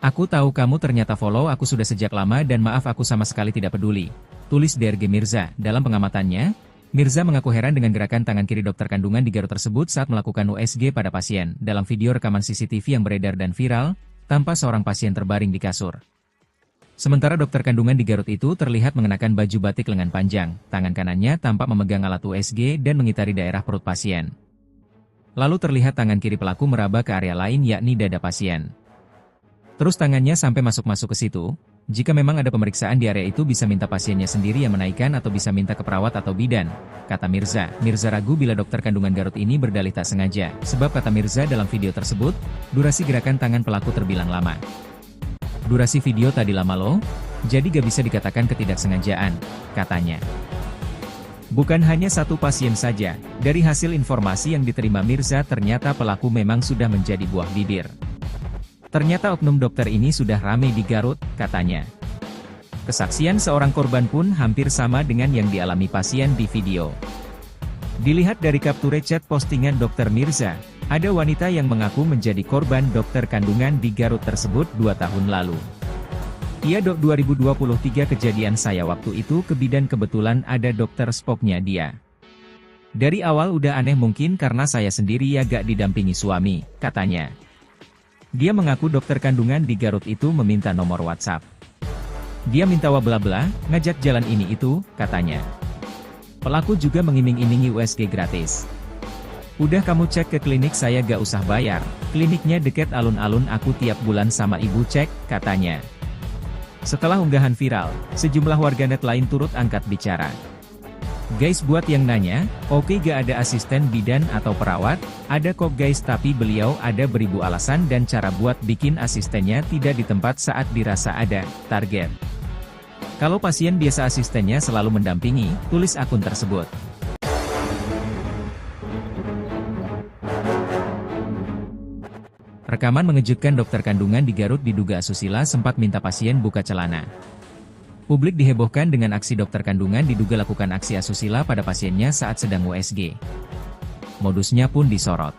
Aku tahu kamu ternyata follow aku sudah sejak lama dan maaf aku sama sekali tidak peduli, tulis DRG Mirza. Dalam pengamatannya, Mirza mengaku heran dengan gerakan tangan kiri dokter kandungan di Garut tersebut saat melakukan USG pada pasien. Dalam video rekaman CCTV yang beredar dan viral, tampak seorang pasien terbaring di kasur. Sementara dokter kandungan di Garut itu terlihat mengenakan baju batik lengan panjang, tangan kanannya tampak memegang alat USG dan mengitari daerah perut pasien. Lalu terlihat tangan kiri pelaku meraba ke area lain yakni dada pasien. Terus tangannya sampai masuk-masuk ke situ. Jika memang ada pemeriksaan di area itu bisa minta pasiennya sendiri yang menaikkan atau bisa minta ke perawat atau bidan, kata Mirza. Mirza ragu bila dokter kandungan Garut ini berdalih tak sengaja, sebab kata Mirza dalam video tersebut, durasi gerakan tangan pelaku terbilang lama. Durasi video tadi lama loh, jadi gak bisa dikatakan ketidaksengajaan, katanya. Bukan hanya satu pasien saja, dari hasil informasi yang diterima Mirza ternyata pelaku memang sudah menjadi buah bibir. Ternyata oknum dokter ini sudah ramai di Garut, katanya. Kesaksian seorang korban pun hampir sama dengan yang dialami pasien di video. Dilihat dari capture chat postingan Dr. Mirza, ada wanita yang mengaku menjadi korban dokter kandungan di Garut tersebut 2 tahun lalu. Iya dok 2023 kejadian saya waktu itu ke bidan kebetulan ada dokter spoknya dia. Dari awal udah aneh mungkin karena saya sendiri ya gak didampingi suami, katanya. Dia mengaku dokter kandungan di Garut itu meminta nomor WhatsApp. Dia minta bla-bla, ngajak jalan ini itu, katanya. Pelaku juga mengiming-imingi USG gratis. Udah kamu cek ke klinik saya gak usah bayar, kliniknya deket alun-alun aku tiap bulan sama ibu cek, katanya. Setelah unggahan viral, sejumlah warganet lain turut angkat bicara. Guys buat yang nanya, oke gak ada asisten bidan atau perawat, ada kok guys tapi beliau ada beribu alasan dan cara buat bikin asistennya tidak di tempat saat dirasa ada target. Kalau pasien biasa asistennya selalu mendampingi, tulis akun tersebut. Rekaman mengejutkan dokter kandungan di Garut diduga asusila sempat minta pasien buka celana. Publik dihebohkan dengan aksi dokter kandungan diduga lakukan aksi asusila pada pasiennya saat sedang USG. Modusnya pun disorot.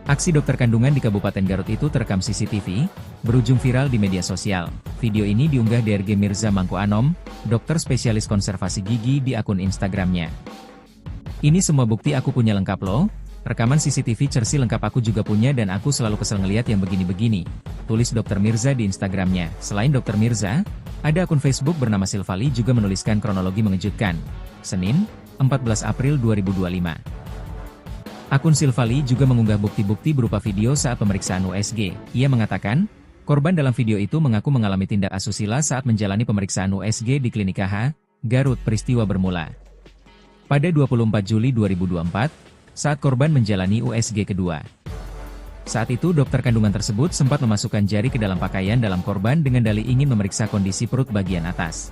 Aksi dokter kandungan di Kabupaten Garut itu terekam CCTV, berujung viral di media sosial. Video ini diunggah DRG Mirza Mangku Anom, dokter spesialis konservasi gigi di akun Instagramnya. Ini semua bukti aku punya lengkap loh. Rekaman CCTV Cersi lengkap aku juga punya dan aku selalu kesel ngeliat yang begini-begini, tulis Dr. Mirza di Instagramnya. Selain Dr. Mirza, ada akun Facebook bernama Silvali juga menuliskan kronologi mengejutkan. Senin, 14 April 2025. Akun Silvali juga mengunggah bukti-bukti berupa video saat pemeriksaan USG. Ia mengatakan, korban dalam video itu mengaku mengalami tindak asusila saat menjalani pemeriksaan USG di Klinik KH, Garut. Peristiwa bermula pada 24 Juli 2024, saat korban menjalani USG kedua. Saat itu dokter kandungan tersebut sempat memasukkan jari ke dalam pakaian dalam korban dengan dalih ingin memeriksa kondisi perut bagian atas.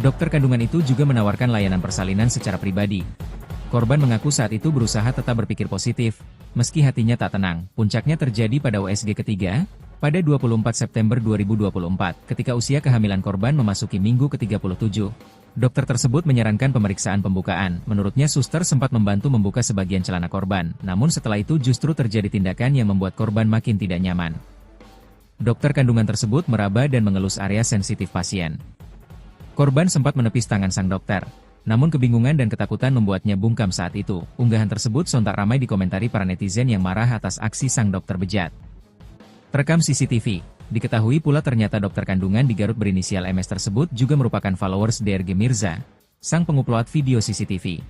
Dokter kandungan itu juga menawarkan layanan persalinan secara pribadi. Korban mengaku saat itu berusaha tetap berpikir positif, meski hatinya tak tenang. Puncaknya terjadi pada USG ketiga, pada 24 September 2024, ketika usia kehamilan korban memasuki minggu ke-37. Dokter tersebut menyarankan pemeriksaan pembukaan. Menurutnya suster sempat membantu membuka sebagian celana korban, namun setelah itu justru terjadi tindakan yang membuat korban makin tidak nyaman. Dokter kandungan tersebut meraba dan mengelus area sensitif pasien. Korban sempat menepis tangan sang dokter, namun kebingungan dan ketakutan membuatnya bungkam saat itu. Unggahan tersebut sontak ramai dikomentari para netizen yang marah atas aksi sang dokter bejat. Terekam CCTV. Diketahui pula ternyata dokter kandungan di Garut berinisial MS tersebut juga merupakan followers DRG Mirza, sang pengupload video CCTV.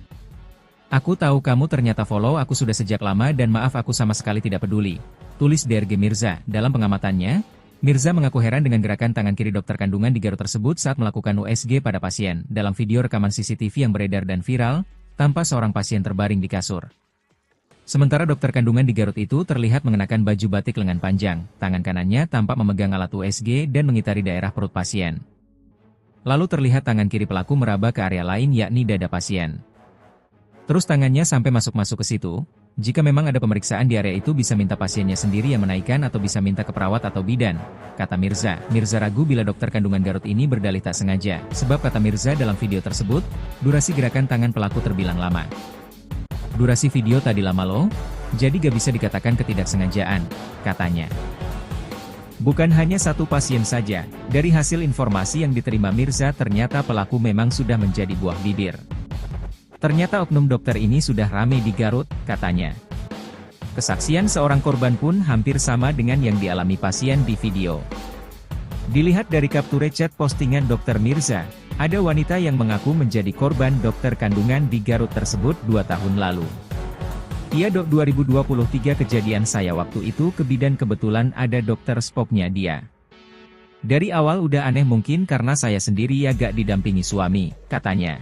Aku tahu kamu ternyata follow aku sudah sejak lama dan maaf aku sama sekali tidak peduli, tulis DRG Mirza. Dalam pengamatannya, Mirza mengaku heran dengan gerakan tangan kiri dokter kandungan di Garut tersebut saat melakukan USG pada pasien. Dalam video rekaman CCTV yang beredar dan viral, tampak seorang pasien terbaring di kasur. Sementara dokter kandungan di Garut itu terlihat mengenakan baju batik lengan panjang, tangan kanannya tampak memegang alat USG dan mengitari daerah perut pasien. Lalu terlihat tangan kiri pelaku meraba ke area lain yakni dada pasien. Terus tangannya sampai masuk-masuk ke situ. Jika memang ada pemeriksaan di area itu bisa minta pasiennya sendiri yang menaikkan atau bisa minta ke perawat atau bidan, kata Mirza. Mirza ragu bila dokter kandungan Garut ini berdalih tak sengaja, sebab kata Mirza dalam video tersebut, durasi gerakan tangan pelaku terbilang lama. Durasi video tadi lama loh, jadi gak bisa dikatakan ketidaksengajaan, katanya. Bukan hanya satu pasien saja, dari hasil informasi yang diterima Mirza ternyata pelaku memang sudah menjadi buah bibir. Ternyata oknum dokter ini sudah ramai di Garut, katanya. Kesaksian seorang korban pun hampir sama dengan yang dialami pasien di video. Dilihat dari capture chat postingan dokter Mirza, ada wanita yang mengaku menjadi korban dokter kandungan di Garut tersebut 2 tahun lalu. Iya dok 2023 kejadian saya waktu itu ke bidan kebetulan ada dokter spoknya dia. Dari awal udah aneh mungkin karena saya sendiri ya gak didampingi suami, katanya.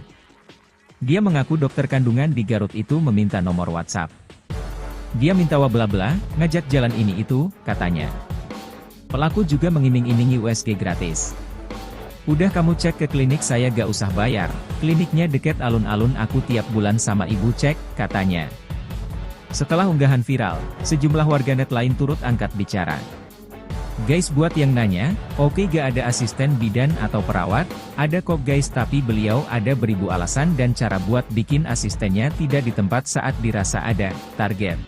Dia mengaku dokter kandungan di Garut itu meminta nomor WhatsApp. Dia minta bla-bla, ngajak jalan ini itu, katanya. Pelaku juga mengiming-imingi USG gratis. Udah kamu cek ke klinik saya gak usah bayar, kliniknya deket alun-alun aku tiap bulan sama ibu cek, katanya. Setelah unggahan viral, sejumlah warganet lain turut angkat bicara. Guys buat yang nanya, oke gak ada asisten bidan atau perawat, ada kok guys tapi beliau ada beribu alasan dan cara buat bikin asistennya tidak di tempat saat dirasa ada target.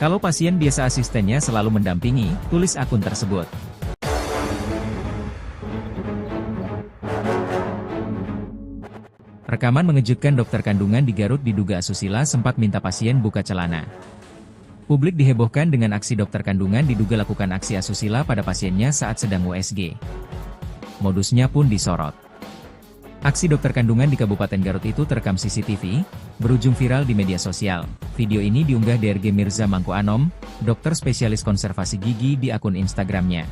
Kalau pasien biasa asistennya selalu mendampingi, tulis akun tersebut. Rekaman mengejutkan dokter kandungan di Garut diduga asusila sempat minta pasien buka celana. Publik dihebohkan dengan aksi dokter kandungan diduga lakukan aksi asusila pada pasiennya saat sedang USG. Modusnya pun disorot. Aksi dokter kandungan di Kabupaten Garut itu terekam CCTV, berujung viral di media sosial. Video ini diunggah DRG Mirza Mangku Anom, dokter spesialis konservasi gigi di akun Instagramnya.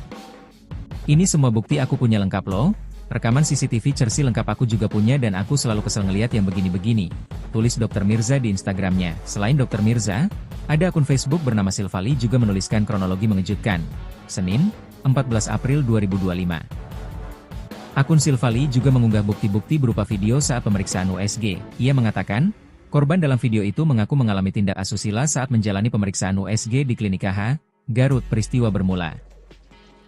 "Ini semua bukti aku punya lengkap loh. Rekaman CCTV Cersi lengkap aku juga punya dan aku selalu kesel ngeliat yang begini-begini," tulis Dr. Mirza di Instagramnya. Selain Dr. Mirza, ada akun Facebook bernama Silvali juga menuliskan kronologi mengejutkan. Senin, 14 April 2025. Akun Silvali juga mengunggah bukti-bukti berupa video saat pemeriksaan USG. Ia mengatakan, korban dalam video itu mengaku mengalami tindak asusila saat menjalani pemeriksaan USG di Klinik KH, Garut. Peristiwa bermula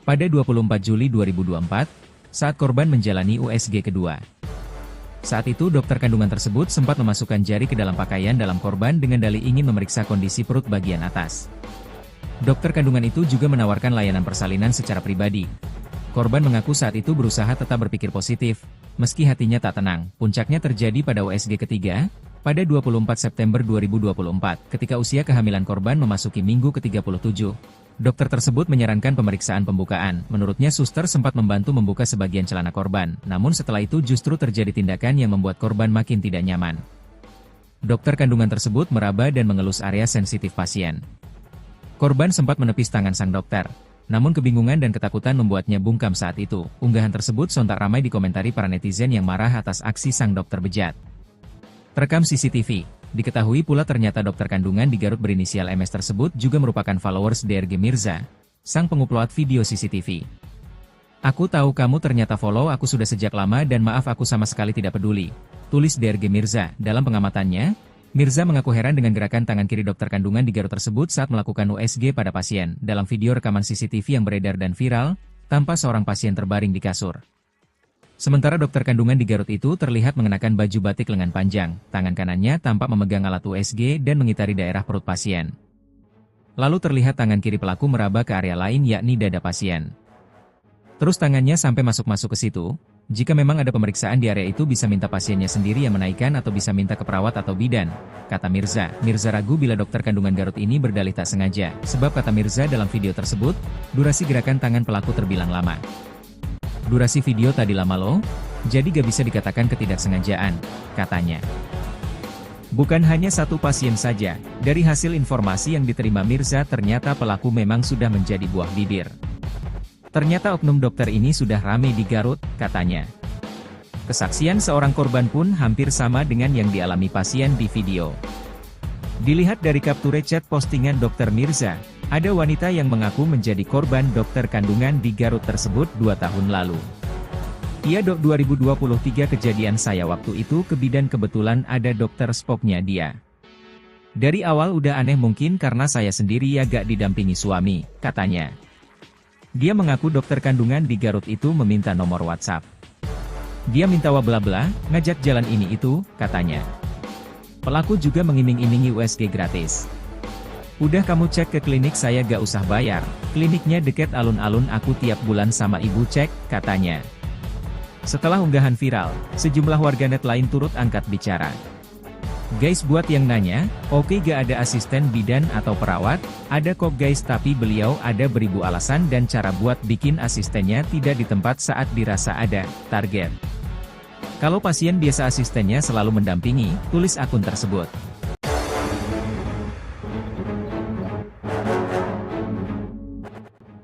pada 24 Juli 2024, saat korban menjalani USG kedua. Saat itu dokter kandungan tersebut sempat memasukkan jari ke dalam pakaian dalam korban dengan dalih ingin memeriksa kondisi perut bagian atas. Dokter kandungan itu juga menawarkan layanan persalinan secara pribadi. Korban mengaku saat itu berusaha tetap berpikir positif, meski hatinya tak tenang. Puncaknya terjadi pada USG ketiga, pada 24 September 2024, ketika usia kehamilan korban memasuki minggu ke-37. Dokter tersebut menyarankan pemeriksaan pembukaan. Menurutnya suster sempat membantu membuka sebagian celana korban, namun setelah itu justru terjadi tindakan yang membuat korban makin tidak nyaman. Dokter kandungan tersebut meraba dan mengelus area sensitif pasien. Korban sempat menepis tangan sang dokter, namun kebingungan dan ketakutan membuatnya bungkam saat itu. Unggahan tersebut sontak ramai dikomentari para netizen yang marah atas aksi sang dokter bejat. Terekam CCTV. Diketahui pula ternyata dokter kandungan di Garut berinisial MS tersebut juga merupakan followers DRG Mirza, sang pengupload video CCTV. "Aku tahu kamu ternyata follow aku sudah sejak lama dan maaf aku sama sekali tidak peduli," tulis DRG Mirza. Dalam pengamatannya, Mirza mengaku heran dengan gerakan tangan kiri dokter kandungan di Garut tersebut saat melakukan USG pada pasien. Dalam video rekaman CCTV yang beredar dan viral, tampak seorang pasien terbaring di kasur. Sementara dokter kandungan di Garut itu terlihat mengenakan baju batik lengan panjang, tangan kanannya tampak memegang alat USG dan mengitari daerah perut pasien. Lalu terlihat tangan kiri pelaku meraba ke area lain yakni dada pasien. Terus tangannya sampai masuk-masuk ke situ. "Jika memang ada pemeriksaan di area itu bisa minta pasiennya sendiri yang menaikkan atau bisa minta ke perawat atau bidan," kata Mirza. Mirza ragu bila dokter kandungan Garut ini berdalih tak sengaja, sebab kata Mirza dalam video tersebut, durasi gerakan tangan pelaku terbilang lama. "Durasi video tadi lama loh, jadi gak bisa dikatakan ketidaksengajaan," katanya. Bukan hanya satu pasien saja, dari hasil informasi yang diterima Mirza ternyata pelaku memang sudah menjadi buah bibir. "Ternyata oknum dokter ini sudah ramai di Garut," katanya. Kesaksian seorang korban pun hampir sama dengan yang dialami pasien di video. Dilihat dari capture chat postingan dokter Mirza, ada wanita yang mengaku menjadi korban dokter kandungan di Garut tersebut 2 tahun lalu. "Iya dok, 2023 kejadian saya waktu itu ke bidan kebetulan ada dokter spoknya dia. Dari awal udah aneh mungkin karena saya sendiri ya gak didampingi suami," katanya. Dia mengaku dokter kandungan di Garut itu meminta nomor WhatsApp. Dia minta bla-bla, ngajak jalan ini itu, katanya. Pelaku juga mengiming-imingi USG gratis. "Udah kamu cek ke klinik saya gak usah bayar, kliniknya deket alun-alun aku tiap bulan sama ibu cek," katanya. Setelah unggahan viral, sejumlah warganet lain turut angkat bicara. "Guys, buat yang nanya, oke gak ada asisten bidan atau perawat? Ada kok guys, tapi beliau ada beribu alasan dan cara buat bikin asistennya tidak di tempat saat dirasa ada target. Kalau pasien biasa asistennya selalu mendampingi," tulis akun tersebut.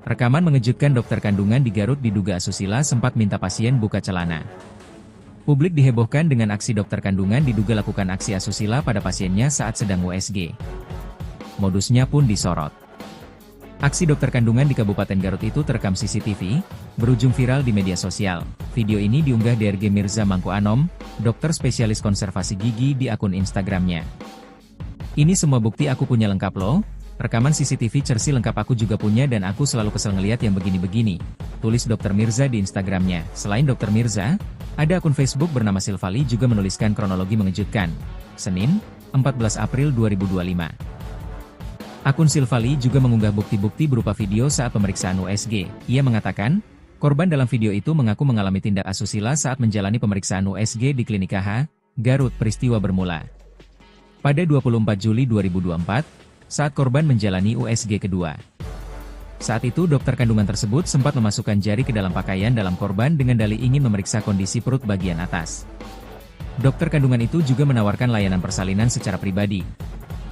Rekaman mengejutkan dokter kandungan di Garut diduga asusila sempat minta pasien buka celana. Publik dihebohkan dengan aksi dokter kandungan diduga lakukan aksi asusila pada pasiennya saat sedang USG. Modusnya pun disorot. Aksi dokter kandungan di Kabupaten Garut itu terekam CCTV, berujung viral di media sosial. Video ini diunggah DRG Mirza Mangku Anom, dokter spesialis konservasi gigi di akun Instagramnya. "Ini semua bukti aku punya lengkap loh. Rekaman CCTV Cersi lengkap aku juga punya dan aku selalu kesel ngeliat yang begini-begini," tulis Dr. Mirza di Instagramnya. Selain Dr. Mirza, ada akun Facebook bernama Silvali juga menuliskan kronologi mengejutkan. Senin, 14 April 2025. Akun Silvali juga mengunggah bukti-bukti berupa video saat pemeriksaan USG. Ia mengatakan, korban dalam video itu mengaku mengalami tindak asusila saat menjalani pemeriksaan USG di Klinik KH, Garut peristiwa bermula. Pada 24 Juli 2024, saat korban menjalani USG kedua. Saat itu dokter kandungan tersebut sempat memasukkan jari ke dalam pakaian dalam korban dengan dalih ingin memeriksa kondisi perut bagian atas. Dokter kandungan itu juga menawarkan layanan persalinan secara pribadi.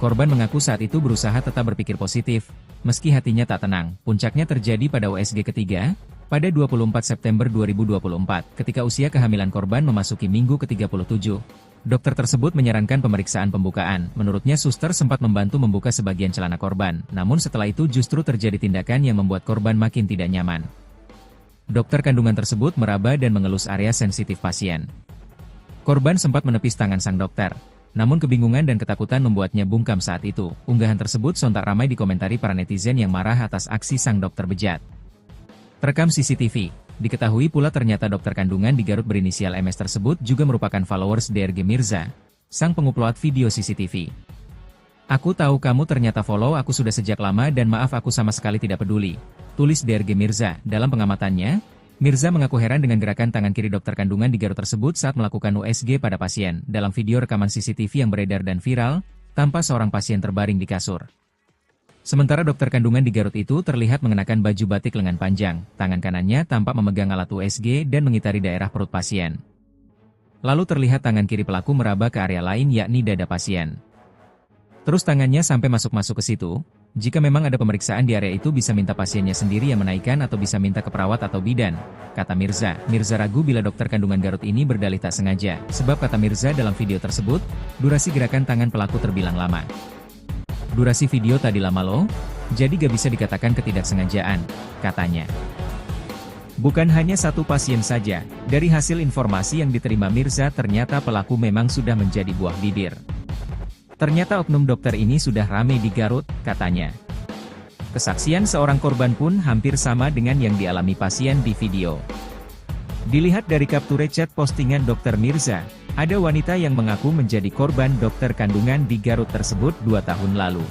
Korban mengaku saat itu berusaha tetap berpikir positif, meski hatinya tak tenang. Puncaknya terjadi pada USG ketiga, pada 24 September 2024, ketika usia kehamilan korban memasuki minggu ke-37. Dokter tersebut menyarankan pemeriksaan pembukaan. Menurutnya suster sempat membantu membuka sebagian celana korban, namun setelah itu justru terjadi tindakan yang membuat korban makin tidak nyaman. Dokter kandungan tersebut meraba dan mengelus area sensitif pasien. Korban sempat menepis tangan sang dokter, namun kebingungan dan ketakutan membuatnya bungkam saat itu. Unggahan tersebut sontak ramai dikomentari para netizen yang marah atas aksi sang dokter bejat. Terekam CCTV. Diketahui pula ternyata dokter kandungan di Garut berinisial MS tersebut juga merupakan followers DRG Mirza, sang pengupload video CCTV. "Aku tahu kamu ternyata follow aku sudah sejak lama dan maaf aku sama sekali tidak peduli," tulis DRG Mirza. Dalam pengamatannya, Mirza mengaku heran dengan gerakan tangan kiri dokter kandungan di Garut tersebut saat melakukan USG pada pasien. Dalam video rekaman CCTV yang beredar dan viral, tampak seorang pasien terbaring di kasur. Sementara dokter kandungan di Garut itu terlihat mengenakan baju batik lengan panjang, tangan kanannya tampak memegang alat USG dan mengitari daerah perut pasien. Lalu terlihat tangan kiri pelaku meraba ke area lain yakni dada pasien. Terus tangannya sampai masuk-masuk ke situ. Jika memang ada pemeriksaan di area itu bisa minta pasiennya sendiri yang menaikkan atau bisa minta ke perawat atau bidan, kata Mirza. Mirza ragu bila dokter kandungan Garut ini berdalih tak sengaja, sebab kata Mirza dalam video tersebut, durasi gerakan tangan pelaku terbilang lama. "Durasi video tadi lama loh, jadi gak bisa dikatakan ketidaksengajaan," katanya. Bukan hanya satu pasien saja, dari hasil informasi yang diterima Mirza ternyata pelaku memang sudah menjadi buah bibir. Ternyata oknum dokter ini sudah ramai di Garut, katanya. Kesaksian seorang korban pun hampir sama dengan yang dialami pasien di video. Dilihat dari capture chat postingan dokter Mirza, ada wanita yang mengaku menjadi korban dokter kandungan di Garut tersebut 2 tahun lalu.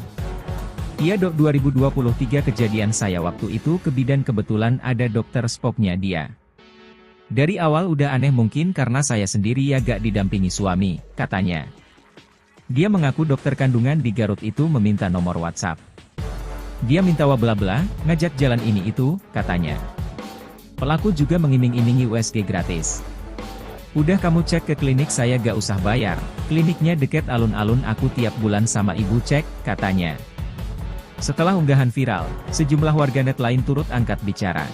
"Iya dok, 2023 kejadian saya waktu itu ke bidan kebetulan ada dokter spoknya dia. Dari awal udah aneh mungkin karena saya sendiri ya gak didampingi suami," katanya. Dia mengaku dokter kandungan di Garut itu meminta nomor WhatsApp. Dia minta bla-bla, ngajak jalan ini itu, katanya. Pelaku juga mengiming-imingi USG gratis. "Udah kamu cek ke klinik saya gak usah bayar, kliniknya deket alun-alun aku tiap bulan sama ibu cek," katanya. Setelah unggahan viral, sejumlah warganet lain turut angkat bicara.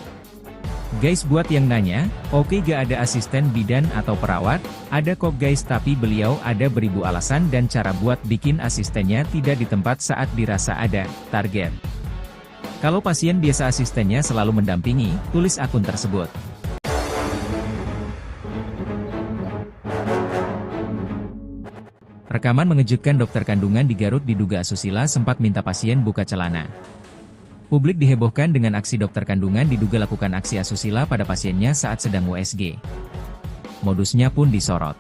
"Guys, buat yang nanya, oke gak ada asisten bidan atau perawat? Ada kok guys, tapi beliau ada beribu alasan dan cara buat bikin asistennya tidak di tempat saat dirasa ada target. Kalau pasien biasa asistennya selalu mendampingi," tulis akun tersebut. Rekaman mengejutkan dokter kandungan di Garut diduga asusila sempat minta pasien buka celana. Publik dihebohkan dengan aksi dokter kandungan diduga lakukan aksi asusila pada pasiennya saat sedang USG. Modusnya pun disorot.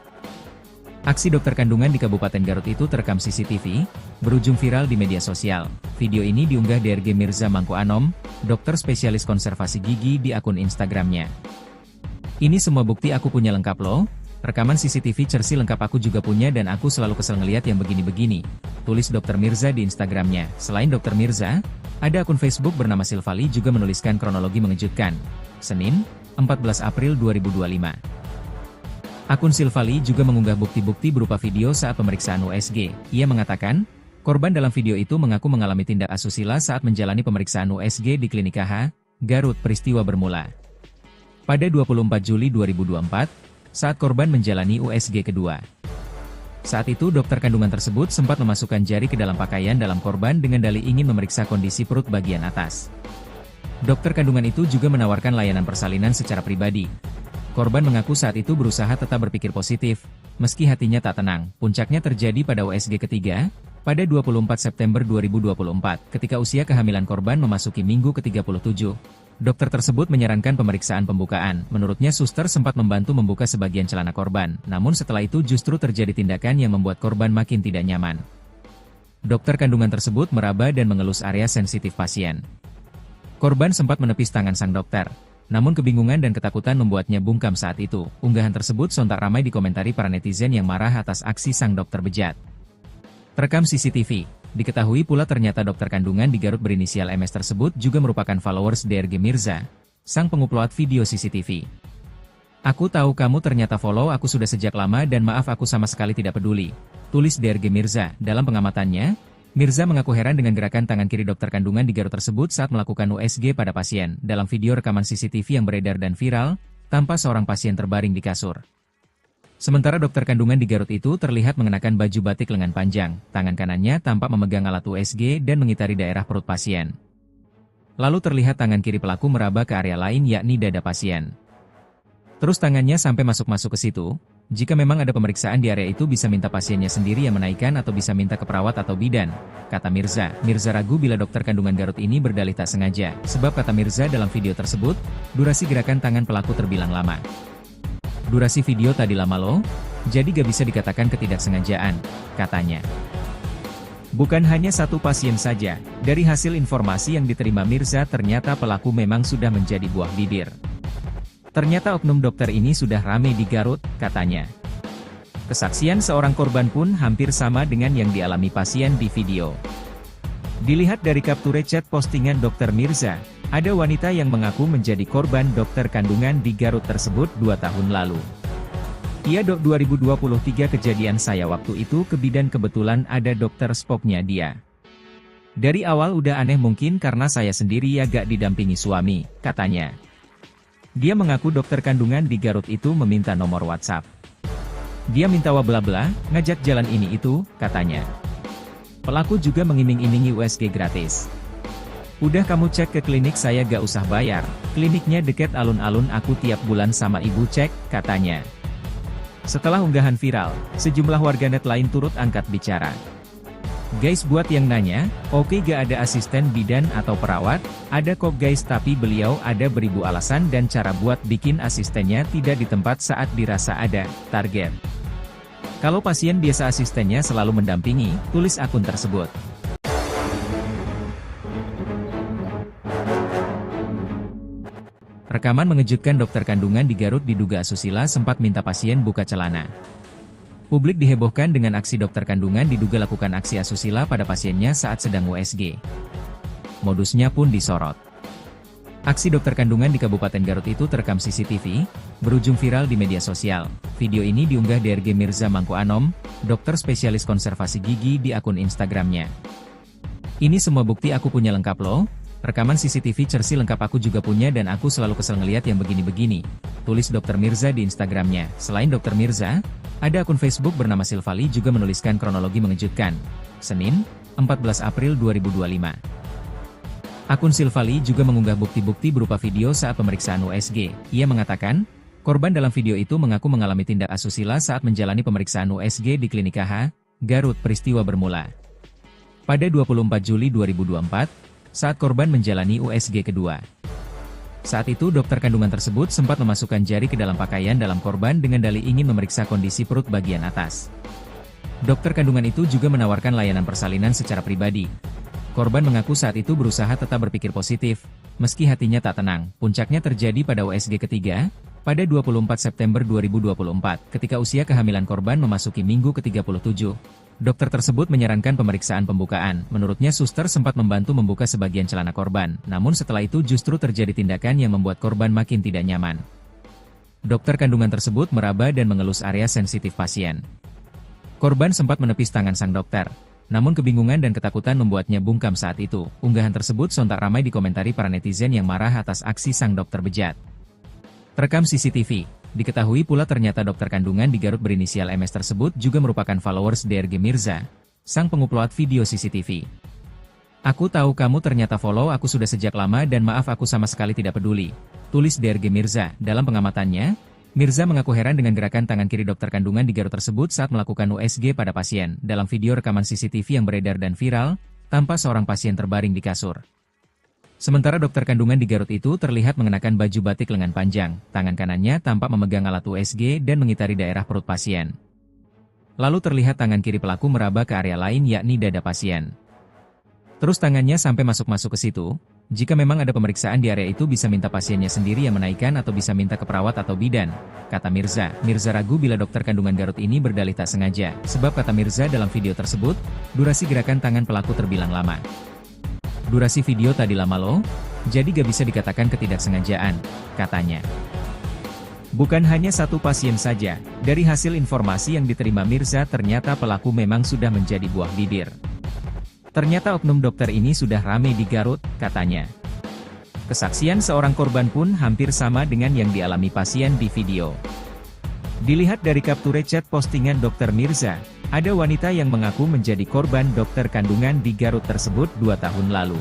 Aksi dokter kandungan di Kabupaten Garut itu terekam CCTV, berujung viral di media sosial. Video ini diunggah DRG Mirza Mangku Anom, dokter spesialis konservasi gigi di akun Instagramnya. "Ini semua bukti aku punya lengkap loh. Rekaman CCTV Cersi lengkap aku juga punya dan aku selalu kesel ngeliat yang begini-begini," tulis dokter Mirza di Instagramnya. Selain dokter Mirza, ada akun Facebook bernama Silvali juga menuliskan kronologi mengejutkan. Senin, 14 April 2025. Akun Silvali juga mengunggah bukti-bukti berupa video saat pemeriksaan USG. Ia mengatakan, korban dalam video itu mengaku mengalami tindak asusila saat menjalani pemeriksaan USG di Klinik KH, Garut. Peristiwa bermula pada 24 Juli 2024, saat korban menjalani USG kedua. Saat itu dokter kandungan tersebut sempat memasukkan jari ke dalam pakaian dalam korban dengan dalih ingin memeriksa kondisi perut bagian atas. Dokter kandungan itu juga menawarkan layanan persalinan secara pribadi. Korban mengaku saat itu berusaha tetap berpikir positif, meski hatinya tak tenang. Puncaknya terjadi pada USG ketiga, pada 24 September 2024, ketika usia kehamilan korban memasuki minggu ke-37. Dokter tersebut menyarankan pemeriksaan pembukaan. Menurutnya suster sempat membantu membuka sebagian celana korban, namun setelah itu justru terjadi tindakan yang membuat korban makin tidak nyaman. Dokter kandungan tersebut meraba dan mengelus area sensitif pasien. Korban sempat menepis tangan sang dokter, Namun kebingungan dan ketakutan membuatnya bungkam saat itu. Unggahan tersebut sontak ramai dikomentari para netizen yang marah atas aksi sang dokter bejat. Terekam CCTV. Diketahui pula ternyata dokter kandungan di Garut berinisial MS tersebut juga merupakan followers DRG Mirza, sang pengupload video CCTV. Aku tahu kamu ternyata follow aku sudah sejak lama dan maaf aku sama sekali tidak peduli, tulis DRG Mirza. Dalam pengamatannya, Mirza mengaku heran dengan gerakan tangan kiri dokter kandungan di Garut tersebut saat melakukan USG pada pasien. Dalam video rekaman CCTV yang beredar dan viral, tampak seorang pasien terbaring di kasur. Sementara dokter kandungan di Garut itu terlihat mengenakan baju batik lengan panjang, tangan kanannya tampak memegang alat USG dan mengitari daerah perut pasien. Lalu terlihat tangan kiri pelaku meraba ke area lain yakni dada pasien. Terus tangannya sampai masuk-masuk ke situ. Jika memang ada pemeriksaan di area itu bisa minta pasiennya sendiri yang menaikkan atau bisa minta ke perawat atau bidan, kata Mirza. Mirza ragu bila dokter kandungan Garut ini berdalih tak sengaja, sebab kata Mirza dalam video tersebut, durasi gerakan tangan pelaku terbilang lama. Durasi video tadi lama loh, jadi gak bisa dikatakan ketidaksengajaan, katanya. Bukan hanya satu pasien saja, dari hasil informasi yang diterima Mirza ternyata pelaku memang sudah menjadi buah bibir. Ternyata oknum dokter ini sudah ramai di Garut, katanya. Kesaksian seorang korban pun hampir sama dengan yang dialami pasien di video. Dilihat dari capture chat postingan Dr. Mirza, ada wanita yang mengaku menjadi korban dokter kandungan di Garut tersebut 2 tahun lalu. Iya dok 2023 kejadian saya waktu itu ke bidan kebetulan ada dokter spoknya dia. Dari awal udah aneh mungkin karena saya sendiri ya gak didampingi suami, katanya. Dia mengaku dokter kandungan di Garut itu meminta nomor WhatsApp. Dia minta bla-bla, ngajak jalan ini itu, katanya. Pelaku juga mengiming-imingi USG gratis. Udah kamu cek ke klinik saya gak usah bayar, kliniknya deket alun-alun aku tiap bulan sama ibu cek, katanya. Setelah unggahan viral, sejumlah warganet lain turut angkat bicara. Guys buat yang nanya, oke gak ada asisten bidan atau perawat, ada kok guys tapi beliau ada beribu alasan dan cara buat bikin asistennya tidak di tempat saat dirasa ada target. Kalau pasien biasa asistennya selalu mendampingi, tulis akun tersebut. Rekaman mengejutkan dokter kandungan di Garut diduga asusila sempat minta pasien buka celana. Publik dihebohkan dengan aksi dokter kandungan diduga lakukan aksi asusila pada pasiennya saat sedang USG. Modusnya pun disorot. Aksi dokter kandungan di Kabupaten Garut itu terekam CCTV, berujung viral di media sosial. Video ini diunggah DRG Mirza Mangku Anom, dokter spesialis konservasi gigi di akun Instagramnya. Ini semua bukti aku punya lengkap loh. Rekaman CCTV Cersi lengkap aku juga punya dan aku selalu kesel ngeliat yang begini-begini, tulis Dr. Mirza di Instagramnya. Selain Dr. Mirza, ada akun Facebook bernama Silvali juga menuliskan kronologi mengejutkan. Senin, 14 April 2025. Akun Silvali juga mengunggah bukti-bukti berupa video saat pemeriksaan USG. Ia mengatakan, korban dalam video itu mengaku mengalami tindak asusila saat menjalani pemeriksaan USG di Klinik KH, Garut. Peristiwa bermula pada 24 Juli 2024, saat korban menjalani USG kedua. Saat itu dokter kandungan tersebut sempat memasukkan jari ke dalam pakaian dalam korban dengan dalih ingin memeriksa kondisi perut bagian atas. Dokter kandungan itu juga menawarkan layanan persalinan secara pribadi. Korban mengaku saat itu berusaha tetap berpikir positif, meski hatinya tak tenang. Puncaknya terjadi pada USG ketiga, pada 24 September 2024, ketika usia kehamilan korban memasuki minggu ke-37. Dokter tersebut menyarankan pemeriksaan pembukaan. Menurutnya suster sempat membantu membuka sebagian celana korban, namun setelah itu justru terjadi tindakan yang membuat korban makin tidak nyaman. Dokter kandungan tersebut meraba dan mengelus area sensitif pasien. Korban sempat menepis tangan sang dokter, namun kebingungan dan ketakutan membuatnya bungkam saat itu. Unggahan tersebut sontak ramai dikomentari para netizen yang marah atas aksi sang dokter bejat. Terekam CCTV. Diketahui pula ternyata dokter kandungan di Garut berinisial MS tersebut juga merupakan followers DRG Mirza, sang pengupload video CCTV. Aku tahu kamu ternyata follow aku sudah sejak lama dan maaf aku sama sekali tidak peduli, tulis DRG Mirza. Dalam pengamatannya, Mirza mengaku heran dengan gerakan tangan kiri dokter kandungan di Garut tersebut saat melakukan USG pada pasien. Dalam video rekaman CCTV yang beredar dan viral, tampak seorang pasien terbaring di kasur. Sementara dokter kandungan di Garut itu terlihat mengenakan baju batik lengan panjang, tangan kanannya tampak memegang alat USG dan mengitari daerah perut pasien. Lalu terlihat tangan kiri pelaku meraba ke area lain yakni dada pasien. Terus tangannya sampai masuk-masuk ke situ. Jika memang ada pemeriksaan di area itu bisa minta pasiennya sendiri yang menaikkan atau bisa minta ke perawat atau bidan, kata Mirza. Mirza ragu bila dokter kandungan Garut ini berdalih tak sengaja, sebab kata Mirza dalam video tersebut, durasi gerakan tangan pelaku terbilang lama. Durasi video tadi lama loh, jadi gak bisa dikatakan ketidaksengajaan, katanya. Bukan hanya satu pasien saja, dari hasil informasi yang diterima Mirza ternyata pelaku memang sudah menjadi buah bibir. Ternyata oknum dokter ini sudah ramai di Garut, katanya. Kesaksian seorang korban pun hampir sama dengan yang dialami pasien di video. Dilihat dari capture chat postingan Dr. Mirza, ada wanita yang mengaku menjadi korban dokter kandungan di Garut tersebut 2 tahun lalu.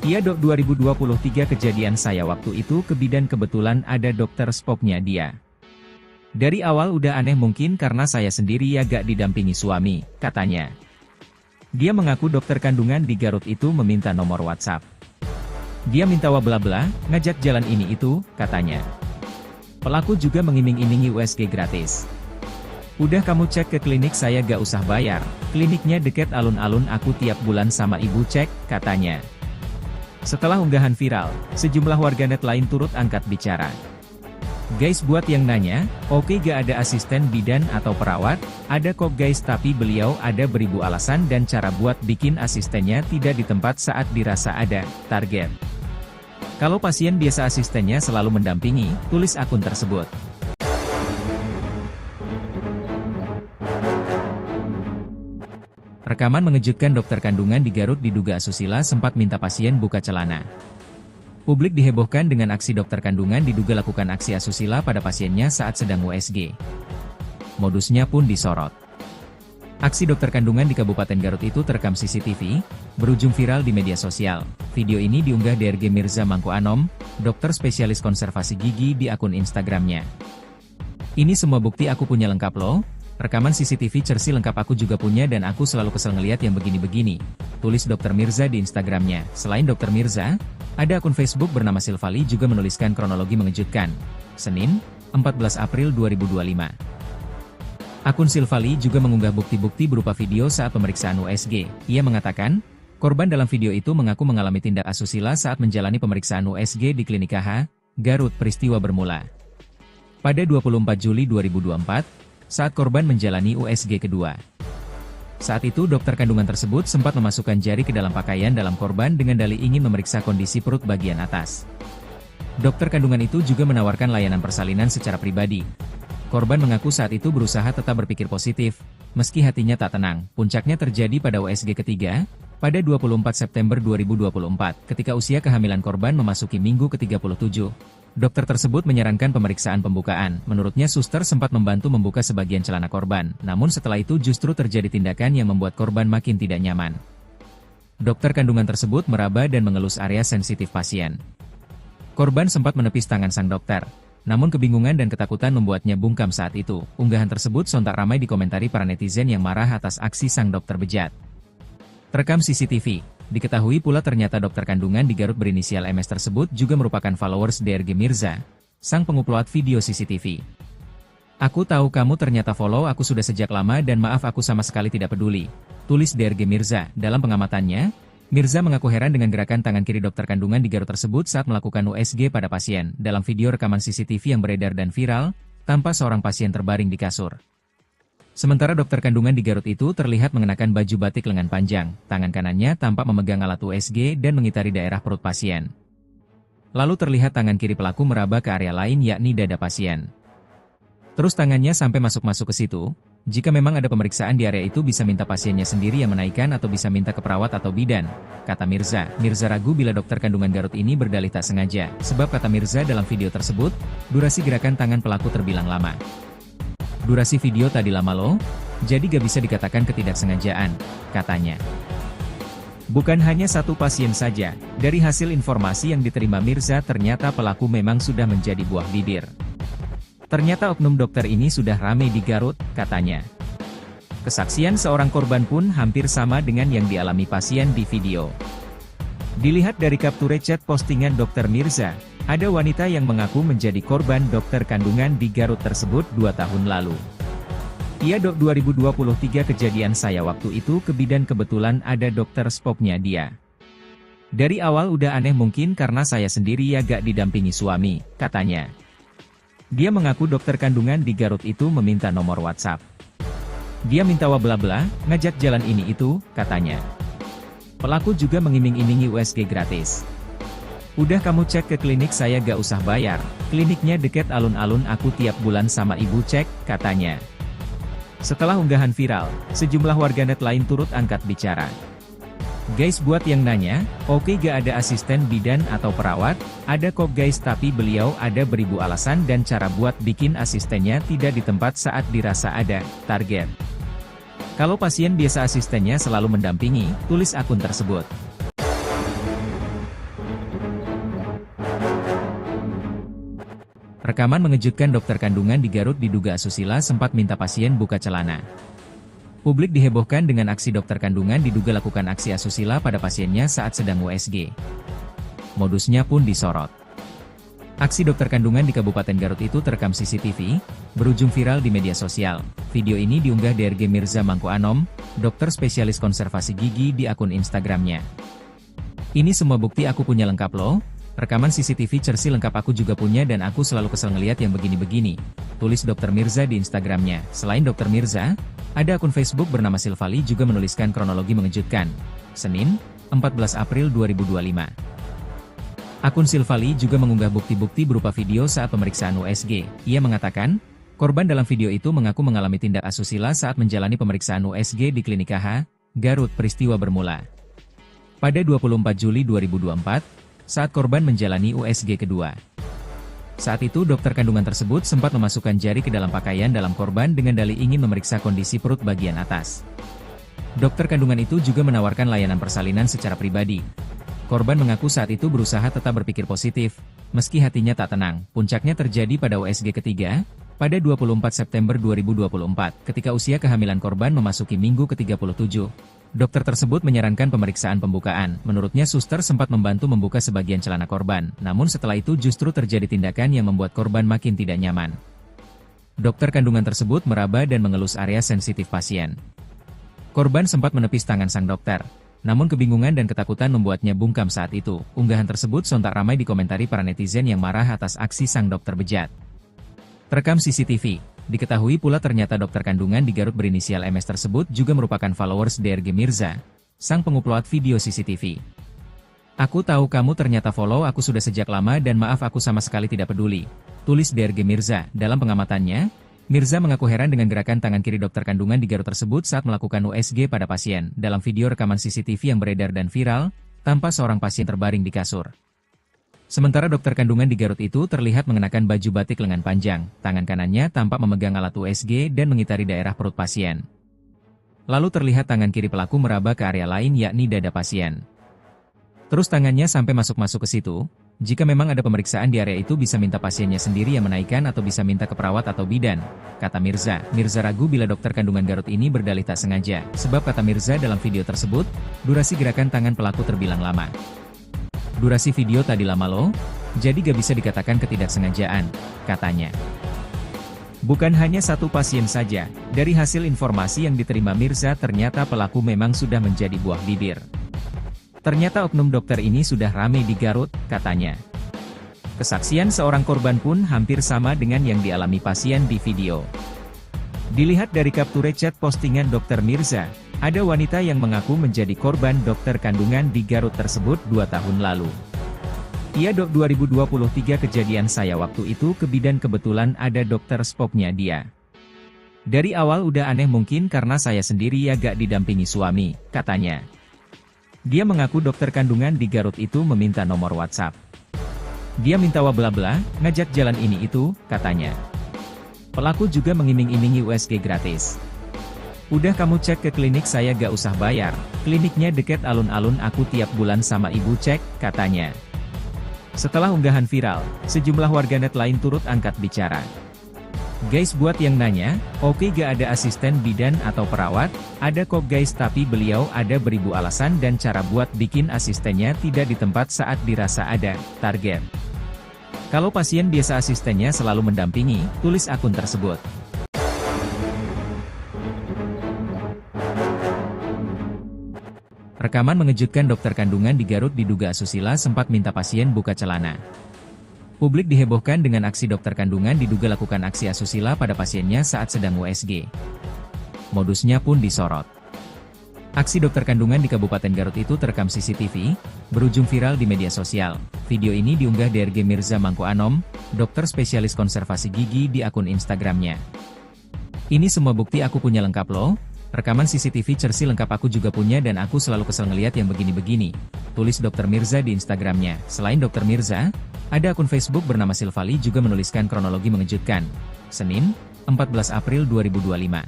Iya dok 2023 kejadian saya waktu itu ke bidan kebetulan ada dokter spoknya dia. Dari awal udah aneh mungkin karena saya sendiri ya gak didampingi suami, katanya. Dia mengaku dokter kandungan di Garut itu meminta nomor WhatsApp. Dia minta bla-bla, ngajak jalan ini itu, katanya. Pelaku juga mengiming-imingi USG gratis. Udah kamu cek ke klinik saya gak usah bayar, kliniknya deket alun-alun aku tiap bulan sama ibu cek, katanya. Setelah unggahan viral, sejumlah warganet lain turut angkat bicara. Guys buat yang nanya, oke gak ada asisten bidan atau perawat, ada kok guys tapi beliau ada beribu alasan dan cara buat bikin asistennya tidak di tempat saat dirasa ada target. Kalau pasien biasa asistennya selalu mendampingi, tulis akun tersebut. Rekaman mengejutkan dokter kandungan di Garut diduga asusila sempat minta pasien buka celana. Publik dihebohkan dengan aksi dokter kandungan diduga lakukan aksi asusila pada pasiennya saat sedang USG. Modusnya pun disorot. Aksi dokter kandungan di Kabupaten Garut itu terekam CCTV, berujung viral di media sosial. Video ini diunggah DRG Mirza Mangku Anom, dokter spesialis konservasi gigi di akun Instagramnya. Ini semua bukti aku punya lengkap loh, rekaman CCTV Cersi lengkap aku juga punya dan aku selalu kesel ngeliat yang begini-begini, tulis dokter Mirza di Instagramnya. Selain dokter Mirza, ada akun Facebook bernama Silvali juga menuliskan kronologi mengejutkan. Senin, 14 April 2025. Akun Silvali juga mengunggah bukti-bukti berupa video saat pemeriksaan USG. Ia mengatakan, korban dalam video itu mengaku mengalami tindak asusila saat menjalani pemeriksaan USG di Klinik KH, Garut. Peristiwa bermula pada 24 Juli 2024, saat korban menjalani USG kedua. Saat itu dokter kandungan tersebut sempat memasukkan jari ke dalam pakaian dalam korban dengan dalih ingin memeriksa kondisi perut bagian atas. Dokter kandungan itu juga menawarkan layanan persalinan secara pribadi. Korban mengaku saat itu berusaha tetap berpikir positif, meski hatinya tak tenang. Puncaknya terjadi pada USG ketiga, pada 24 September 2024, ketika usia kehamilan korban memasuki minggu ke-37. Dokter tersebut menyarankan pemeriksaan pembukaan. Menurutnya suster sempat membantu membuka sebagian celana korban, namun setelah itu justru terjadi tindakan yang membuat korban makin tidak nyaman. Dokter kandungan tersebut meraba dan mengelus area sensitif pasien. Korban sempat menepis tangan sang dokter, namun kebingungan dan ketakutan membuatnya bungkam saat itu. Unggahan tersebut sontak ramai dikomentari para netizen yang marah atas aksi sang dokter bejat. Terekam CCTV. Diketahui pula ternyata dokter kandungan di Garut berinisial MS tersebut juga merupakan followers DRG Mirza, sang pengupload video CCTV. Aku tahu kamu ternyata follow aku sudah sejak lama dan maaf aku sama sekali tidak peduli, tulis DRG Mirza. Dalam pengamatannya, Mirza mengaku heran dengan gerakan tangan kiri dokter kandungan di Garut tersebut saat melakukan USG pada pasien. Dalam video rekaman CCTV yang beredar dan viral, tampak seorang pasien terbaring di kasur. Sementara dokter kandungan di Garut itu terlihat mengenakan baju batik lengan panjang, tangan kanannya tampak memegang alat USG dan mengitari daerah perut pasien. Lalu terlihat tangan kiri pelaku meraba ke area lain yakni dada pasien. Terus tangannya sampai masuk-masuk ke situ. Jika memang ada pemeriksaan di area itu bisa minta pasiennya sendiri yang menaikkan atau bisa minta ke perawat atau bidan, kata Mirza. Mirza ragu bila dokter kandungan Garut ini berdalih tak sengaja, sebab kata Mirza dalam video tersebut, durasi gerakan tangan pelaku terbilang lama. Durasi video tadi lama loh, jadi gak bisa dikatakan ketidaksengajaan, katanya. Bukan hanya satu pasien saja, dari hasil informasi yang diterima Mirza ternyata pelaku memang sudah menjadi buah bibir. Ternyata oknum dokter ini sudah ramai di Garut, katanya. Kesaksian seorang korban pun hampir sama dengan yang dialami pasien di video. Dilihat dari capture chat postingan Dr. Mirza, ada wanita yang mengaku menjadi korban dokter kandungan di Garut tersebut 2 tahun lalu. Iya dok 2023 kejadian saya waktu itu ke bidan kebetulan ada dokter spoknya dia. Dari awal udah aneh mungkin karena saya sendiri ya gak didampingi suami, katanya. Dia mengaku dokter kandungan di Garut itu meminta nomor WhatsApp. Dia minta bla-bla, ngajak jalan ini itu, katanya. Pelaku juga mengiming-imingi USG gratis. Udah kamu cek ke klinik saya gak usah bayar, kliniknya deket alun-alun aku tiap bulan sama ibu cek, katanya. Setelah unggahan viral, sejumlah warganet lain turut angkat bicara. Guys buat yang nanya, oke gak ada asisten bidan atau perawat, ada kok guys tapi beliau ada beribu alasan dan cara buat bikin asistennya tidak di tempat saat dirasa ada target. Kalau pasien biasa asistennya selalu mendampingi, tulis akun tersebut. Rekaman mengejutkan dokter kandungan di Garut diduga asusila sempat minta pasien buka celana. Publik dihebohkan dengan aksi dokter kandungan diduga lakukan aksi asusila pada pasiennya saat sedang USG. Modusnya pun disorot. Aksi dokter kandungan di Kabupaten Garut itu terekam CCTV, berujung viral di media sosial. Video ini diunggah DRG Mirza Mangko Anom, dokter spesialis konservasi gigi di akun Instagramnya. Ini semua bukti aku punya lengkap loh. Rekaman CCTV Cersi lengkap aku juga punya dan aku selalu kesel ngeliat yang begini-begini, tulis Dr. Mirza di Instagramnya. Selain Dr. Mirza, ada akun Facebook bernama Silvali juga menuliskan kronologi mengejutkan. Senin, 14 April 2025. Akun Silvali juga mengunggah bukti-bukti berupa video saat pemeriksaan USG. Ia mengatakan, korban dalam video itu mengaku mengalami tindak asusila saat menjalani pemeriksaan USG di Klinik KH, Garut. Peristiwa bermula pada 24 Juli 2024, saat korban menjalani USG kedua. Saat itu dokter kandungan tersebut sempat memasukkan jari ke dalam pakaian dalam korban dengan dalih ingin memeriksa kondisi perut bagian atas. Dokter kandungan itu juga menawarkan layanan persalinan secara pribadi. Korban mengaku saat itu berusaha tetap berpikir positif, meski hatinya tak tenang. Puncaknya terjadi pada USG ketiga, pada 24 September 2024, ketika usia kehamilan korban memasuki minggu ke-37. Dokter tersebut menyarankan pemeriksaan pembukaan. Menurutnya suster sempat membantu membuka sebagian celana korban, namun setelah itu justru terjadi tindakan yang membuat korban makin tidak nyaman. Dokter kandungan tersebut meraba dan mengelus area sensitif pasien. Korban sempat menepis tangan sang dokter, namun kebingungan dan ketakutan membuatnya bungkam saat itu. Unggahan tersebut sontak ramai dikomentari para netizen yang marah atas aksi sang dokter bejat. Terekam CCTV. Diketahui pula ternyata dokter kandungan di Garut berinisial MS tersebut juga merupakan followers DRG Mirza, sang pengupload video CCTV. Aku tahu kamu ternyata follow aku sudah sejak lama dan maaf aku sama sekali tidak peduli, tulis DRG Mirza. Dalam pengamatannya, Mirza mengaku heran dengan gerakan tangan kiri dokter kandungan di Garut tersebut saat melakukan USG pada pasien. Dalam video rekaman CCTV yang beredar dan viral, tampak seorang pasien terbaring di kasur. Sementara dokter kandungan di Garut itu terlihat mengenakan baju batik lengan panjang, tangan kanannya tampak memegang alat USG dan mengitari daerah perut pasien. Lalu terlihat tangan kiri pelaku meraba ke area lain yakni dada pasien. Terus tangannya sampai masuk-masuk ke situ. Jika memang ada pemeriksaan di area itu bisa minta pasiennya sendiri yang menaikkan atau bisa minta ke perawat atau bidan, kata Mirza. Mirza ragu bila dokter kandungan Garut ini berdalih tak sengaja, sebab kata Mirza dalam video tersebut, durasi gerakan tangan pelaku terbilang lama. Durasi video tadi lama loh, jadi gak bisa dikatakan ketidaksengajaan, katanya. Bukan hanya satu pasien saja, dari hasil informasi yang diterima Mirza ternyata pelaku memang sudah menjadi buah bibir. Ternyata oknum dokter ini sudah ramai di Garut, katanya. Kesaksian seorang korban pun hampir sama dengan yang dialami pasien di video. Dilihat dari capture chat postingan dokter Mirza, ada wanita yang mengaku menjadi korban dokter kandungan di Garut tersebut 2 tahun lalu. Iya dok 2023 kejadian saya waktu itu ke bidan kebetulan ada dokter spoknya dia. Dari awal udah aneh mungkin karena saya sendiri ya gak didampingi suami, katanya. Dia mengaku dokter kandungan di Garut itu meminta nomor WhatsApp. Dia minta bla-bla, ngajak jalan ini itu, katanya. Pelaku juga mengiming-imingi USG gratis. Udah kamu cek ke klinik saya gak usah bayar, kliniknya deket alun-alun aku tiap bulan sama ibu cek, katanya. Setelah unggahan viral, sejumlah warganet lain turut angkat bicara. Guys buat yang nanya, oke gak ada asisten bidan atau perawat, ada kok guys tapi beliau ada beribu alasan dan cara buat bikin asistennya tidak di tempat saat dirasa ada target. Kalau pasien biasa asistennya selalu mendampingi, tulis akun tersebut. Rekaman mengejutkan dokter kandungan di Garut diduga asusila sempat minta pasien buka celana. Publik dihebohkan dengan aksi dokter kandungan diduga lakukan aksi asusila pada pasiennya saat sedang USG. Modusnya pun disorot. Aksi dokter kandungan di Kabupaten Garut itu terekam CCTV, berujung viral di media sosial. Video ini diunggah DRG Mirza Mangku Anom, dokter spesialis konservasi gigi di akun Instagramnya. "Ini semua bukti aku punya lengkap loh. Rekaman CCTV Cersi lengkap aku juga punya dan aku selalu kesel ngeliat yang begini-begini," tulis Dr. Mirza di Instagramnya. Selain Dr. Mirza, ada akun Facebook bernama Silvali juga menuliskan kronologi mengejutkan. Senin, 14 April 2025.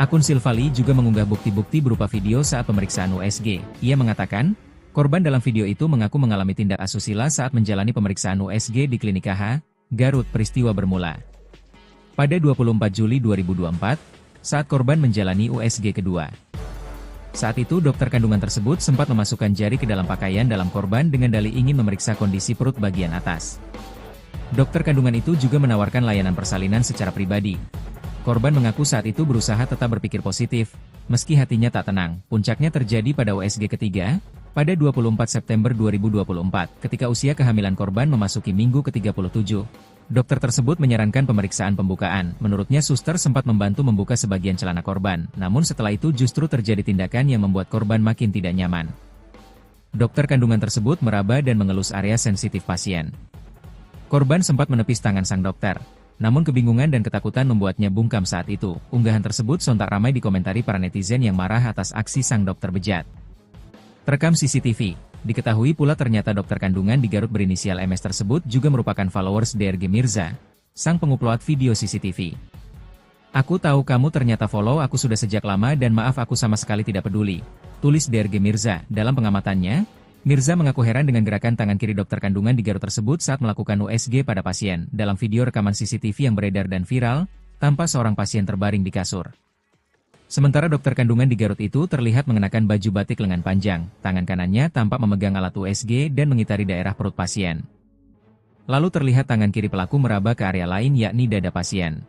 Akun Silvali juga mengunggah bukti-bukti berupa video saat pemeriksaan USG. Ia mengatakan, korban dalam video itu mengaku mengalami tindak asusila saat menjalani pemeriksaan USG di Klinik KH, Garut. Peristiwa bermula pada 24 Juli 2024, saat korban menjalani USG kedua. Saat itu dokter kandungan tersebut sempat memasukkan jari ke dalam pakaian dalam korban dengan dalih ingin memeriksa kondisi perut bagian atas. Dokter kandungan itu juga menawarkan layanan persalinan secara pribadi. Korban mengaku saat itu berusaha tetap berpikir positif, meski hatinya tak tenang. Puncaknya terjadi pada USG ketiga, pada 24 September 2024, ketika usia kehamilan korban memasuki minggu ke-37. Dokter tersebut menyarankan pemeriksaan pembukaan. Menurutnya suster sempat membantu membuka sebagian celana korban, namun setelah itu justru terjadi tindakan yang membuat korban makin tidak nyaman. Dokter kandungan tersebut meraba dan mengelus area sensitif pasien. Korban sempat menepis tangan sang dokter. Namun kebingungan dan ketakutan membuatnya bungkam saat itu. Unggahan tersebut sontak ramai dikomentari para netizen yang marah atas aksi sang dokter bejat. Terekam CCTV, diketahui pula ternyata dokter kandungan di Garut berinisial MS tersebut juga merupakan followers DRG Mirza, sang pengupload video CCTV. "Aku tahu kamu ternyata follow aku sudah sejak lama dan maaf aku sama sekali tidak peduli," tulis DRG Mirza. Dalam pengamatannya, Mirza mengaku heran dengan gerakan tangan kiri dokter kandungan di Garut tersebut saat melakukan USG pada pasien. Dalam video rekaman CCTV yang beredar dan viral, tampak seorang pasien terbaring di kasur. Sementara dokter kandungan di Garut itu terlihat mengenakan baju batik lengan panjang, tangan kanannya tampak memegang alat USG dan mengitari daerah perut pasien. Lalu terlihat tangan kiri pelaku meraba ke area lain yakni dada pasien.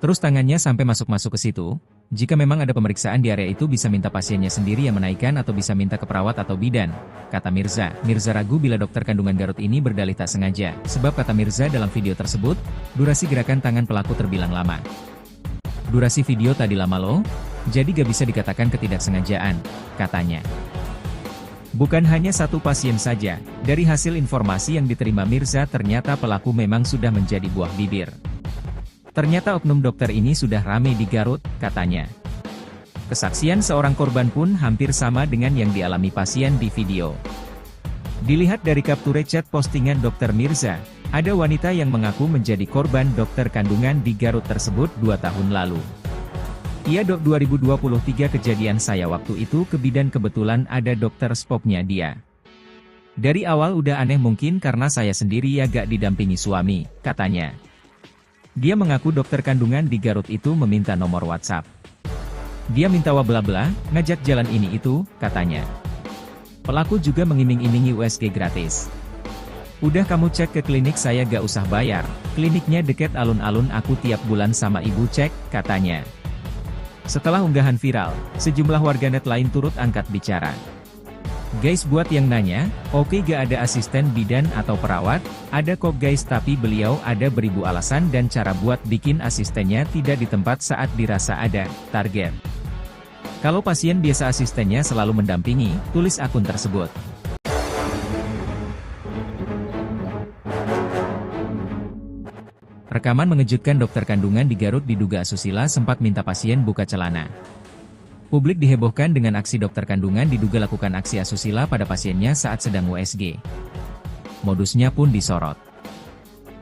Terus tangannya sampai masuk-masuk ke situ. "Jika memang ada pemeriksaan di area itu bisa minta pasiennya sendiri yang menaikkan atau bisa minta ke perawat atau bidan," kata Mirza. Mirza ragu bila dokter kandungan Garut ini berdalih tak sengaja, sebab kata Mirza dalam video tersebut, durasi gerakan tangan pelaku terbilang lama. "Durasi video tadi lama loh, jadi gak bisa dikatakan ketidaksengajaan," katanya. Bukan hanya satu pasien saja, dari hasil informasi yang diterima Mirza ternyata pelaku memang sudah menjadi buah bibir. "Ternyata oknum dokter ini sudah ramai di Garut," katanya. Kesaksian seorang korban pun hampir sama dengan yang dialami pasien di video. Dilihat dari capture chat postingan Dr. Mirza, ada wanita yang mengaku menjadi korban dokter kandungan di Garut tersebut 2 tahun lalu. "Iya dok, 2023 kejadian saya waktu itu ke bidan kebetulan ada dokter spoknya dia. Dari awal udah aneh mungkin karena saya sendiri ya gak didampingi suami," katanya. Dia mengaku dokter kandungan di Garut itu meminta nomor WhatsApp. Dia minta bla-bla, ngajak jalan ini itu, katanya. Pelaku juga mengiming-imingi USG gratis. "Udah kamu cek ke klinik saya gak usah bayar, kliniknya deket alun-alun aku tiap bulan sama ibu cek," katanya. Setelah unggahan viral, sejumlah warganet lain turut angkat bicara. "Guys, buat yang nanya, oke gak ada asisten bidan atau perawat? Ada kok guys, tapi beliau ada beribu alasan dan cara buat bikin asistennya tidak di tempat saat dirasa ada target. Kalau pasien biasa asistennya selalu mendampingi," tulis akun tersebut. Rekaman mengejutkan dokter kandungan di Garut diduga asusila sempat minta pasien buka celana. Publik dihebohkan dengan aksi dokter kandungan diduga lakukan aksi asusila pada pasiennya saat sedang USG. Modusnya pun disorot.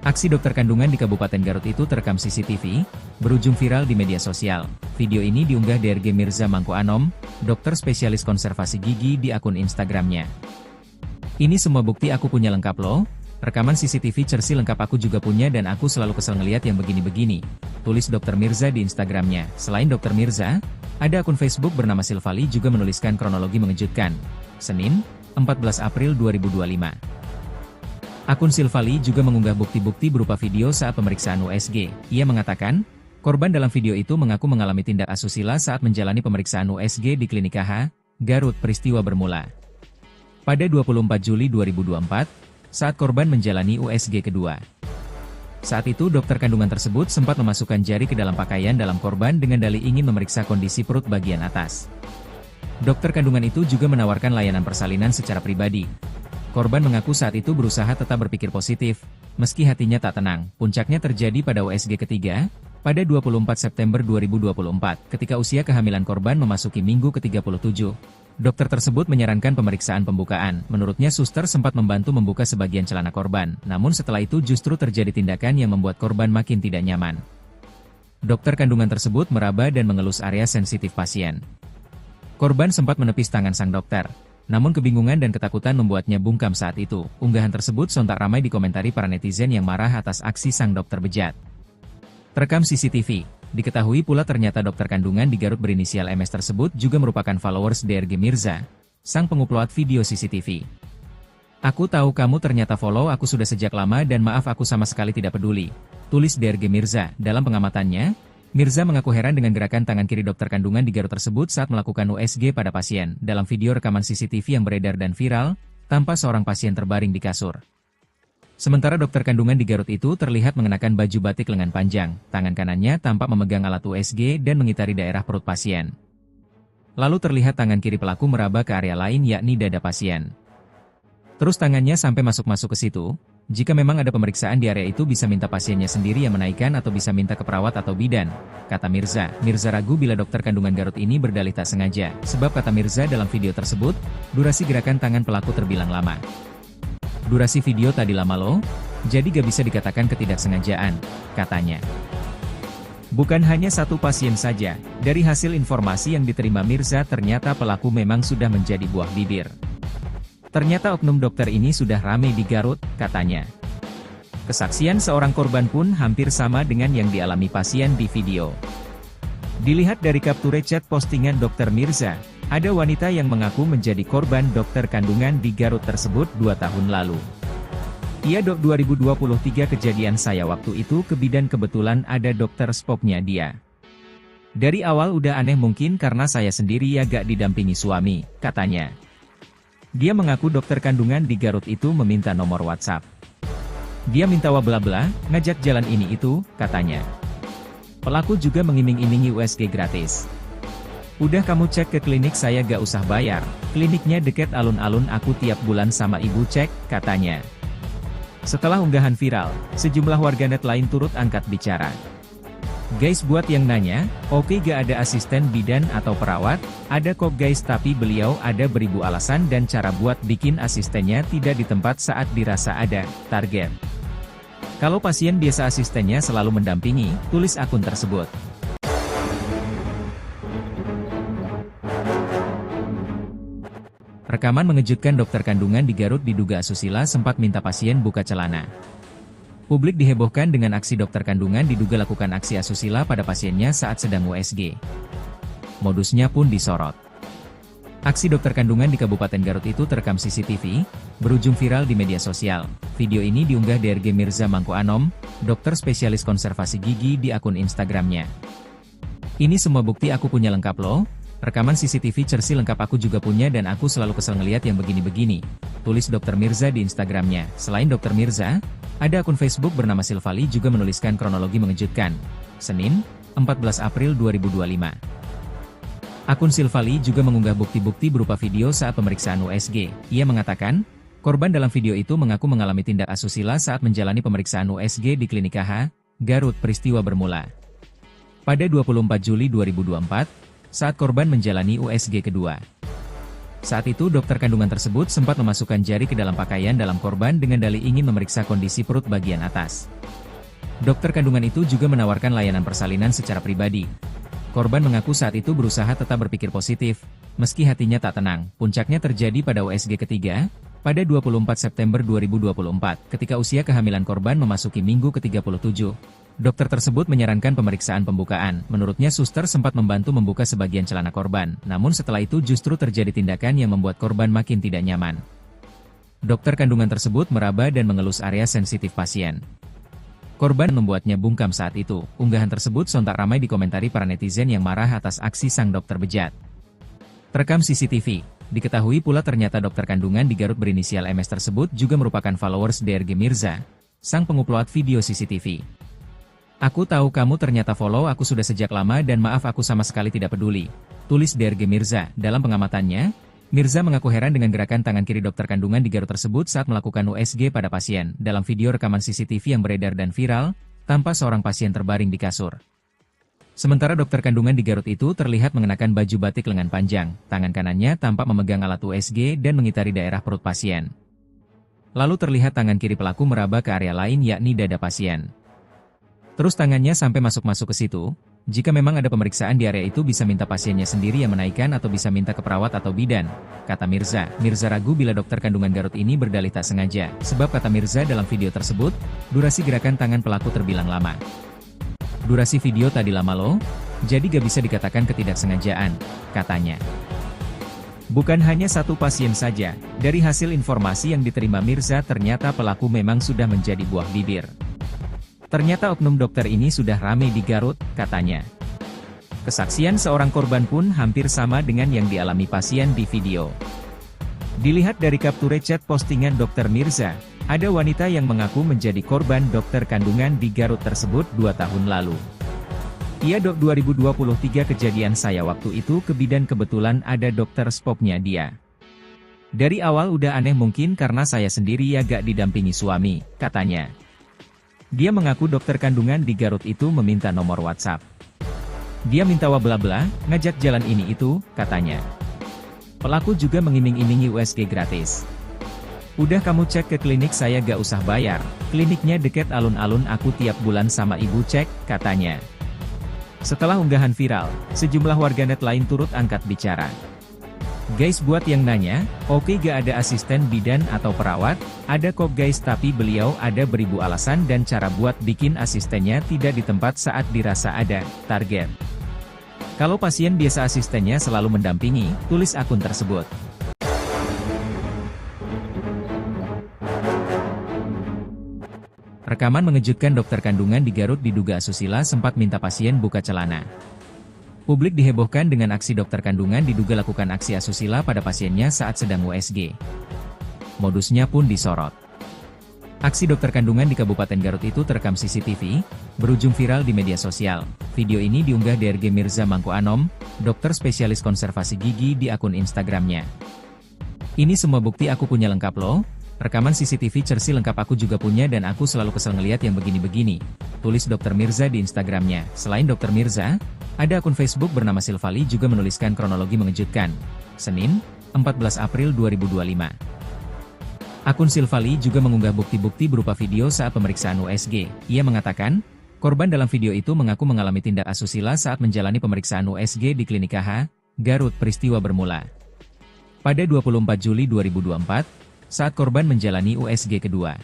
Aksi dokter kandungan di Kabupaten Garut itu terekam CCTV, berujung viral di media sosial. Video ini diunggah DRG Mirza Mangku Anom, dokter spesialis konservasi gigi di akun Instagramnya. "Ini semua bukti aku punya lengkap loh. Rekaman CCTV Cersi lengkap aku juga punya dan aku selalu kesel ngeliat yang begini-begini," tulis Dr. Mirza di Instagramnya. Selain Dr. Mirza, ada akun Facebook bernama Silvali juga menuliskan kronologi mengejutkan. Senin, 14 April 2025. Akun Silvali juga mengunggah bukti-bukti berupa video saat pemeriksaan USG. Ia mengatakan, korban dalam video itu mengaku mengalami tindak asusila saat menjalani pemeriksaan USG di Klinik KH, Garut peristiwa bermula. Pada 24 Juli 2024, saat korban menjalani USG kedua. Saat itu dokter kandungan tersebut sempat memasukkan jari ke dalam pakaian dalam korban dengan dalih ingin memeriksa kondisi perut bagian atas. Dokter kandungan itu juga menawarkan layanan persalinan secara pribadi. Korban mengaku saat itu berusaha tetap berpikir positif, meski hatinya tak tenang. Puncaknya terjadi pada USG ketiga, pada 24 September 2024, ketika usia kehamilan korban memasuki minggu ke-37. Dokter tersebut menyarankan pemeriksaan pembukaan. Menurutnya suster sempat membantu membuka sebagian celana korban, namun setelah itu justru terjadi tindakan yang membuat korban makin tidak nyaman. Dokter kandungan tersebut meraba dan mengelus area sensitif pasien. Korban sempat menepis tangan sang dokter, namun kebingungan dan ketakutan membuatnya bungkam saat itu. Unggahan tersebut sontak ramai dikomentari para netizen yang marah atas aksi sang dokter bejat. Terekam CCTV. Diketahui pula ternyata dokter kandungan di Garut berinisial MS tersebut juga merupakan followers DRG Mirza, sang pengupload video CCTV. "Aku tahu kamu ternyata follow aku sudah sejak lama dan maaf aku sama sekali tidak peduli," tulis DRG Mirza. Dalam pengamatannya, Mirza mengaku heran dengan gerakan tangan kiri dokter kandungan di Garut tersebut saat melakukan USG pada pasien. Dalam video rekaman CCTV yang beredar dan viral, tampak seorang pasien terbaring di kasur. Sementara dokter kandungan di Garut itu terlihat mengenakan baju batik lengan panjang, tangan kanannya tampak memegang alat USG dan mengitari daerah perut pasien. Lalu terlihat tangan kiri pelaku meraba ke area lain yakni dada pasien. Terus tangannya sampai masuk-masuk ke situ. Jika memang ada pemeriksaan di area itu bisa minta pasiennya sendiri yang menaikkan atau bisa minta ke perawat atau bidan, kata Mirza. Mirza ragu bila dokter kandungan Garut ini berdalih tak sengaja, sebab kata Mirza dalam video tersebut, durasi gerakan tangan pelaku terbilang lama. "Durasi video tadi lama loh, jadi gak bisa dikatakan ketidaksengajaan," katanya. Bukan hanya satu pasien saja, dari hasil informasi yang diterima Mirza ternyata pelaku memang sudah menjadi buah bibir. Ternyata oknum dokter ini sudah ramai di Garut, katanya. Kesaksian seorang korban pun hampir sama dengan yang dialami pasien di video. Dilihat dari capture chat postingan dokter Mirza, ada wanita yang mengaku menjadi korban dokter kandungan di Garut tersebut 2 tahun lalu. "Iya dok, 2023 kejadian saya waktu itu ke bidan kebetulan ada dokter spoknya dia. Dari awal udah aneh mungkin karena saya sendiri ya gak didampingi suami," katanya. Dia mengaku dokter kandungan di Garut itu meminta nomor WhatsApp. Dia minta bla-bla, ngajak jalan ini itu, katanya. Pelaku juga mengiming-imingi USG gratis. "Udah kamu cek ke klinik saya gak usah bayar, kliniknya deket alun-alun aku tiap bulan sama ibu cek," katanya. Setelah unggahan viral, sejumlah warganet lain turut angkat bicara. "Guys, buat yang nanya, oke gak ada asisten bidan atau perawat? Ada kok guys, tapi beliau ada beribu alasan dan cara buat bikin asistennya tidak di tempat saat dirasa ada target. Kalau pasien biasa asistennya selalu mendampingi," tulis akun tersebut. Rekaman mengejutkan dokter kandungan di Garut diduga asusila sempat minta pasien buka celana. Publik dihebohkan dengan aksi dokter kandungan diduga lakukan aksi asusila pada pasiennya saat sedang USG. Modusnya pun disorot. Aksi dokter kandungan di Kabupaten Garut itu terekam CCTV, berujung viral di media sosial. Video ini diunggah DRG Mirza Mangku Anom, dokter spesialis konservasi gigi di akun Instagramnya. "Ini semua bukti aku punya lengkap loh. Rekaman CCTV Cersi lengkap aku juga punya dan aku selalu kesel ngeliat yang begini-begini," tulis dokter Mirza di Instagramnya. Selain dokter Mirza, ada akun Facebook bernama Silvali juga menuliskan kronologi mengejutkan. Senin, 14 April 2025. Akun Silvali juga mengunggah bukti-bukti berupa video saat pemeriksaan USG. Ia mengatakan, korban dalam video itu mengaku mengalami tindak asusila saat menjalani pemeriksaan USG di Klinik KH, Garut. Peristiwa bermula pada 24 Juli 2024, saat korban menjalani USG kedua. Saat itu dokter kandungan tersebut sempat memasukkan jari ke dalam pakaian dalam korban dengan dalih ingin memeriksa kondisi perut bagian atas. Dokter kandungan itu juga menawarkan layanan persalinan secara pribadi. Korban mengaku saat itu berusaha tetap berpikir positif, meski hatinya tak tenang. Puncaknya terjadi pada USG ketiga, pada 24 September 2024, ketika usia kehamilan korban memasuki minggu ke-37. Dokter tersebut menyarankan pemeriksaan pembukaan. Menurutnya suster sempat membantu membuka sebagian celana korban, namun setelah itu justru terjadi tindakan yang membuat korban makin tidak nyaman. Dokter kandungan tersebut meraba dan mengelus area sensitif pasien. Korban membuatnya bungkam saat itu. Unggahan tersebut sontak ramai dikomentari para netizen yang marah atas aksi sang dokter bejat. Terekam CCTV. Diketahui pula ternyata dokter kandungan di Garut berinisial MS tersebut juga merupakan followers DRG Mirza, sang pengupload video CCTV. Aku tahu kamu ternyata follow aku sudah sejak lama dan maaf aku sama sekali tidak peduli, tulis DRG Mirza. Dalam pengamatannya, Mirza mengaku heran dengan gerakan tangan kiri dokter kandungan di Garut tersebut saat melakukan USG pada pasien. Dalam video rekaman CCTV yang beredar dan viral, tampak seorang pasien terbaring di kasur. Sementara dokter kandungan di Garut itu terlihat mengenakan baju batik lengan panjang, tangan kanannya tampak memegang alat USG dan mengitari daerah perut pasien. Lalu terlihat tangan kiri pelaku meraba ke area lain yakni dada pasien. Terus tangannya sampai masuk-masuk ke situ. Jika memang ada pemeriksaan di area itu bisa minta pasiennya sendiri yang menaikkan atau bisa minta ke perawat atau bidan, kata Mirza. Mirza ragu bila dokter kandungan Garut ini berdalih tak sengaja, sebab kata Mirza dalam video tersebut, durasi gerakan tangan pelaku terbilang lama. Durasi video tadi lama loh, jadi gak bisa dikatakan ketidaksengajaan, katanya. Bukan hanya satu pasien saja, dari hasil informasi yang diterima Mirza ternyata pelaku memang sudah menjadi buah bibir. Ternyata oknum dokter ini sudah ramai di Garut, katanya. Kesaksian seorang korban pun hampir sama dengan yang dialami pasien di video. Dilihat dari capture chat postingan dokter Mirza, ada wanita yang mengaku menjadi korban dokter kandungan di Garut tersebut 2 tahun lalu. Iya dok 2023 kejadian saya waktu itu ke bidan kebetulan ada dokter spoknya dia. Dari awal udah aneh mungkin karena saya sendiri ya gak didampingi suami, katanya. Dia mengaku dokter kandungan di Garut itu meminta nomor WhatsApp. Dia minta bla-bla, ngajak jalan ini itu, katanya. Pelaku juga mengiming-imingi USG gratis. Udah kamu cek ke klinik saya gak usah bayar, kliniknya deket alun-alun aku tiap bulan sama ibu cek, katanya. Setelah unggahan viral, sejumlah warganet lain turut angkat bicara. Guys buat yang nanya, oke gak ada asisten bidan atau perawat, ada kok guys tapi beliau ada beribu alasan dan cara buat bikin asistennya tidak di tempat saat dirasa ada target. Kalau pasien biasa asistennya selalu mendampingi, tulis akun tersebut. Rekaman mengejutkan dokter kandungan di Garut diduga asusila sempat minta pasien buka celana. Publik dihebohkan dengan aksi dokter kandungan diduga lakukan aksi asusila pada pasiennya saat sedang USG. Modusnya pun disorot. Aksi dokter kandungan di Kabupaten Garut itu terekam CCTV, berujung viral di media sosial. Video ini diunggah DRG Mirza Mangku Anom, dokter spesialis konservasi gigi di akun Instagramnya. Ini semua bukti aku punya lengkap loh. Rekaman CCTV Cersi lengkap aku juga punya dan aku selalu kesel ngeliat yang begini-begini, tulis dokter Mirza di Instagramnya. Selain dokter Mirza, ada akun Facebook bernama Silvali juga menuliskan kronologi mengejutkan. Senin, 14 April 2025. Akun Silvali juga mengunggah bukti-bukti berupa video saat pemeriksaan USG. Ia mengatakan, korban dalam video itu mengaku mengalami tindak asusila saat menjalani pemeriksaan USG di Klinik KH, Garut. Peristiwa bermula pada 24 Juli 2024, saat korban menjalani USG kedua.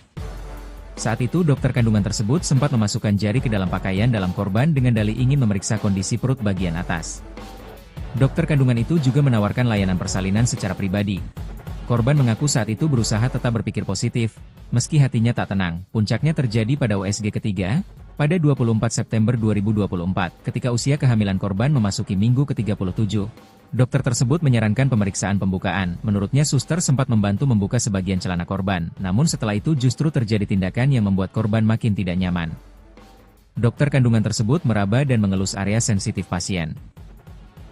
Saat itu dokter kandungan tersebut sempat memasukkan jari ke dalam pakaian dalam korban dengan dalih ingin memeriksa kondisi perut bagian atas. Dokter kandungan itu juga menawarkan layanan persalinan secara pribadi. Korban mengaku saat itu berusaha tetap berpikir positif, meski hatinya tak tenang. Puncaknya terjadi pada USG ketiga, pada 24 September 2024, ketika usia kehamilan korban memasuki minggu ke-37. Dokter tersebut menyarankan pemeriksaan pembukaan. Menurutnya suster sempat membantu membuka sebagian celana korban, namun setelah itu justru terjadi tindakan yang membuat korban makin tidak nyaman. Dokter kandungan tersebut meraba dan mengelus area sensitif pasien.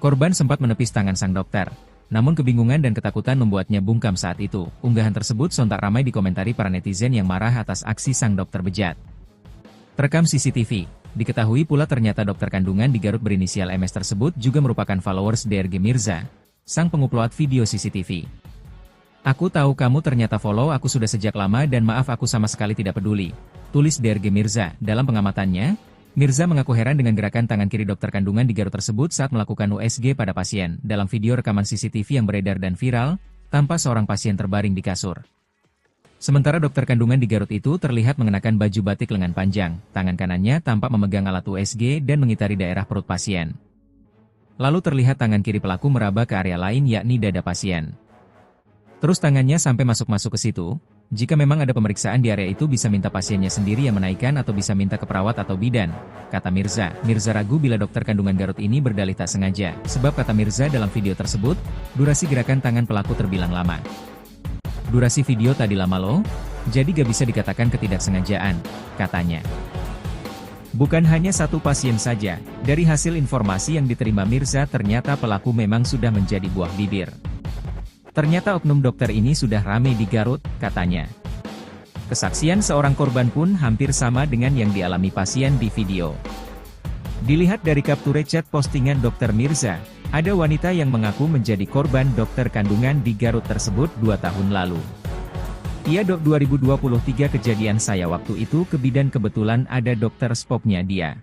Korban sempat menepis tangan sang dokter, namun kebingungan dan ketakutan membuatnya bungkam saat itu. Unggahan tersebut sontak ramai dikomentari para netizen yang marah atas aksi sang dokter bejat. Terekam CCTV. Diketahui pula ternyata dokter kandungan di Garut berinisial MS tersebut juga merupakan followers DRG Mirza, sang pengupload video CCTV. Aku tahu kamu ternyata follow aku sudah sejak lama dan maaf aku sama sekali tidak peduli, tulis DRG Mirza. Dalam pengamatannya, Mirza mengaku heran dengan gerakan tangan kiri dokter kandungan di Garut tersebut saat melakukan USG pada pasien. Dalam video rekaman CCTV yang beredar dan viral, tampak seorang pasien terbaring di kasur. Sementara dokter kandungan di Garut itu terlihat mengenakan baju batik lengan panjang, tangan kanannya tampak memegang alat USG dan mengitari daerah perut pasien. Lalu terlihat tangan kiri pelaku meraba ke area lain yakni dada pasien. Terus tangannya sampai masuk-masuk ke situ. Jika memang ada pemeriksaan di area itu bisa minta pasiennya sendiri yang menaikkan atau bisa minta ke perawat atau bidan, kata Mirza. Mirza ragu bila dokter kandungan Garut ini berdalih tak sengaja, sebab kata Mirza dalam video tersebut, durasi gerakan tangan pelaku terbilang lama. Durasi video tadi lama loh, jadi gak bisa dikatakan ketidaksengajaan, katanya. Bukan hanya satu pasien saja, dari hasil informasi yang diterima Mirza ternyata pelaku memang sudah menjadi buah bibir. Ternyata oknum dokter ini sudah ramai di Garut, katanya. Kesaksian seorang korban pun hampir sama dengan yang dialami pasien di video. Dilihat dari capture chat postingan dokter Mirza, ada wanita yang mengaku menjadi korban dokter kandungan di Garut tersebut 2 tahun lalu. Iya dok 2023 kejadian saya waktu itu ke bidan kebetulan ada dokter spoknya dia.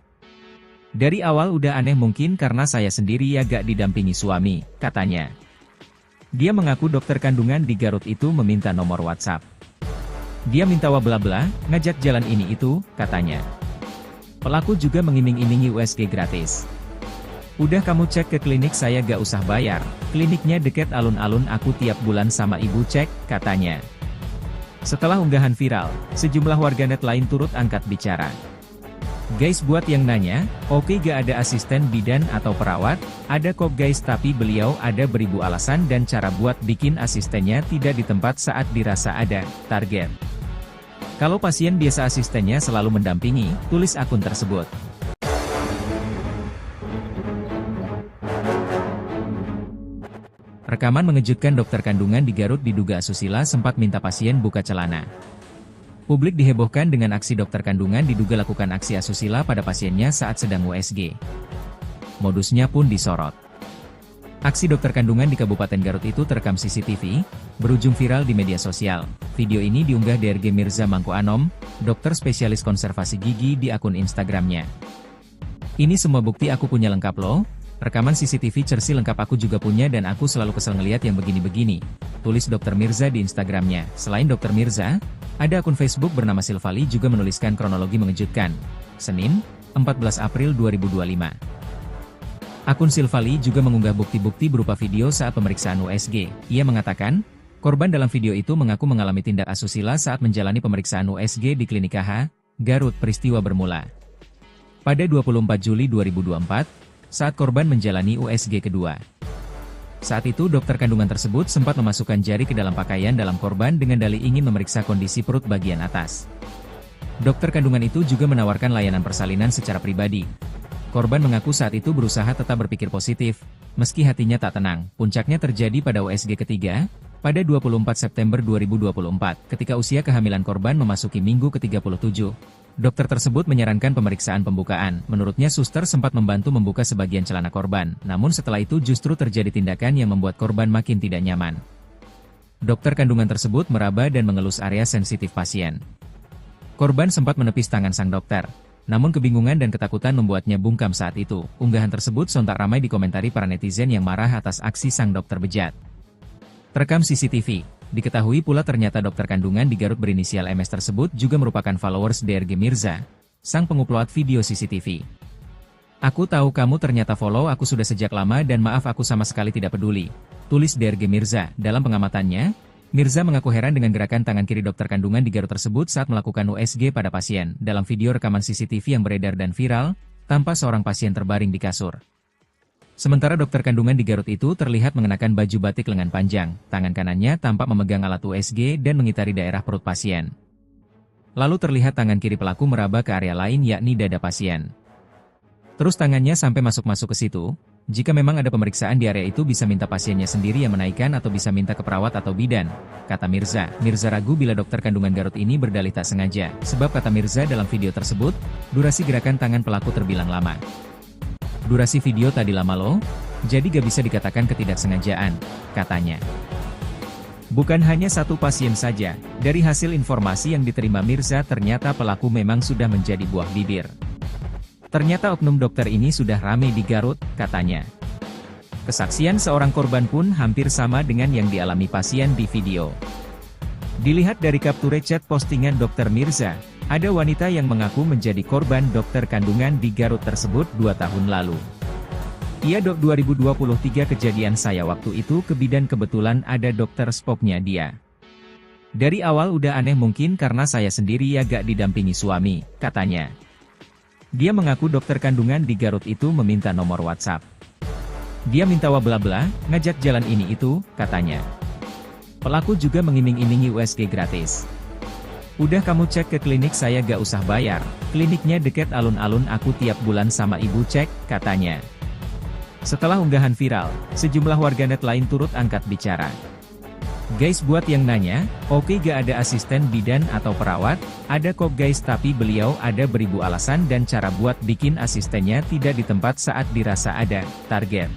Dari awal udah aneh mungkin karena saya sendiri ya gak didampingi suami, katanya. Dia mengaku dokter kandungan di Garut itu meminta nomor WhatsApp. Dia minta bla-bla, ngajak jalan ini itu, katanya. Pelaku juga mengiming-imingi USG gratis. Udah kamu cek ke klinik saya gak usah bayar, kliniknya deket alun-alun aku tiap bulan sama ibu cek, katanya. Setelah unggahan viral, sejumlah warganet lain turut angkat bicara. Guys buat yang nanya, oke gak ada asisten bidan atau perawat, ada kok guys tapi beliau ada beribu alasan dan cara buat bikin asistennya tidak di tempat saat dirasa ada target. Kalau pasien biasa asistennya selalu mendampingi, tulis akun tersebut. Rekaman mengejutkan dokter kandungan di Garut diduga asusila sempat minta pasien buka celana. Publik dihebohkan dengan aksi dokter kandungan diduga lakukan aksi asusila pada pasiennya saat sedang USG. Modusnya pun disorot. Aksi dokter kandungan di Kabupaten Garut itu terekam CCTV, berujung viral di media sosial. Video ini diunggah DRG Mirza Mangku Anom, dokter spesialis konservasi gigi di akun Instagramnya. Ini semua bukti aku punya lengkap loh. Rekaman CCTV Cersi lengkap aku juga punya dan aku selalu kesel ngeliat yang begini-begini, tulis dokter Mirza di Instagramnya. Selain dokter Mirza, ada akun Facebook bernama Silvali juga menuliskan kronologi mengejutkan. Senin, 14 April 2025. Akun Silvali juga mengunggah bukti-bukti berupa video saat pemeriksaan USG. Ia mengatakan, korban dalam video itu mengaku mengalami tindak asusila saat menjalani pemeriksaan USG di Klinik KH, Garut. Peristiwa bermula pada 24 Juli 2024, saat korban menjalani USG kedua. Saat itu dokter kandungan tersebut sempat memasukkan jari ke dalam pakaian dalam korban dengan dalih ingin memeriksa kondisi perut bagian atas. Dokter kandungan itu juga menawarkan layanan persalinan secara pribadi. Korban mengaku saat itu berusaha tetap berpikir positif, meski hatinya tak tenang. Puncaknya terjadi pada USG ketiga, pada 24 September 2024, ketika usia kehamilan korban memasuki minggu ke-37. Dokter tersebut menyarankan pemeriksaan pembukaan. Menurutnya suster sempat membantu membuka sebagian celana korban, namun setelah itu justru terjadi tindakan yang membuat korban makin tidak nyaman. Dokter kandungan tersebut meraba dan mengelus area sensitif pasien. Korban sempat menepis tangan sang dokter, namun kebingungan dan ketakutan membuatnya bungkam saat itu. Unggahan tersebut sontak ramai dikomentari para netizen yang marah atas aksi sang dokter bejat. Terekam CCTV. Diketahui pula ternyata dokter kandungan di Garut berinisial MS tersebut juga merupakan followers DRG Mirza, sang pengupload video CCTV. Aku tahu kamu ternyata follow aku sudah sejak lama dan maaf aku sama sekali tidak peduli, tulis DRG Mirza. Dalam pengamatannya, Mirza mengaku heran dengan gerakan tangan kiri dokter kandungan di Garut tersebut saat melakukan USG pada pasien. Dalam video rekaman CCTV yang beredar dan viral, tampak seorang pasien terbaring di kasur. Sementara dokter kandungan di Garut itu terlihat mengenakan baju batik lengan panjang, tangan kanannya tampak memegang alat USG dan mengitari daerah perut pasien. Lalu terlihat tangan kiri pelaku meraba ke area lain yakni dada pasien. Terus tangannya sampai masuk-masuk ke situ. Jika memang ada pemeriksaan di area itu bisa minta pasiennya sendiri yang menaikkan atau bisa minta ke perawat atau bidan, kata Mirza. Mirza ragu bila dokter kandungan Garut ini berdalih tak sengaja, sebab kata Mirza dalam video tersebut, durasi gerakan tangan pelaku terbilang lama. Durasi video tadi lama loh, jadi gak bisa dikatakan ketidaksengajaan, katanya. Bukan hanya satu pasien saja, dari hasil informasi yang diterima Mirza ternyata pelaku memang sudah menjadi buah bibir. Ternyata oknum dokter ini sudah ramai di Garut, katanya. Kesaksian seorang korban pun hampir sama dengan yang dialami pasien di video. Dilihat dari capture chat postingan dokter Mirza, ada wanita yang mengaku menjadi korban dokter kandungan di Garut tersebut 2 tahun lalu. Iya dok 2023 kejadian saya waktu itu ke bidan kebetulan ada dokter spoknya dia. Dari awal udah aneh mungkin karena saya sendiri ya gak didampingi suami, katanya. Dia mengaku dokter kandungan di Garut itu meminta nomor WhatsApp. Dia minta bla-bla, ngajak jalan ini itu, katanya. Pelaku juga mengiming-imingi USG gratis. Udah kamu cek ke klinik saya gak usah bayar, kliniknya deket alun-alun aku tiap bulan sama ibu cek, katanya. Setelah unggahan viral, sejumlah warganet lain turut angkat bicara. Guys buat yang nanya, oke gak ada asisten bidan atau perawat, ada kok guys tapi beliau ada beribu alasan dan cara buat bikin asistennya tidak di tempat saat dirasa ada target.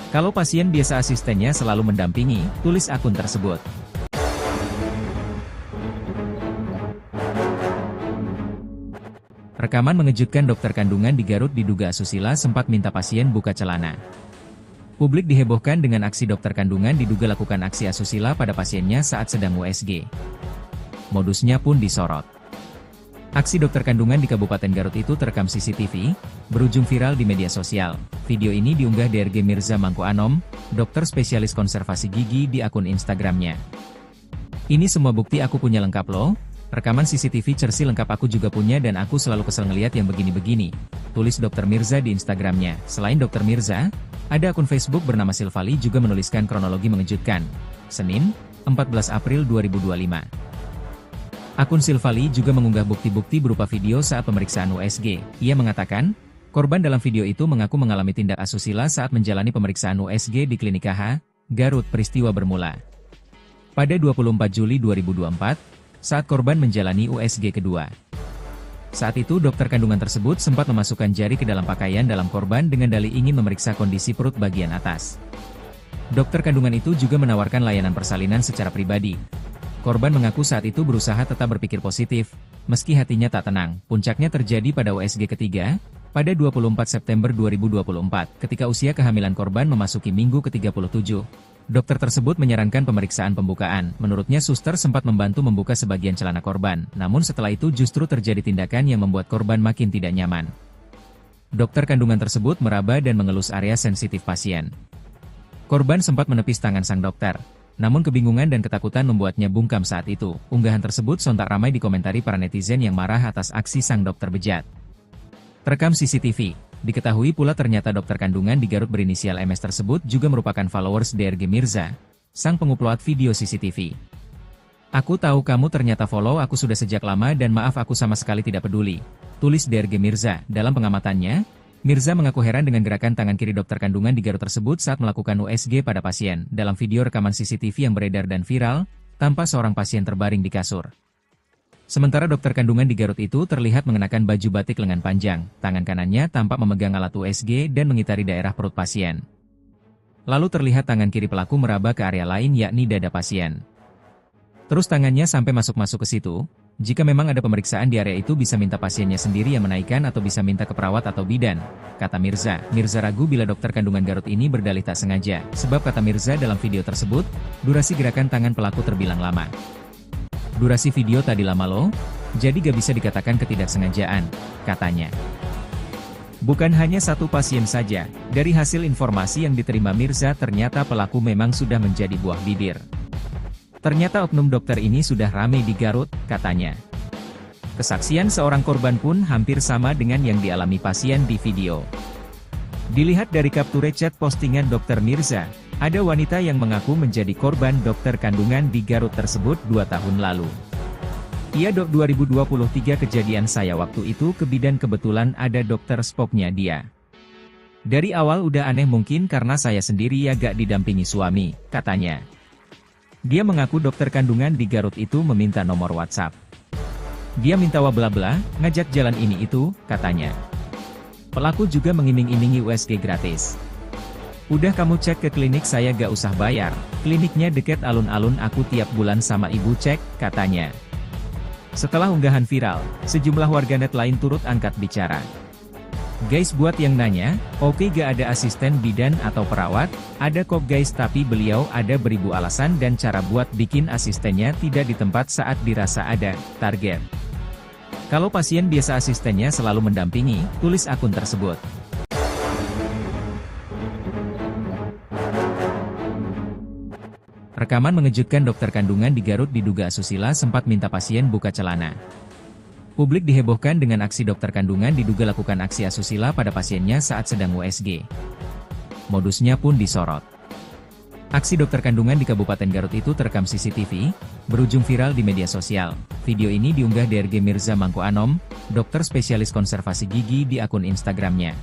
Kalau pasien biasa asistennya selalu mendampingi, tulis akun tersebut. Rekaman mengejutkan dokter kandungan di Garut diduga asusila sempat minta pasien buka celana. Publik dihebohkan dengan aksi dokter kandungan diduga lakukan aksi asusila pada pasiennya saat sedang USG. Modusnya pun disorot. Aksi dokter kandungan di Kabupaten Garut itu terekam CCTV, berujung viral di media sosial. Video ini diunggah DRG Mirza Mangku Anom, dokter spesialis konservasi gigi di akun Instagramnya. Ini semua bukti aku punya lengkap loh. Rekaman CCTV Cersi lengkap aku juga punya dan aku selalu kesel ngeliat yang begini-begini, tulis Dr. Mirza di Instagramnya. Selain Dr. Mirza, ada akun Facebook bernama Silvali juga menuliskan kronologi mengejutkan. Senin, 14 April 2025. Akun Silvali juga mengunggah bukti-bukti berupa video saat pemeriksaan USG. Ia mengatakan, korban dalam video itu mengaku mengalami tindak asusila saat menjalani pemeriksaan USG di Klinik KH, Garut. Peristiwa bermula pada 24 Juli 2024, saat korban menjalani USG kedua. Saat itu dokter kandungan tersebut sempat memasukkan jari ke dalam pakaian dalam korban dengan dalih ingin memeriksa kondisi perut bagian atas. Dokter kandungan itu juga menawarkan layanan persalinan secara pribadi. Korban mengaku saat itu berusaha tetap berpikir positif, meski hatinya tak tenang. Puncaknya terjadi pada USG ketiga, pada 24 September 2024, ketika usia kehamilan korban memasuki minggu ke-37. Dokter tersebut menyarankan pemeriksaan pembukaan. Menurutnya suster sempat membantu membuka sebagian celana korban, namun setelah itu justru terjadi tindakan yang membuat korban makin tidak nyaman. Dokter kandungan tersebut meraba dan mengelus area sensitif pasien. Korban sempat menepis tangan sang dokter, namun kebingungan dan ketakutan membuatnya bungkam saat itu. Unggahan tersebut sontak ramai dikomentari para netizen yang marah atas aksi sang dokter bejat. Terekam CCTV. Diketahui pula ternyata dokter kandungan di Garut berinisial MS tersebut juga merupakan followers DRG Mirza, sang pengupload video CCTV. Aku tahu kamu ternyata follow aku sudah sejak lama dan maaf aku sama sekali tidak peduli, tulis DRG Mirza. Dalam pengamatannya, Mirza mengaku heran dengan gerakan tangan kiri dokter kandungan di Garut tersebut saat melakukan USG pada pasien. Dalam video rekaman CCTV yang beredar dan viral, tampak seorang pasien terbaring di kasur. Sementara dokter kandungan di Garut itu terlihat mengenakan baju batik lengan panjang, tangan kanannya tampak memegang alat USG dan mengitari daerah perut pasien. Lalu terlihat tangan kiri pelaku meraba ke area lain yakni dada pasien. Terus tangannya sampai masuk-masuk ke situ. Jika memang ada pemeriksaan di area itu bisa minta pasiennya sendiri yang menaikkan atau bisa minta ke perawat atau bidan, kata Mirza. Mirza ragu bila dokter kandungan Garut ini berdalih tak sengaja, sebab kata Mirza dalam video tersebut, durasi gerakan tangan pelaku terbilang lama. Durasi video tadi lama loh, jadi gak bisa dikatakan ketidaksengajaan, katanya. Bukan hanya satu pasien saja, dari hasil informasi yang diterima Mirza ternyata pelaku memang sudah menjadi buah bibir. Ternyata oknum dokter ini sudah ramai di Garut, katanya. Kesaksian seorang korban pun hampir sama dengan yang dialami pasien di video. Dilihat dari capture chat postingan dokter Mirza, ada wanita yang mengaku menjadi korban dokter kandungan di Garut tersebut 2 tahun lalu. Iya dok 2023 kejadian saya waktu itu ke bidan kebetulan ada dokter spoknya dia. Dari awal udah aneh mungkin karena saya sendiri ya gak didampingi suami, katanya. Dia mengaku dokter kandungan di Garut itu meminta nomor WhatsApp. Dia minta bla-bla, ngajak jalan ini itu, katanya. Pelaku juga mengiming-imingi USG gratis. Udah kamu cek ke klinik saya gak usah bayar, kliniknya deket alun-alun aku tiap bulan sama ibu cek, katanya. Setelah unggahan viral, sejumlah warganet lain turut angkat bicara. Guys buat yang nanya, oke gak ada asisten bidan atau perawat, ada kok guys tapi beliau ada beribu alasan dan cara buat bikin asistennya tidak di tempat saat dirasa ada target. Kalau pasien biasa asistennya selalu mendampingi, tulis akun tersebut. Rekaman mengejutkan dokter kandungan di Garut diduga asusila sempat minta pasien buka celana. Publik dihebohkan dengan aksi dokter kandungan diduga lakukan aksi asusila pada pasiennya saat sedang USG. Modusnya pun disorot. Aksi dokter kandungan di Kabupaten Garut itu terekam CCTV, berujung viral di media sosial. Video ini diunggah DRG Mirza Mangko Anom, dokter spesialis konservasi gigi di akun Instagramnya.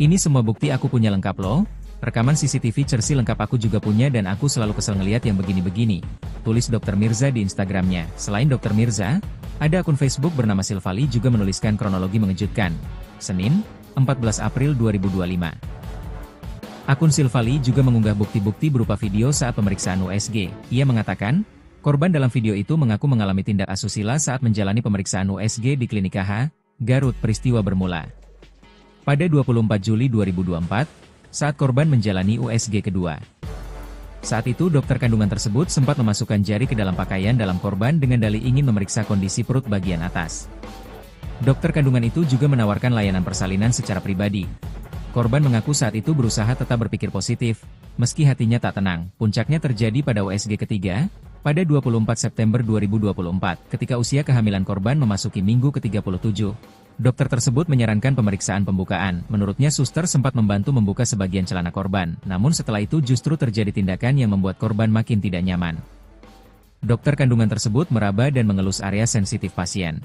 "Ini semua bukti aku punya lengkap loh. Rekaman CCTV Cersi lengkap aku juga punya dan aku selalu kesel ngeliat yang begini-begini," tulis Dr. Mirza di Instagramnya. Selain Dr. Mirza, ada akun Facebook bernama Silvali juga menuliskan kronologi mengejutkan. Senin, 14 April 2025. Akun Silvali juga mengunggah bukti-bukti berupa video saat pemeriksaan USG. Ia mengatakan, korban dalam video itu mengaku mengalami tindak asusila saat menjalani pemeriksaan USG di Klinik KH, Garut. Peristiwa bermula pada 24 Juli 2024, saat korban menjalani USG kedua. Saat itu dokter kandungan tersebut sempat memasukkan jari ke dalam pakaian dalam korban dengan dalih ingin memeriksa kondisi perut bagian atas. Dokter kandungan itu juga menawarkan layanan persalinan secara pribadi. Korban mengaku saat itu berusaha tetap berpikir positif, meski hatinya tak tenang. Puncaknya terjadi pada USG ketiga, pada 24 September 2024, ketika usia kehamilan korban memasuki minggu ke-37. Dokter tersebut menyarankan pemeriksaan pembukaan. Menurutnya suster sempat membantu membuka sebagian celana korban, namun setelah itu justru terjadi tindakan yang membuat korban makin tidak nyaman. Dokter kandungan tersebut meraba dan mengelus area sensitif pasien.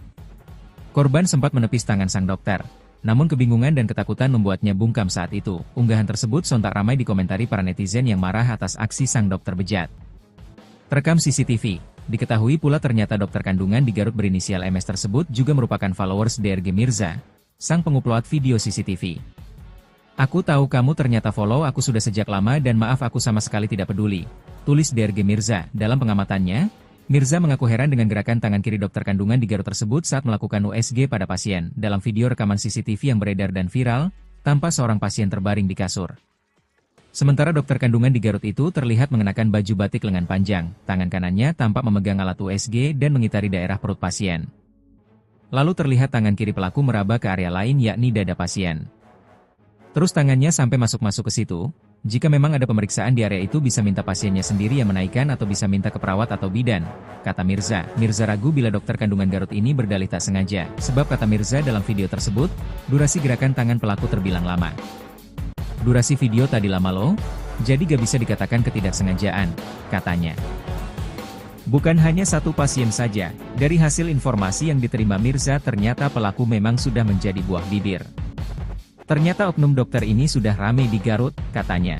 Korban sempat menepis tangan sang dokter, namun kebingungan dan ketakutan membuatnya bungkam saat itu. Unggahan tersebut sontak ramai dikomentari para netizen yang marah atas aksi sang dokter bejat. Terekam CCTV. Diketahui pula ternyata dokter kandungan di Garut berinisial MS tersebut juga merupakan followers DRG Mirza, sang pengupload video CCTV. "Aku tahu kamu ternyata follow aku sudah sejak lama dan maaf aku sama sekali tidak peduli," tulis DRG Mirza. Dalam pengamatannya, Mirza mengaku heran dengan gerakan tangan kiri dokter kandungan di Garut tersebut saat melakukan USG pada pasien. Dalam video rekaman CCTV yang beredar dan viral, tampak seorang pasien terbaring di kasur. Sementara dokter kandungan di Garut itu terlihat mengenakan baju batik lengan panjang, tangan kanannya tampak memegang alat USG dan mengitari daerah perut pasien. Lalu terlihat tangan kiri pelaku meraba ke area lain yakni dada pasien. Terus tangannya sampai masuk-masuk ke situ. "Jika memang ada pemeriksaan di area itu bisa minta pasiennya sendiri yang menaikkan atau bisa minta ke perawat atau bidan," kata Mirza. Mirza ragu bila dokter kandungan Garut ini berdalih tak sengaja, sebab kata Mirza dalam video tersebut, durasi gerakan tangan pelaku terbilang lama. "Durasi video tadi lama loh, jadi gak bisa dikatakan ketidaksengajaan," katanya. Bukan hanya satu pasien saja, dari hasil informasi yang diterima Mirza ternyata pelaku memang sudah menjadi buah bibir. "Ternyata oknum dokter ini sudah ramai di Garut," katanya.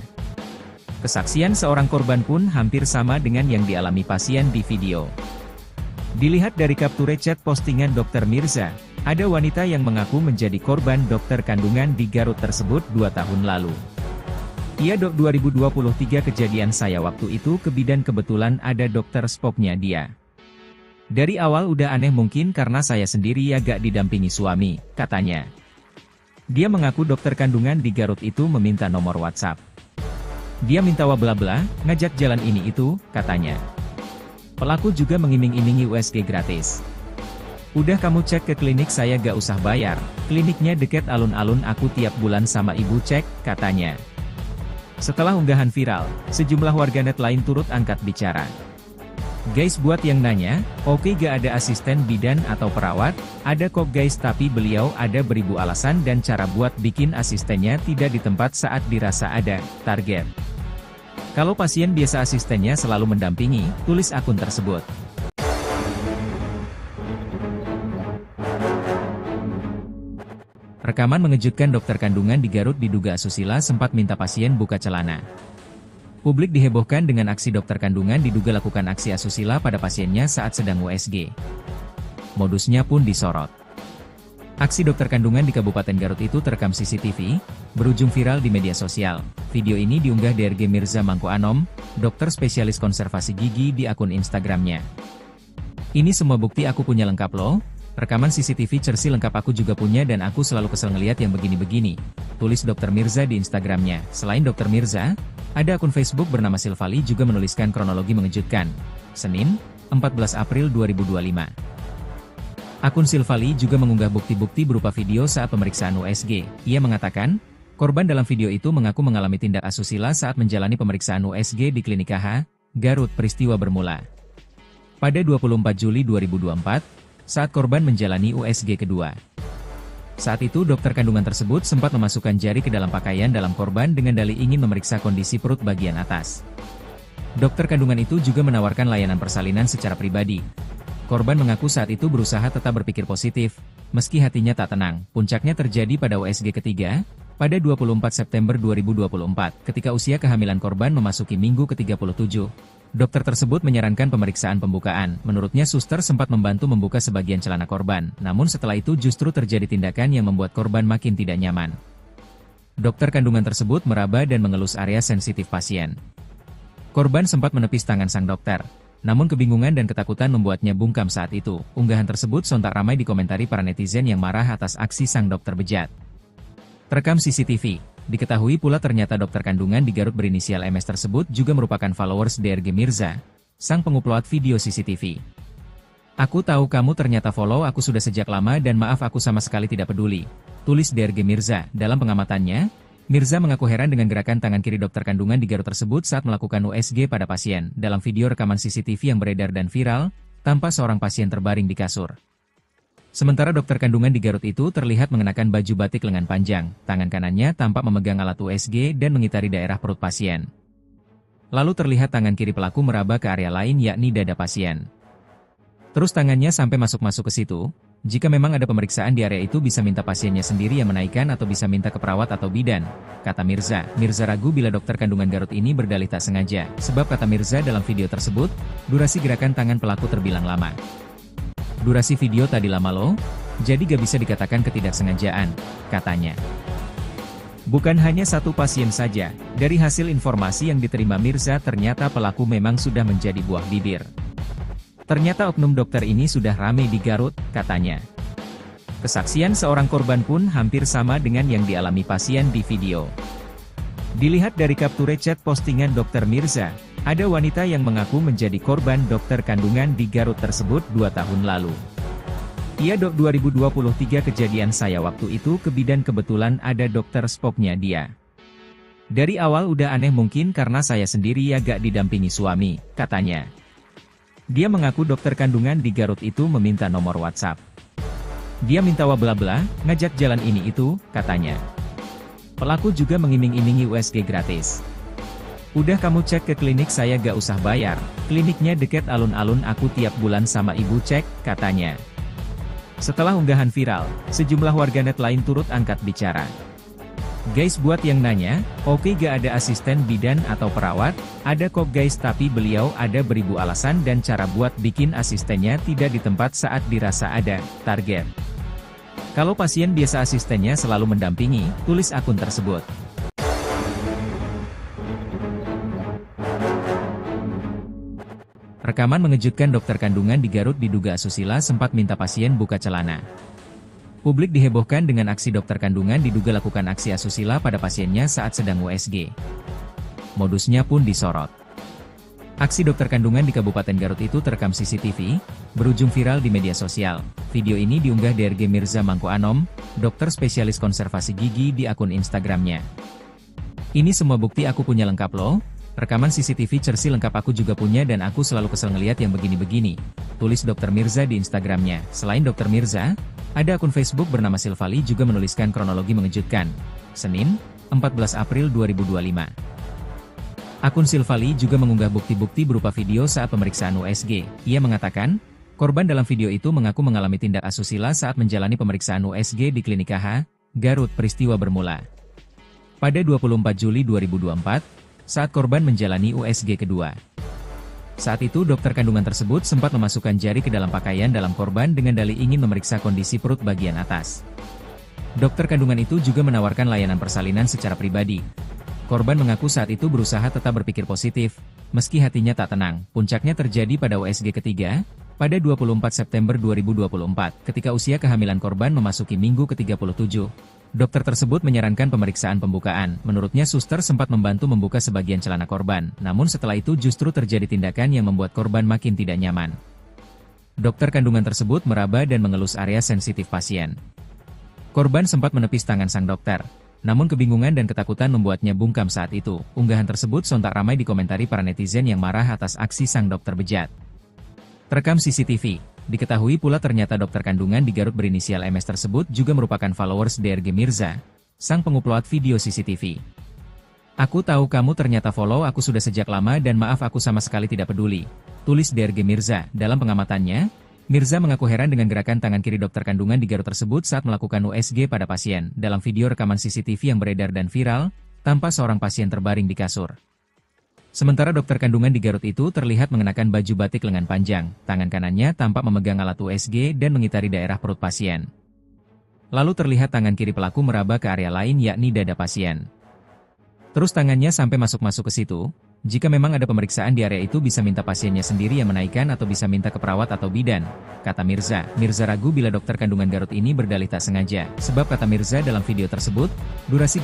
Kesaksian seorang korban pun hampir sama dengan yang dialami pasien di video. Dilihat dari capture chat postingan dokter Mirza, ada wanita yang mengaku menjadi korban dokter kandungan di Garut tersebut 2 tahun lalu. "Iya dok, 2023 kejadian saya waktu itu ke bidan kebetulan ada dokter spoknya dia. Dari awal udah aneh mungkin karena saya sendiri ya gak didampingi suami," katanya. Dia mengaku dokter kandungan di Garut itu meminta nomor WhatsApp. Dia minta bla-bla, ngajak jalan ini itu, katanya. Pelaku juga mengiming-imingi USG gratis. "Udah kamu cek ke klinik saya gak usah bayar, kliniknya deket alun-alun aku tiap bulan sama ibu cek," katanya. Setelah unggahan viral, sejumlah warganet lain turut angkat bicara. "Guys, buat yang nanya, oke gak ada asisten bidan atau perawat? Ada kok guys, tapi beliau ada beribu alasan dan cara buat bikin asistennya tidak di tempat saat dirasa ada target. Kalau pasien biasa asistennya selalu mendampingi," tulis akun tersebut. Rekaman mengejutkan dokter kandungan di Garut diduga asusila sempat minta pasien buka celana. Publik dihebohkan dengan aksi dokter kandungan diduga lakukan aksi asusila pada pasiennya saat sedang USG. Modusnya pun disorot. Aksi dokter kandungan di Kabupaten Garut itu terekam CCTV, berujung viral di media sosial. Video ini diunggah DRG Mirza Mangko Anom, dokter spesialis konservasi gigi di akun Instagramnya. "Ini semua bukti aku punya lengkap loh. Rekaman CCTV Cersi lengkap aku juga punya dan aku selalu kesel ngeliat yang begini-begini," tulis Dr. Mirza di Instagramnya. Selain Dr. Mirza, ada akun Facebook bernama Silvali juga menuliskan kronologi mengejutkan. Senin, 14 April 2025. Akun Silvali juga mengunggah bukti-bukti berupa video saat pemeriksaan USG. Ia mengatakan, korban dalam video itu mengaku mengalami tindak asusila saat menjalani pemeriksaan USG di Klinik KH, Garut peristiwa bermula. Pada 24 Juli 2024, saat korban menjalani USG kedua. Saat itu dokter kandungan tersebut sempat memasukkan jari ke dalam pakaian dalam korban dengan dalih ingin memeriksa kondisi perut bagian atas. Dokter kandungan itu juga menawarkan layanan persalinan secara pribadi. Korban mengaku saat itu berusaha tetap berpikir positif, meski hatinya tak tenang. Puncaknya terjadi pada USG ketiga, pada 24 September 2024, ketika usia kehamilan korban memasuki minggu ke-37. Dokter tersebut menyarankan pemeriksaan pembukaan. Menurutnya suster sempat membantu membuka sebagian celana korban, namun setelah itu justru terjadi tindakan yang membuat korban makin tidak nyaman. Dokter kandungan tersebut meraba dan mengelus area sensitif pasien. Korban sempat menepis tangan sang dokter, namun kebingungan dan ketakutan membuatnya bungkam saat itu. Unggahan tersebut sontak ramai dikomentari para netizen yang marah atas aksi sang dokter bejat. Terekam CCTV, diketahui pula ternyata dokter kandungan di Garut berinisial MS tersebut juga merupakan followers DRG Mirza, sang pengupload video CCTV. "Aku tahu kamu ternyata follow aku sudah sejak lama dan maaf aku sama sekali tidak peduli," tulis DRG Mirza. Dalam pengamatannya, Mirza mengaku heran dengan gerakan tangan kiri dokter kandungan di Garut tersebut saat melakukan USG pada pasien. Dalam video rekaman CCTV yang beredar dan viral, tampak seorang pasien terbaring di kasur. Sementara dokter kandungan di Garut itu terlihat mengenakan baju batik lengan panjang, tangan kanannya tampak memegang alat USG dan mengitari daerah perut pasien. Lalu terlihat tangan kiri pelaku meraba ke area lain yakni dada pasien. Terus tangannya sampai masuk-masuk ke situ. Jika memang ada pemeriksaan di area itu bisa minta pasiennya sendiri yang menaikkan atau bisa minta ke perawat atau bidan, kata Mirza. Mirza ragu bila dokter kandungan Garut ini berdalih tak sengaja, sebab kata Mirza dalam video tersebut, durasi gerakan tangan pelaku terbilang lama. "Durasi video tadi lama loh, jadi gak bisa dikatakan ketidaksengajaan," katanya. Bukan hanya satu pasien saja, dari hasil informasi yang diterima Mirza ternyata pelaku memang sudah menjadi buah bibir. Ternyata oknum dokter ini sudah ramai di Garut, katanya. Kesaksian seorang korban pun hampir sama dengan yang dialami pasien di video. Dilihat dari capture chat postingan dokter Mirza, ada wanita yang mengaku menjadi korban dokter kandungan di Garut tersebut 2 tahun lalu. "Iya dok, 2023 kejadian saya waktu itu ke bidan kebetulan ada dokter spoknya dia. Dari awal udah aneh mungkin karena saya sendiri ya gak didampingi suami," katanya. Dia mengaku dokter kandungan di Garut itu meminta nomor WhatsApp. Dia minta bla-bla, ngajak jalan ini itu, katanya. Pelaku juga mengiming-imingi USG gratis. "Udah kamu cek ke klinik saya gak usah bayar, kliniknya deket alun-alun aku tiap bulan sama ibu cek," katanya. Setelah unggahan viral, sejumlah warganet lain turut angkat bicara. "Guys, buat yang nanya, oke gak ada asisten bidan atau perawat? Ada kok guys, tapi beliau ada beribu alasan dan cara buat bikin asistennya tidak di tempat saat dirasa ada target. Kalau pasien biasa asistennya selalu mendampingi," tulis akun tersebut. Rekaman mengejutkan dokter kandungan di Garut diduga asusila sempat minta pasien buka celana. Publik dihebohkan dengan aksi dokter kandungan diduga lakukan aksi asusila pada pasiennya saat sedang USG. Modusnya pun disorot. Aksi dokter kandungan di Kabupaten Garut itu terekam CCTV, berujung viral di media sosial. Video ini diunggah DRG Mirza Mangko Anom, dokter spesialis konservasi gigi di akun Instagramnya. "Ini semua bukti aku punya lengkap loh. Rekaman CCTV Cersi lengkap aku juga punya dan aku selalu kesel ngeliat yang begini-begini," tulis dokter Mirza di Instagramnya. Selain dokter Mirza, ada akun Facebook bernama Silvali juga menuliskan kronologi mengejutkan. Senin, 14 April 2025. Akun Silvali juga mengunggah bukti-bukti berupa video saat pemeriksaan USG. Ia mengatakan, korban dalam video itu mengaku mengalami tindak asusila saat menjalani pemeriksaan USG di Klinik KH, Garut. Peristiwa bermula pada 24 Juli 2024, saat korban menjalani USG kedua. Saat itu dokter kandungan tersebut sempat memasukkan jari ke dalam pakaian dalam korban dengan dalih ingin memeriksa kondisi perut bagian atas. Dokter kandungan itu juga menawarkan layanan persalinan secara pribadi. Korban mengaku saat itu berusaha tetap berpikir positif, meski hatinya tak tenang. Puncaknya terjadi pada USG ketiga, pada 24 September 2024, ketika usia kehamilan korban memasuki minggu ke-37. Dokter tersebut menyarankan pemeriksaan pembukaan. Menurutnya suster sempat membantu membuka sebagian celana korban, namun setelah itu justru terjadi tindakan yang membuat korban makin tidak nyaman. Dokter kandungan tersebut meraba dan mengelus area sensitif pasien. Korban sempat menepis tangan sang dokter, namun setelah itu justru terjadi tindakan yang membuat korban makin tidak nyaman. Dokter kandungan tersebut meraba dan mengelus area sensitif pasien. Korban sempat menepis tangan sang dokter, namun setelah itu justru terjadi tindakan yang membuat korban makin tidak nyaman. Dokter kandungan tersebut meraba dan mengelus area sensitif pasien. Namun kebingungan dan ketakutan membuatnya bungkam saat itu. Unggahan tersebut sontak ramai dikomentari para netizen yang marah atas aksi sang dokter bejat. Terekam CCTV. Diketahui pula ternyata dokter kandungan di Garut berinisial MS tersebut juga merupakan followers DRG Mirza, sang pengupload video CCTV. "Aku tahu kamu ternyata follow aku sudah sejak lama dan maaf aku sama sekali tidak peduli," tulis DRG Mirza. Dalam pengamatannya, Mirza mengaku heran dengan gerakan tangan kiri dokter kandungan di Garut tersebut saat melakukan USG pada pasien. Dalam video rekaman CCTV yang beredar dan viral, tampak seorang pasien terbaring di kasur. Sementara dokter kandungan di Garut itu terlihat mengenakan baju batik lengan panjang, tangan kanannya tampak memegang alat USG dan mengitari daerah perut pasien. Lalu terlihat tangan kiri pelaku meraba ke area lain yakni dada pasien. Terus tangannya sampai masuk-masuk ke situ. Jika memang ada pemeriksaan di area itu bisa minta pasiennya sendiri yang menaikkan atau bisa minta ke perawat atau bidan, kata Mirza. Mirza ragu bila dokter kandungan Garut ini berdalih tak sengaja, sebab kata Mirza dalam video tersebut, durasi